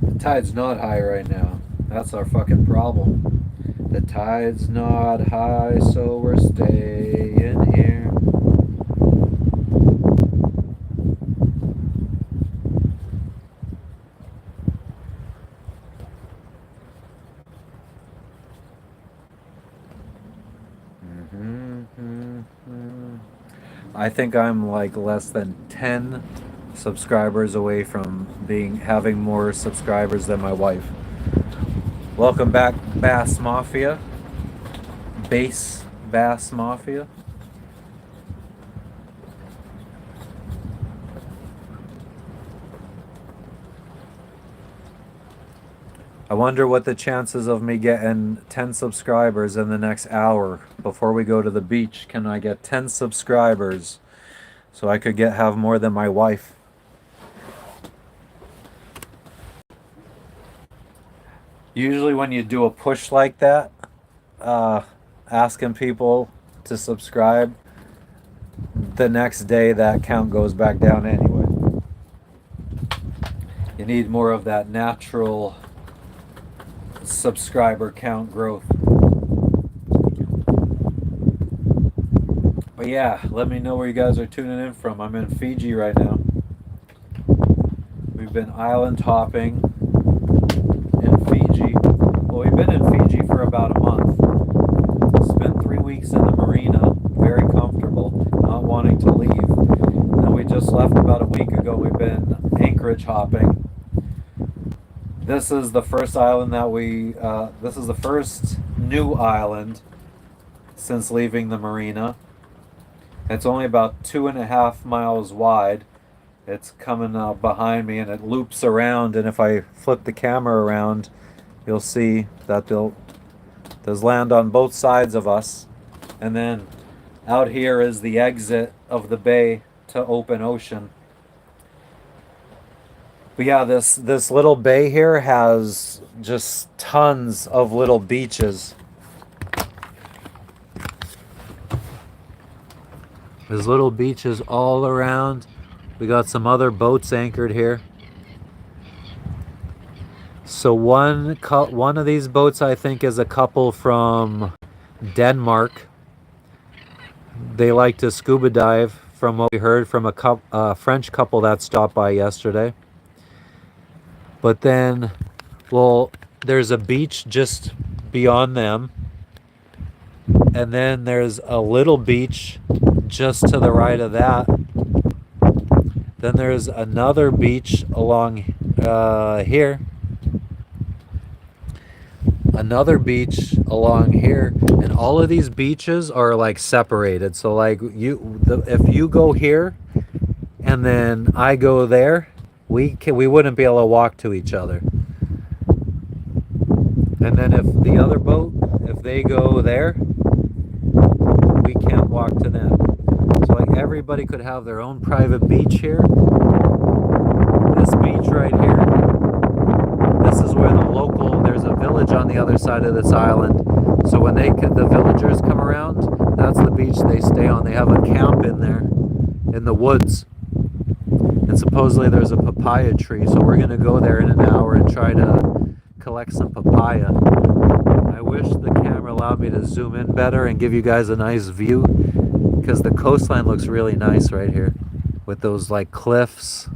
The tide's not high right now. That's our fucking problem. The tide's not high, so we're staying here. I think I'm like less than 10 subscribers away from having more subscribers than my wife. Welcome back, Bass Mafia. Bass Mafia. I wonder what the chances of me getting 10 subscribers in the next hour before we go to the beach. Can I get 10 subscribers so I could have more than my wife? Usually when you do a push like that, asking people to subscribe, the next day that count goes back down anyway. You need more of that natural subscriber count growth. But yeah, let me know where you guys are tuning in from. I'm in Fiji right now. We've been island hopping in Fiji. Well, we've been in Fiji for about a month. Spent 3 weeks in the marina, very comfortable, not wanting to leave. And we just left about a week ago. We've been Anchorage hopping. This is the first island that this is the first new island since leaving the marina. It's only about 2.5 miles wide. It's coming behind me and it loops around, and if I flip the camera around, you'll see that there's land on both sides of us. And then out here is the exit of the bay to open ocean. But yeah, this little bay here has just tons of little beaches. There's little beaches all around. We got some other boats anchored here. So one of these boats, I think, is a couple from Denmark. They like to scuba dive, from what we heard from a French couple that stopped by yesterday. But then, well, there's a beach just beyond them. And then there's a little beach just to the right of that. Then there's another beach along here. Another beach along here. And all of these beaches are like separated. So like if you go here and then I go there, we wouldn't be able to walk to each other. And then if the other boat, if they go there, we can't walk to them. So like everybody could have their own private beach here. This beach right here, this is where there's a village on on the other side of this island. So when the villagers come around, that's the beach they stay on. They have a camp in there, in the woods. And supposedly there's a papaya tree, so we're gonna go there in an hour and try to collect some papaya. I wish the camera allowed me to zoom in better and give you guys a nice view, because the coastline looks really nice right here with those like cliffs.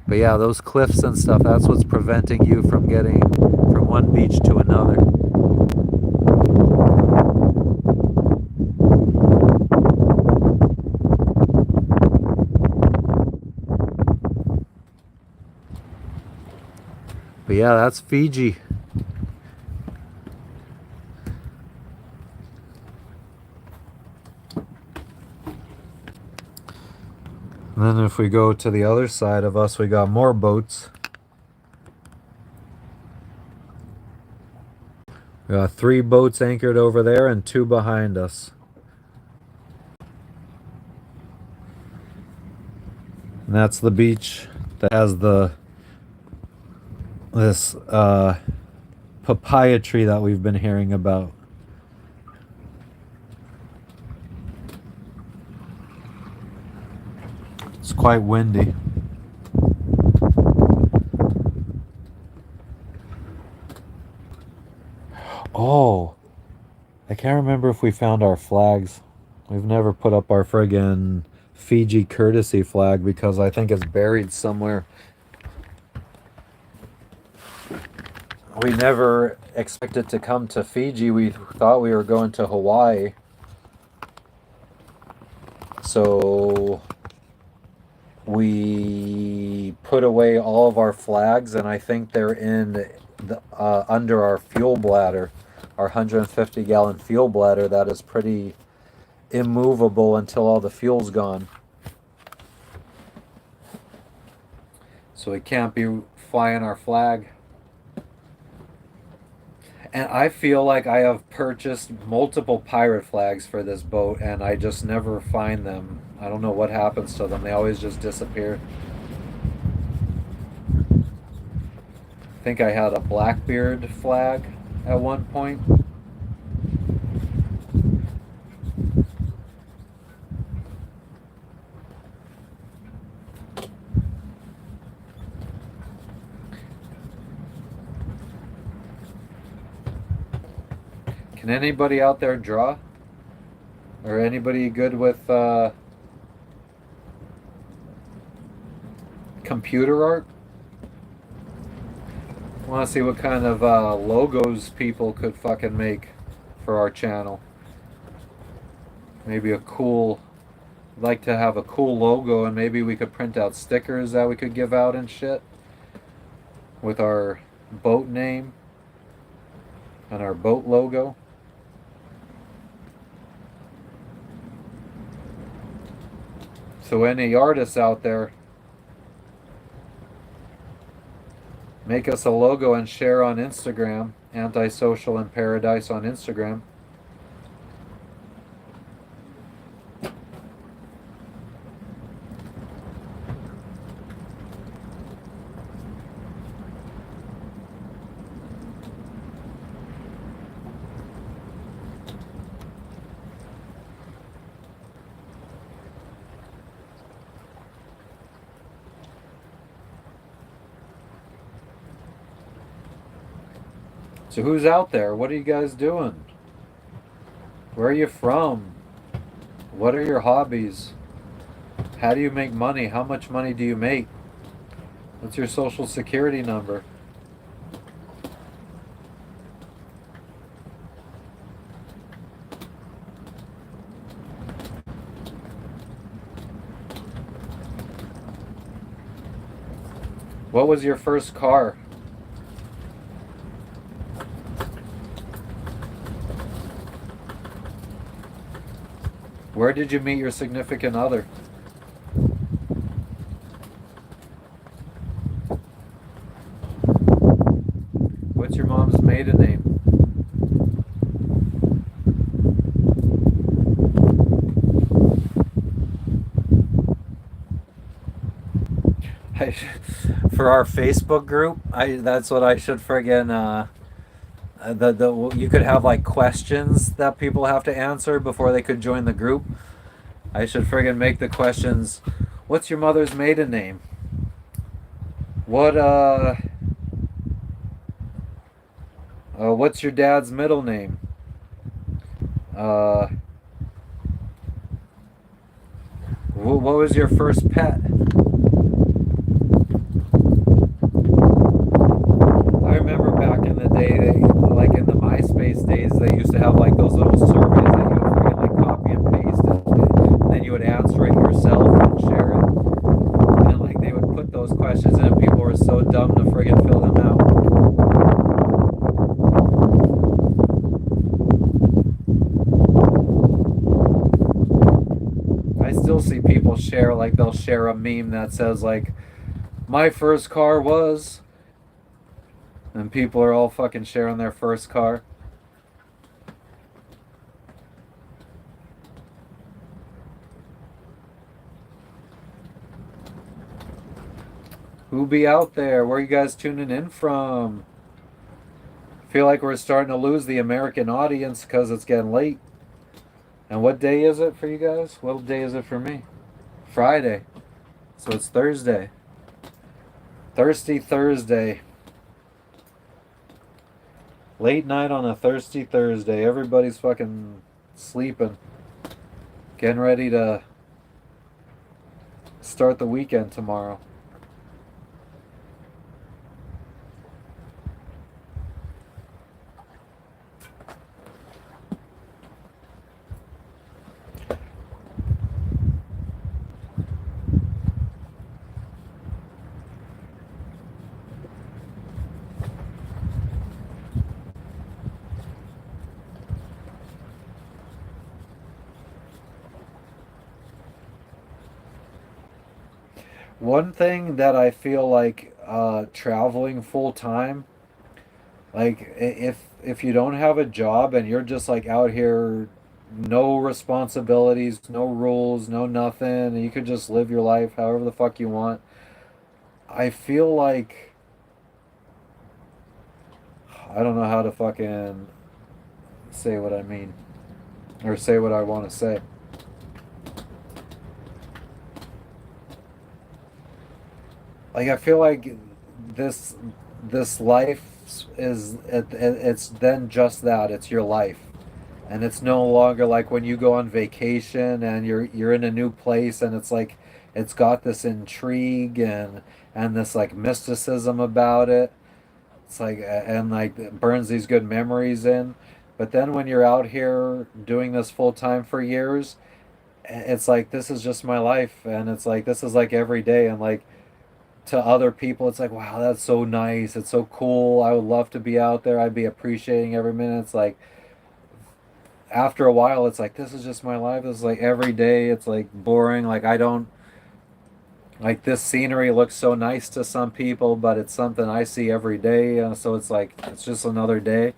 But yeah, those cliffs and stuff, that's what's preventing you from getting from one beach to another. But yeah, that's Fiji. And then if we go to the other side of us, we got more boats. We got 3 boats anchored over there and 2 behind us. And that's the beach that has this papaya tree that we've been hearing about. It's quite windy. Oh, I can't remember if we found our flags. We've never put up our friggin' Fiji courtesy flag because I think it's buried somewhere. We never expected to come to Fiji. We thought we were going to Hawaii. So we put away all of our flags, and I think they're in the under our fuel bladder, our 150-gallon fuel bladder that is pretty immovable until all the fuel's gone. So we can't be flying our flag. And I feel like I have purchased multiple pirate flags for this boat and I just never find them. I don't know what happens to them. They always just disappear. I think I had a Blackbeard flag at one point. Can anybody out there draw? Or anybody good with computer art? I want to see what kind of logos people could fucking make for our channel. Maybe a cool... I'd like to have a cool logo, and maybe we could print out stickers that we could give out and shit with our boat name and our boat logo. So any artists out there, make us a logo and share on Instagram, Antisocial in Paradise on Instagram. So who's out there? What are you guys doing? Where are you from? What are your hobbies? How do you make money? How much money do you make? What's your social security number? What was your first car? Where did you meet your significant other? What's your mom's maiden name? I for our Facebook group, that's what I should friggin' the you could have like questions that people have to answer before they could join the group. I should friggin' make the questions. What's your mother's maiden name? What what's your dad's middle name? Uh, what was your first pet? I remember back in the day, like in the MySpace days, they used to have like those little surveys that you would freaking like copy and paste and then you would answer it yourself and share it. And like they would put those questions in and people were so dumb to friggin' fill them out. I still see people share, like they'll share a meme that says like, my first car was, and people are all fucking sharing their first car. Who be out there? Where are you guys tuning in from? Feel like we're starting to lose the American audience because it's getting late. And what day is it for you guys? What day is it for me? Friday. So it's Thursday. Thirsty Thursday. Late night on a thirsty Thursday. Everybody's fucking sleeping. Getting ready to start the weekend tomorrow. One thing that I feel like traveling full time, like if you don't have a job and you're just like out here, no responsibilities, no rules, no nothing, and you could just live your life however the fuck you want. I feel like I don't know how to fucking say what I mean or say what I want to say. Like I feel like this this life it's then just that, it's your life, and it's no longer like when you go on vacation and you're in a new place and it's like it's got this intrigue and this like mysticism about it. It's like and like it burns these good memories in. But then when you're out here doing this full time for years, it's like this is just my life, and it's like this is like every day, and like to other people it's like, wow, that's so nice, it's so cool, I would love to be out there, I'd be appreciating every minute. It's like after a while it's like this is just my life, this is like every day, it's like boring, like I don't like this scenery looks so nice to some people but it's something I see every day, so it's like it's just another day.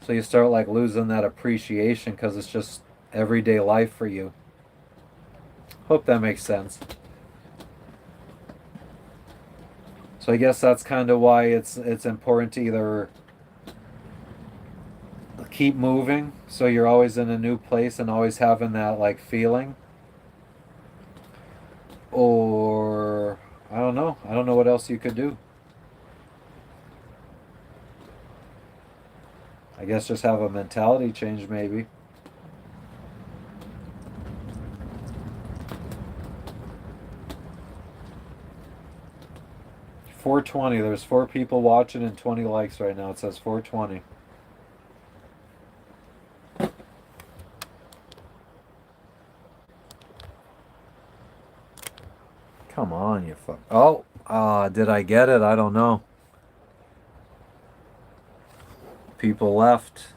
So you start like losing that appreciation because it's just everyday life for you. Hope that makes sense. So I guess that's kind of why it's important to either keep moving so you're always in a new place and always having that like feeling, or I don't know what else you could do. I guess just have a mentality change maybe. .420, there's 4 people watching and 20 likes right now. It says 420. Come on, you fuck. Oh, did I get it? I don't know. People left.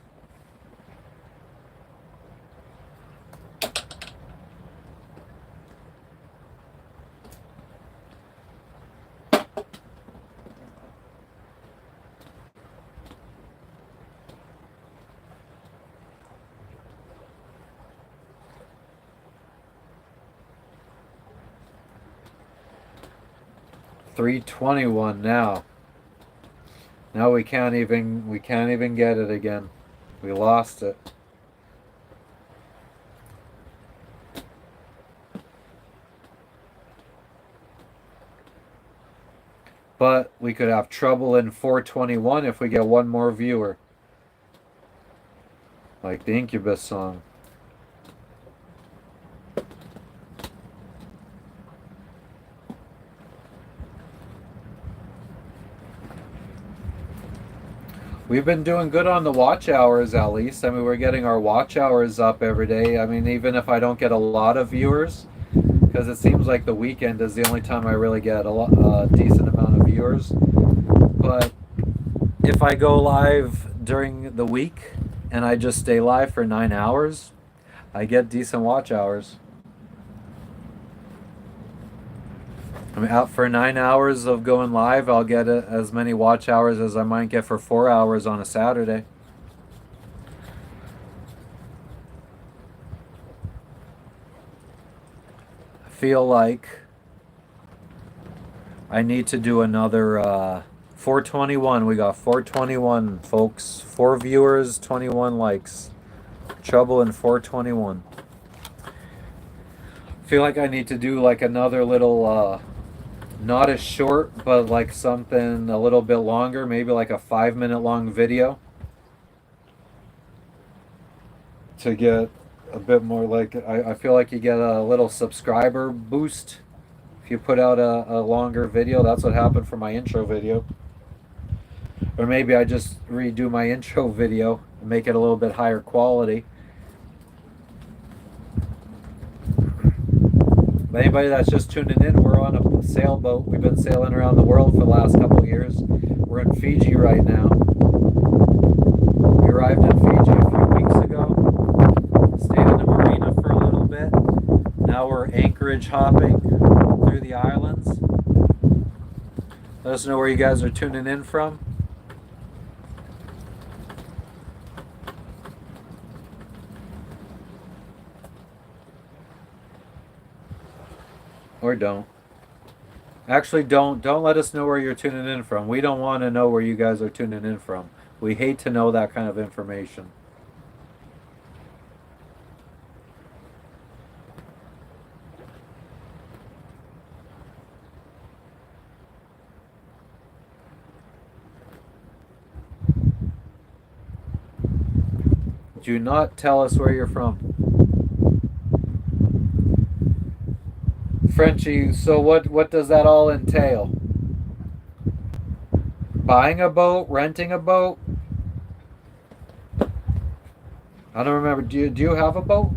321 now. Now we can't even get it again. We lost it. But we could have trouble in 421 if we get one more viewer. Like the Incubus song. We've been doing good on the watch hours, at least. I mean, we're getting our watch hours up every day. I mean, even if I don't get a lot of viewers, because it seems like the weekend is the only time I really get a decent amount of viewers. But if I go live during the week and I just stay live for 9 hours, I get decent watch hours. I mean, out for 9 hours of going live, I'll get as many watch hours as I might get for 4 hours on a Saturday. I feel like I need to do another 421. We got 421, folks. 4 viewers, 21 likes. Trouble in 421. I feel like I need to do like another little, not as short, but like something a little bit longer, maybe like a 5-minute long video to get a bit more, like, I feel like you get a little subscriber boost if you put out a longer video. That's what happened for my intro video. Or maybe I just redo my intro video and make it a little bit higher quality. But anybody that's just tuning in, we're on a sailboat. We've been sailing around the world for the last couple of years. We're in Fiji right now. We arrived in Fiji a few weeks ago. Stayed in the marina for a little bit. Now we're Anchorage hopping through the islands. Let us know where you guys are tuning in from. Or don't. Actually, don't let us know where you're tuning in from. We don't want to know where you guys are tuning in from. We hate to know that kind of information. Do not tell us where you're from. Frenchie, so what does that all entail? Buying a boat? Renting a boat? I don't remember. Do you have a boat?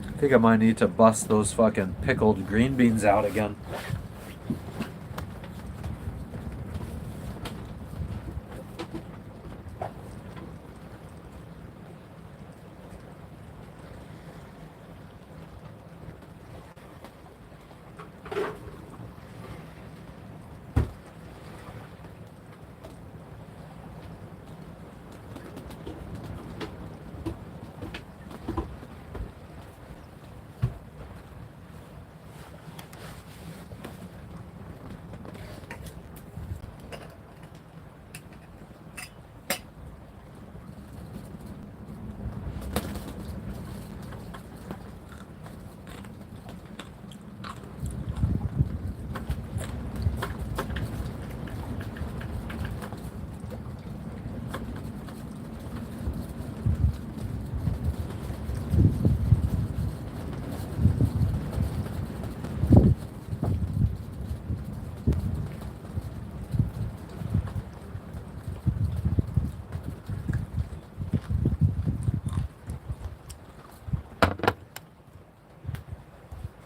I think I might need to bust those fucking pickled green beans out again.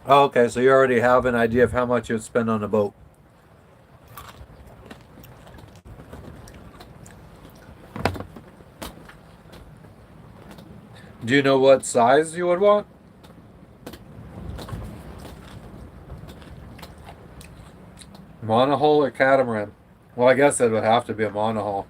Oh, okay, so you already have an idea of how much you'd spend on a boat. Do you know what size you would want? Monohull or catamaran? Well, I guess it would have to be a monohull.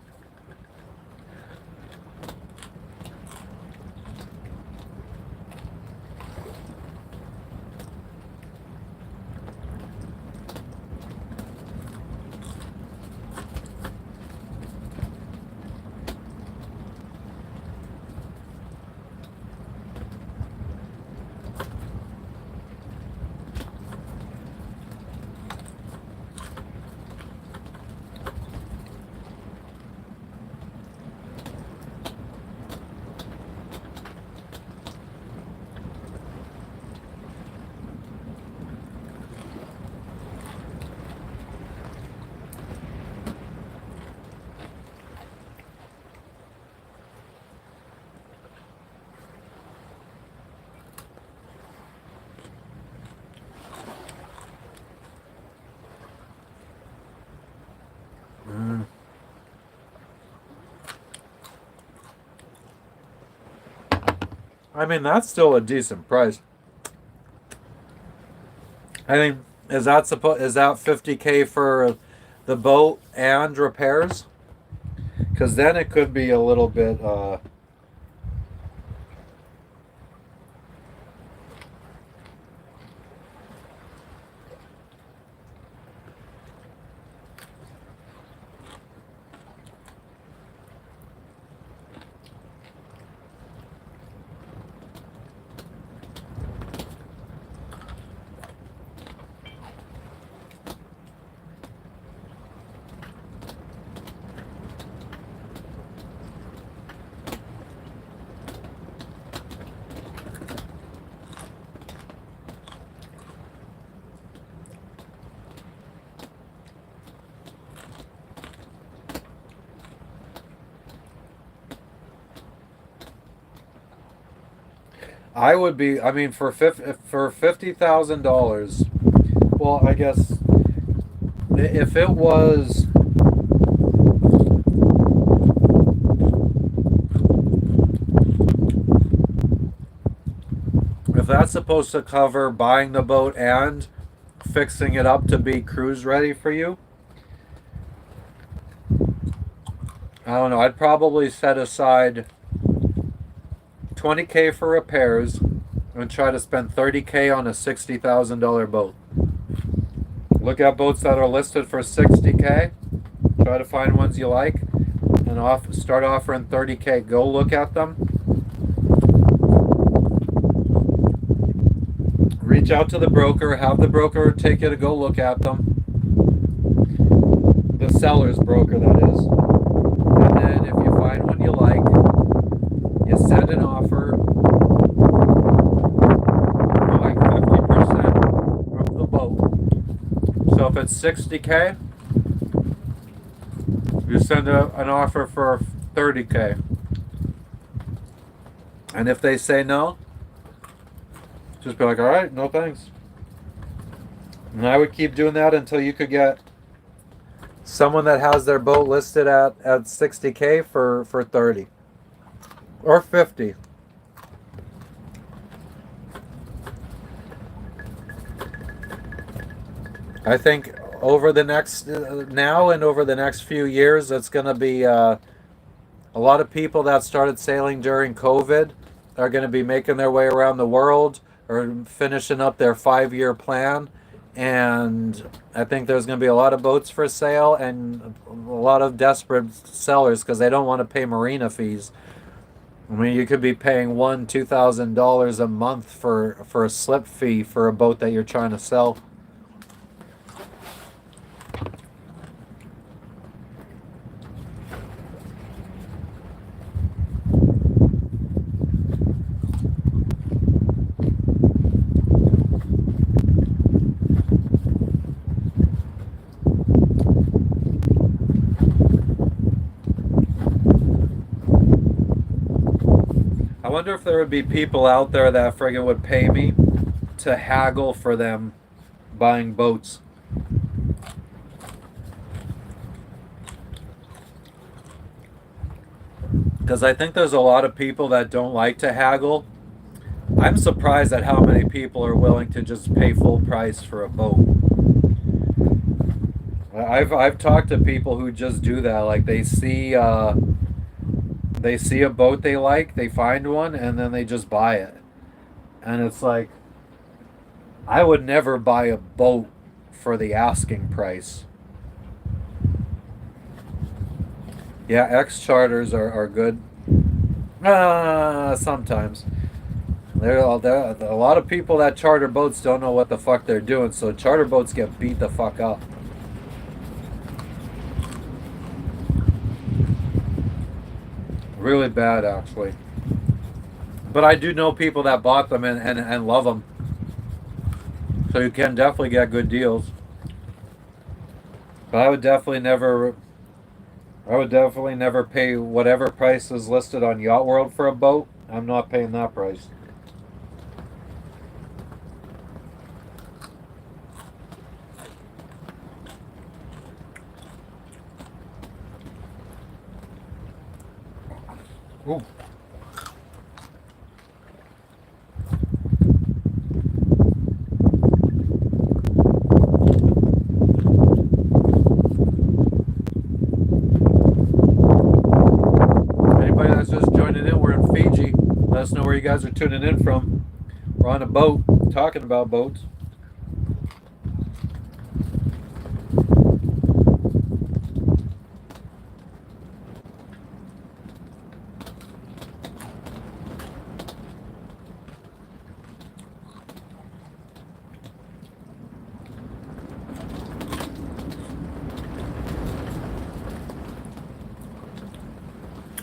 I mean, that's still a decent price. I think is that 50K for the boat and repairs? Because then it could be a little bit. I would be. I mean, for $50,000. Well, I guess if it was. If that's supposed to cover buying the boat and fixing it up to be cruise ready for you, I don't know. I'd probably set aside 20K for repairs and try to spend 30K on a $60,000 boat. Look at boats that are listed for 60K. Try to find ones you like and start offering 30K. Go look at them. Reach out to the broker. Have the broker take you to go look at them. The seller's broker, that is. And then if you find one you like, you send an offer for like 50% of the boat. So if it's 60K, you send an offer for 30K. And if they say no, just be like, all right, no thanks. And I would keep doing that until you could get someone that has their boat listed at 60K for 30 or 50. I think over the next now and over the next few years, it's going to be a lot of people that started sailing during COVID are going to be making their way around the world or finishing up their 5-year plan. And I think there's going to be a lot of boats for sale and a lot of desperate sellers because they don't want to pay marina fees. I mean, you could be paying $2,000 a month for a slip fee for a boat that you're trying to sell. I wonder if there would be people out there that friggin' would pay me to haggle for them buying boats. Because I think there's a lot of people that don't like to haggle. I'm surprised at how many people are willing to just pay full price for a boat. I've talked to people who just do that. Like they see a boat they like, they find one, and then they just buy it. And it's like, I would never buy a boat for the asking price. Yeah, X charters are good. Sometimes. A lot of people that charter boats don't know what the fuck they're doing, so charter boats get beat the fuck up. Really bad, actually. But I do know people that bought them and love them. So you can definitely get good deals. But I would definitely never pay whatever price is listed on Yacht World for a boat. I'm not paying that price. Ooh. Anybody that's just joining in, we're in Fiji. Let us know where you guys are tuning in from. We're on a boat talking about boats.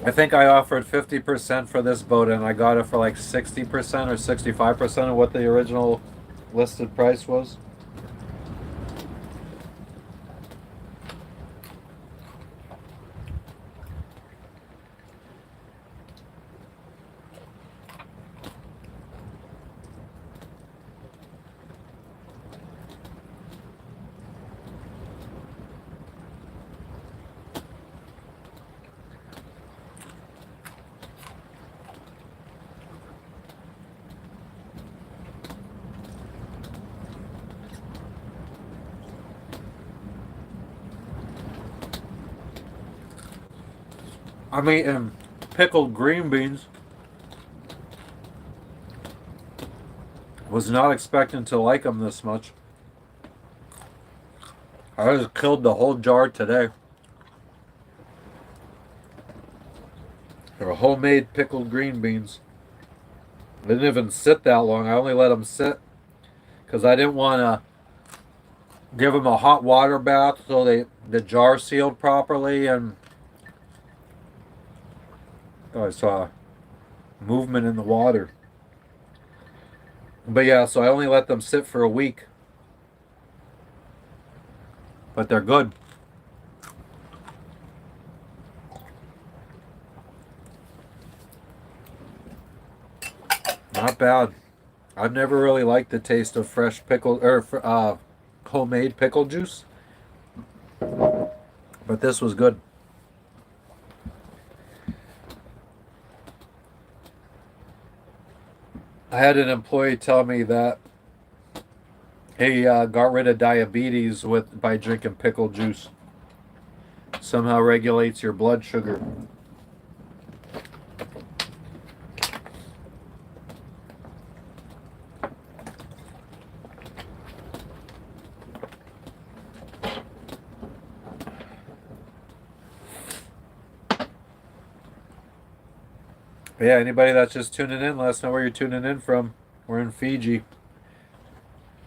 I think I offered 50% for this boat and I got it for like 60% or 65% of what the original listed price was. I'm eating pickled green beans. Was not expecting to like them this much. I just killed the whole jar today. They're homemade pickled green beans. They didn't even sit that long. I only let them sit because I didn't want to give them a hot water bath so the jar sealed properly, and I saw movement in the water. But yeah, so I only let them sit for a week. But they're good. Not bad. I've never really liked the taste of fresh pickle or homemade pickle juice, but this was good. I had an employee tell me that he got rid of diabetes by drinking pickle juice. Somehow regulates your blood sugar. But yeah, anybody that's just tuning in, let us know where you're tuning in from. We're in Fiji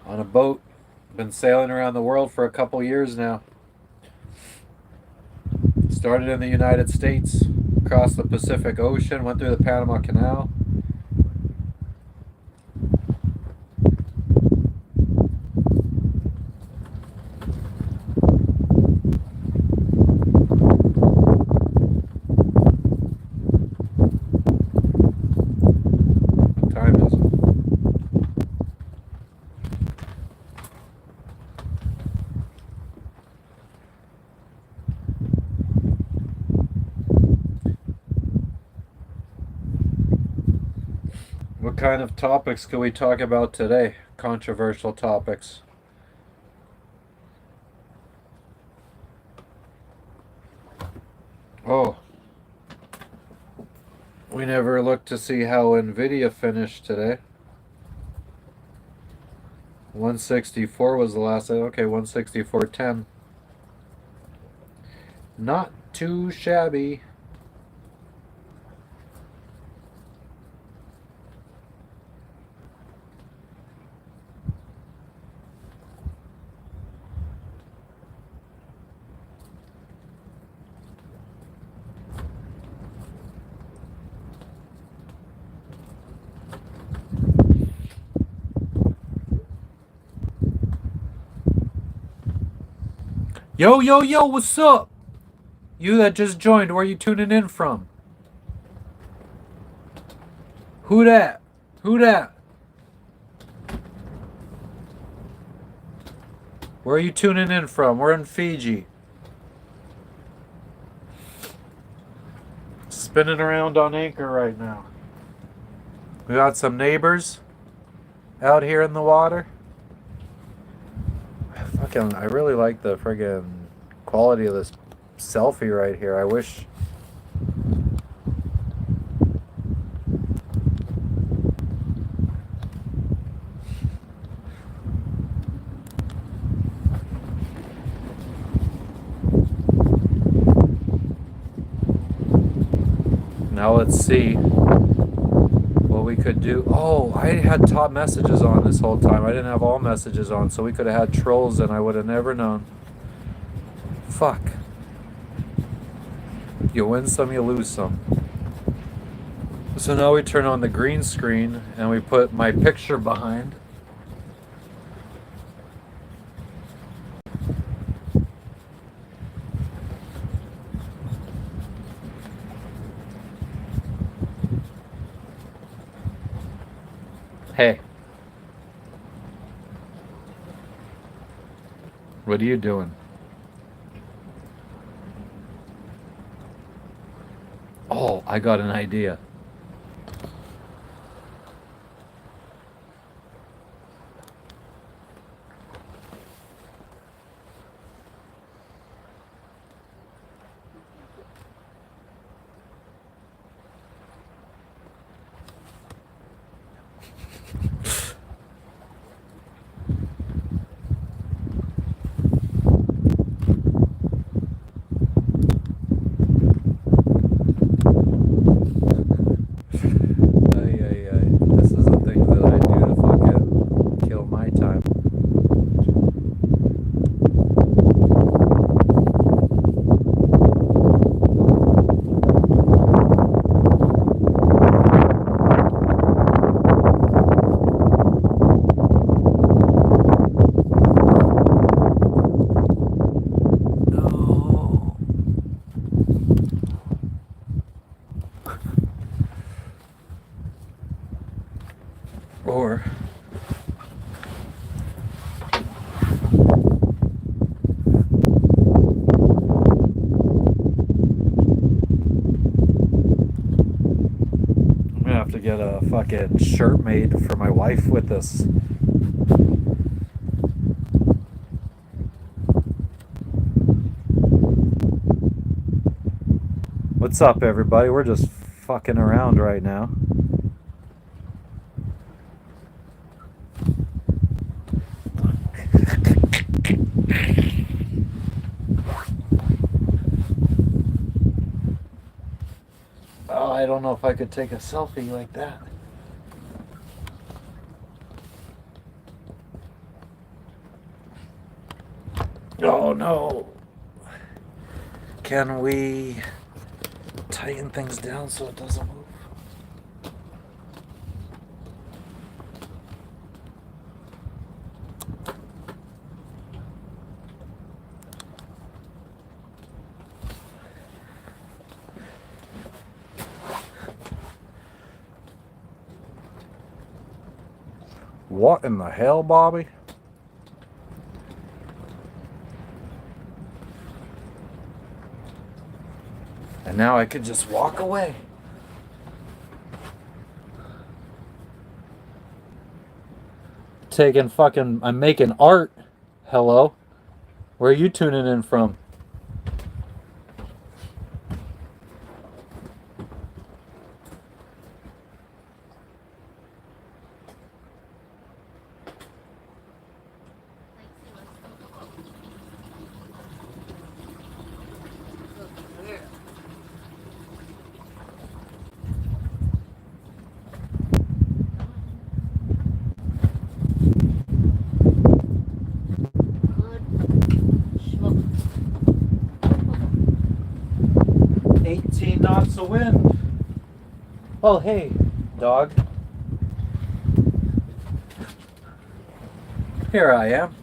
on a boat. Been sailing around the world for a couple years now. Started in the United States, across the Pacific Ocean, went through the Panama Canal. What time is it? What kind of topics could we talk about today? Controversial topics. Oh, we never looked to see how Nvidia finished today. 164 was the last. Okay, 164.10. Not too shabby. Yo, yo, yo, what's up? You that just joined, where you tuning in from? Who that? Who that? Where are you tuning in from? We're in Fiji. Spinning around on Anchor right now. We got some neighbors out here in the water. I really like the friggin' quality of this selfie right here. I wish. Now let's see what we could do. Oh, I had top messages on this whole time. I didn't have all messages on, so we could have had trolls and I would have never known. Fuck. You win some, you lose some. So now we turn on the green screen and we put my picture behind. Hey. What are you doing? Oh, I got an idea. This is the thing that I do to fucking kill my time. No. Or I'm gonna have to get a fucking shirt made for my wife with this. What's up, everybody? We're just fucking around right now. Oh, I don't know if I could take a selfie like that. Oh no. Can we tighten things down so it doesn't move? What in the hell, Bobby? And now I could just walk away. I'm making art. Hello. Where are you tuning in from? Good smoke. 18 knots of wind. Oh, hey, dog. Here I am.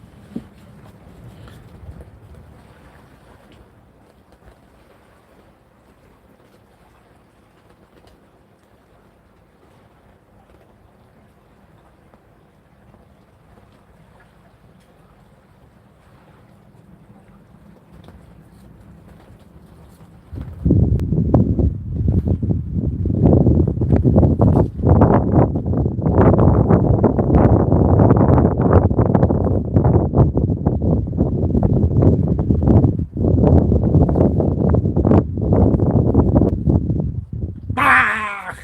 Ah!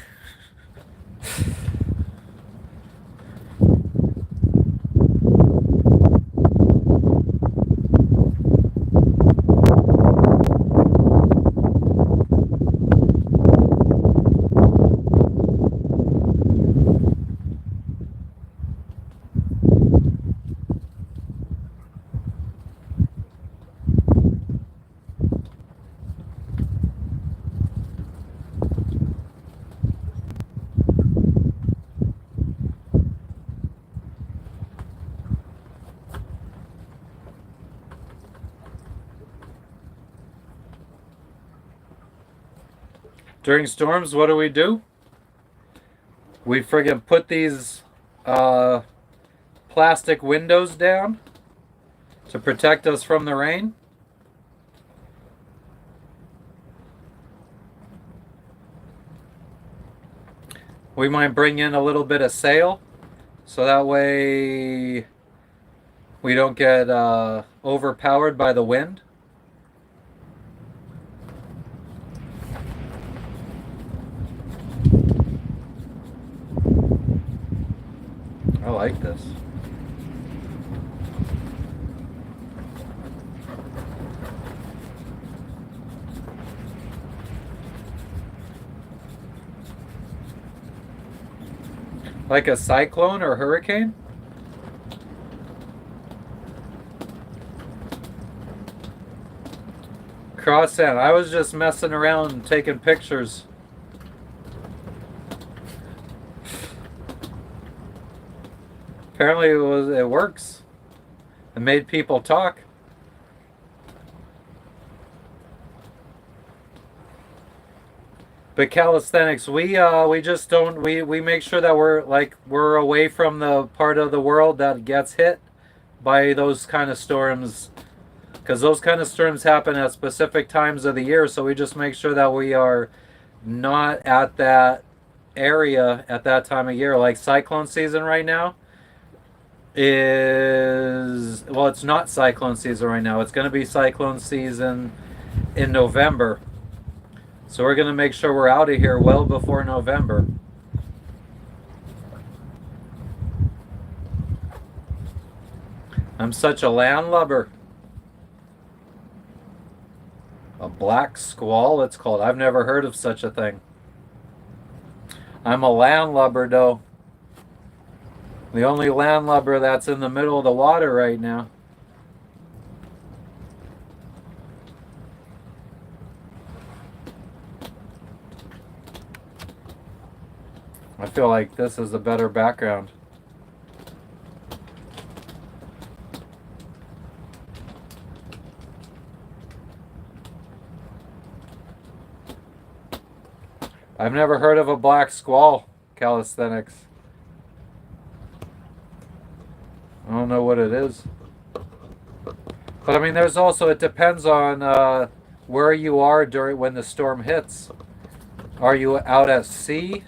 During storms, what do? We friggin' put these plastic windows down to protect us from the rain. We might bring in a little bit of sail so that way we don't get overpowered by the wind. I like this. Like a cyclone or hurricane? Cross end. I was just messing around and taking pictures. Apparently it works. It made people talk. But calisthenics, we just don't we make sure that we're away from the part of the world that gets hit by those kind of storms, because those kind of storms happen at specific times of the year. So we just make sure that we are not at that area at that time of year. Like cyclone season right now is, well, it's not cyclone season right now. It's going to be cyclone season in November. So we're going to make sure we're out of here well before November. I'm such a landlubber. A black squall, it's called. I've never heard of such a thing. I'm a landlubber, though. The only landlubber that's in the middle of the water right now. I feel like this is a better background. I've never heard of a black squall, calisthenics. I don't know what it is. But I mean, there's also, it depends on where you are during when the storm hits. Are you out at sea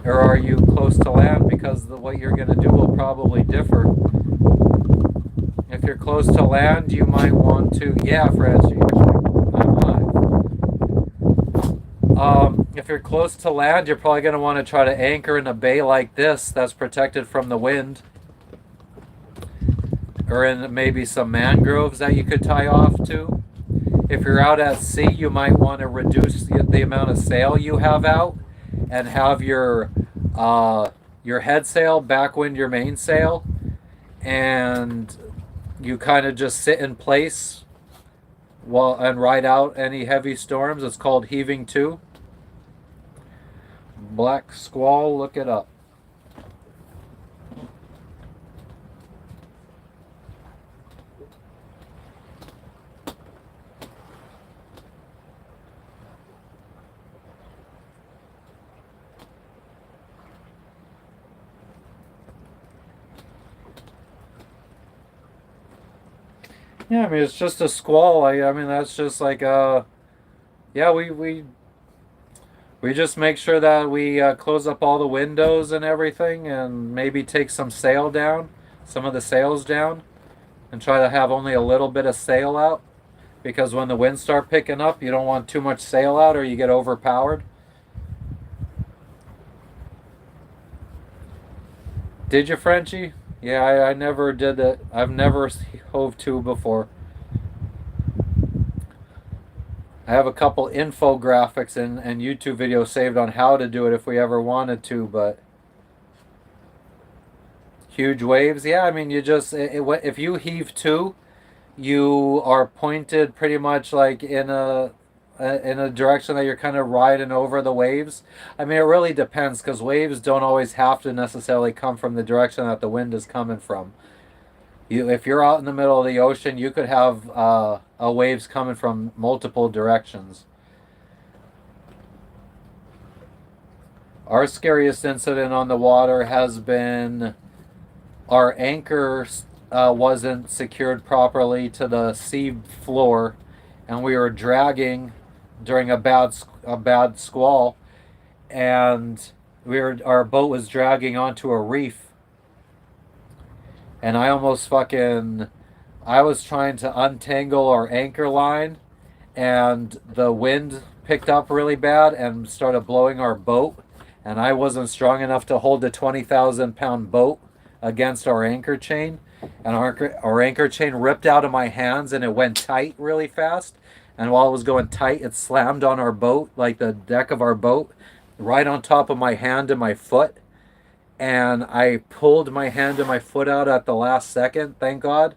Or are you close to land? Because what you're going to do will probably differ. If you're close to land, you might want to. Yeah, Francie, I'm live. If you're close to land, you're probably going to want to try to anchor in a bay like this that's protected from the wind. Or in maybe some mangroves that you could tie off to. If you're out at sea, you might want to reduce the amount of sail you have out and have your head sail backwind your mainsail, and you kind of just sit in place and ride out any heavy storms. It's called heaving to. Black squall, look it up. Yeah, I mean, it's just a squall. I mean, that's just like, yeah, we just make sure that we close up all the windows and everything, and maybe take some sail down, some of the sails down, and try to have only a little bit of sail out, because when the winds start picking up, you don't want too much sail out or you get overpowered. Did you, Frenchie? Yeah, I never did that. I've never hove to before. I have a couple infographics and YouTube videos saved on how to do it if we ever wanted to, but huge waves. Yeah, I mean, you just if you heave to, you are pointed pretty much like in a direction that you're kind of riding over the waves. I mean, it really depends, because waves don't always have to necessarily come from the direction that the wind is coming from. If you're out in the middle of the ocean, you could have waves coming from multiple directions. Our scariest incident on the water has been our anchor wasn't secured properly to the sea floor, and we were dragging during a bad squall, and our boat was dragging onto a reef, and I was trying to untangle our anchor line, and the wind picked up really bad and started blowing our boat, and I wasn't strong enough to hold the 20,000-pound boat against our anchor chain, and our anchor chain ripped out of my hands, and it went tight really fast, and while it was going tight, it slammed on our boat, like the deck of our boat, right on top of my hand and my foot. And I pulled my hand and my foot out at the last second, thank God,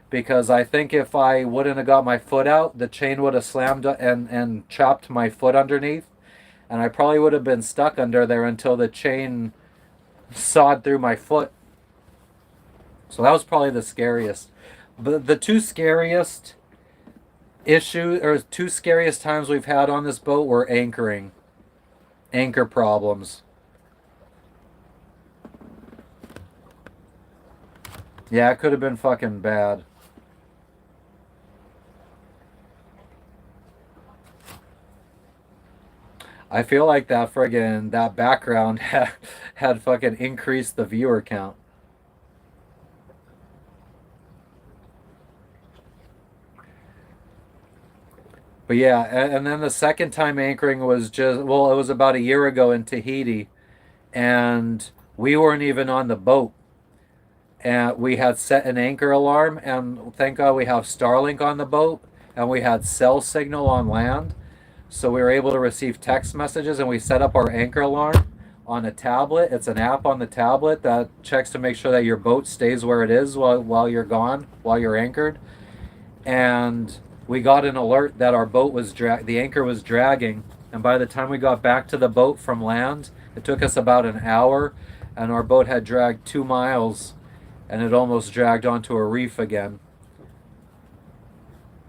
because I think if I wouldn't have got my foot out, the chain would have slammed and chopped my foot underneath, and I probably would have been stuck under there until the chain sawed through my foot. So that was probably the scariest. But the two scariest times we've had on this boat were anchor problems. Yeah, it could have been fucking bad. I feel like that background had fucking increased the viewer count. But yeah, and then the second time anchoring was it was about a year ago in Tahiti, and we weren't even on the boat. And we had set an anchor alarm, and thank God we have Starlink on the boat, and we had cell signal on land, so we were able to receive text messages, and we set up our anchor alarm on a tablet. It's an app on the tablet that checks to make sure that your boat stays where it is while you're gone, while you're anchored. And we got an alert that our boat the anchor was dragging, and by the time we got back to the boat from land, it took us about an hour, and our boat had dragged 2 miles, and it almost dragged onto a reef again.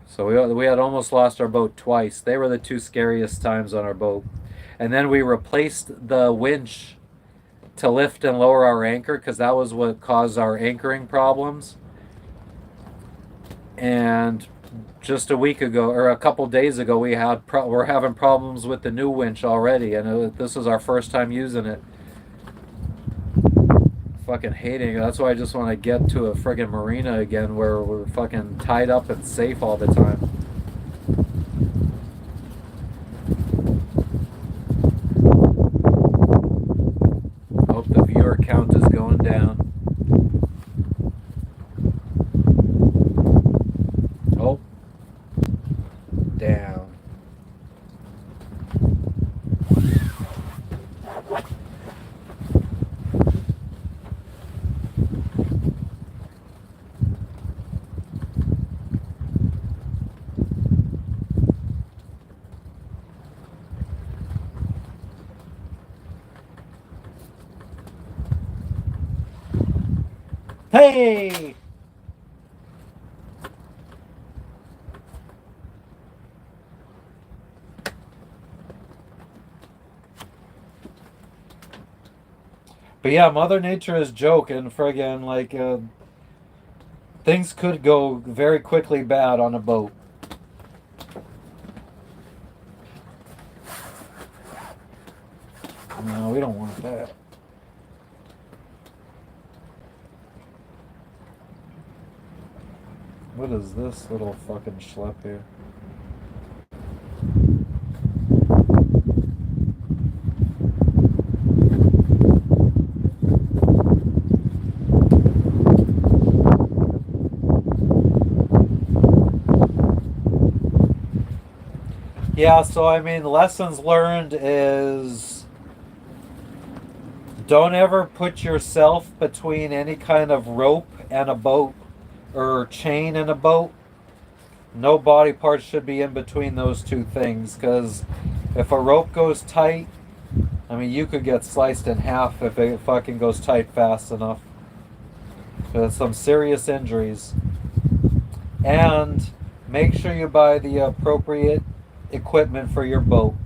So we had almost lost our boat twice. They were the two scariest times on our boat. And then we replaced the winch to lift and lower our anchor, because that was what caused our anchoring problems. And just a week ago or a couple days ago, we're having problems with the new winch already, and this is our first time using it. Fucking hating it. That's why I just want to get to a friggin' marina again where we're fucking tied up and safe all the time. Hope the viewer count is going down. Oh. Down. Hey! But yeah, Mother Nature is joking, friggin' like, things could go very quickly bad on a boat. No, we don't want that. What is this little fucking schlep here? Yeah, so I mean, lessons learned is don't ever put yourself between any kind of rope and a boat or chain and a boat. No body parts should be in between those two things, because if a rope goes tight, I mean, you could get sliced in half if it fucking goes tight fast enough. There's some serious injuries. And make sure you buy the appropriate equipment for your boat.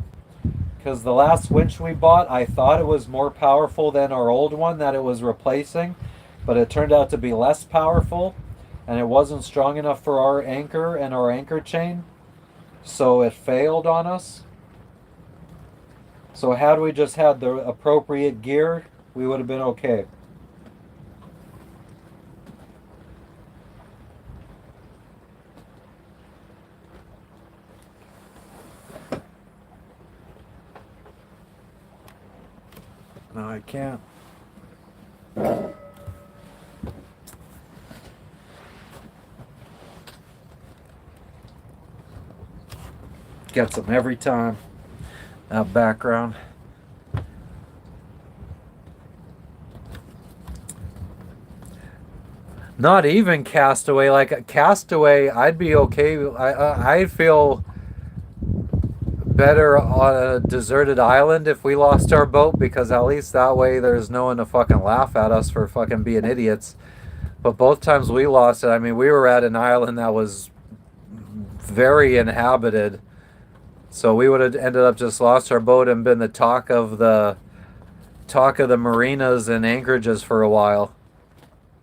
Because the last winch we bought, I thought it was more powerful than our old one that it was replacing, but it turned out to be less powerful, and it wasn't strong enough for our anchor and our anchor chain, so it failed on us. So had we just had the appropriate gear, we would have been okay. No, I can't. Gets them every time. That background. Not even Castaway. Like a Castaway, I'd be okay. I feel better on a deserted island if we lost our boat, because at least that way there's no one to fucking laugh at us for fucking being idiots. But both times we lost it, I mean, we were at an island that was very inhabited, so we would have ended up just lost our boat and been the talk of the marinas and anchorages for a while.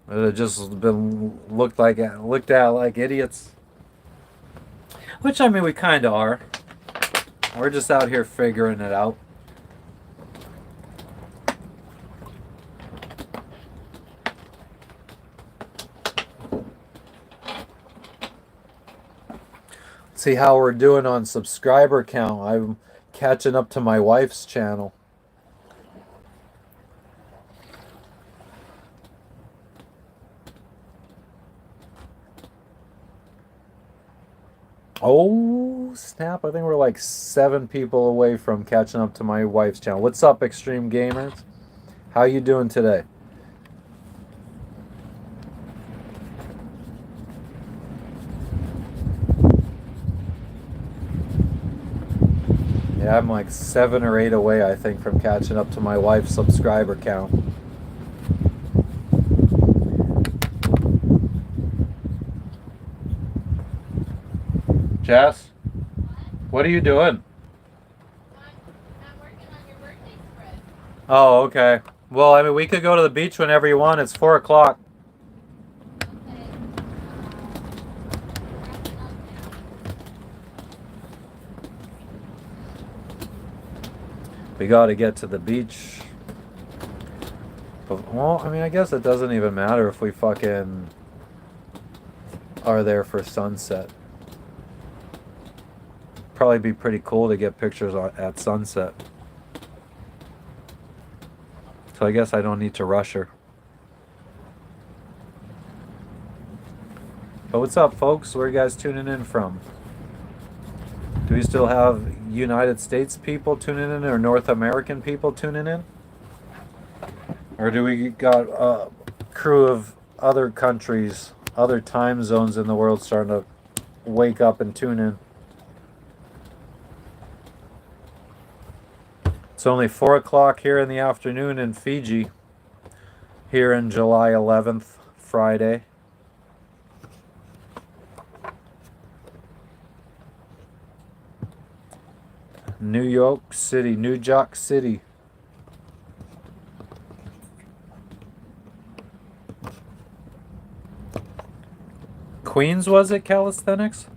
It would have just been looked at like idiots, which I mean we kind of are. We're just out here figuring it out. See how we're doing on subscriber count. I'm catching up to my wife's channel. Oh, snap. I think we're like 7 people away from catching up to my wife's channel. What's up, Extreme Gamers? How you doing today? Yeah, I'm like 7 or 8 away, I think, from catching up to my wife's subscriber count. Jess, what are you doing? I'm working on your birthday spread. Oh, okay. Well, I mean, we could go to the beach whenever you want. It's 4 o'clock. We got to get to the beach. But, well, I mean, I guess it doesn't even matter if we fucking are there for sunset. Probably be pretty cool to get pictures at sunset. So I guess I don't need to rush her. But what's up, folks? Where are you guys tuning in from? Do we still have United States people tuning in or North American people tuning in? Or do we got a crew of other countries, other time zones in the world starting to wake up and tune in? It's only 4 o'clock here in the afternoon in Fiji, here in July 11th, Friday. New York City, New York City. Queens, was it, calisthenics?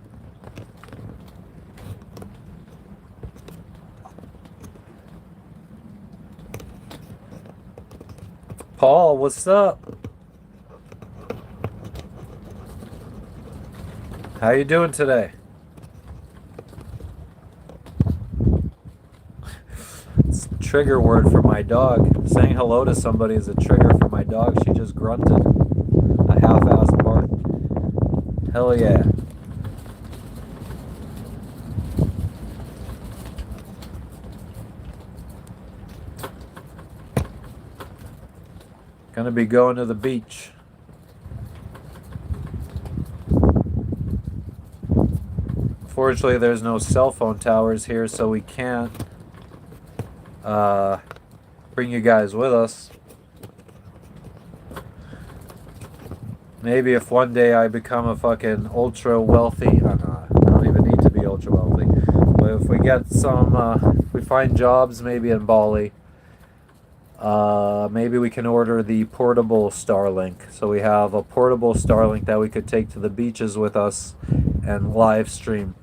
Paul, what's up? How you doing today? It's a trigger word for my dog. Saying hello to somebody is a trigger for my dog. She just grunted a half-assed bark. Hell yeah. Gonna be going to the beach. Fortunately, there's no cell phone towers here, so we can't bring you guys with us. Maybe if one day I become a fucking ultra wealthy, I don't even need to be ultra wealthy, but if we get some, if we find jobs maybe in Bali, maybe we can order the portable Starlink. So we have a portable Starlink that we could take to the beaches with us and live stream.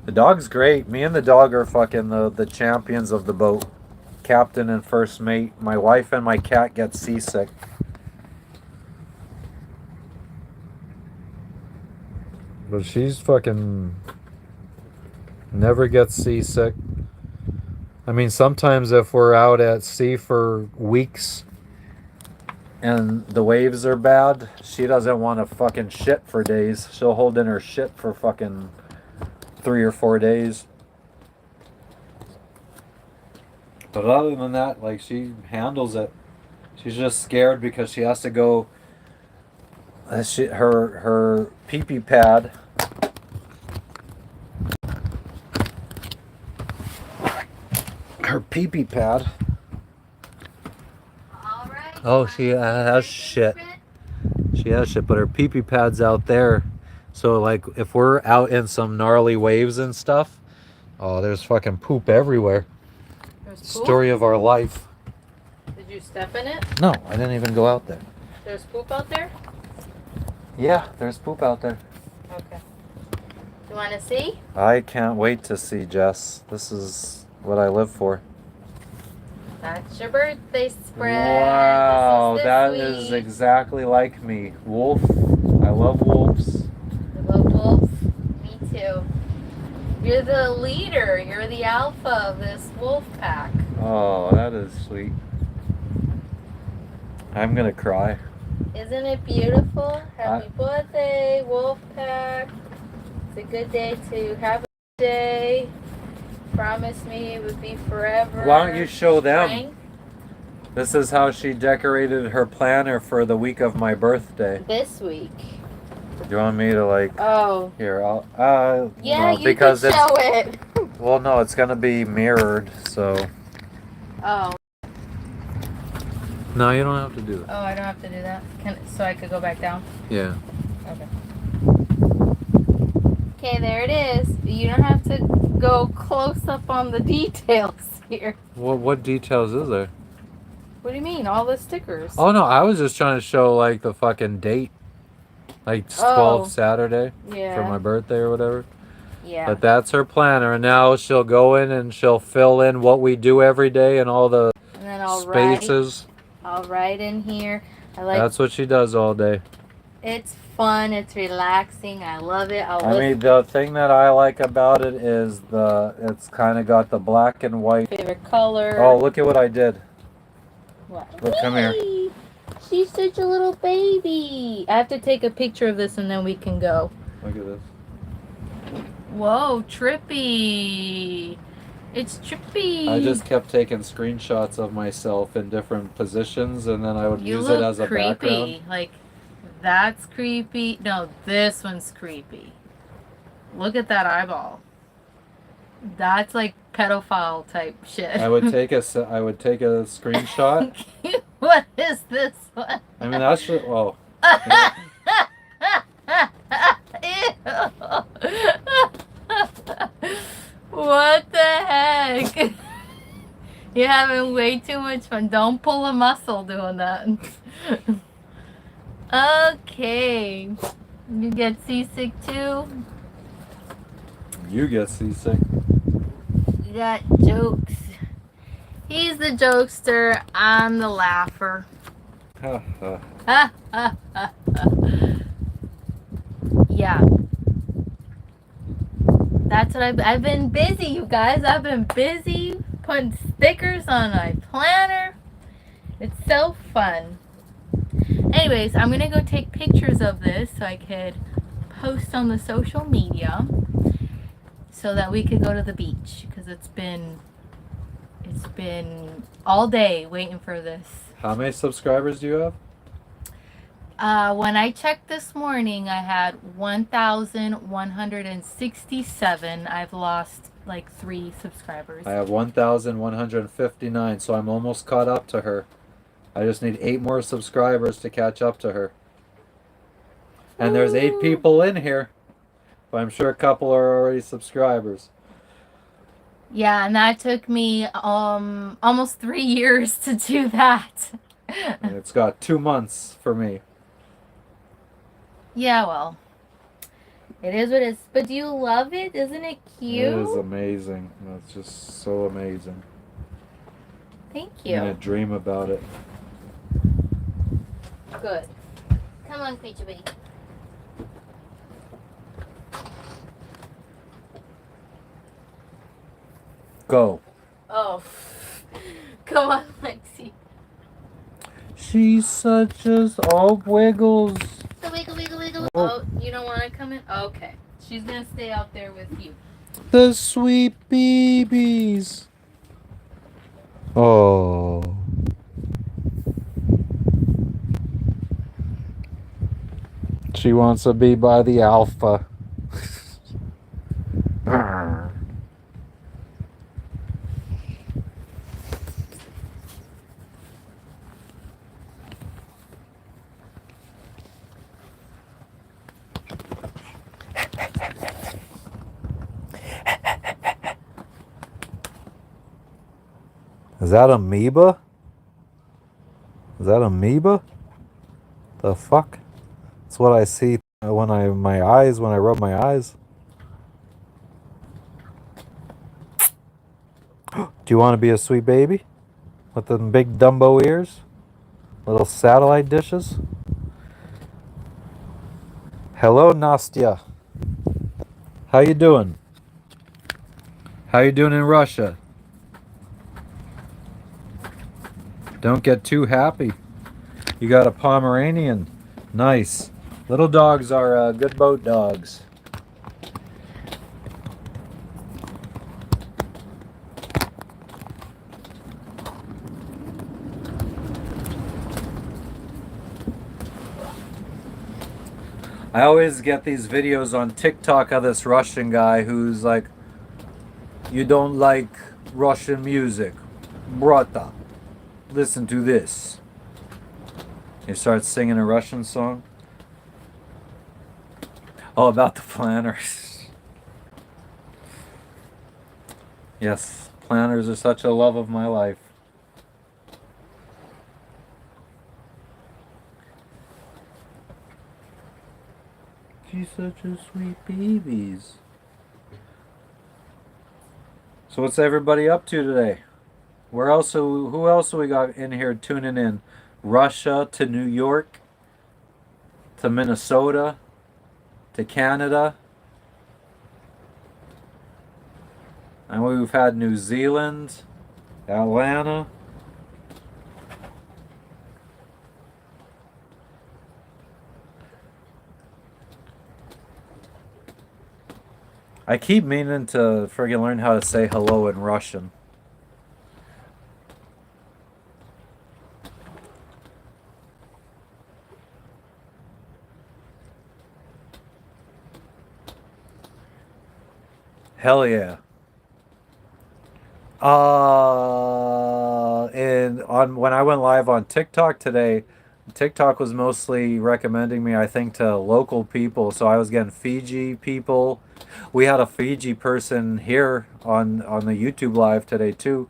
The dog's great. Me and the dog are fucking the champions of the boat. Captain and first mate. My wife and my cat get seasick. But she's fucking never gets seasick. I mean, sometimes if we're out at sea for weeks and the waves are bad, she doesn't want to fucking shit for days. She'll hold in her shit for fucking 3 or 4 days. But other than that, like, she handles it. She's just scared because she has to go. Her pee-pee pad. Her pee-pee pad. Alright. Oh, she has shit. She has shit, but her pee-pee pad's out there. So, like, if we're out in some gnarly waves and stuff, oh, there's fucking poop everywhere. There's poop? Story of our life. Did you step in it? No, I didn't even go out there. There's poop out there? Yeah, there's poop out there. Okay. You want to see? I can't wait to see, Jess. This is what I live for. That's your birthday spread. Wow, This that this is week. exactly like me. Wolf. I love wolves. You love wolves? Me too. You're the leader. You're the alpha of this wolf pack. Oh, that is sweet. I'm gonna cry. Isn't it beautiful? Happy birthday, wolf pack. It's a good day to have a day. Promise me it would be forever. Why don't you show them? Strength. This is how she decorated her planner for the week of my birthday. This week. Do you want me to, like, Oh. here, I'll, Yeah, no, you because can show it. well, no, it's gonna be mirrored, so. Oh. No, you don't have to do that. Oh, I don't have to do that. So I could go back down? Yeah. Okay. Okay, there it is. You don't have to go close up on the details here. What details is there? What do you mean? All the stickers. Oh no, I was just trying to show, like, the fucking date. Like, it's 12 Oh. Saturday Yeah. for my birthday or whatever. Yeah. But that's her planner, and now she'll go in and she'll fill in what we do every day and all the And then I'll spaces. I'll write in here. I like. That's what she does all day. It's fun. It's relaxing. I love it. I mean, the thing that I like about it is it's kind of got the black and white. Favorite color. Oh, look at what I did. What? Look, come here. Whee! She's such a little baby. I have to take a picture of this and then we can go. Look at this. Whoa, trippy. It's trippy. I just kept taking screenshots of myself in different positions, and then I would You use look it as a creepy. background. Like, that's creepy. No, this one's creepy. Look at that eyeball. That's like pedophile type shit. I would take a screenshot. What is this one? I mean, that's just, well, What the heck? You're having way too much fun. Don't pull a muscle doing that. Okay. You get seasick too? you get seasick. You got jokes. He's the jokester. I'm the laugher. Ha, ha. Ha, ha, ha, ha. Yeah. That's what I've been busy, you guys. I've been busy putting stickers on my planner. It's so fun. Anyways, I'm going to go take pictures of this so I could post on the social media so that we could go to the beach because it's been all day waiting for this. How many subscribers do you have? When I checked this morning, I had 1,167. I've lost like 3 subscribers. I have 1,159, so I'm almost caught up to her. I just need 8 more subscribers to catch up to her. And there's 8 people in here, but I'm sure a couple are already subscribers. Yeah, and that took me almost 3 years to do that. And it's got 2 months for me. Yeah, well, it is what it is. But do you love it? Isn't it cute? It is amazing. It's just so amazing. Thank I'm gonna you. dream about it. Good. Come on, creature baby. Go. Oh. Come on, Lexi. She's such as all wiggles. So wiggle, wiggle, wiggle. Oh. Oh, you don't want to come in? Okay. She's going to stay out there with you. The sweet babies. Oh. She wants to be by the alpha. Is that amoeba? Is that amoeba? The fuck? That's what I see when I rub my eyes. Do you want to be a sweet baby? With the big Dumbo ears? Little satellite dishes? Hello, Nastya. How you doing? How you doing in Russia? Don't get too happy. You got a Pomeranian. Nice. Little dogs are good boat dogs. I always get these videos on TikTok of this Russian guy who's like, you don't like Russian music, brata. Listen to this. He starts singing a Russian song. Oh, about the planners. Yes, planners are such a love of my life. She's such a sweet babies. So what's everybody up to today? Who else we got in here tuning in? Russia to New York to Minnesota to Canada. And we've had New Zealand, Atlanta. I keep meaning to friggin' learn how to say hello in Russian. Hell yeah. And on when I went live on TikTok today, TikTok was mostly recommending me, I think, to local people. So I was getting Fiji people. We had a Fiji person here on the YouTube live today too.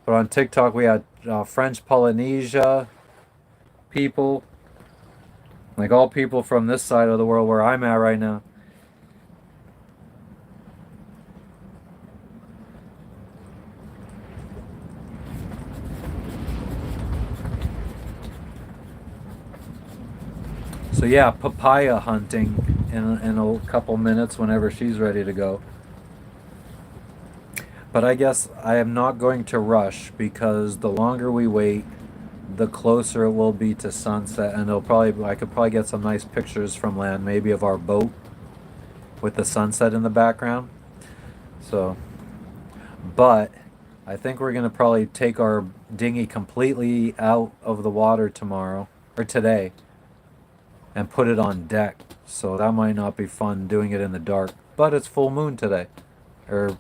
But on TikTok we had French Polynesia people, like all people from this side of the world where I'm at right now. So yeah, papaya hunting in a couple minutes whenever she's ready to go. But I guess I am not going to rush because the longer we wait, the closer it will be to sunset, and I could probably get some nice pictures from land, maybe of our boat with the sunset in the background. So, but I think we're gonna probably take our dinghy completely out of the water tomorrow or today and put it on deck. So that might not be fun doing it in the dark. But it's full moon today. Or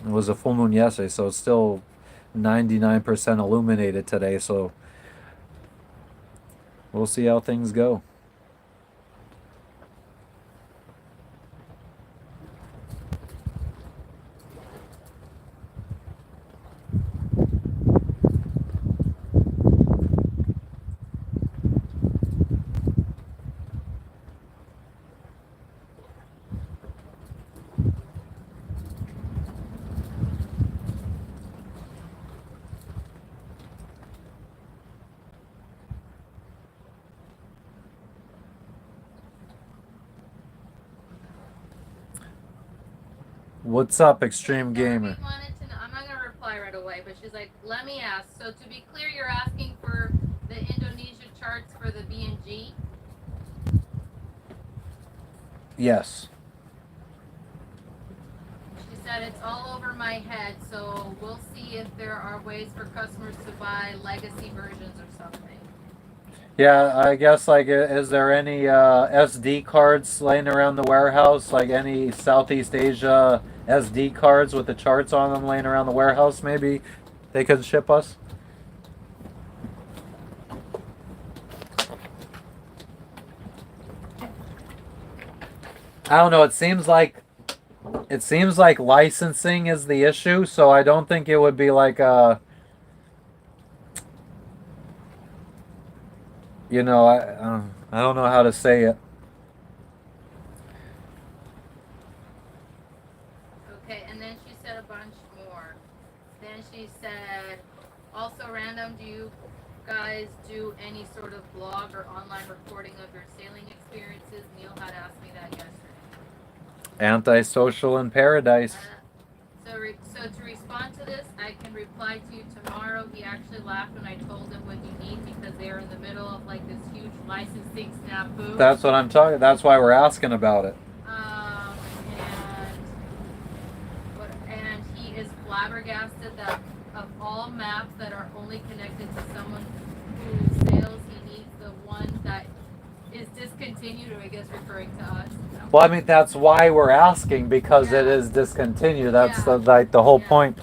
it was a full moon yesterday, so it's still 99% illuminated today. So we'll see how things go. What's up, Extreme Gamer? Darby wanted to know, I'm not going to reply right away, but she's like, let me ask. So to be clear, you're asking for the Indonesia charts for the B&G? Yes. She said it's all over my head, so we'll see if there are ways for customers to buy legacy versions or something. Yeah, I guess like is there any SD cards laying around the warehouse? Like any Southeast Asia SD cards with the charts on them laying around the warehouse? Maybe they could ship us. I don't know. It seems like licensing is the issue, so I don't think it would be like a. You know, I don't know how to say it. Okay, and then she said a bunch more. Then she said, also random, do you guys do any sort of blog or online recording of your sailing experiences? Neil had asked me that yesterday. Antisocial in paradise. So to respond to this, I can reply to you tomorrow. He actually laughed when I told him what you need because they're in the middle of like this huge licensing snafu. That's what I'm talking. That's why we're asking about it. And he is flabbergasted that of all maps that are only connected to someone who sails, he needs the one that is discontinued, or I guess referring to us. Well, I mean that's why we're asking because it is discontinued. That's the whole point.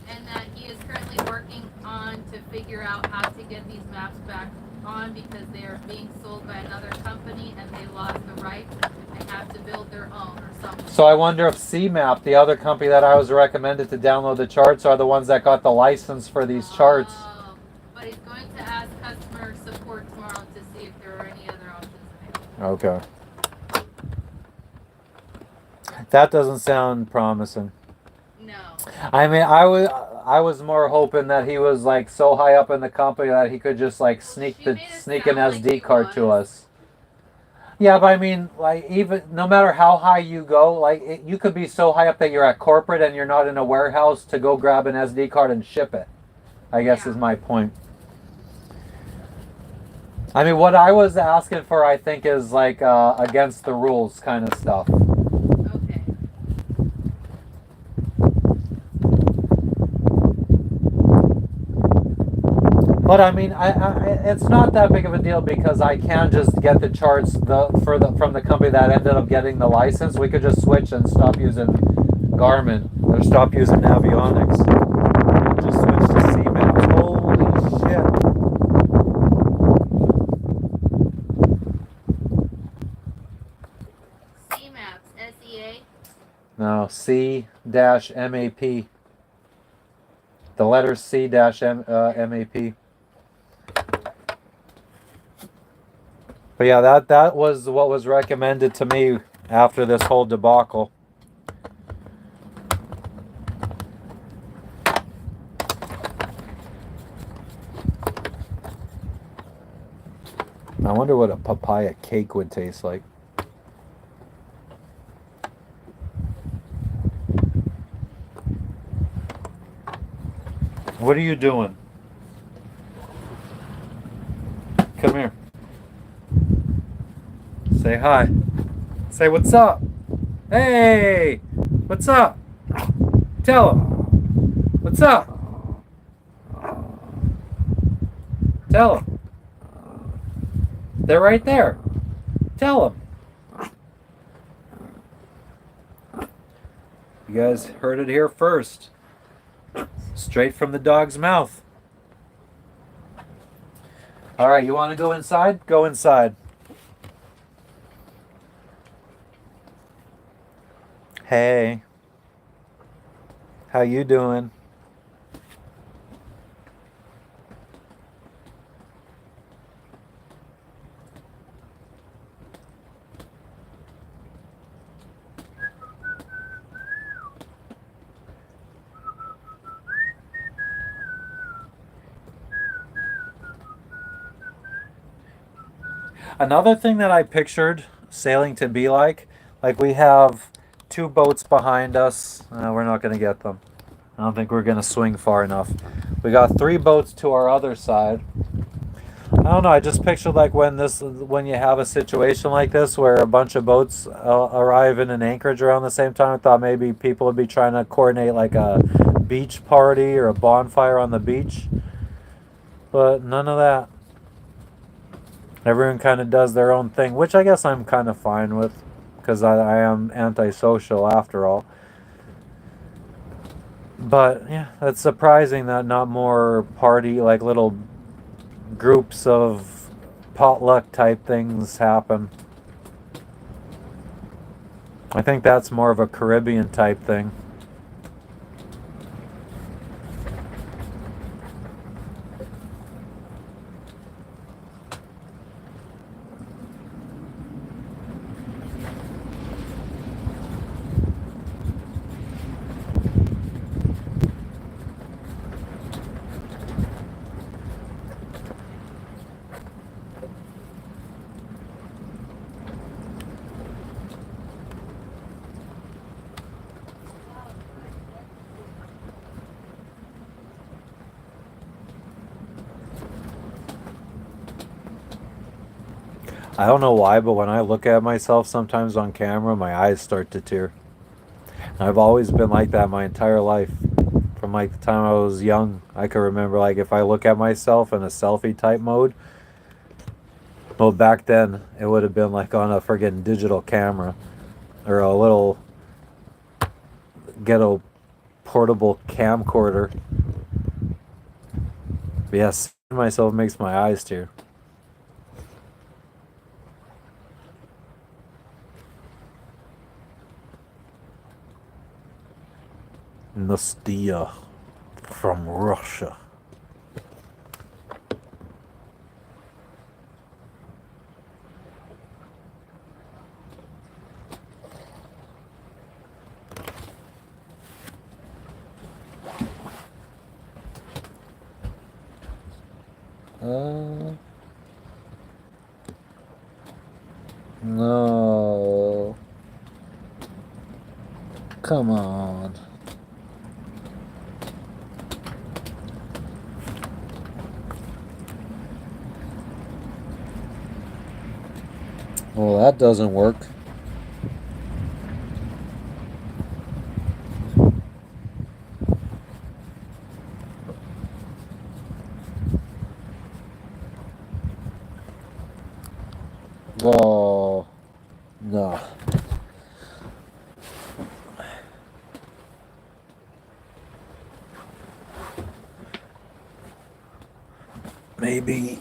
And that he is currently working on to figure out how to get these maps back on because they are being sold by another company and they lost the rights. They have to build their own or something. So I wonder if CMAP, the other company that I was recommended to download the charts, are the ones that got the license for these charts. But he's going to ask customer support tomorrow to see if there are any other options available. Okay. That doesn't sound promising. No. I mean, I was more hoping that he was like so high up in the company that he could just like She made it sneak an sound like SD he card to was. us. Yeah, but I mean, like even no matter how high you go, like you could be so high up that you're at corporate and you're not in a warehouse to go grab an SD card and ship it. I guess Yeah. is my point. I mean, what I was asking for, I think, is like against the rules kind of stuff. Okay. But I mean, it's not that big of a deal because I can just get the charts from the company that ended up getting the license. We could just switch and stop using Garmin or stop using Navionics. Just switch to C maps. Holy shit! C-Maps, S-E-A. No, C-MAP. The letter C-MAP. But yeah, that was what was recommended to me after this whole debacle. I wonder what a papaya cake would taste like. What are you doing? Come here. Say hi. Say what's up. Hey, what's up? Tell them. What's up? Tell them. They're right there. Tell them. You guys heard it here first. Straight from the dog's mouth. All right, you want to go inside? Go inside. Hey. How you doing? Another thing that I pictured sailing to be like we have two boats behind us. We're not going to get them. I don't think we're going to swing far enough. We got three boats to our other side. I don't know. I just pictured like when you have a situation like this where a bunch of boats arrive in an anchorage around the same time. I thought maybe people would be trying to coordinate like a beach party or a bonfire on the beach, but none of that. Everyone kind of does their own thing, which I guess I'm kind of fine with because I am antisocial after all. But yeah, it's surprising that not more party, like little groups of potluck type things happen. I think that's more of a Caribbean type thing. I don't know why, but when I look at myself sometimes on camera, my eyes start to tear. I've always been like that my entire life. From like the time I was young, I can remember like if I look at myself in a selfie type mode, well back then it would have been like on a friggin' digital camera or a little ghetto portable camcorder. But yes, myself makes my eyes tear. Nostia from Russia. No. Come on. Well, that doesn't work. Oh, no. Maybe.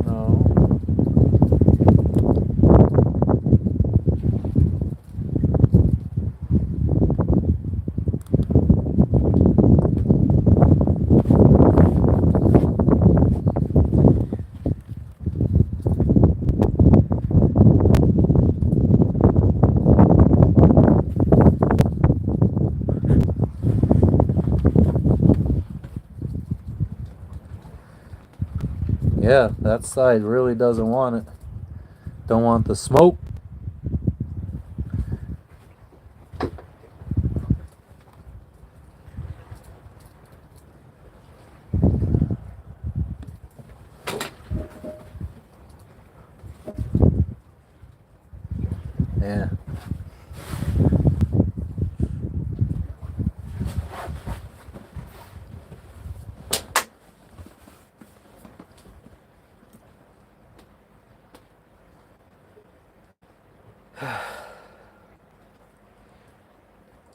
No. Yeah, that side really doesn't want it. Don't want the smoke. Yeah.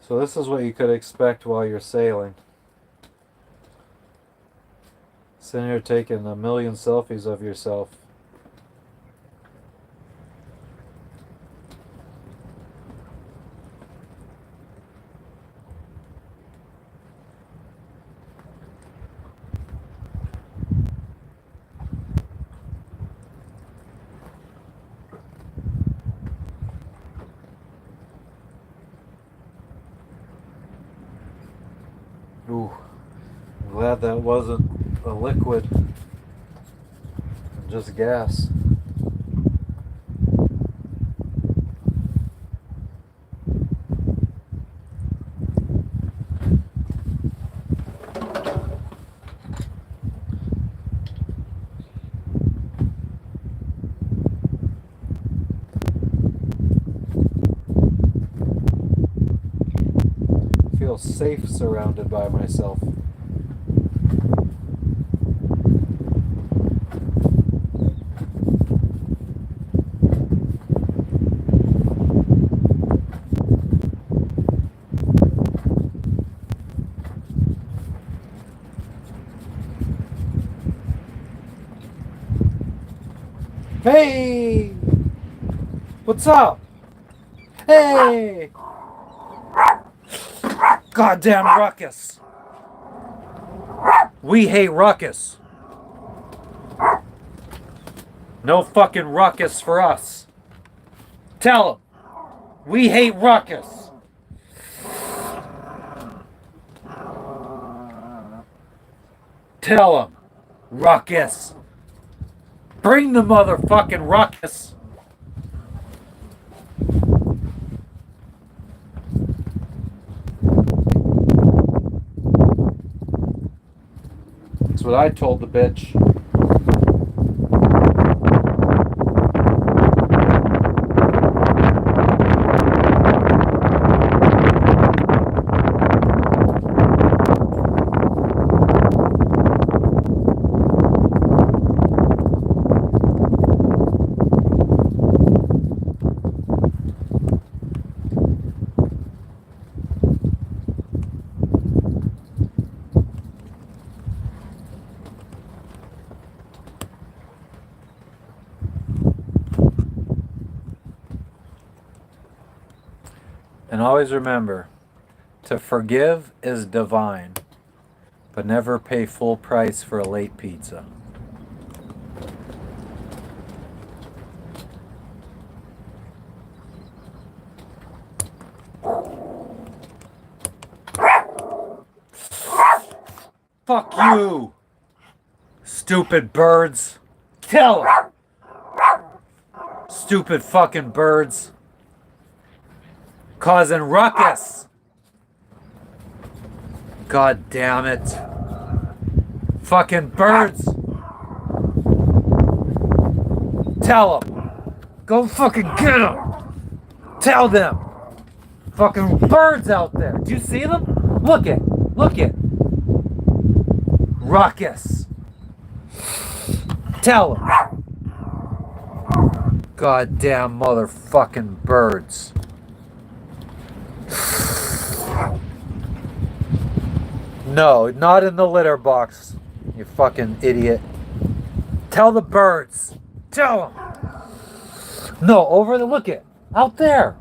So this is what you could expect while you're sailing. Sitting here taking a million selfies of yourself. Ooh, I'm glad that wasn't a liquid, just gas. I feel safe surrounded by myself. Hey! What's up? Hey! Goddamn ruckus! We hate ruckus. No fucking ruckus for us. Tell them. We hate ruckus. Tell them. Ruckus. Bring the motherfucking ruckus. That's what I told the bitch. And always remember, to forgive is divine, but never pay full price for a late pizza. Fuck you! Stupid birds. Tell 'em. Stupid fucking birds. Causing ruckus. God damn it. Fucking birds. Tell them. Go fucking get them. Tell them. Fucking birds out there. Do you see them? Look it. Look it. Ruckus. Tell them. Goddamn motherfucking birds. No, not in the litter box. You fucking idiot. Tell the birds. Tell them. No, over the, look it. Out there.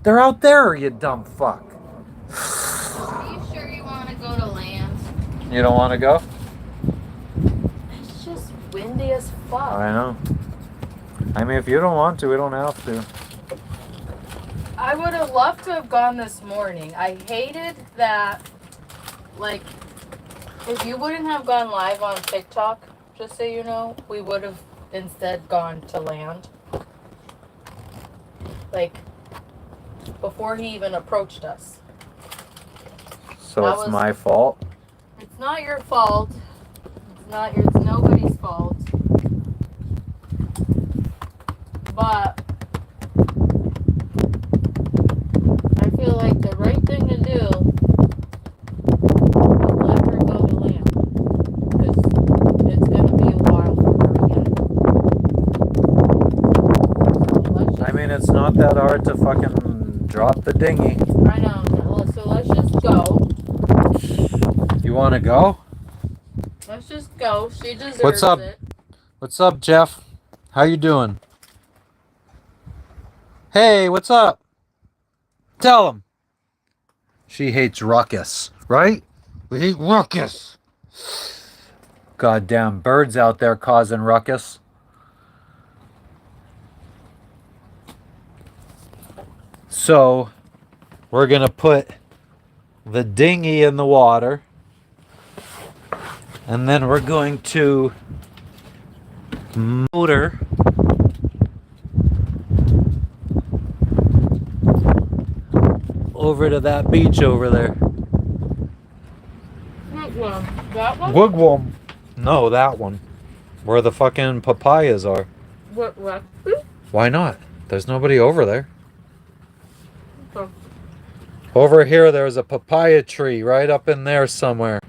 They're out there, you dumb fuck. Are you sure you want to go to land? You don't want to go? It's just windy as fuck. I know. I mean, if you don't want to, we don't have to. I would have loved to have gone this morning. I hated that, like, if you wouldn't have gone live on TikTok, just so you know, we would have instead gone to land. Like, before he even approached us. So That it's was- my fault? It's not your fault. It's nobody's fault. But I feel like the right thing to do is let her go to land. Because it's going to be a while for her again. So let's I mean, it's not that hard to fucking drop the dinghy. I know. So let's just go. You want to go? Let's just go. She deserves What's up? it. What's up, Jeff? How you doing? Hey, what's up? Tell him. She hates ruckus, right? We hate ruckus. Goddamn birds out there causing ruckus. So, we're going to put the dinghy in the water. And then we're going to motor over to that beach over there. What one? That one? Wigwam. No, that one. Where the fucking papayas are. What? Why not? There's nobody over there. Okay. Over here, there's a papaya tree right up in there somewhere.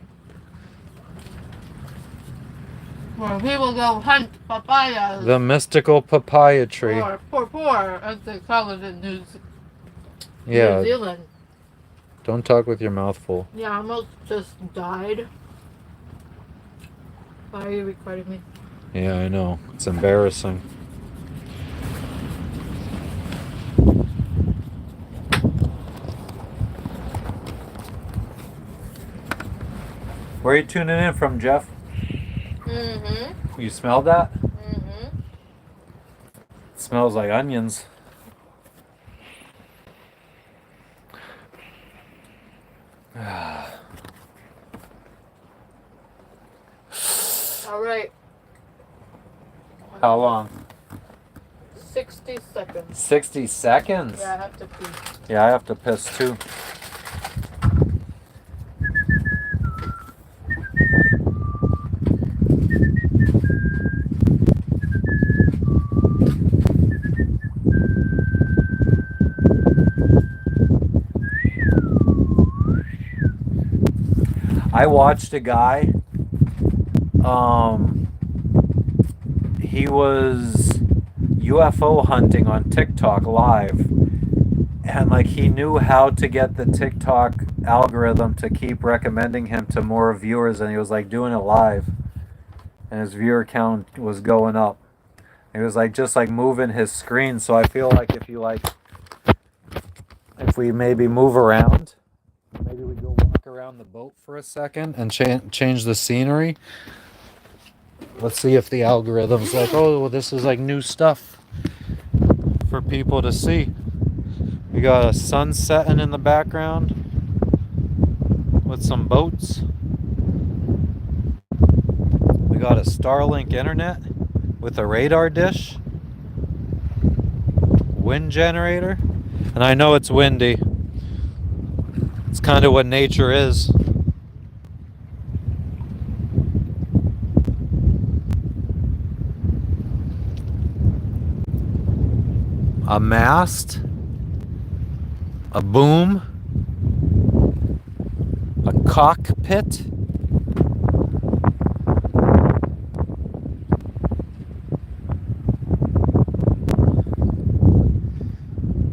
Where people go hunt papayas. The mystical papaya tree. Or poor, as they call it in New Yeah, Zealand. don't talk with your mouth full. Yeah, I almost just died. Why are you recording me? Yeah, I know. It's embarrassing. Where are you tuning in from, Jeff? Mm-hmm. You smell that? Mm-hmm. It smells like onions. All right. How long? 60 seconds. 60 seconds? Yeah, I have to pee. Yeah, I have to piss too. I watched a guy, he was UFO hunting on TikTok live, and like he knew how to get the TikTok algorithm to keep recommending him to more viewers, and he was like doing it live, and his viewer count was going up. He was like just like moving his screen, so I feel like if we maybe move around, maybe we go walk around the boat for a second and change the scenery. Let's see if the algorithm's like, oh, well, this is like new stuff for people to see. We got a sun setting in the background with some boats. got a Starlink internet with a radar dish, wind generator, and I know it's windy. It's kind of what nature is. A mast, a boom, a cockpit,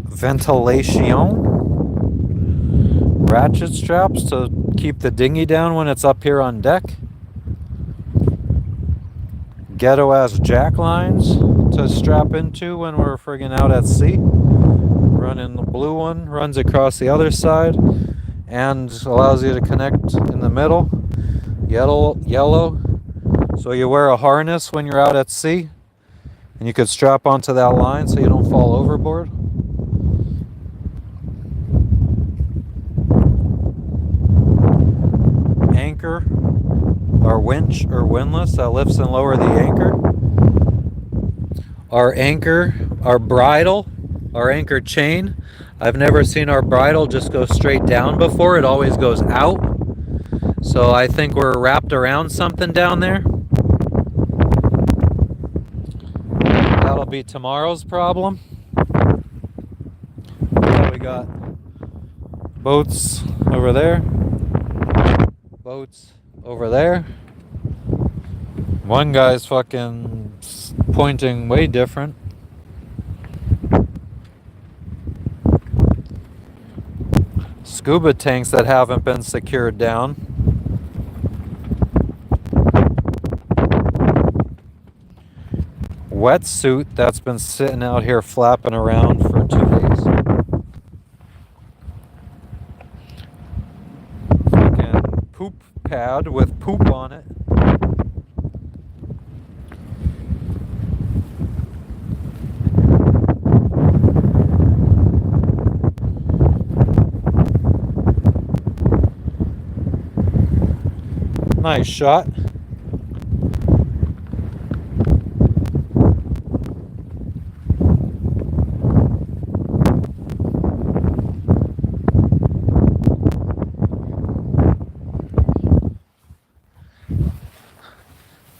ventilation, ratchet straps to keep the dinghy down when it's up here on deck, ghetto ass jack lines to strap into when we're friggin' out at sea. Running the blue one runs across the other side and allows you to connect in the middle. Yellow, so you wear a harness when you're out at sea, and you could strap onto that line so you don't fall overboard. Anchor, our winch or windlass that lifts and lowers the anchor. Our anchor, our bridle, our anchor chain. I've never seen our bridle just go straight down before. It always goes out. So I think we're wrapped around something down there. That'll be tomorrow's problem. Yeah, we got boats over there. Boats over there. One guy's fucking pointing way different. Scuba tanks that haven't been secured down. Wetsuit that's been sitting out here flapping around for 2 days. Fucking poop pad with poop on it. Nice shot.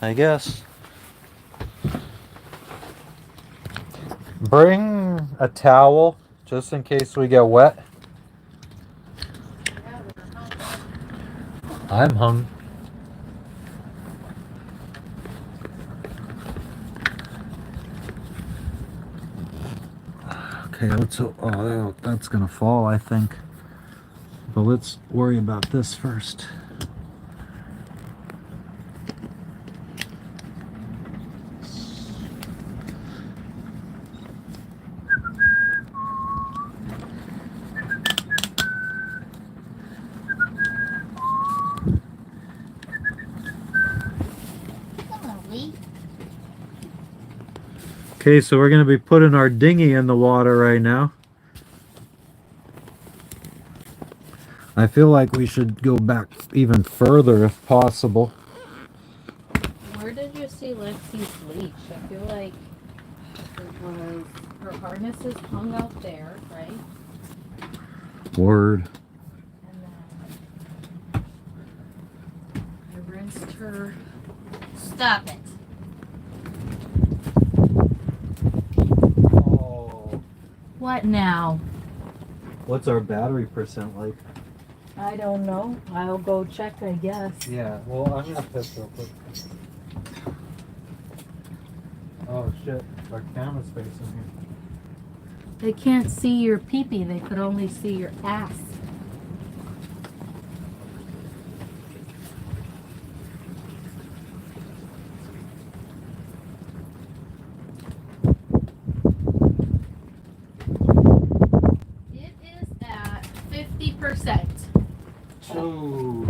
I guess. Bring a towel just in case we get wet. I'm hung. Okay, oh, that's gonna fall, I think. But let's worry about this first. Okay, so we're going to be putting our dinghy in the water right now. I feel like we should go back even further if possible. Where did you see Lexi's leash? I feel like it was her harnesses hung out there, right? Word. And then I rinsed her. Stop it. What now? What's our battery percent like? I don't know. I'll go check, I guess. Yeah, well, I'm gonna piss real quick. Oh shit, our camera's facing here. They can't see your pee-pee, they could only see your ass. It is at 50%. So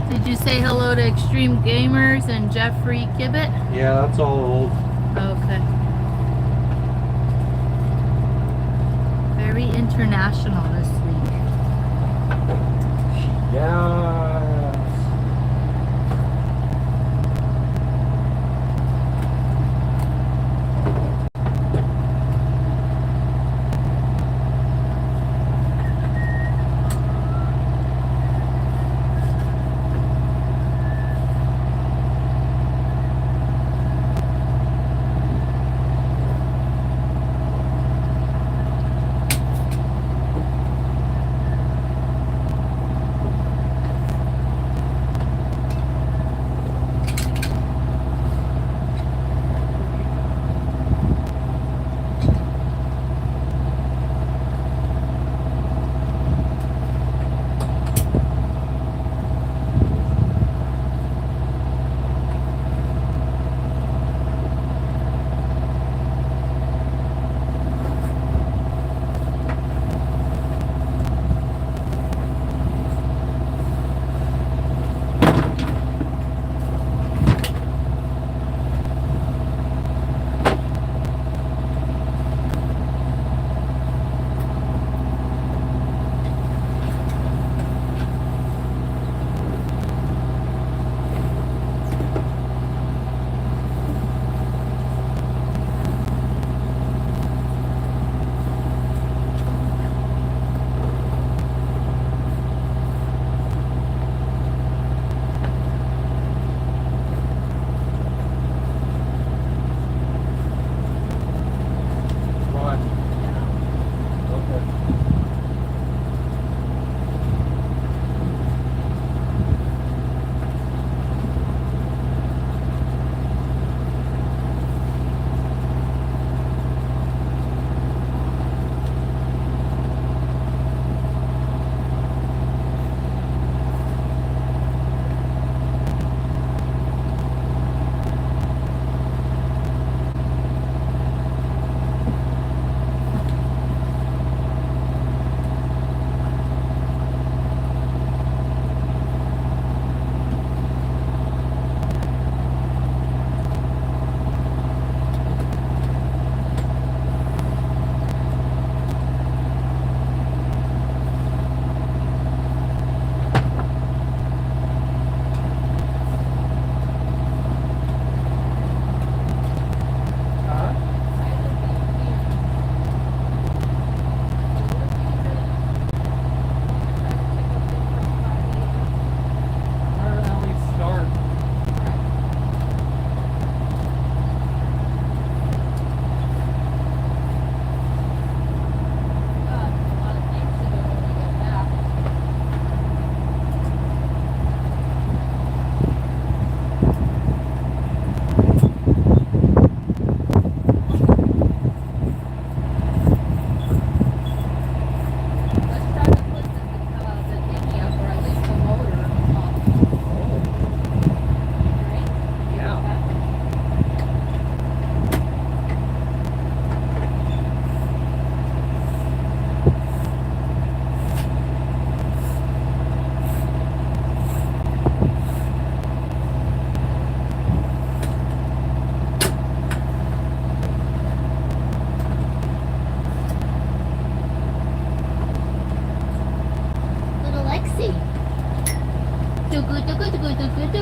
Did you say hello to Extreme Gamers and Jeffrey Kibbett? yeah, that's all old. Okay. International this week. Yes.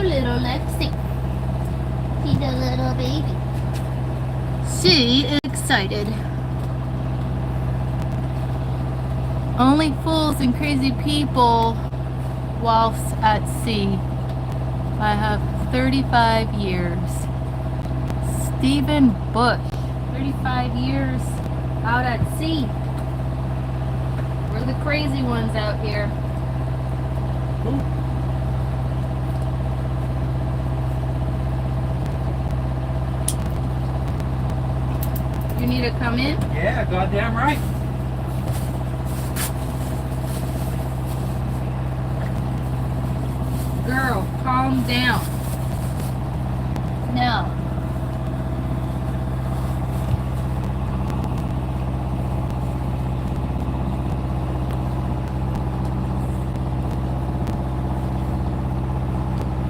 Little Lexi. She's a little baby. She is excited. Only fools and crazy people whilst at sea. I have 35 years. Stephen Bush, 35 years out at sea. We're the crazy ones out here. You need to come in? Yeah, goddamn right. Girl, calm down. No.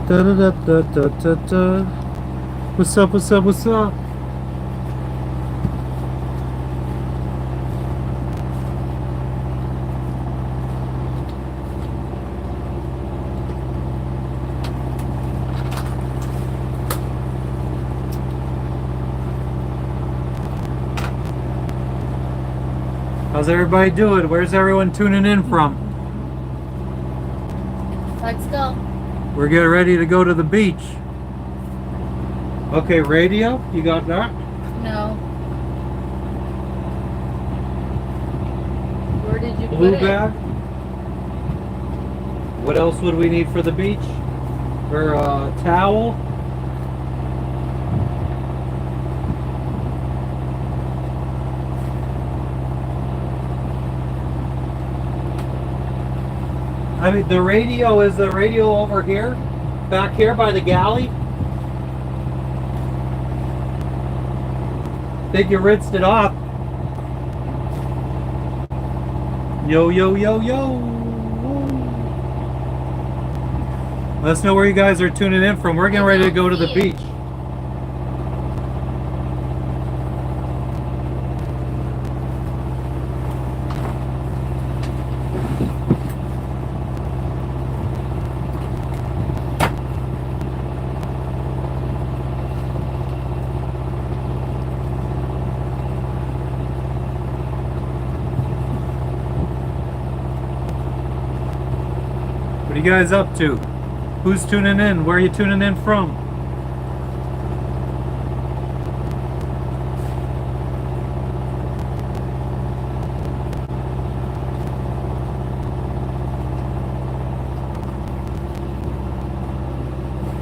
Da da da da da da da. What's up? What's up? What's up? How's everybody doing? Where's everyone tuning in from? Let's go. We're getting ready to go to the beach. Okay, radio, you got that? No. Where did you Blue put bag. What else would we need for the beach? Or a towel? I mean, the radio, is the radio over here? Back here by the galley? Think you rinsed it off. Yo, yo, yo, yo. Let us know where you guys are tuning in from. We're getting ready to go to the beach. What are you guys up to? Who's tuning in? Where are you tuning in from?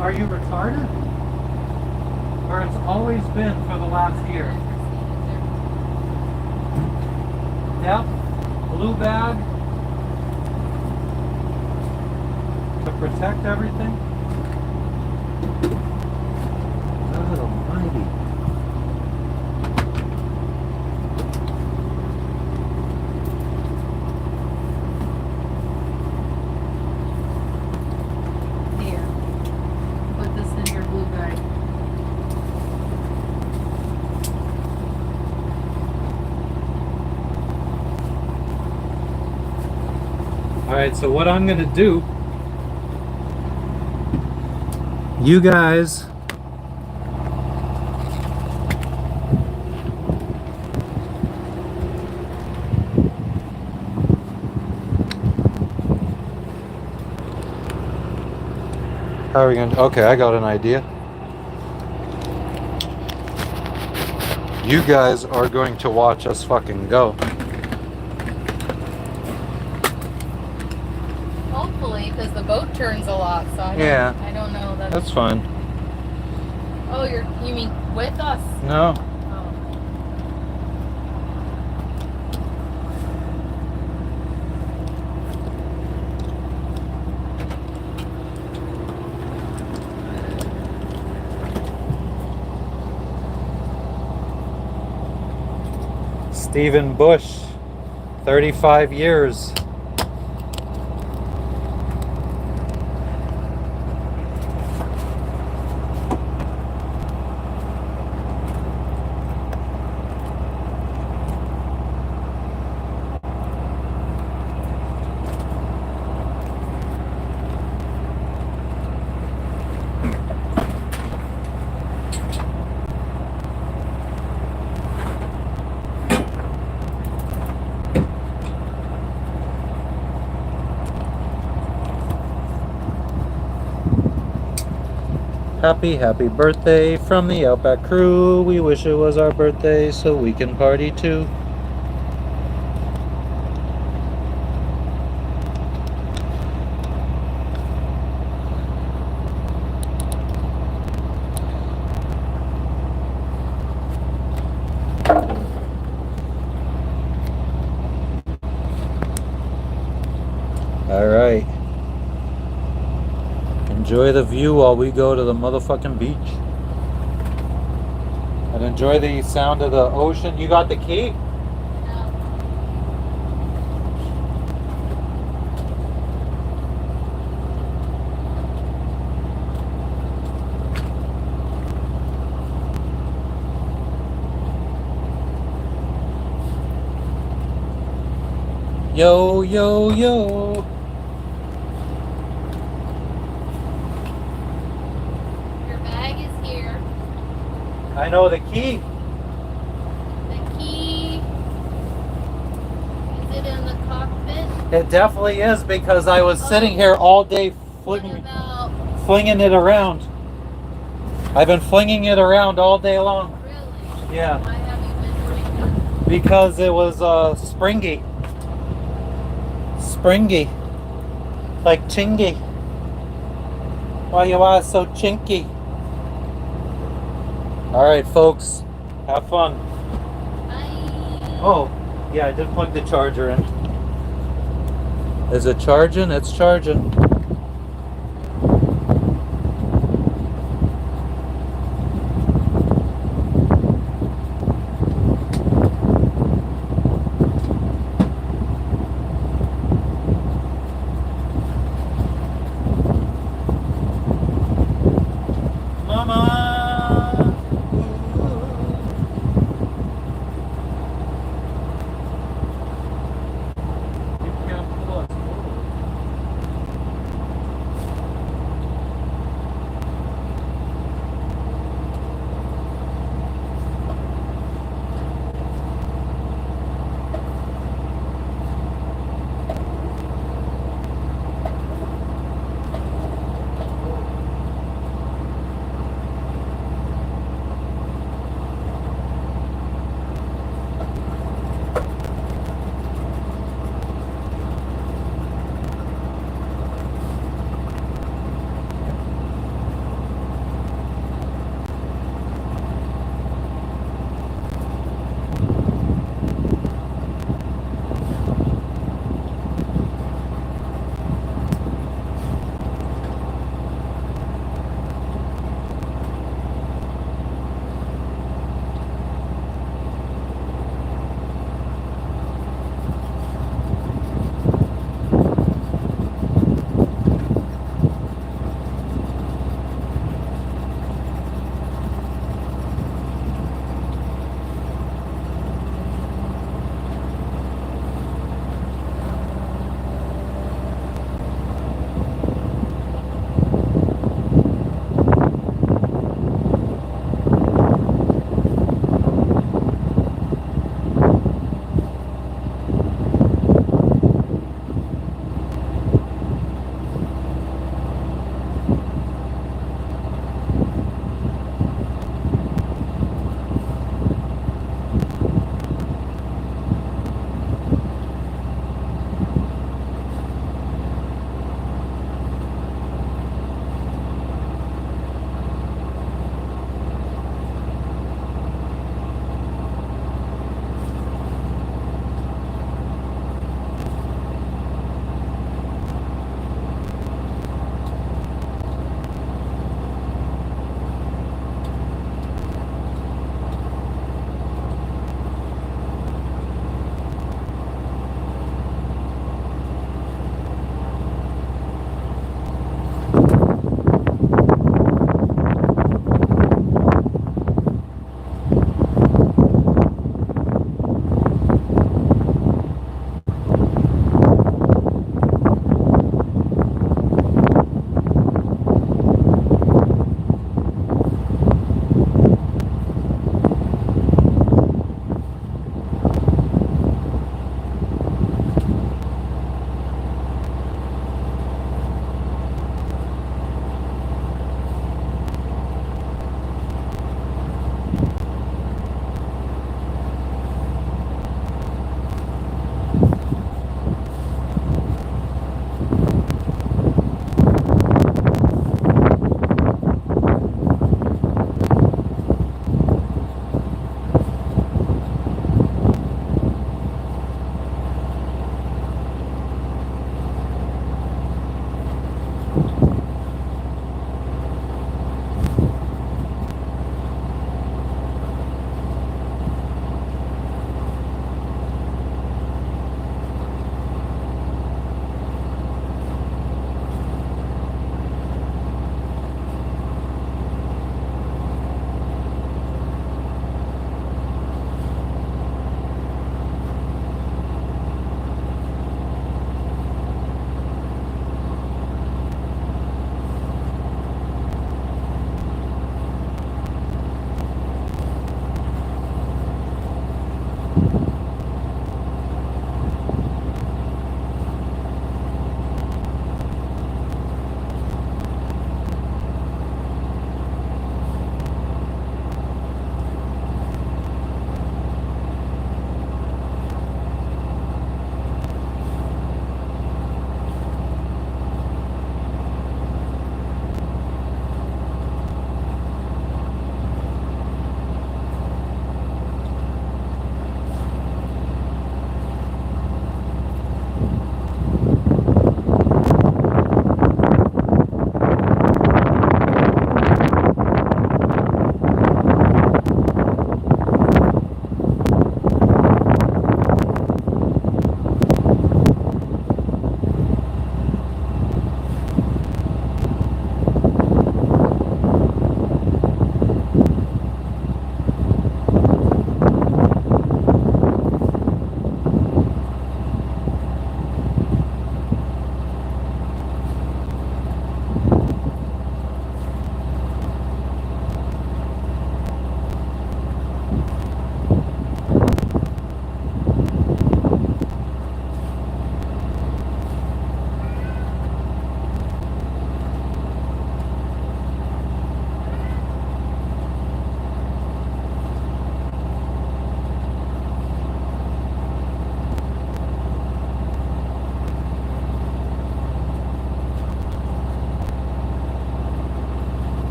Are you retarded? Or it's always been for the last year? Yep. Blue bag. To protect everything? God almighty. Here. Put this in your blue bag. Alright, so what I'm gonna do, you guys how are we gonna, okay, I got an idea. You guys are going to watch us fucking go. Hopefully, because the boat turns a lot, so I don't know that. That's fine. Oh, you mean with us? No. Oh. Stephen Bush, 35 years. Happy, happy birthday from the Outback crew. We wish it was our birthday so we can party too. All right. Enjoy the view while we go to the motherfucking beach. And enjoy the sound of the ocean. You got the key? No. Yo, yo, yo. Your bag is here. I know the key. The key. It definitely is because I was sitting here all day What flinging about it around. I've been flinging it around all day long. really? Yeah, Why have you been doing that? because it was springy. Springy. Like chingy. Why you are so chinky? Alright, folks. Have fun. Bye. Oh, yeah, I did plug the charger in. Is it charging? It's charging. Mama! You can't pull us forward.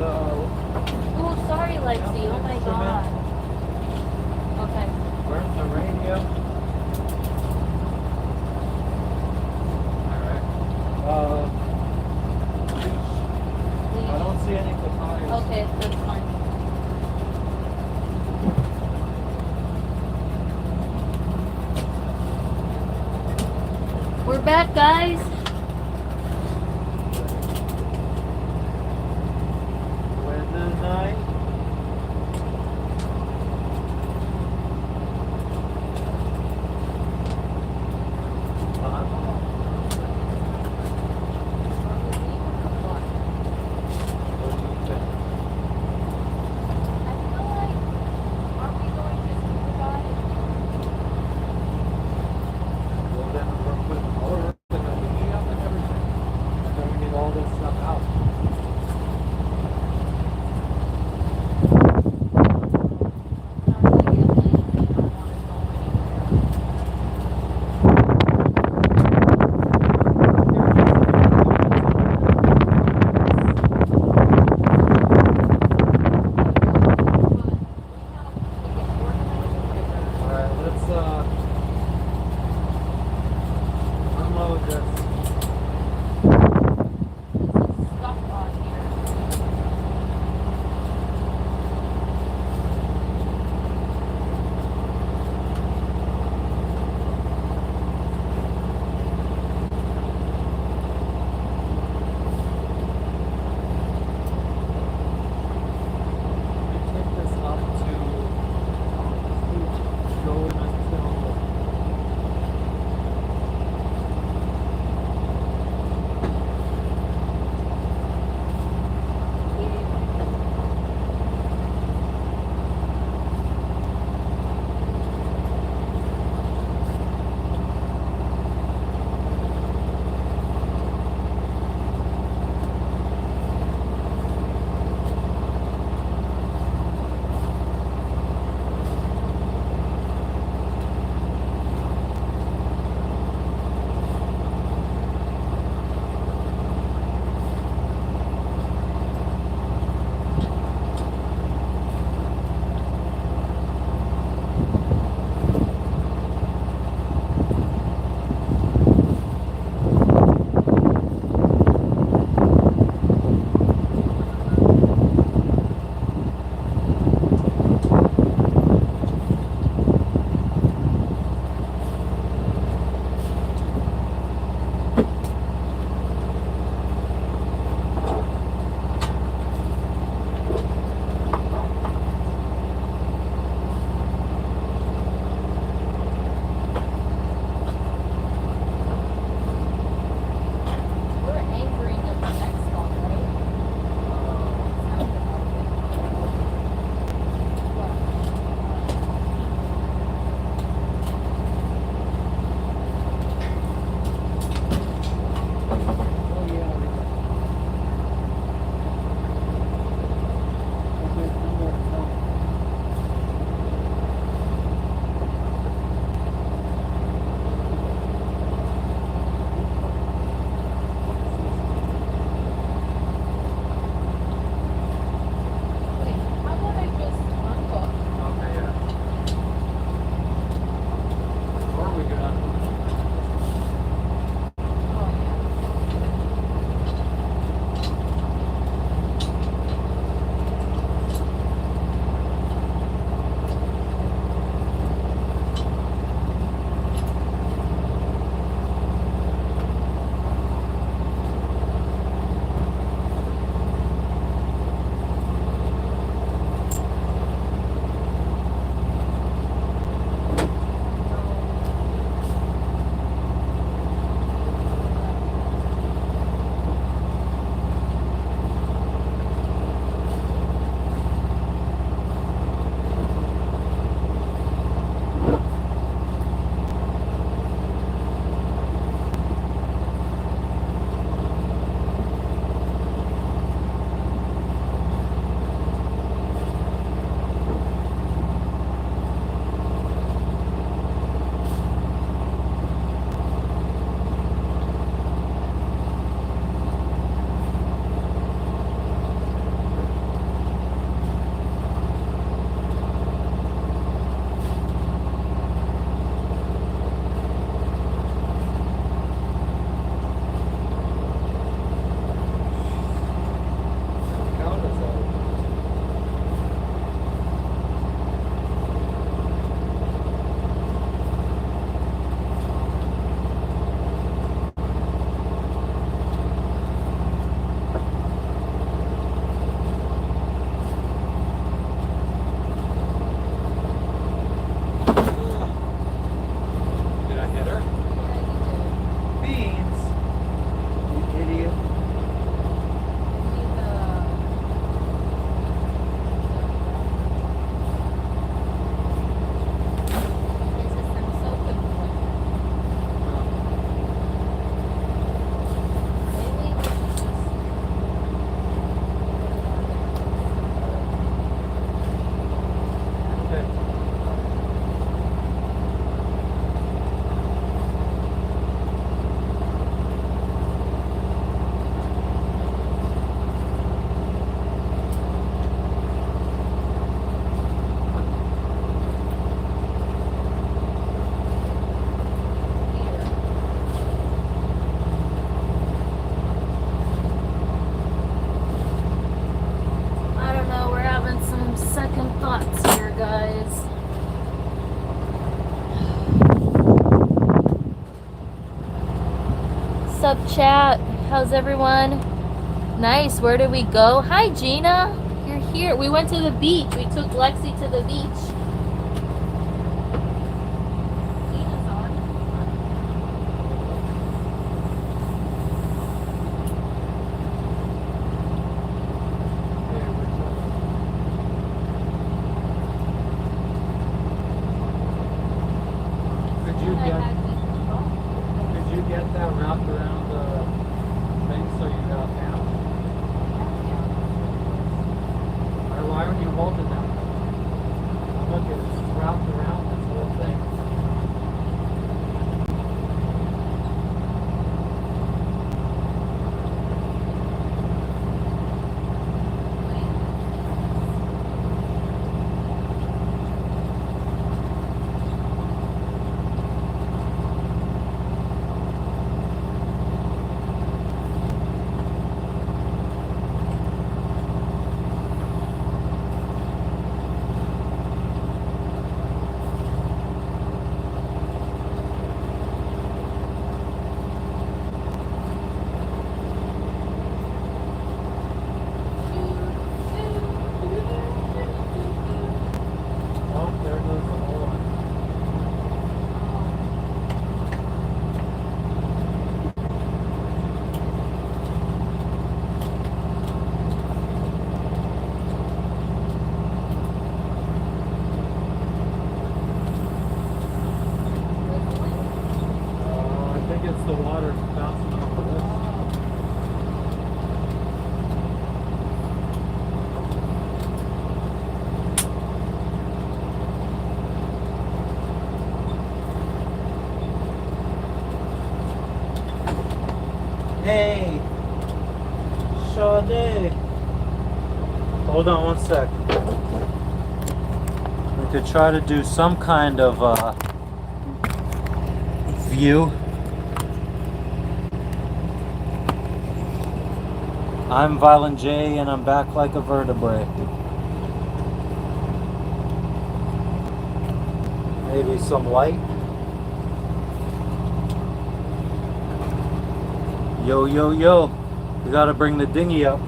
Oh, sorry, Lexi. Oh my god. Okay. Where's the radio? Alright. I don't see any papayas. Okay, that's fine. We're back, guys. When the night. up, chat? How's everyone? Nice. Where did we go? Hi, Gina. You're here. We went to the beach. We took Lexi to the beach. Gina's on. Could you get that wrapped around the thing so you got down? Or why aren't you holding that? Look, it's wrapped around this whole thing. Hey, Sade. Hold on one sec. We could try to do some kind of view. I'm Violent J and I'm back like a vertebrae. Maybe some light. Yo, yo, yo. We gotta bring the dinghy up.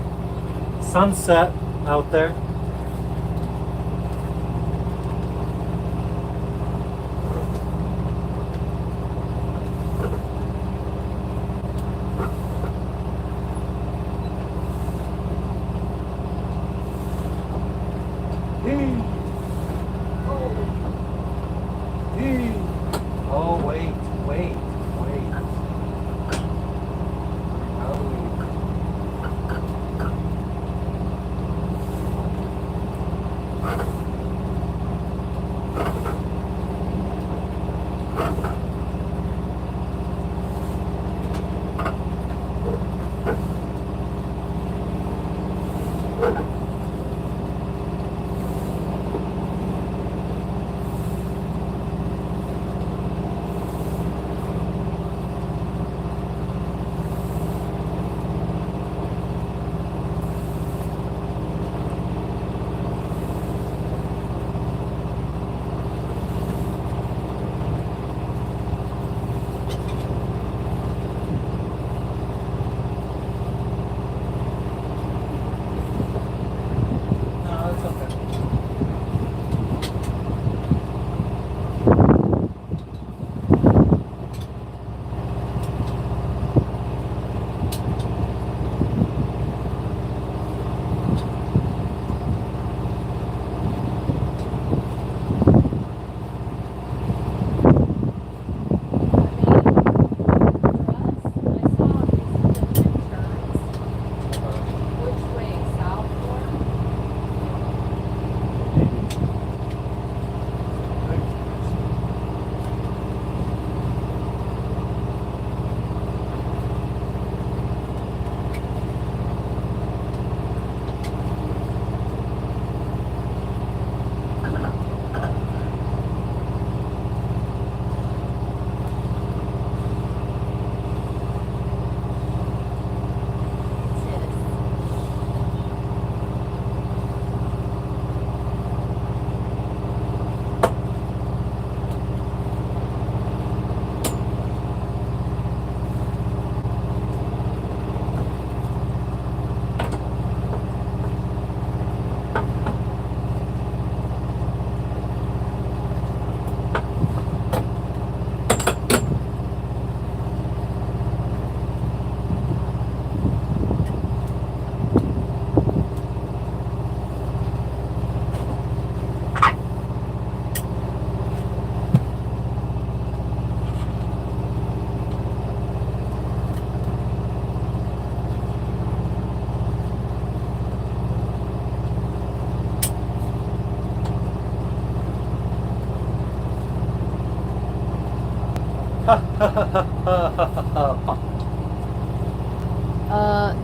Sunset out there. Oh, wait.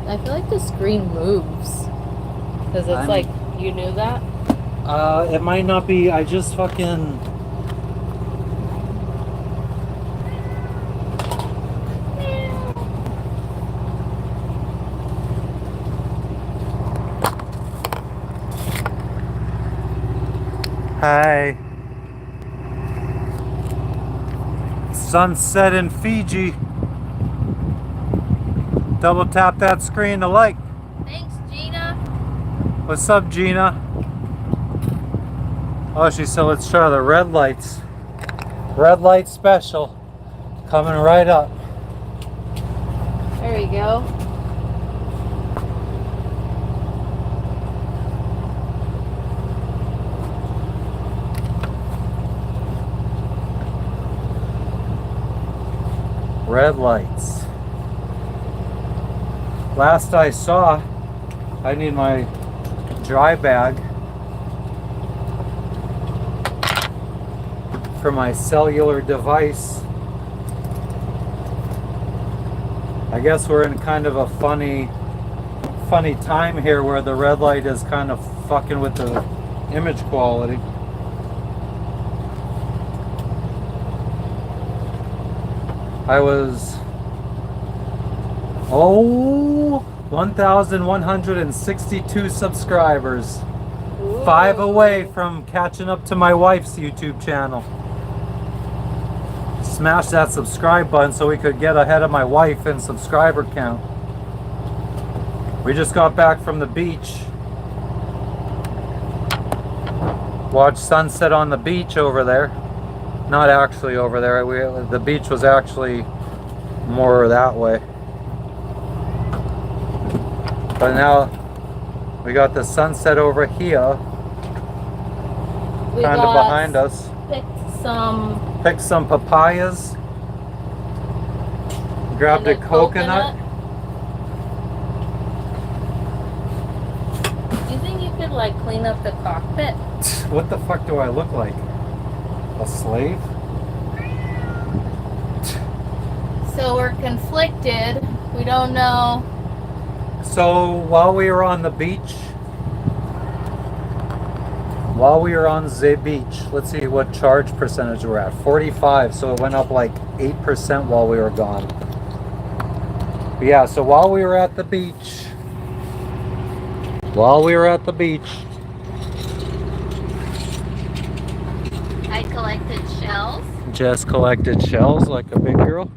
I feel like the screen moves. Because it's like, you knew that? It might not be. I just fucking. Hi. Sunset in Fiji. Double tap that screen to like. Thanks, Gina. What's up, Gina? Oh, she said let's try the red lights. Red light special. Coming right up. There we go. Red lights. Last I saw, I need my dry bag for my cellular device. I guess we're in kind of a funny time here where the red light is kind of fucking with the image quality. I was 1,162 subscribers. Ooh. 5 away from catching up to my wife's YouTube channel. Smash that subscribe button so we could get ahead of my wife in subscriber count. We just got back from the beach. Watched sunset on the beach over there. Not actually over there. The beach was actually more that way. But now we got the sunset over here, kind of behind us. Picked some papayas. Grabbed a coconut. Do you think you could like clean up the cockpit? What the fuck do I look like? A slave? So we're conflicted. We don't know. So while we were on the beach, let's see what charge percentage we're at. 45, so it went up like 8% while we were gone. But yeah, so while we were at the beach, I collected shells. just collected shells like a big girl.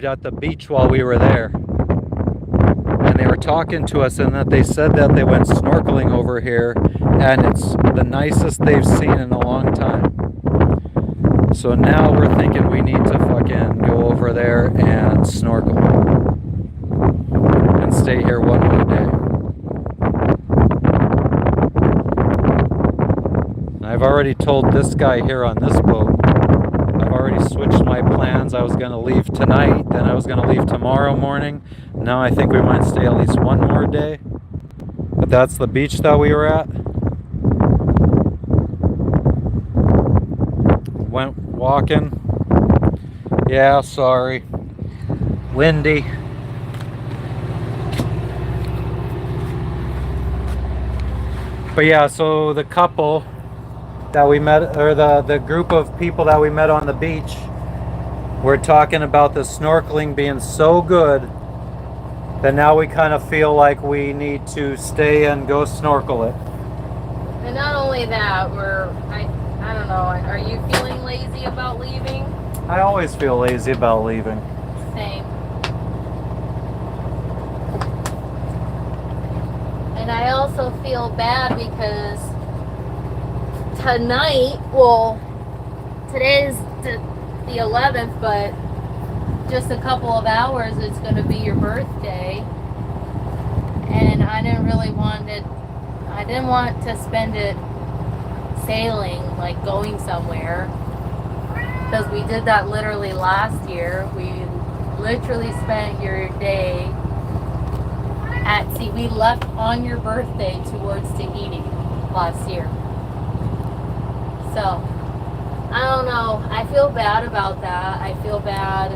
At the beach while we were there, and they were talking to us, and that they said that they went snorkeling over here and it's the nicest they've seen in a long time. So now we're thinking we need to fucking go over there and snorkel and stay here one more day. I've already told this guy here on this boat, I've already switched my plans. I was going to leave tonight, then I was going to leave tomorrow morning. Now I think we might stay at least one more day. But that's the beach that we were at. Went walking. Yeah, sorry. Windy. But yeah, so the couple that we met, or the group of people that we met on the beach, we're talking about the snorkeling being so good that now we kind of feel like we need to stay and go snorkel it. And not only that, I don't know, are you feeling lazy about leaving? I always feel lazy about leaving. Same. And I also feel bad because tonight, well, today is the 11th, but just a couple of hours it's going to be your birthday. And I didn't want to spend it sailing, like going somewhere. Because we did that literally last year. We literally spent your day at sea. We left on your birthday towards Tahiti last year. So, I don't know. I feel bad about that. I feel bad.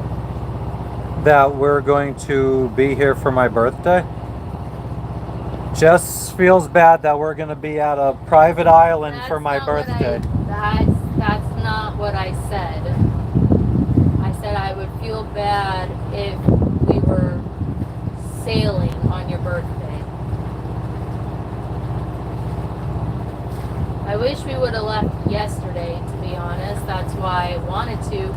That we're going to be here for my birthday? Jess feels bad that we're going to be at a private island for my birthday. That's not what I said. I said I would feel bad if we were sailing on your birthday. I wish we would have left yesterday, to be honest. That's why I wanted to.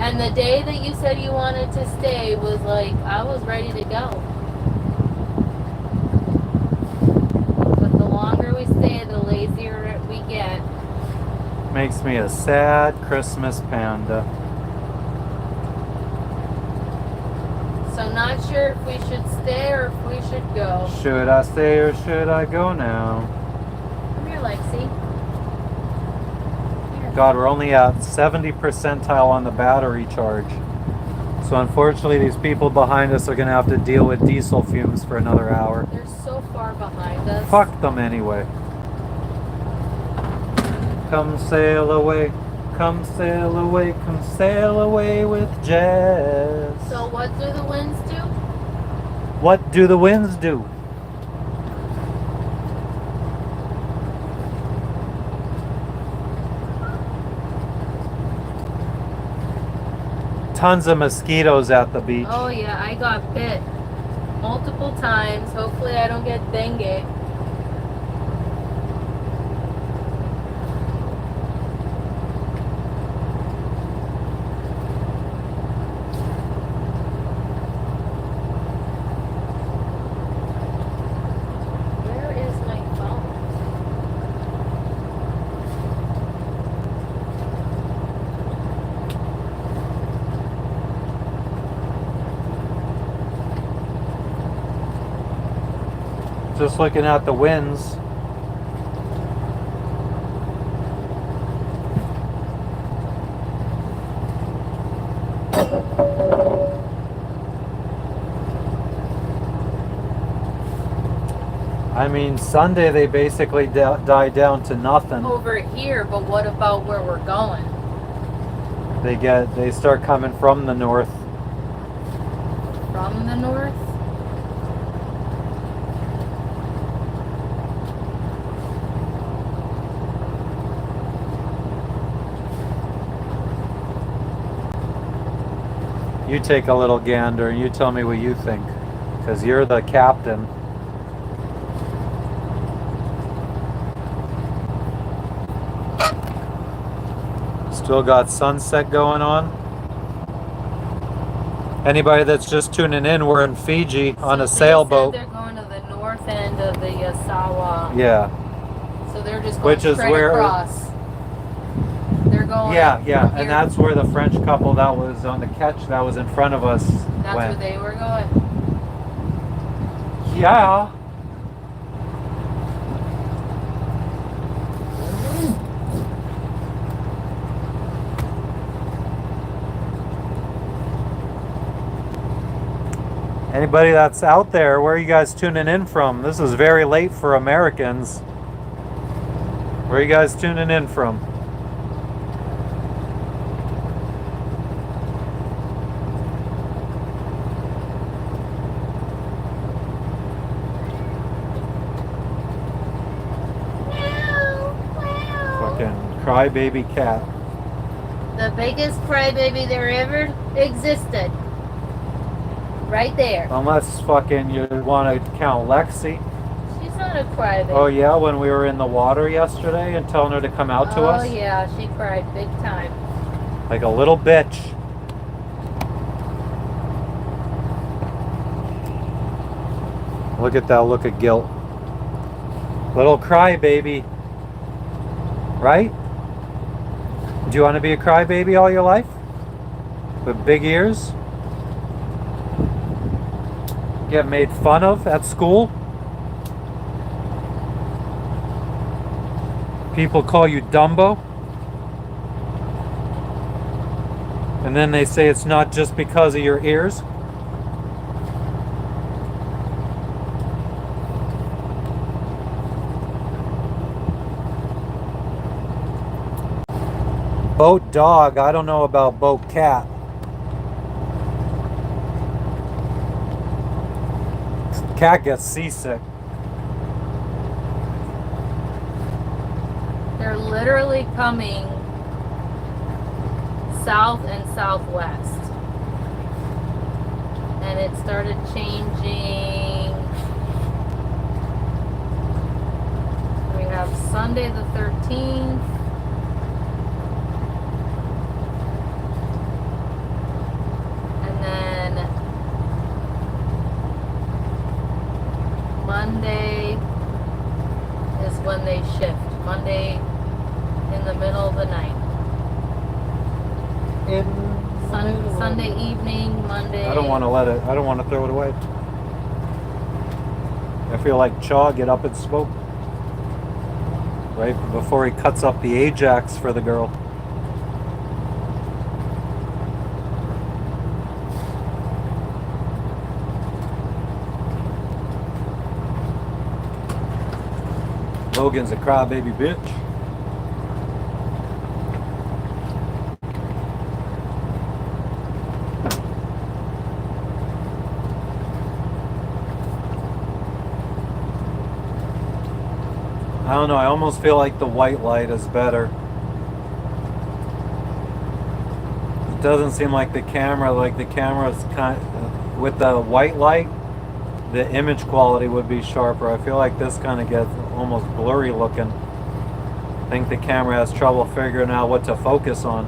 And the day that you said you wanted to stay was like, I was ready to go. But the longer we stay, the lazier we get. Makes me a sad Christmas panda. So not sure if we should stay or if we should go. Should I stay or should I go now? Come here, Lexi. Here. God, we're only at 70 percentile on the battery charge. So unfortunately, these people behind us are going to have to deal with diesel fumes for another hour. They're so far behind us. Fuck them anyway. Come sail away, come sail away, come sail away with Jess. So what do the winds do? What do the winds do? Tons of mosquitoes at the beach. Oh yeah, I got bit multiple times. Hopefully I don't get dengue. Where is my phone? Just looking at the winds. I mean, Sunday they basically died down to nothing. Over here, but what about where we're going? They start coming from the north. From the north? You take a little gander and you tell me what you think, because you're the captain. Still got sunset going on. Anybody that's just tuning in, we're in Fiji on a sailboat. They're going to the north end of the Sawa. Yeah. So they're just going Which is straight where- across. They're going. Yeah, from and here. that's where the French couple that was on the catch that was in front of us That's went. where they were going. Yeah. Anybody that's out there, where are you guys tuning in from? This is very late for Americans. Where are you guys tuning in from? Fucking crybaby cat. The biggest crybaby there ever existed. Right there. Unless fucking you want to count Lexi. She's not not a crybaby. Oh yeah, when we were in the water yesterday and telling her to come out to us? Oh yeah, she cried big time. Like a little bitch. Look at that look of guilt. Little crybaby. Right? Do you want to be a crybaby all your life? With big ears? Get made fun of at school? People call you Dumbo? And then they say it's not just because of your ears? Boat dog, I don't know about boat cat. Cat gets seasick. They're literally coming south and southwest. And it started changing. We have Sunday the 13th. And then Monday is when they shift. Monday in the middle of the night. Sunday evening, Monday. I don't want to throw it away. I feel like Chaw get up and smoke. Right before he cuts up the Ajax for the girl. Logan's a crybaby bitch. I don't know, I almost feel like the white light is better. It doesn't seem like the camera's kind of, with the white light, the image quality would be sharper. I feel like this kind of gets almost blurry looking. I think the camera has trouble figuring out what to focus on.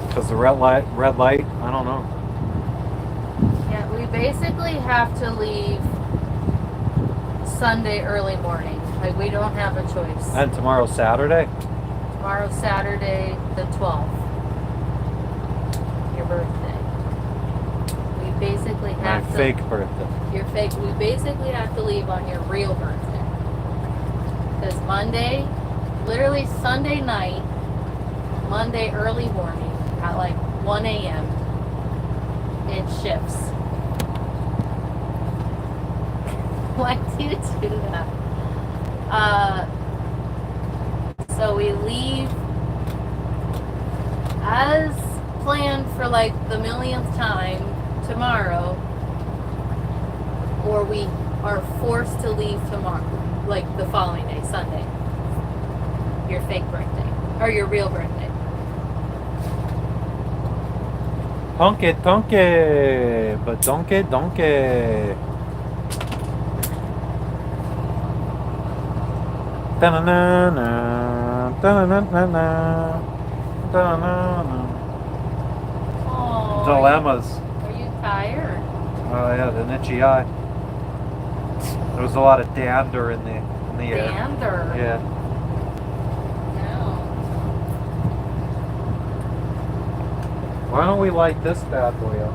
Because the red light, I don't know. Yeah, we basically have to leave Sunday early morning. Like, we don't have a choice. And tomorrow's Saturday? Tomorrow's Saturday the 12th. Your birthday. We basically have My fake birthday. Your fake. We basically have to leave on your real birthday. Because Monday, literally Sunday night, Monday early morning at like 1 a.m. it shifts. Why do you do that? So we leave as planned for like the millionth time tomorrow, or we are forced to leave tomorrow, like the following day, Sunday. Your fake birthday, or your real birthday. Tonke, tonke, but donkey, donkey. Da-na-na-na, da-na-na-na-na, da-na-na-na. Aww, Dilemmas. Are you tired? Oh yeah, the itchy eye. There was a lot of dander in the air. Dander. Yeah. No. Why don't we light this bad boy up?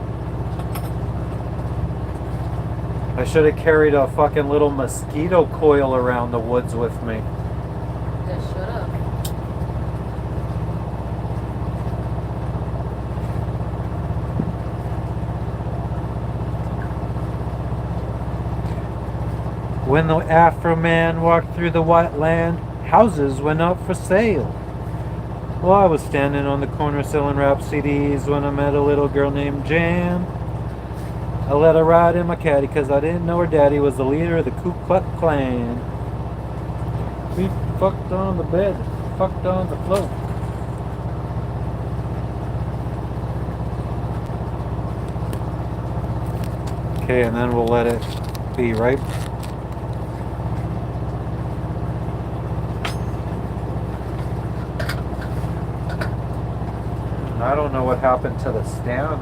I should have carried a fucking little mosquito coil around the woods with me. Just shut up. When the Afro man walked through the white land, houses went up for sale. Well, I was standing on the corner selling rap CDs when I met a little girl named Jan. I let her ride in my caddy because I didn't know her daddy was the leader of the Ku Klux Klan. We fucked on the bed, fucked on the floor. Okay, and then we'll let it be, right? I don't know what happened to the stand.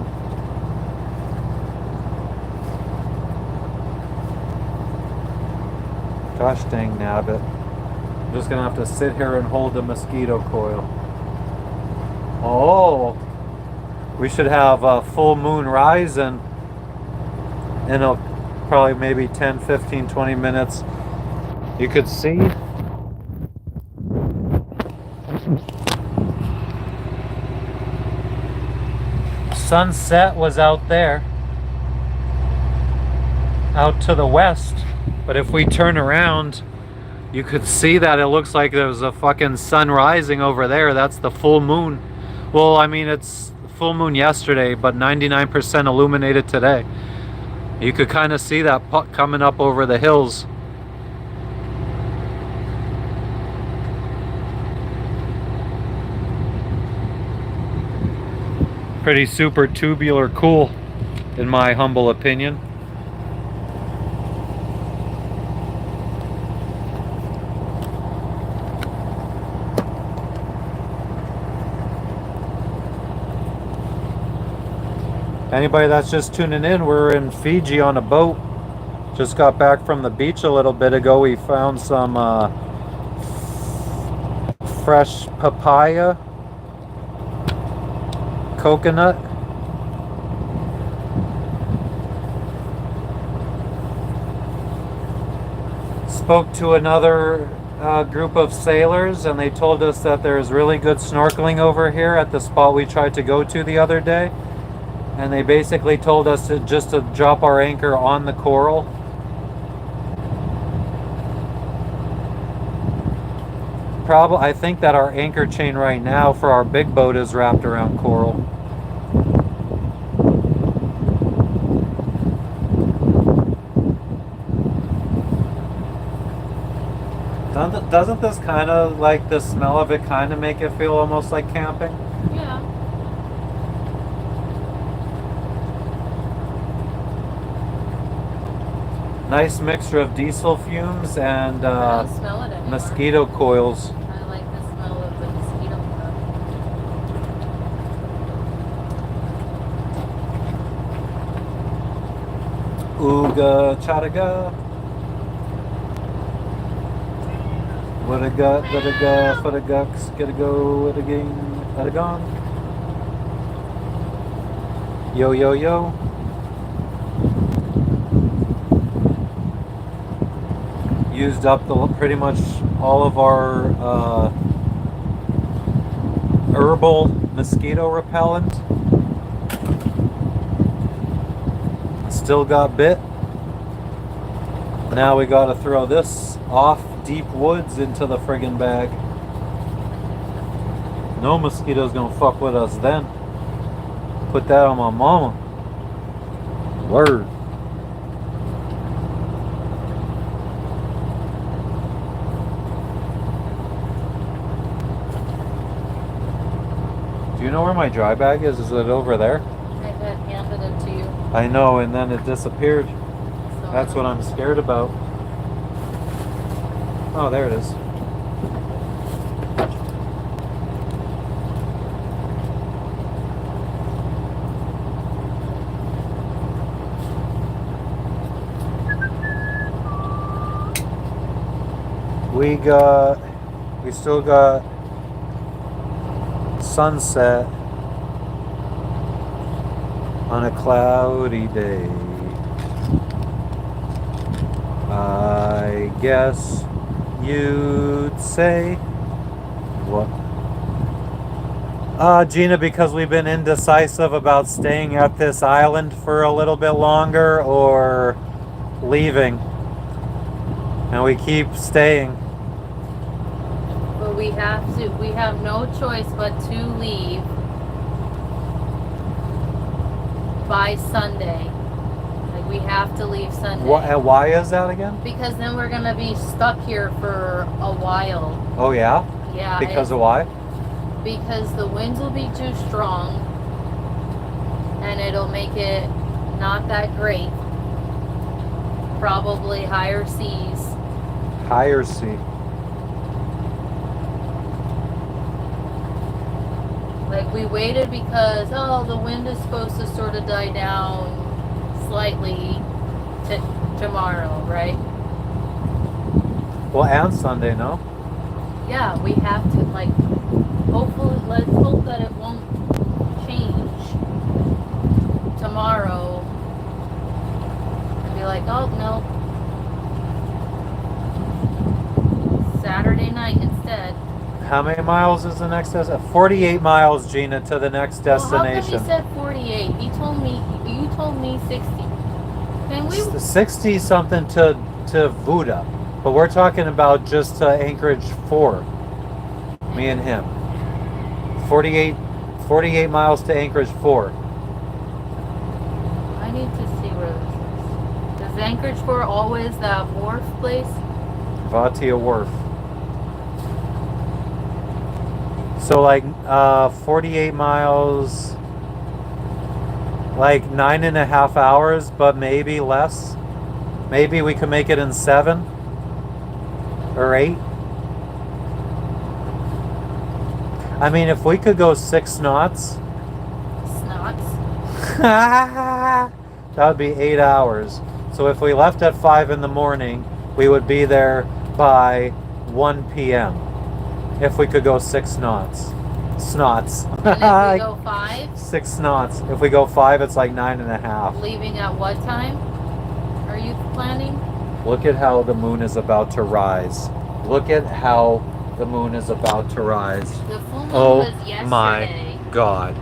Gosh dang nabbit. I'm just gonna have to sit here and hold the mosquito coil. Oh, we should have a full moon rise in a, probably maybe 10, 15, 20 minutes. You could see. Sunset was out there, out to the west. But if we turn around, you could see that it looks like there's a fucking sun rising over there. That's the full moon. Well, I mean, it's full moon yesterday, but 99% illuminated today. You could kind of see that coming up over the hills. Pretty super tubular cool, in my humble opinion. Anybody that's just tuning in, we're in Fiji on a boat. Just got back from the beach a little bit ago. We found some fresh papaya, coconut. Spoke to another group of sailors, and they told us that there's really good snorkeling over here at the spot we tried to go to the other day. And they basically told us to just to drop our anchor on the coral. I think that our anchor chain right now for our big boat is wrapped around coral. Doesn't this kind of, like, the smell of it kind of make it feel almost like camping? Yeah. Nice mixture of diesel fumes and I don't smell it anymore. mosquito coils. I like the smell of the mosquito coil. Ooga chadaga. What a gut, what a ga, for the gucks, get a go, what a game, at a gone. Yo, yo, yo. Used up pretty much all of our herbal mosquito repellent. Still got bit. Now we gotta throw this off deep woods into the friggin' bag. No mosquito's gonna fuck with us then. Put that on my mama. Word. Do you know where my dry bag is? Is it over there? I had handed it to you. I know, and then it disappeared. So That's what I'm scared about. Oh, there it is. We still got sunset on a cloudy day. I guess you'd say. What? Gina, because we've been indecisive about staying at this island for a little bit longer or leaving. And we keep staying. But we have no choice but to leave by Sunday. Like, we have to leave Sunday. Why is that again? Because then we're gonna be stuck here for a while. Oh yeah? Yeah. Because of why? Because the winds will be too strong and it'll make it not that great. Probably higher seas. Higher sea. Like we waited because the wind is supposed to sort of die down slightly tomorrow, right? Well, and Sunday, no? Yeah, we have to hopefully let's hope that it won't change tomorrow and be like, oh no, Saturday night instead. How many miles is the next destination? 48 miles, Gina, to the next destination. Well, how come he said 48? You told me 60. Can we? It's the 60 something to Buda, but we're talking about just to Anchorage 4. Me and him. 48 miles to Anchorage 4. I need to see where this is. Is Anchorage 4 always that wharf place? Vatia Wharf. So 48 miles, like 9.5 hours, but maybe less. Maybe we could make it in 7 or 8. I mean, if we could go 6 knots, that would be 8 hours. So if we left at 5 in the morning, we would be there by 1 p.m. If we could go 6 knots. Snots. And if we go 5? 6 knots. If we go 5, it's like 9.5. Leaving at what time are you planning? Look at how the moon is about to rise. Look at how the moon is about to rise. The full moon Oh was yesterday. my God.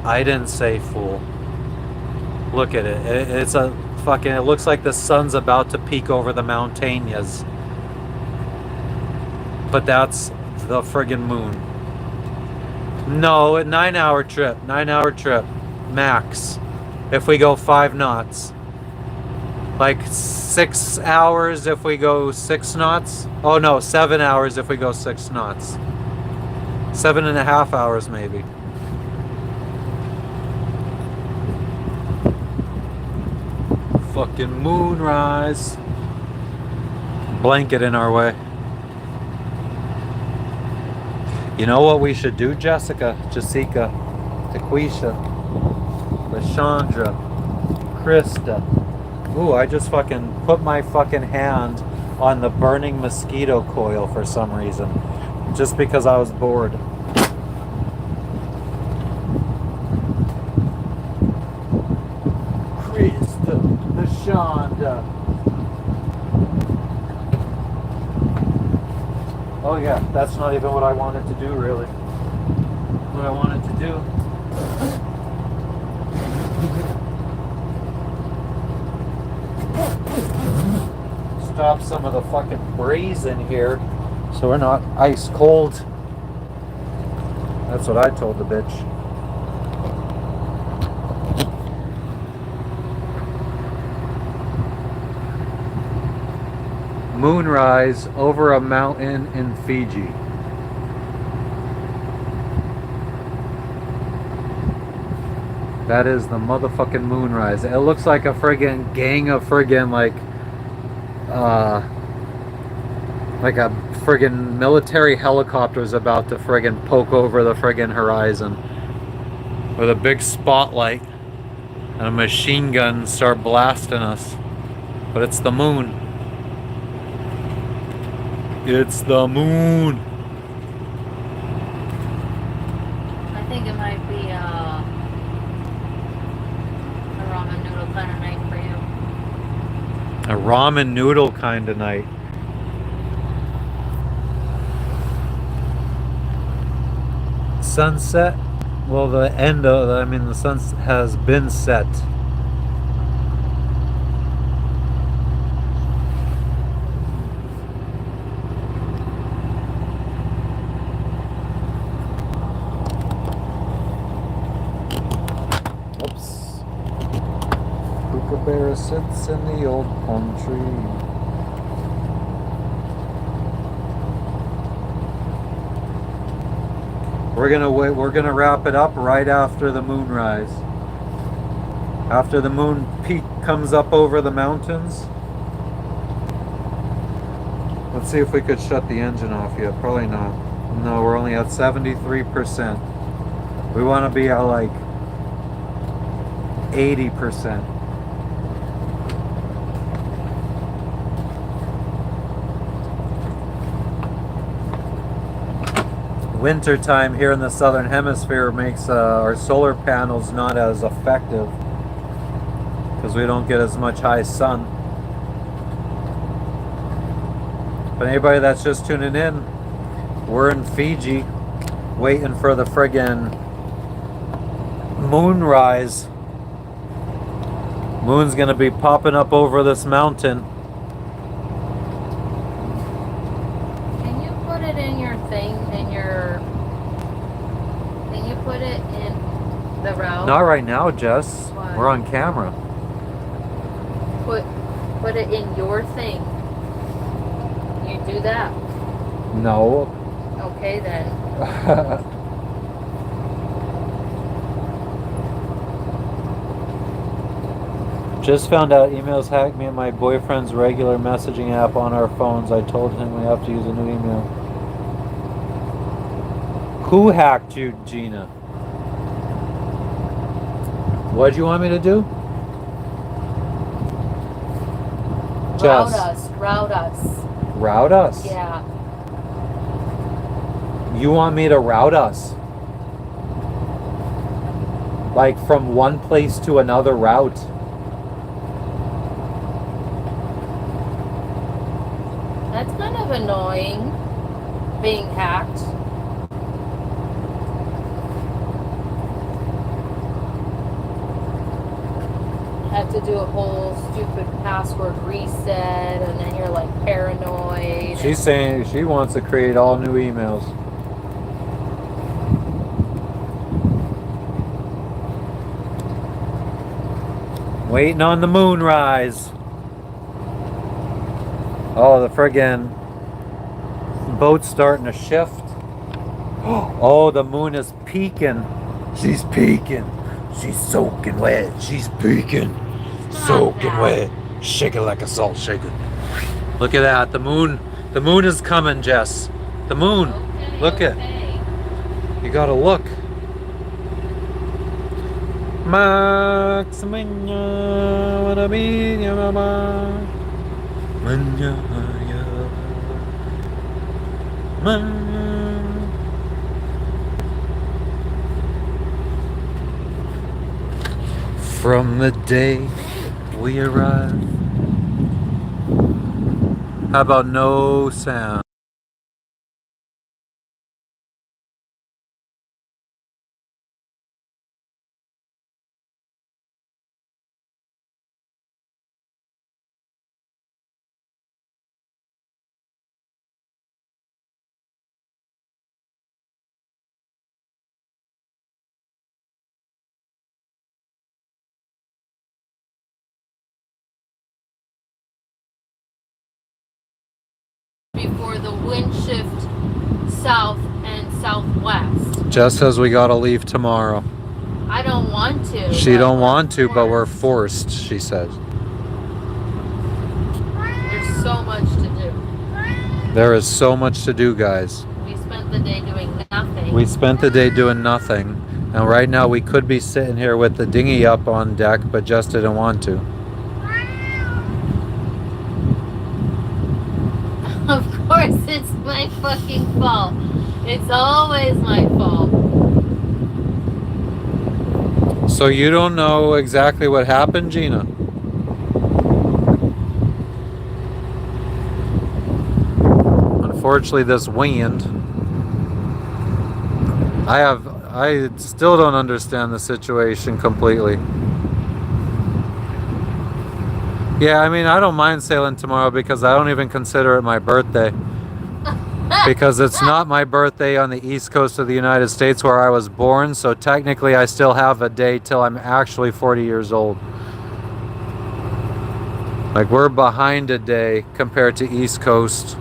I didn't say fool. Look at it. It's a fucking, it looks like the sun's about to peek over the mountains. But that's the friggin' moon. No, a 9-hour trip. 9-hour trip. Max. If we go 5 knots. Like 6 hours if we go 6 knots. Oh no, 7 hours if we go 6 knots. 7.5 hours maybe. Fucking moonrise. Blanket in our way. You know what we should do, Jessica, Jessica, Taquisha, Lashandra, Krista. Ooh, I just fucking put my fucking hand on the burning mosquito coil for some reason. Just because I was bored. Krista, Lashanda. Oh yeah, that's not even what I wanted to do really. What I wanted to do. Stop some of the fucking breeze in here so we're not ice cold. That's what I told the bitch. Moonrise over a mountain in Fiji. That is the motherfucking moonrise. It looks like a friggin' gang of friggin' like a friggin' military helicopter's about to friggin' poke over the friggin' horizon with a big spotlight and a machine gun start blasting us. But it's the moon. It's the moon. I think it might be a ramen noodle kind of night for you. A ramen noodle kind of night. Sunset? Well, the end of, the sun has been set. Oops. Kookaburra sits in the old palm tree. We're gonna wrap it up right after the moonrise. After the moon peak comes up over the mountains, Let's see if we could shut the engine off yet. Probably not. No, we're only at 73%. We want to be at like 80%. Winter time here in the southern hemisphere makes our solar panels not as effective because we don't get as much high sun. But anybody that's just tuning in, we're in Fiji waiting for the friggin' moonrise. Moon's gonna be popping up over this mountain. Can you put it in your thing, can you put it in the route? Not right now, Jess. Why? We're on camera. Put it in your thing. You do that. No. Okay then. Just found out emails hacked me and my boyfriend's regular messaging app on our phones. I told him we have to use a new email. Who hacked you, Gina? What do you want me to do? Route Jess. us. Route us. Route us? Yeah. You want me to route us? Like from one place to another route? That's kind of annoying, being hacked. Have to do a whole stupid password reset, and then you're like paranoid. She's saying she wants to create all new emails. Waiting on the moonrise. Oh, the friggin' boat's starting to shift. Oh, the moon is peeking. She's peeking. She's soaking wet. She's peeking. Soaking wet. Shaking like a salt shaker. Look at that. The moon is coming, Jess. The moon. Okay, Look okay. at. You gotta look. Max from the day we arrived. How about no sound? Before the wind shift south and southwest. Jess says we gotta leave tomorrow. I don't want to. She but don't we're want to, but we're forced. forced, she says. There's so much to do. There is so much to do, guys. We spent the day doing nothing. We spent the day doing nothing. And right now we could be sitting here with the dinghy up on deck, but Jess didn't want to. Of course, it's my fucking fault. It's always my fault. So you don't know exactly what happened, Gina? Unfortunately, this wind. I still don't understand the situation completely. Yeah, I mean, I don't mind sailing tomorrow because I don't even consider it my birthday. Because it's not my birthday on the east coast of the United States where I was born, so technically I still have a day till I'm actually 40 years old. Like, we're behind a day compared to East Coast.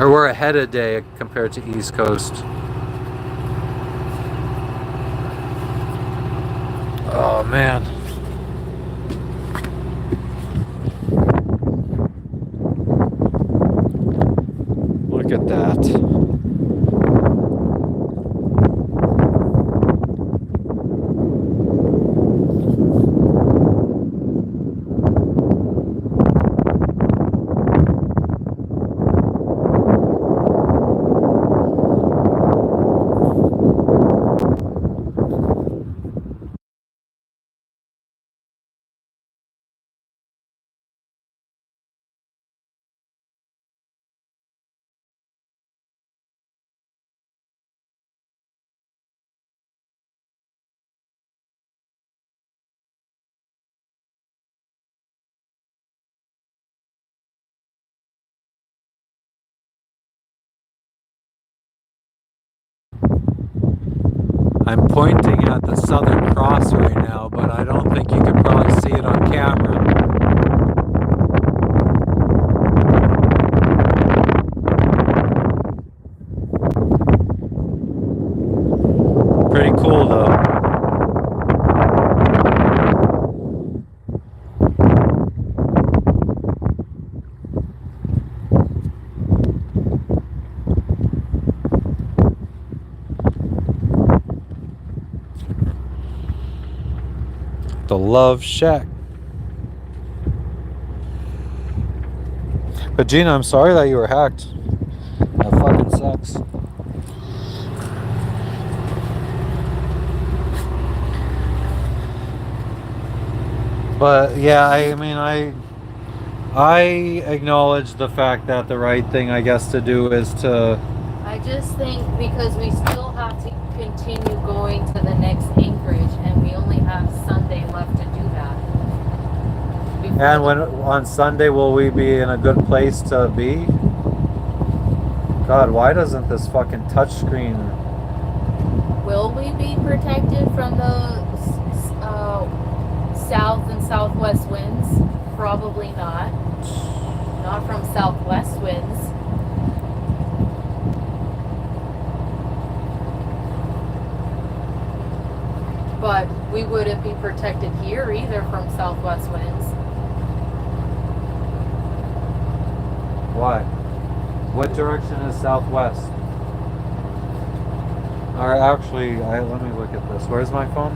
Or we're ahead a day compared to East Coast. Oh, man. Look at that. I'm pointing at the Southern Cross right now, but I don't think you can probably see it on camera. Pretty cool though. The Love Shack. But Gina, I'm sorry that you were hacked. That fucking sucks. But yeah, I mean, I acknowledge the fact that the right thing, I guess, to do is to. I just think because we still have to continue going to the next Anchorage, and we only have Sunday left to do that. And when on Sunday will we be in a good place to be? God, why doesn't this fucking touchscreen? Will we be protected from the south and southwest winds? Probably not. Not from southwest winds. But we wouldn't be protected here either from southwest winds. Why? What direction is southwest? Or actually, let me look at this. Where's my phone?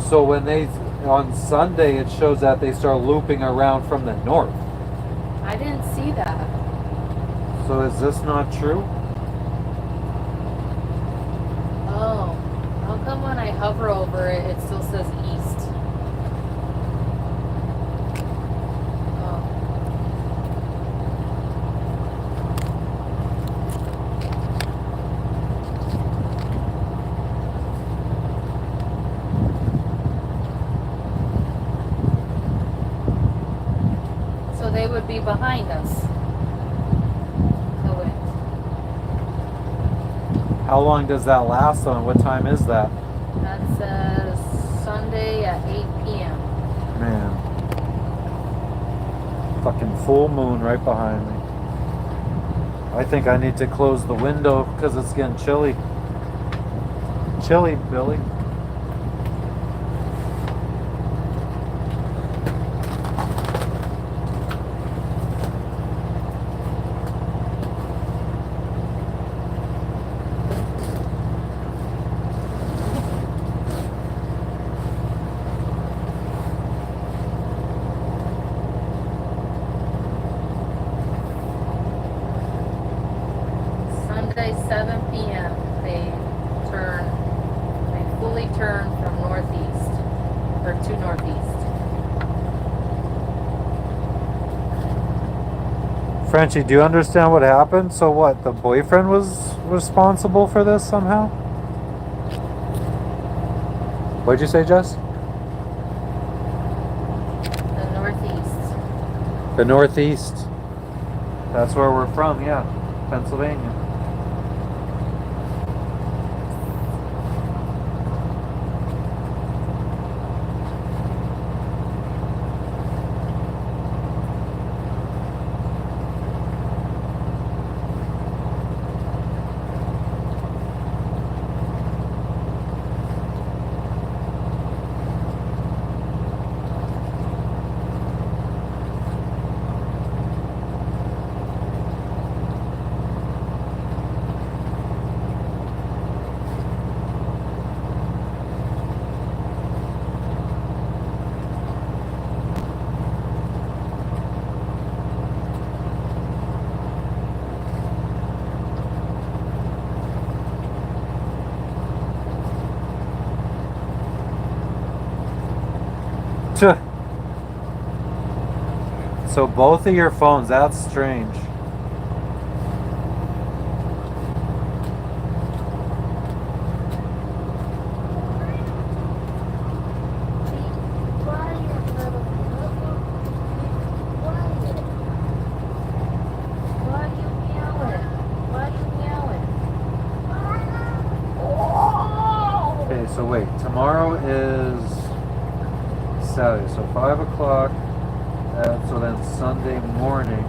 So when on Sunday, it shows that they start looping around from the north. I didn't see that. So is this not true? Oh, how come when I hover over it, it still says east? Oh. So they would be behind us. The wind. How long does that last though, and what time is that? That says Sunday at 8 p.m. Man. Fucking full moon right behind me. I think I need to close the window because it's getting chilly. Chilly, Billy. Sunday, 7 p.m. They fully turn from northeast, or to northeast. Frenchie, do you understand what happened? So what, the boyfriend was responsible for this somehow? What'd you say, Jess? The northeast. The Northeast. That's where we're from, yeah. Pennsylvania. So both of your phones, that's strange. Okay, so wait, tomorrow is Saturday, so 5 o'clock, so then Sunday morning.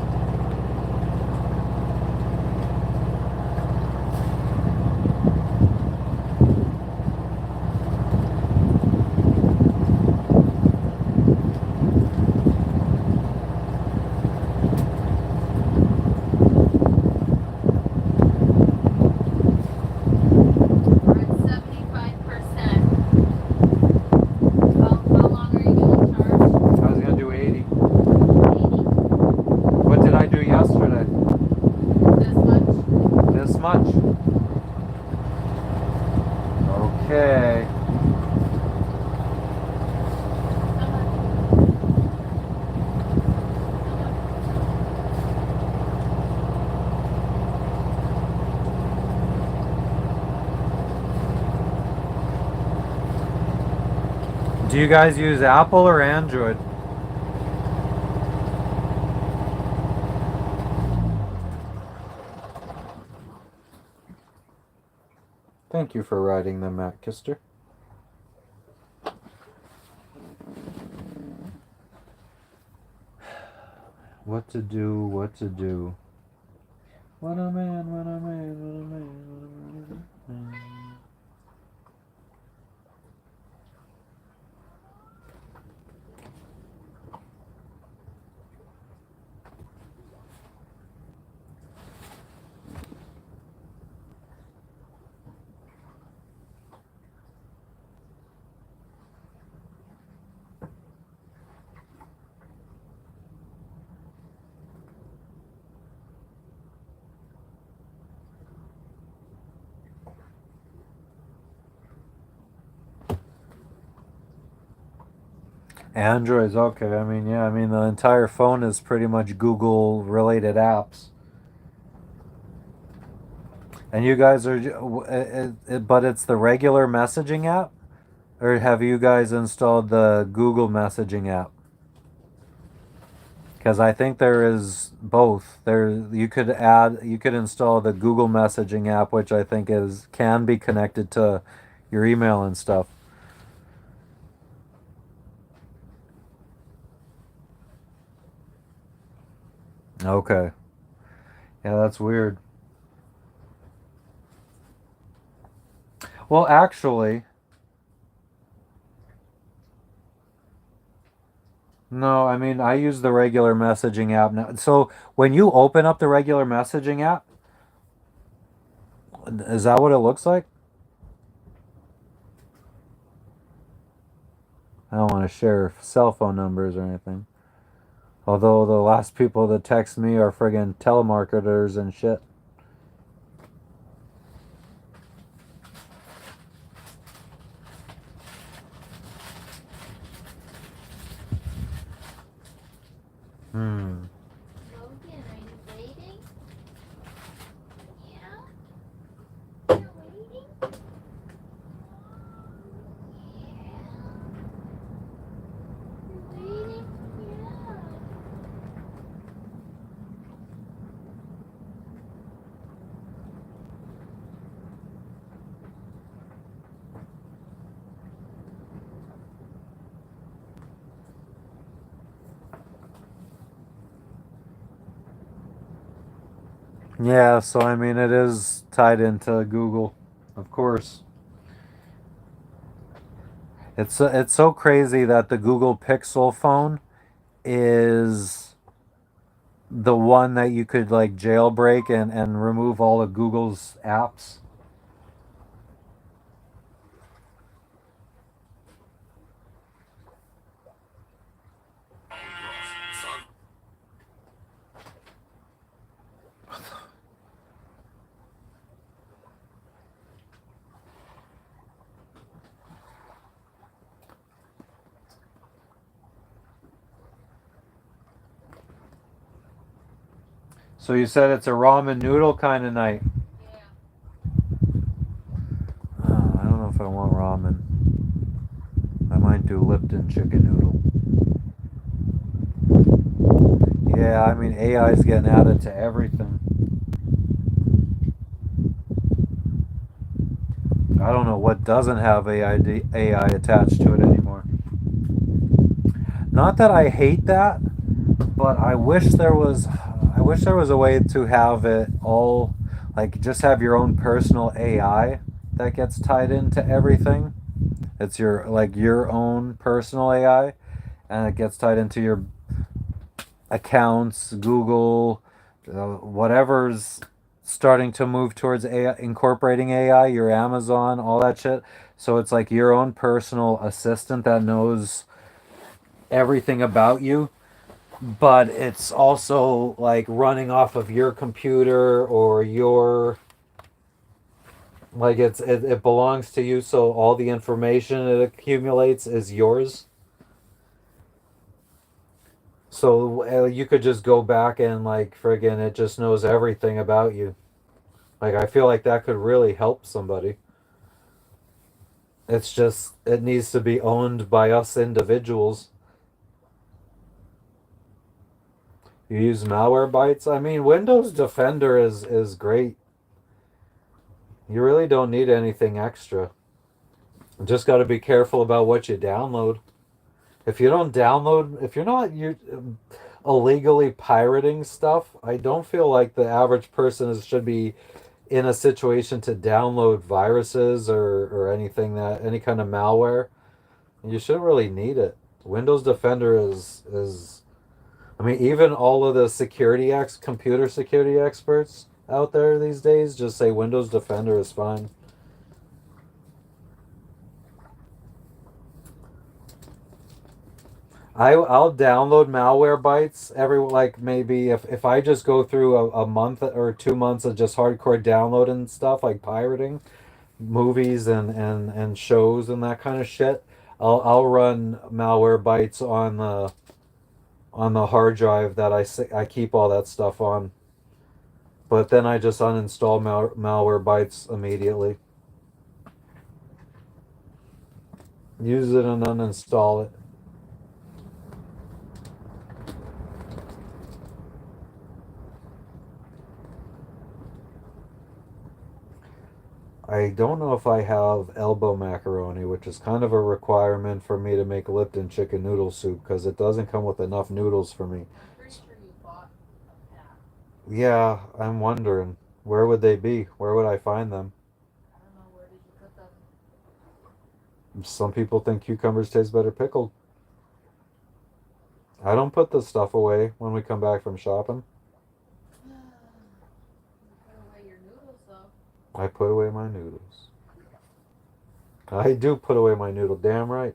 We're at 75%. How long are you going to charge? I was gonna do 80. 80? What did I do yesterday? This much? This much. Okay. Do you guys use Apple or Android? Thank you for writing them, Matt Kister. What to do, what to do. What a man, what a man, what a man, what a man. Android's okay. I mean, yeah, I mean, the entire phone is pretty much Google related apps. And you guys are, but it's the regular messaging app? Or have you guys installed the Google messaging app? Because I think there is both. You could install the Google messaging app, which I think can be connected to your email and stuff. Okay. Yeah, that's weird. Well, actually, no, I mean, I use the regular messaging app now. So when you open up the regular messaging app, is that what it looks like? I don't want to share cell phone numbers or anything. Although the last people that text me are friggin' telemarketers and shit. Hmm. Logan, are you waiting? Yeah? You're waiting? Yeah. You're waiting? Yeah. Yeah, so I mean, it is tied into Google, of course. It's so crazy that the Google Pixel phone is the one that you could like jailbreak and remove all of Google's apps. So you said it's a ramen noodle kind of night. Yeah. I don't know if I want ramen. I might do Lipton chicken noodle. Yeah, I mean AI is getting added to everything. I don't know what doesn't have AI attached to it anymore. Not that I hate that, but I wish there was. I wish there was a way to have it all, like just have your own personal AI that gets tied into everything. It's your own personal AI, and it gets tied into your accounts, Google, whatever's starting to move towards AI, incorporating AI, your Amazon, all that shit. So it's like your own personal assistant that knows everything about you, but it's also like running off of your computer or your like it belongs to you, so all the information it accumulates is yours. So you could just go back and like friggin' it just knows everything about you. Like I feel like that could really help somebody. It's just it needs to be owned by us individuals. You use Malwarebytes. I mean, Windows Defender is great. You really don't need anything extra. You just got to be careful about what you download. If you don't download, if you're not you illegally pirating stuff, I don't feel like the average person should be in a situation to download viruses or anything that any kind of malware. You shouldn't really need it. Windows Defender is I mean even all of the computer security experts out there these days just say Windows Defender is fine. I'll download Malwarebytes every like maybe if I just go through a month or 2 months of just hardcore downloading stuff like pirating movies and shows and that kind of shit. I'll run Malwarebytes on the hard drive that I keep all that stuff on. But then I just uninstall Malwarebytes immediately. Use it and uninstall it. I don't know if I have elbow macaroni, which is kind of a requirement for me to make Lipton chicken noodle soup because it doesn't come with enough noodles for me. I'm pretty sure you bought that. Yeah, I'm wondering where would they be? Where would I find them? I don't know, where did you put them? Some people think cucumbers taste better pickled. I don't put the stuff away when we come back from shopping. You put away your noodles though. I put away my noodles. I do put away my noodle, damn right.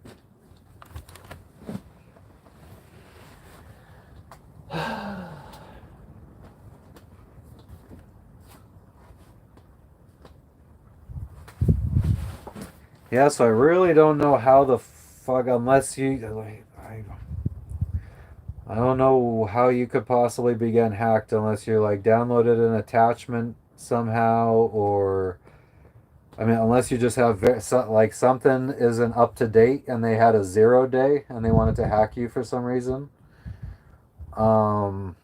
Yeah, so I really don't know how the fuck, unless you, like, I don't know how you could possibly be getting hacked unless you like downloaded an attachment somehow, or I mean, unless you just have like something isn't up to date and they had a 0 day and they wanted to hack you for some reason. Um,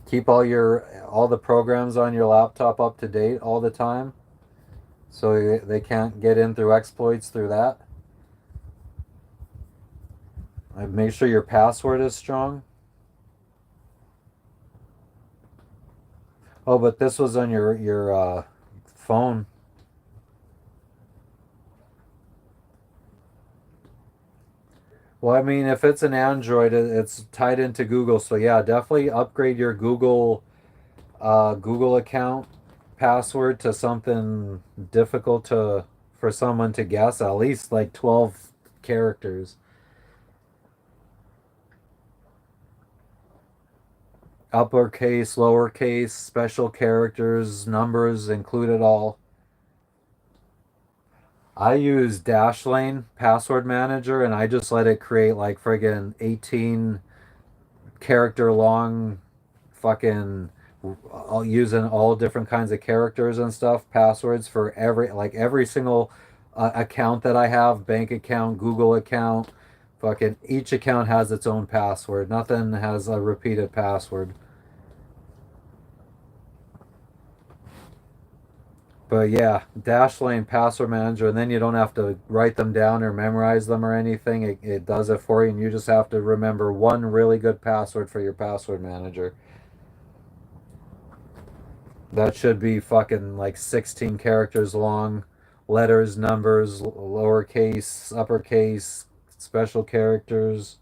keep all the programs on your laptop up to date all the time, so they can't get in through exploits through that. Make sure your password is strong. Oh, but this was on your phone. Well, I mean, if it's an Android, it's tied into Google. So yeah, definitely upgrade your Google account password to something difficult for someone to guess. At least like 12 characters. Uppercase, lowercase, special characters, numbers included all. I use Dashlane password manager and I just let it create like friggin' 18 character long fucking using all different kinds of characters and stuff, passwords for every single account that I have, bank account, Google account, fucking each account has its own password. Nothing has a repeated password. But yeah, Dashlane password manager, and then you don't have to write them down or memorize them or anything. It does it for you, and you just have to remember one really good password for your password manager. That should be fucking like 16 characters long, letters, numbers, lowercase, uppercase, special characters.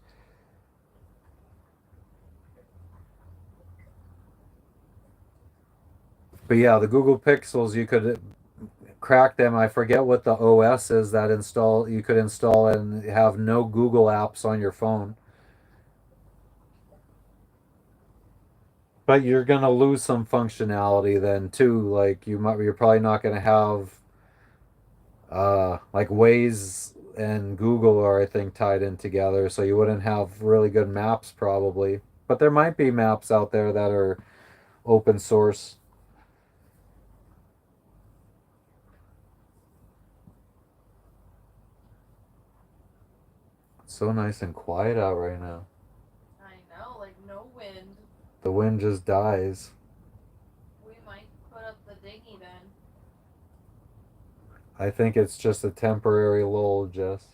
But yeah, the Google Pixels, you could crack them. I forget what the OS is that install you could install and have no Google apps on your phone. But you're gonna lose some functionality then too. Like you're probably not gonna have like Waze and Google are I think tied in together, so you wouldn't have really good maps probably. But there might be maps out there that are open source. It's so nice and quiet out right now. I know, like no wind. The wind just dies. We might put up the dinghy then. I think it's just a temporary lull, Jess.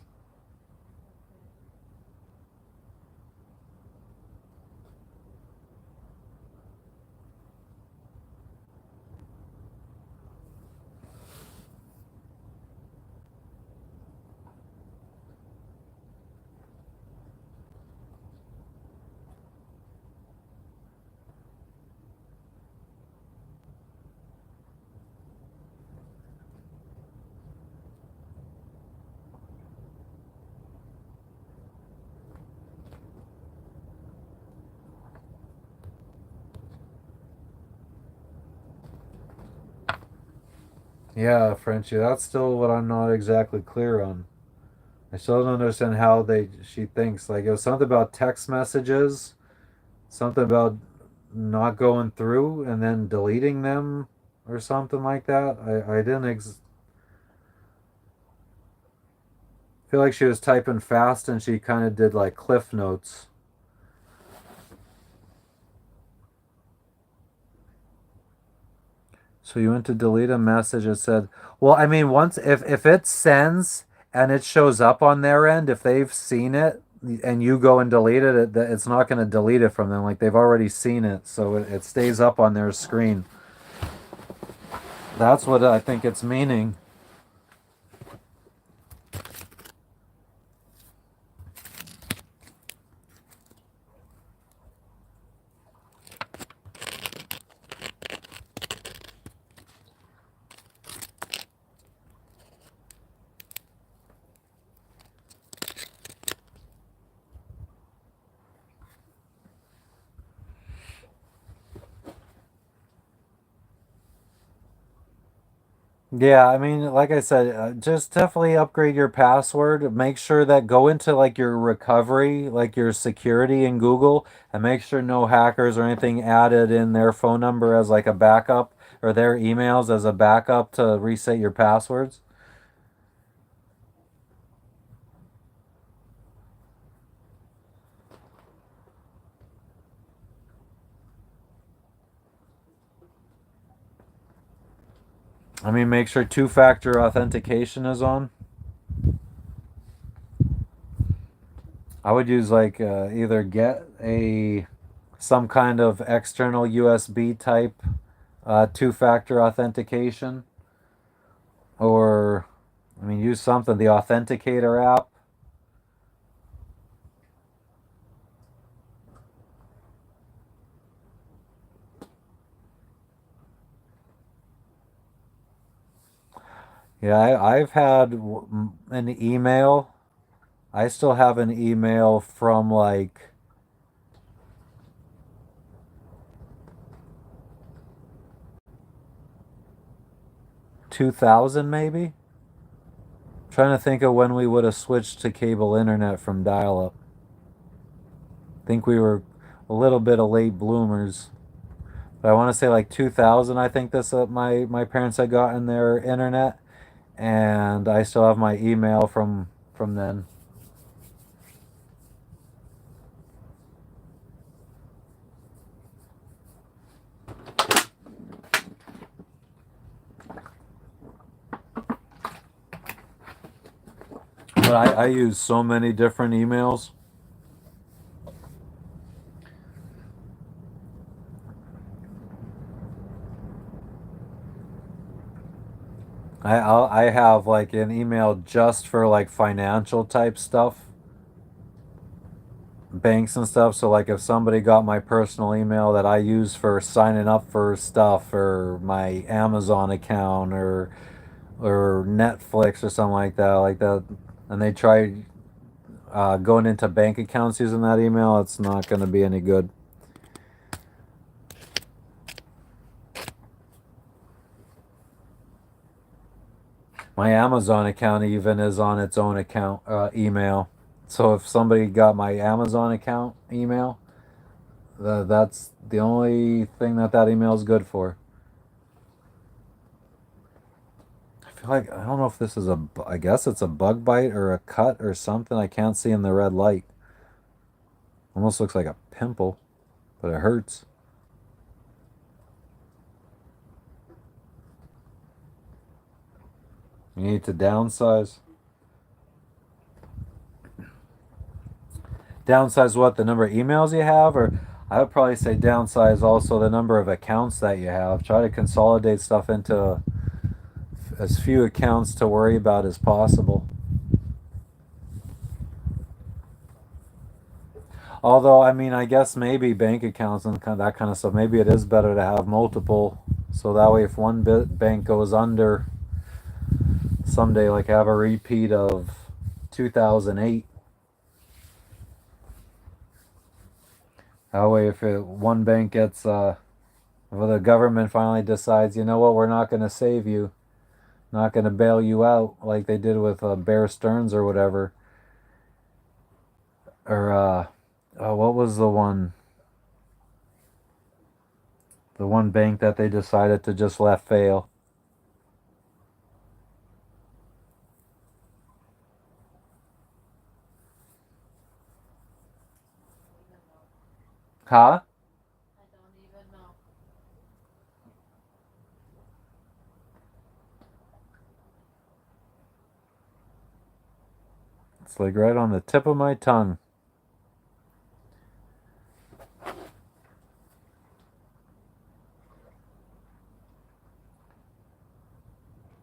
Yeah, Frenchie, that's still what I'm not exactly clear on. I still don't understand how she thinks. Like it was something about text messages, something about not going through and then deleting them or something like that. I didn't feel like she was typing fast and she kind of did like cliff notes. So you went to delete a message. It said, well, I mean, once if it sends and it shows up on their end, if they've seen it and you go and delete it, it's not going to delete it from them. Like they've already seen it, so it stays up on their screen. That's what I think it's meaning. Yeah, I mean, like I said, just definitely upgrade your password. Make sure that go into like your recovery, like your security in Google, and make sure no hackers or anything added in their phone number as like a backup or their emails as a backup to reset your passwords. I mean, make sure two-factor authentication is on. I would use like either get a some kind of external USB type two-factor authentication, or I mean, use something the Authenticator app. Yeah, I've had an email. I still have an email from like 2000 maybe. Trying to think of when we would have switched to cable internet from dial-up. Think we were a little bit of late bloomers. But I want to say like 2000. I think this my parents had gotten their internet, and I still have my email from then. But I use so many different emails. I have like an email just for like financial type stuff, banks and stuff. So like if somebody got my personal email that I use for signing up for stuff, or my Amazon account, or Netflix or something like that, and they try going into bank accounts using that email, it's not going to be any good. My Amazon account even is on its own account email. So if somebody got my Amazon account email, that's the only thing that email is good for. I feel like I don't know if this is I guess it's a bug bite or a cut or something. I can't see in the red light. Almost looks like a pimple, but it hurts. You need to downsize. Downsize what? The number of emails you have? Or I would probably say downsize also the number of accounts that you have. Try to consolidate stuff into as few accounts to worry about as possible. Although, I mean, I guess maybe bank accounts and that kind of stuff, maybe it is better to have multiple. So that way, if one bank goes under someday, like have a repeat of 2008. That way, if one bank gets, well, the government finally decides, you know what, we're not going to save you, not going to bail you out like they did with Bear Stearns or whatever. Or, what was the one? The one bank that they decided to just let fail. Huh? I don't even know. It's like right on the tip of my tongue.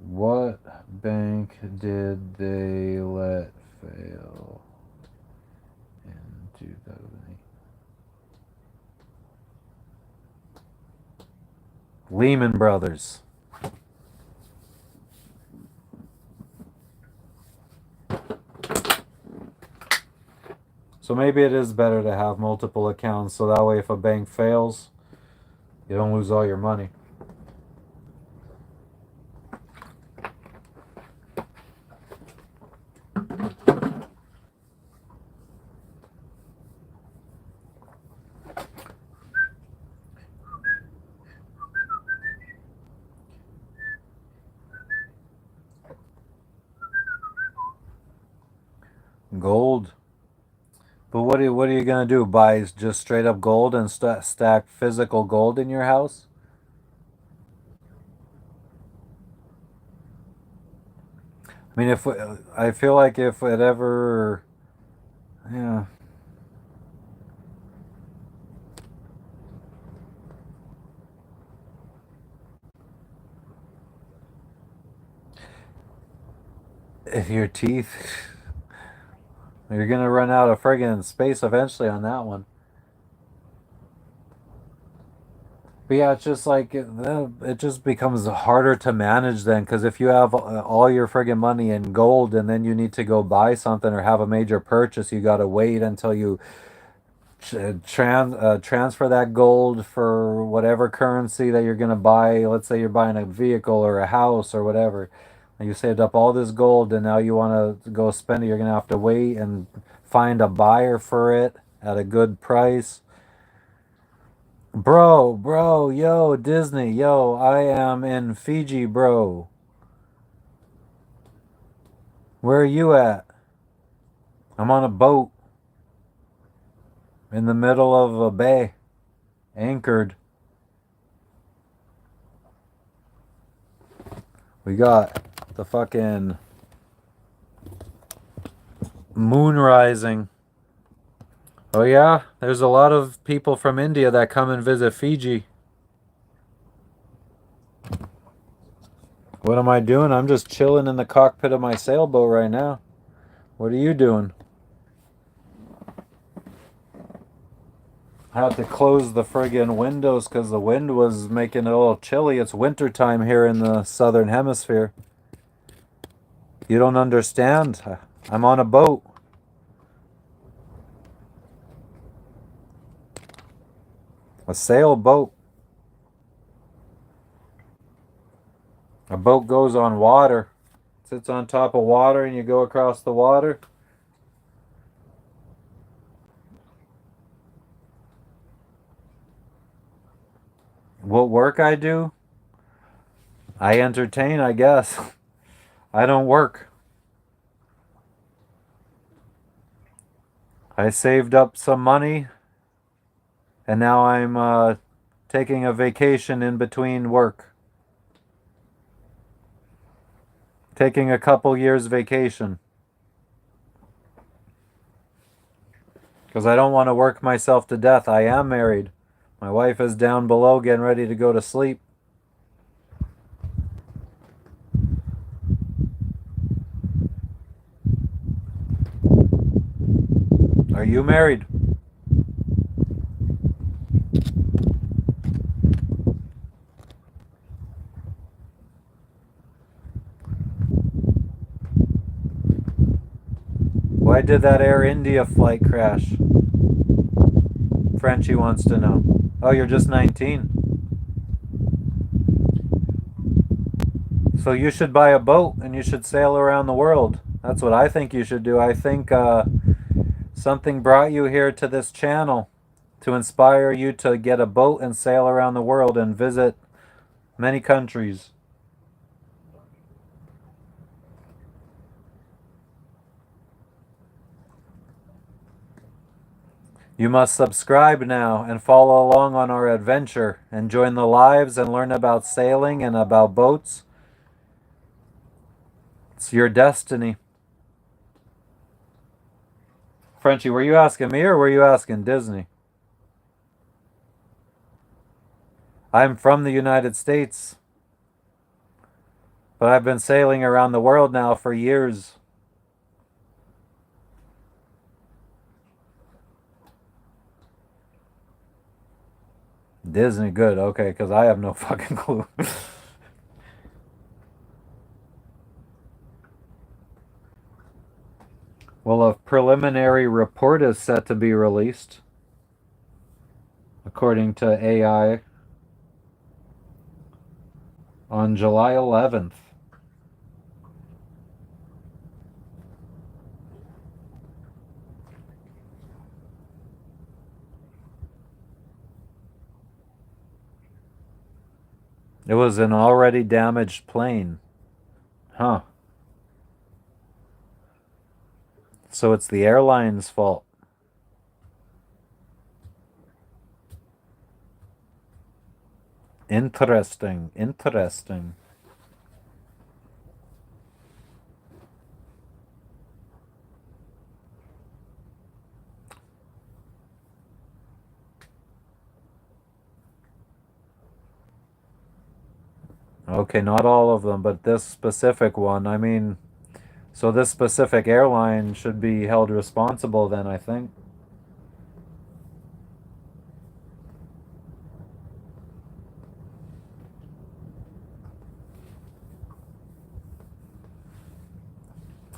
What bank did they let fail in 2008? Lehman Brothers. So maybe it is better to have multiple accounts, so that way if a bank fails, you don't lose all your money. Gold. But what are you gonna do? Buy just straight up gold and stack physical gold in your house? I mean, if I feel like if it ever, yeah, if your teeth, you're gonna run out of friggin' space eventually on that one. But yeah, it's just like it just becomes harder to manage then, because if you have all your friggin' money in gold and then you need to go buy something or have a major purchase, you gotta wait until you transfer that gold for whatever currency that you're gonna buy. Let's say you're buying a vehicle or a house or whatever, and you saved up all this gold, and now you want to go spend it. You're gonna have to wait and find a buyer for it at a good price. Bro, yo, Disney, yo, I am in Fiji, bro. Where are you at? I'm on a boat in the middle of a bay, anchored. We got the fucking moon rising. Oh yeah, there's a lot of people from India that come and visit Fiji. What am I doing? I'm just chilling in the cockpit of my sailboat right now. What are you doing? I had to close the friggin' windows because the wind was making it a little chilly. It's winter time here in the southern hemisphere. You don't understand. I'm on a boat. A sailboat. A boat goes on water. Sits on top of water and you go across the water. What work I do? I entertain, I guess. I don't work. I saved up some money and now I'm taking a vacation in between work. Taking a couple years vacation. Because I don't want to work myself to death. I am married. My wife is down below getting ready to go to sleep. Are you married? Why did that Air India flight crash? Frenchie wants to know. Oh, you're just 19. So you should buy a boat and you should sail around the world. That's what I think you should do. I think something brought you here to this channel to inspire you to get a boat and sail around the world and visit many countries. You must subscribe now and follow along on our adventure and join the lives and learn about sailing and about boats. It's your destiny. Frenchie, were you asking me or were you asking Disney? I'm from the United States, but I've been sailing around the world now for years. Disney, good, okay, because I have no fucking clue. Well, a preliminary report is set to be released, according to AI, on July 11th. It was an already damaged plane. Huh. So it's the airline's fault. Interesting. Interesting. Okay, not all of them, but this specific one. I mean, so this specific airline should be held responsible then, I think.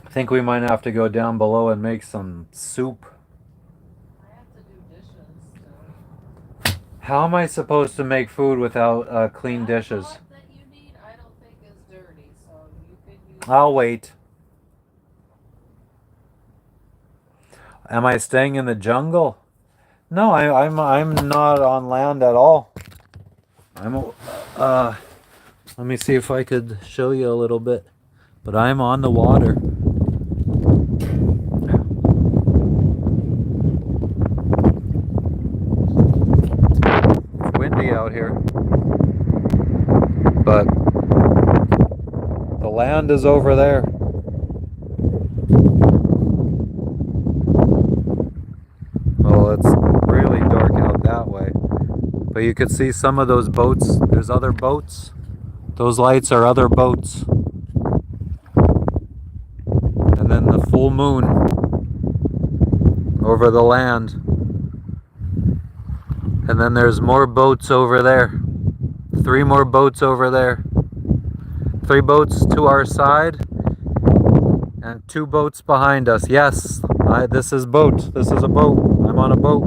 I think we might have to go down below and make some soup. I have to do dishes. So. How am I supposed to make food without clean That dishes? pot that you need, I don't think is dirty, so you could use. I'll wait. Am I staying in the jungle? No, I'm not on land at all. Let me see if I could show you a little bit. But I'm on the water. It's windy out here. But the land is over there. Well, it's really dark out that way. But you could see some of those boats. There's other boats. Those lights are other boats. And then the full moon over the land. And then there's more boats over there. 3 more boats over there. 3 boats to our side and 2 boats behind us. Yes, this is boat. This is a boat. I'm on a boat.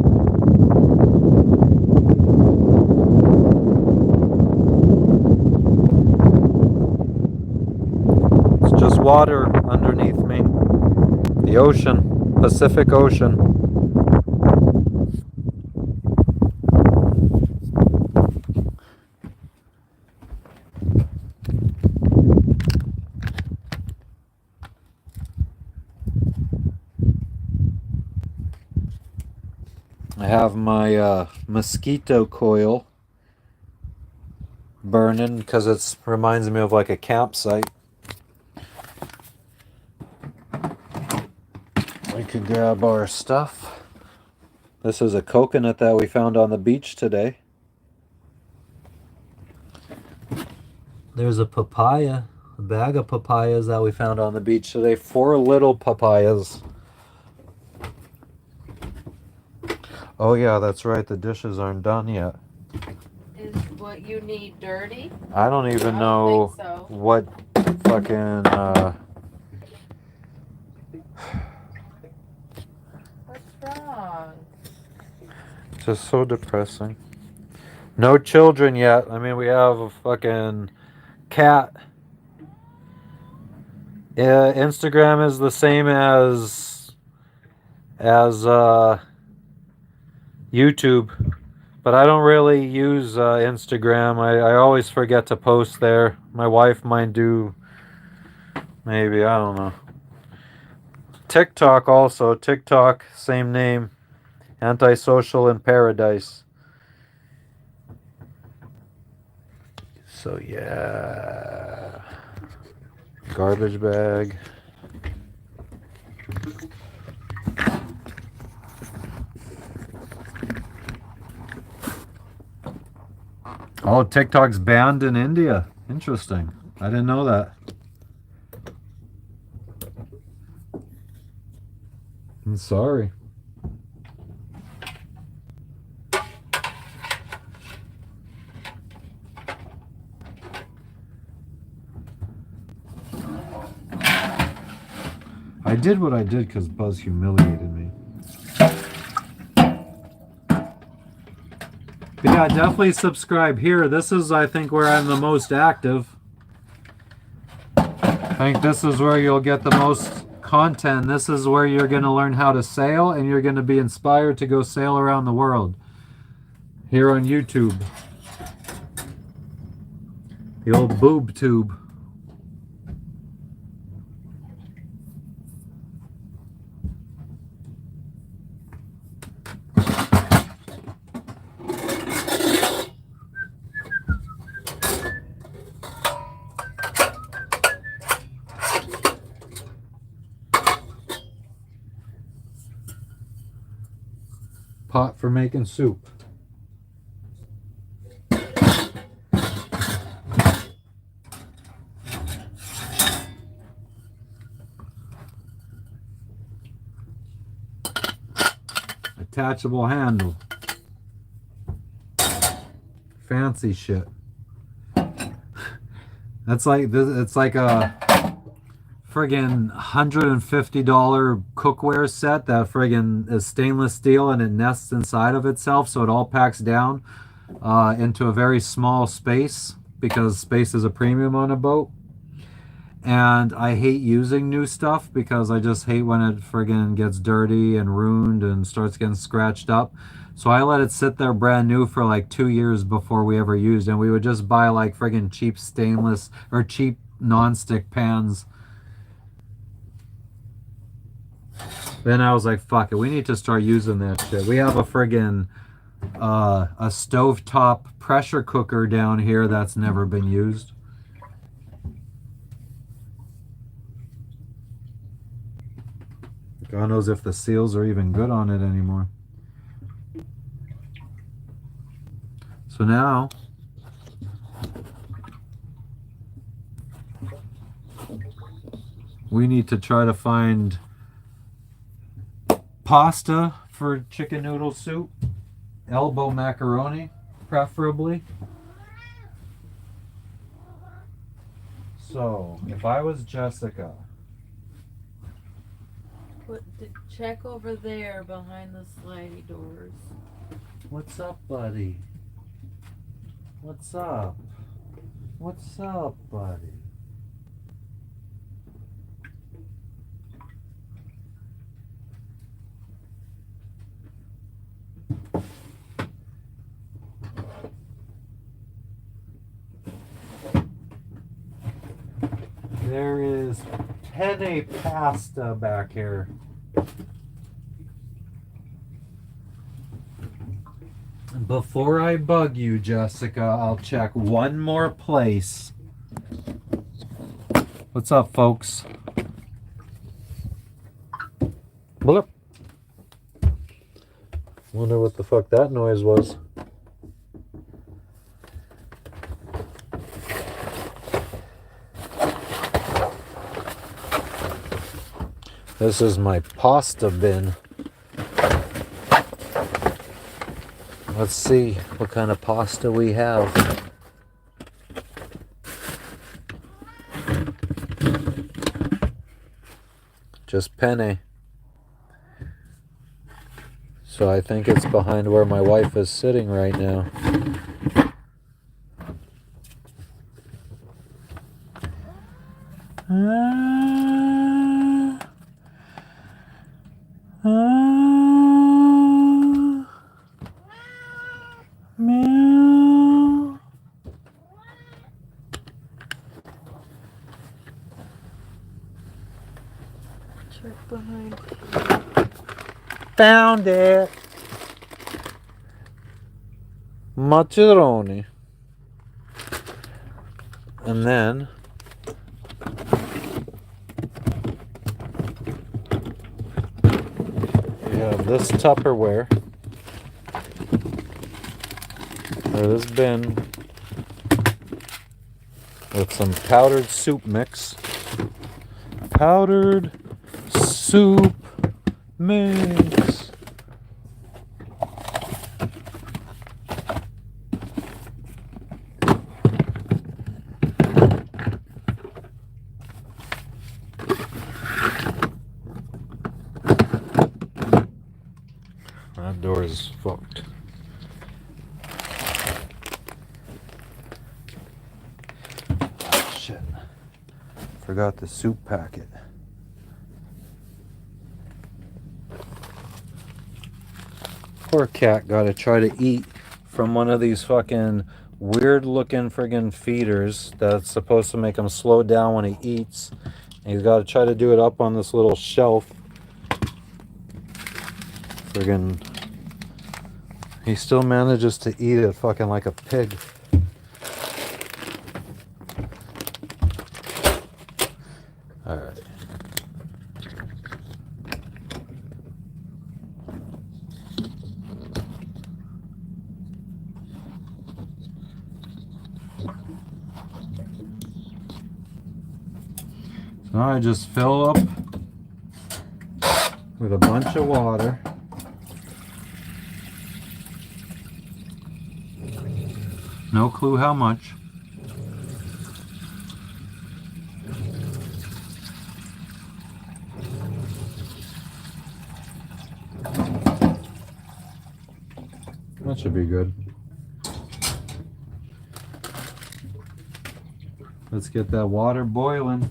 It's just water underneath me. The ocean, Pacific Ocean. I have my mosquito coil burning because it reminds me of like a campsite. We could grab our stuff. This is a coconut that we found on the beach today. There's a papaya, a bag of papayas that we found on the beach today. 4 little papayas. Oh yeah, that's right. The dishes aren't done yet. Is what you need dirty? I don't even know so. what fucking What's wrong? just so depressing. No children yet. I mean, we have a fucking cat. Instagram is the same as YouTube, but I don't really use Instagram. I always forget to post there. My wife might do, maybe, I don't know. TikTok also. TikTok, same name. Antisocial in Paradise. So yeah. Garbage bag. Oh, TikTok's banned in India. Interesting. I didn't know that. I'm sorry. I did what I did because Buzz humiliated me. But yeah, definitely subscribe here. This is, I think, where I'm the most active. I think this is where you'll get the most content. This is where you're going to learn how to sail and you're going to be inspired to go sail around the world. Here on YouTube. The old boob tube. Pot for making soup. Attachable handle. Fancy shit. That's like this. It's like a friggin' $150 cookware set that friggin' is stainless steel and it nests inside of itself, so it all packs down into a very small space because space is a premium on a boat. And I hate using new stuff because I just hate when it friggin' gets dirty and ruined and starts getting scratched up. So I let it sit there brand new for like 2 years before we ever used it. And we would just buy like friggin' cheap stainless or cheap non-stick pans. Then I was like, fuck it, we need to start using that shit. We have a friggin' a stovetop pressure cooker down here that's never been used. God knows if the seals are even good on it anymore. So now we need to try to find pasta for chicken noodle soup, elbow macaroni preferably. So if I was Jessica, Check over there behind the slidey doors. what's up, buddy? What's up? What's up, buddy? There is penne pasta back here. Before I bug you, Jessica, I'll check one more place. What's up, folks? Blip. Wonder what the fuck that noise was. This is my pasta bin. Let's see what kind of pasta we have. Just penne. So I think it's behind where my wife is sitting right now. Meow. Check behind. Found it. Macaroni. And then we have this Tupperware, or this bin, with some powdered soup mix. Powdered soup mix. That door is fucked. Oh, shit. Forgot the soup packet. Poor cat gotta try to eat from one of these fucking weird looking friggin' feeders that's supposed to make him slow down when he eats. And he's gotta try to do it up on this little shelf. Friggin'. He still manages to eat it fucking like a pig. Alright. So now I just fill up with a bunch of water. No clue how much. That should be good. Let's get that water boiling.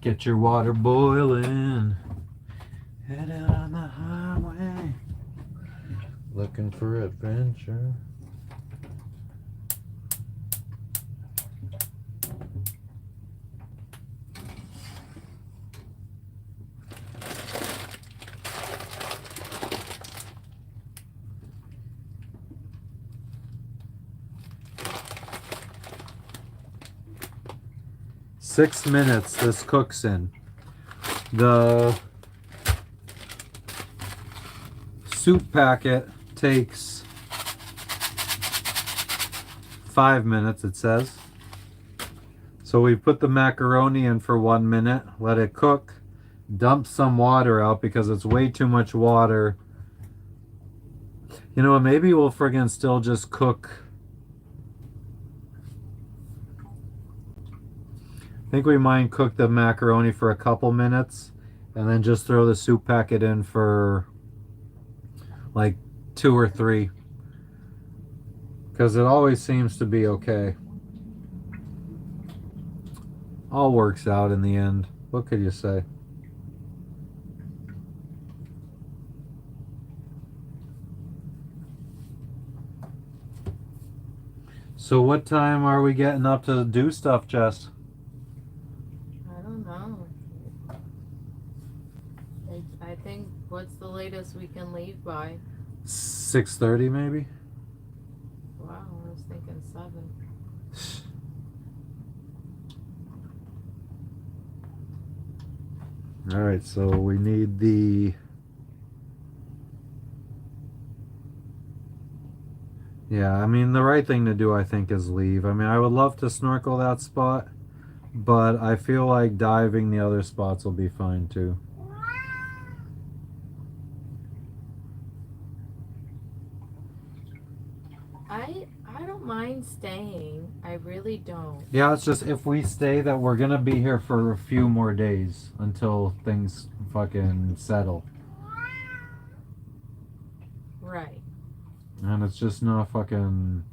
Get your water boiling. Head out on the highway. Looking for adventure. Six minutes this cooks in. The soup packet takes 5 minutes, it says. So we put the macaroni in for 1 minute, let it cook, dump some water out because it's way too much water. You know what, maybe we'll friggin' still just cook. I think we might cook the macaroni for a couple minutes and then just throw the soup packet in for like 2 or 3. Because it always seems to be okay. All works out in the end. What could you say? So what time are we getting up to do stuff, Jess? I don't know. I think, what's the latest we can leave by? 6:30 maybe? Wow, I was thinking 7. Alright, so we need the... Yeah, I mean, the right thing to do, I think, is leave. I mean, I would love to snorkel that spot, but I feel like diving the other spots will be fine, too. I don't mind staying. I really don't. Yeah, it's just if we stay that we're gonna be here for a few more days until things fucking settle. Right. And it's just not fucking...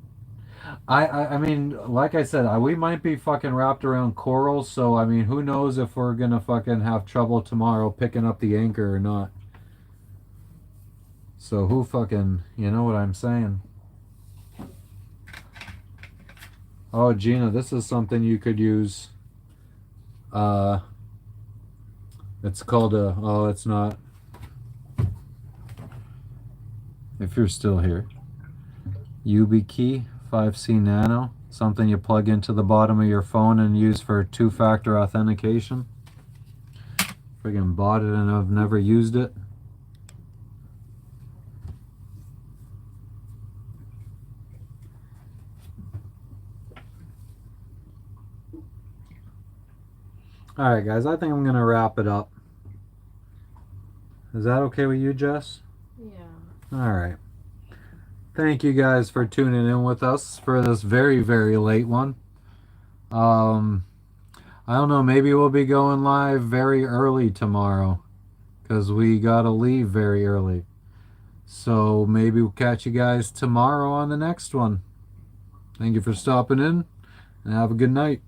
I mean, like I said, we might be fucking wrapped around coral, so I mean, who knows if we're gonna fucking have trouble tomorrow picking up the anchor or not. So who fucking... You know what I'm saying? Oh, Gina, this is something you could use. It's called a... Oh, it's not. If you're still here. YubiKey 5C Nano. Something you plug into the bottom of your phone and use for 2-factor authentication. Friggin' bought it and I've never used it. Alright guys, I think I'm gonna wrap it up. Is that okay with you, Jess? Yeah. Alright. Thank you guys for tuning in with us for this very, very late one. I don't know, maybe we'll be going live very early tomorrow because we gotta leave very early. So maybe we'll catch you guys tomorrow on the next one. Thank you for stopping in and have a good night.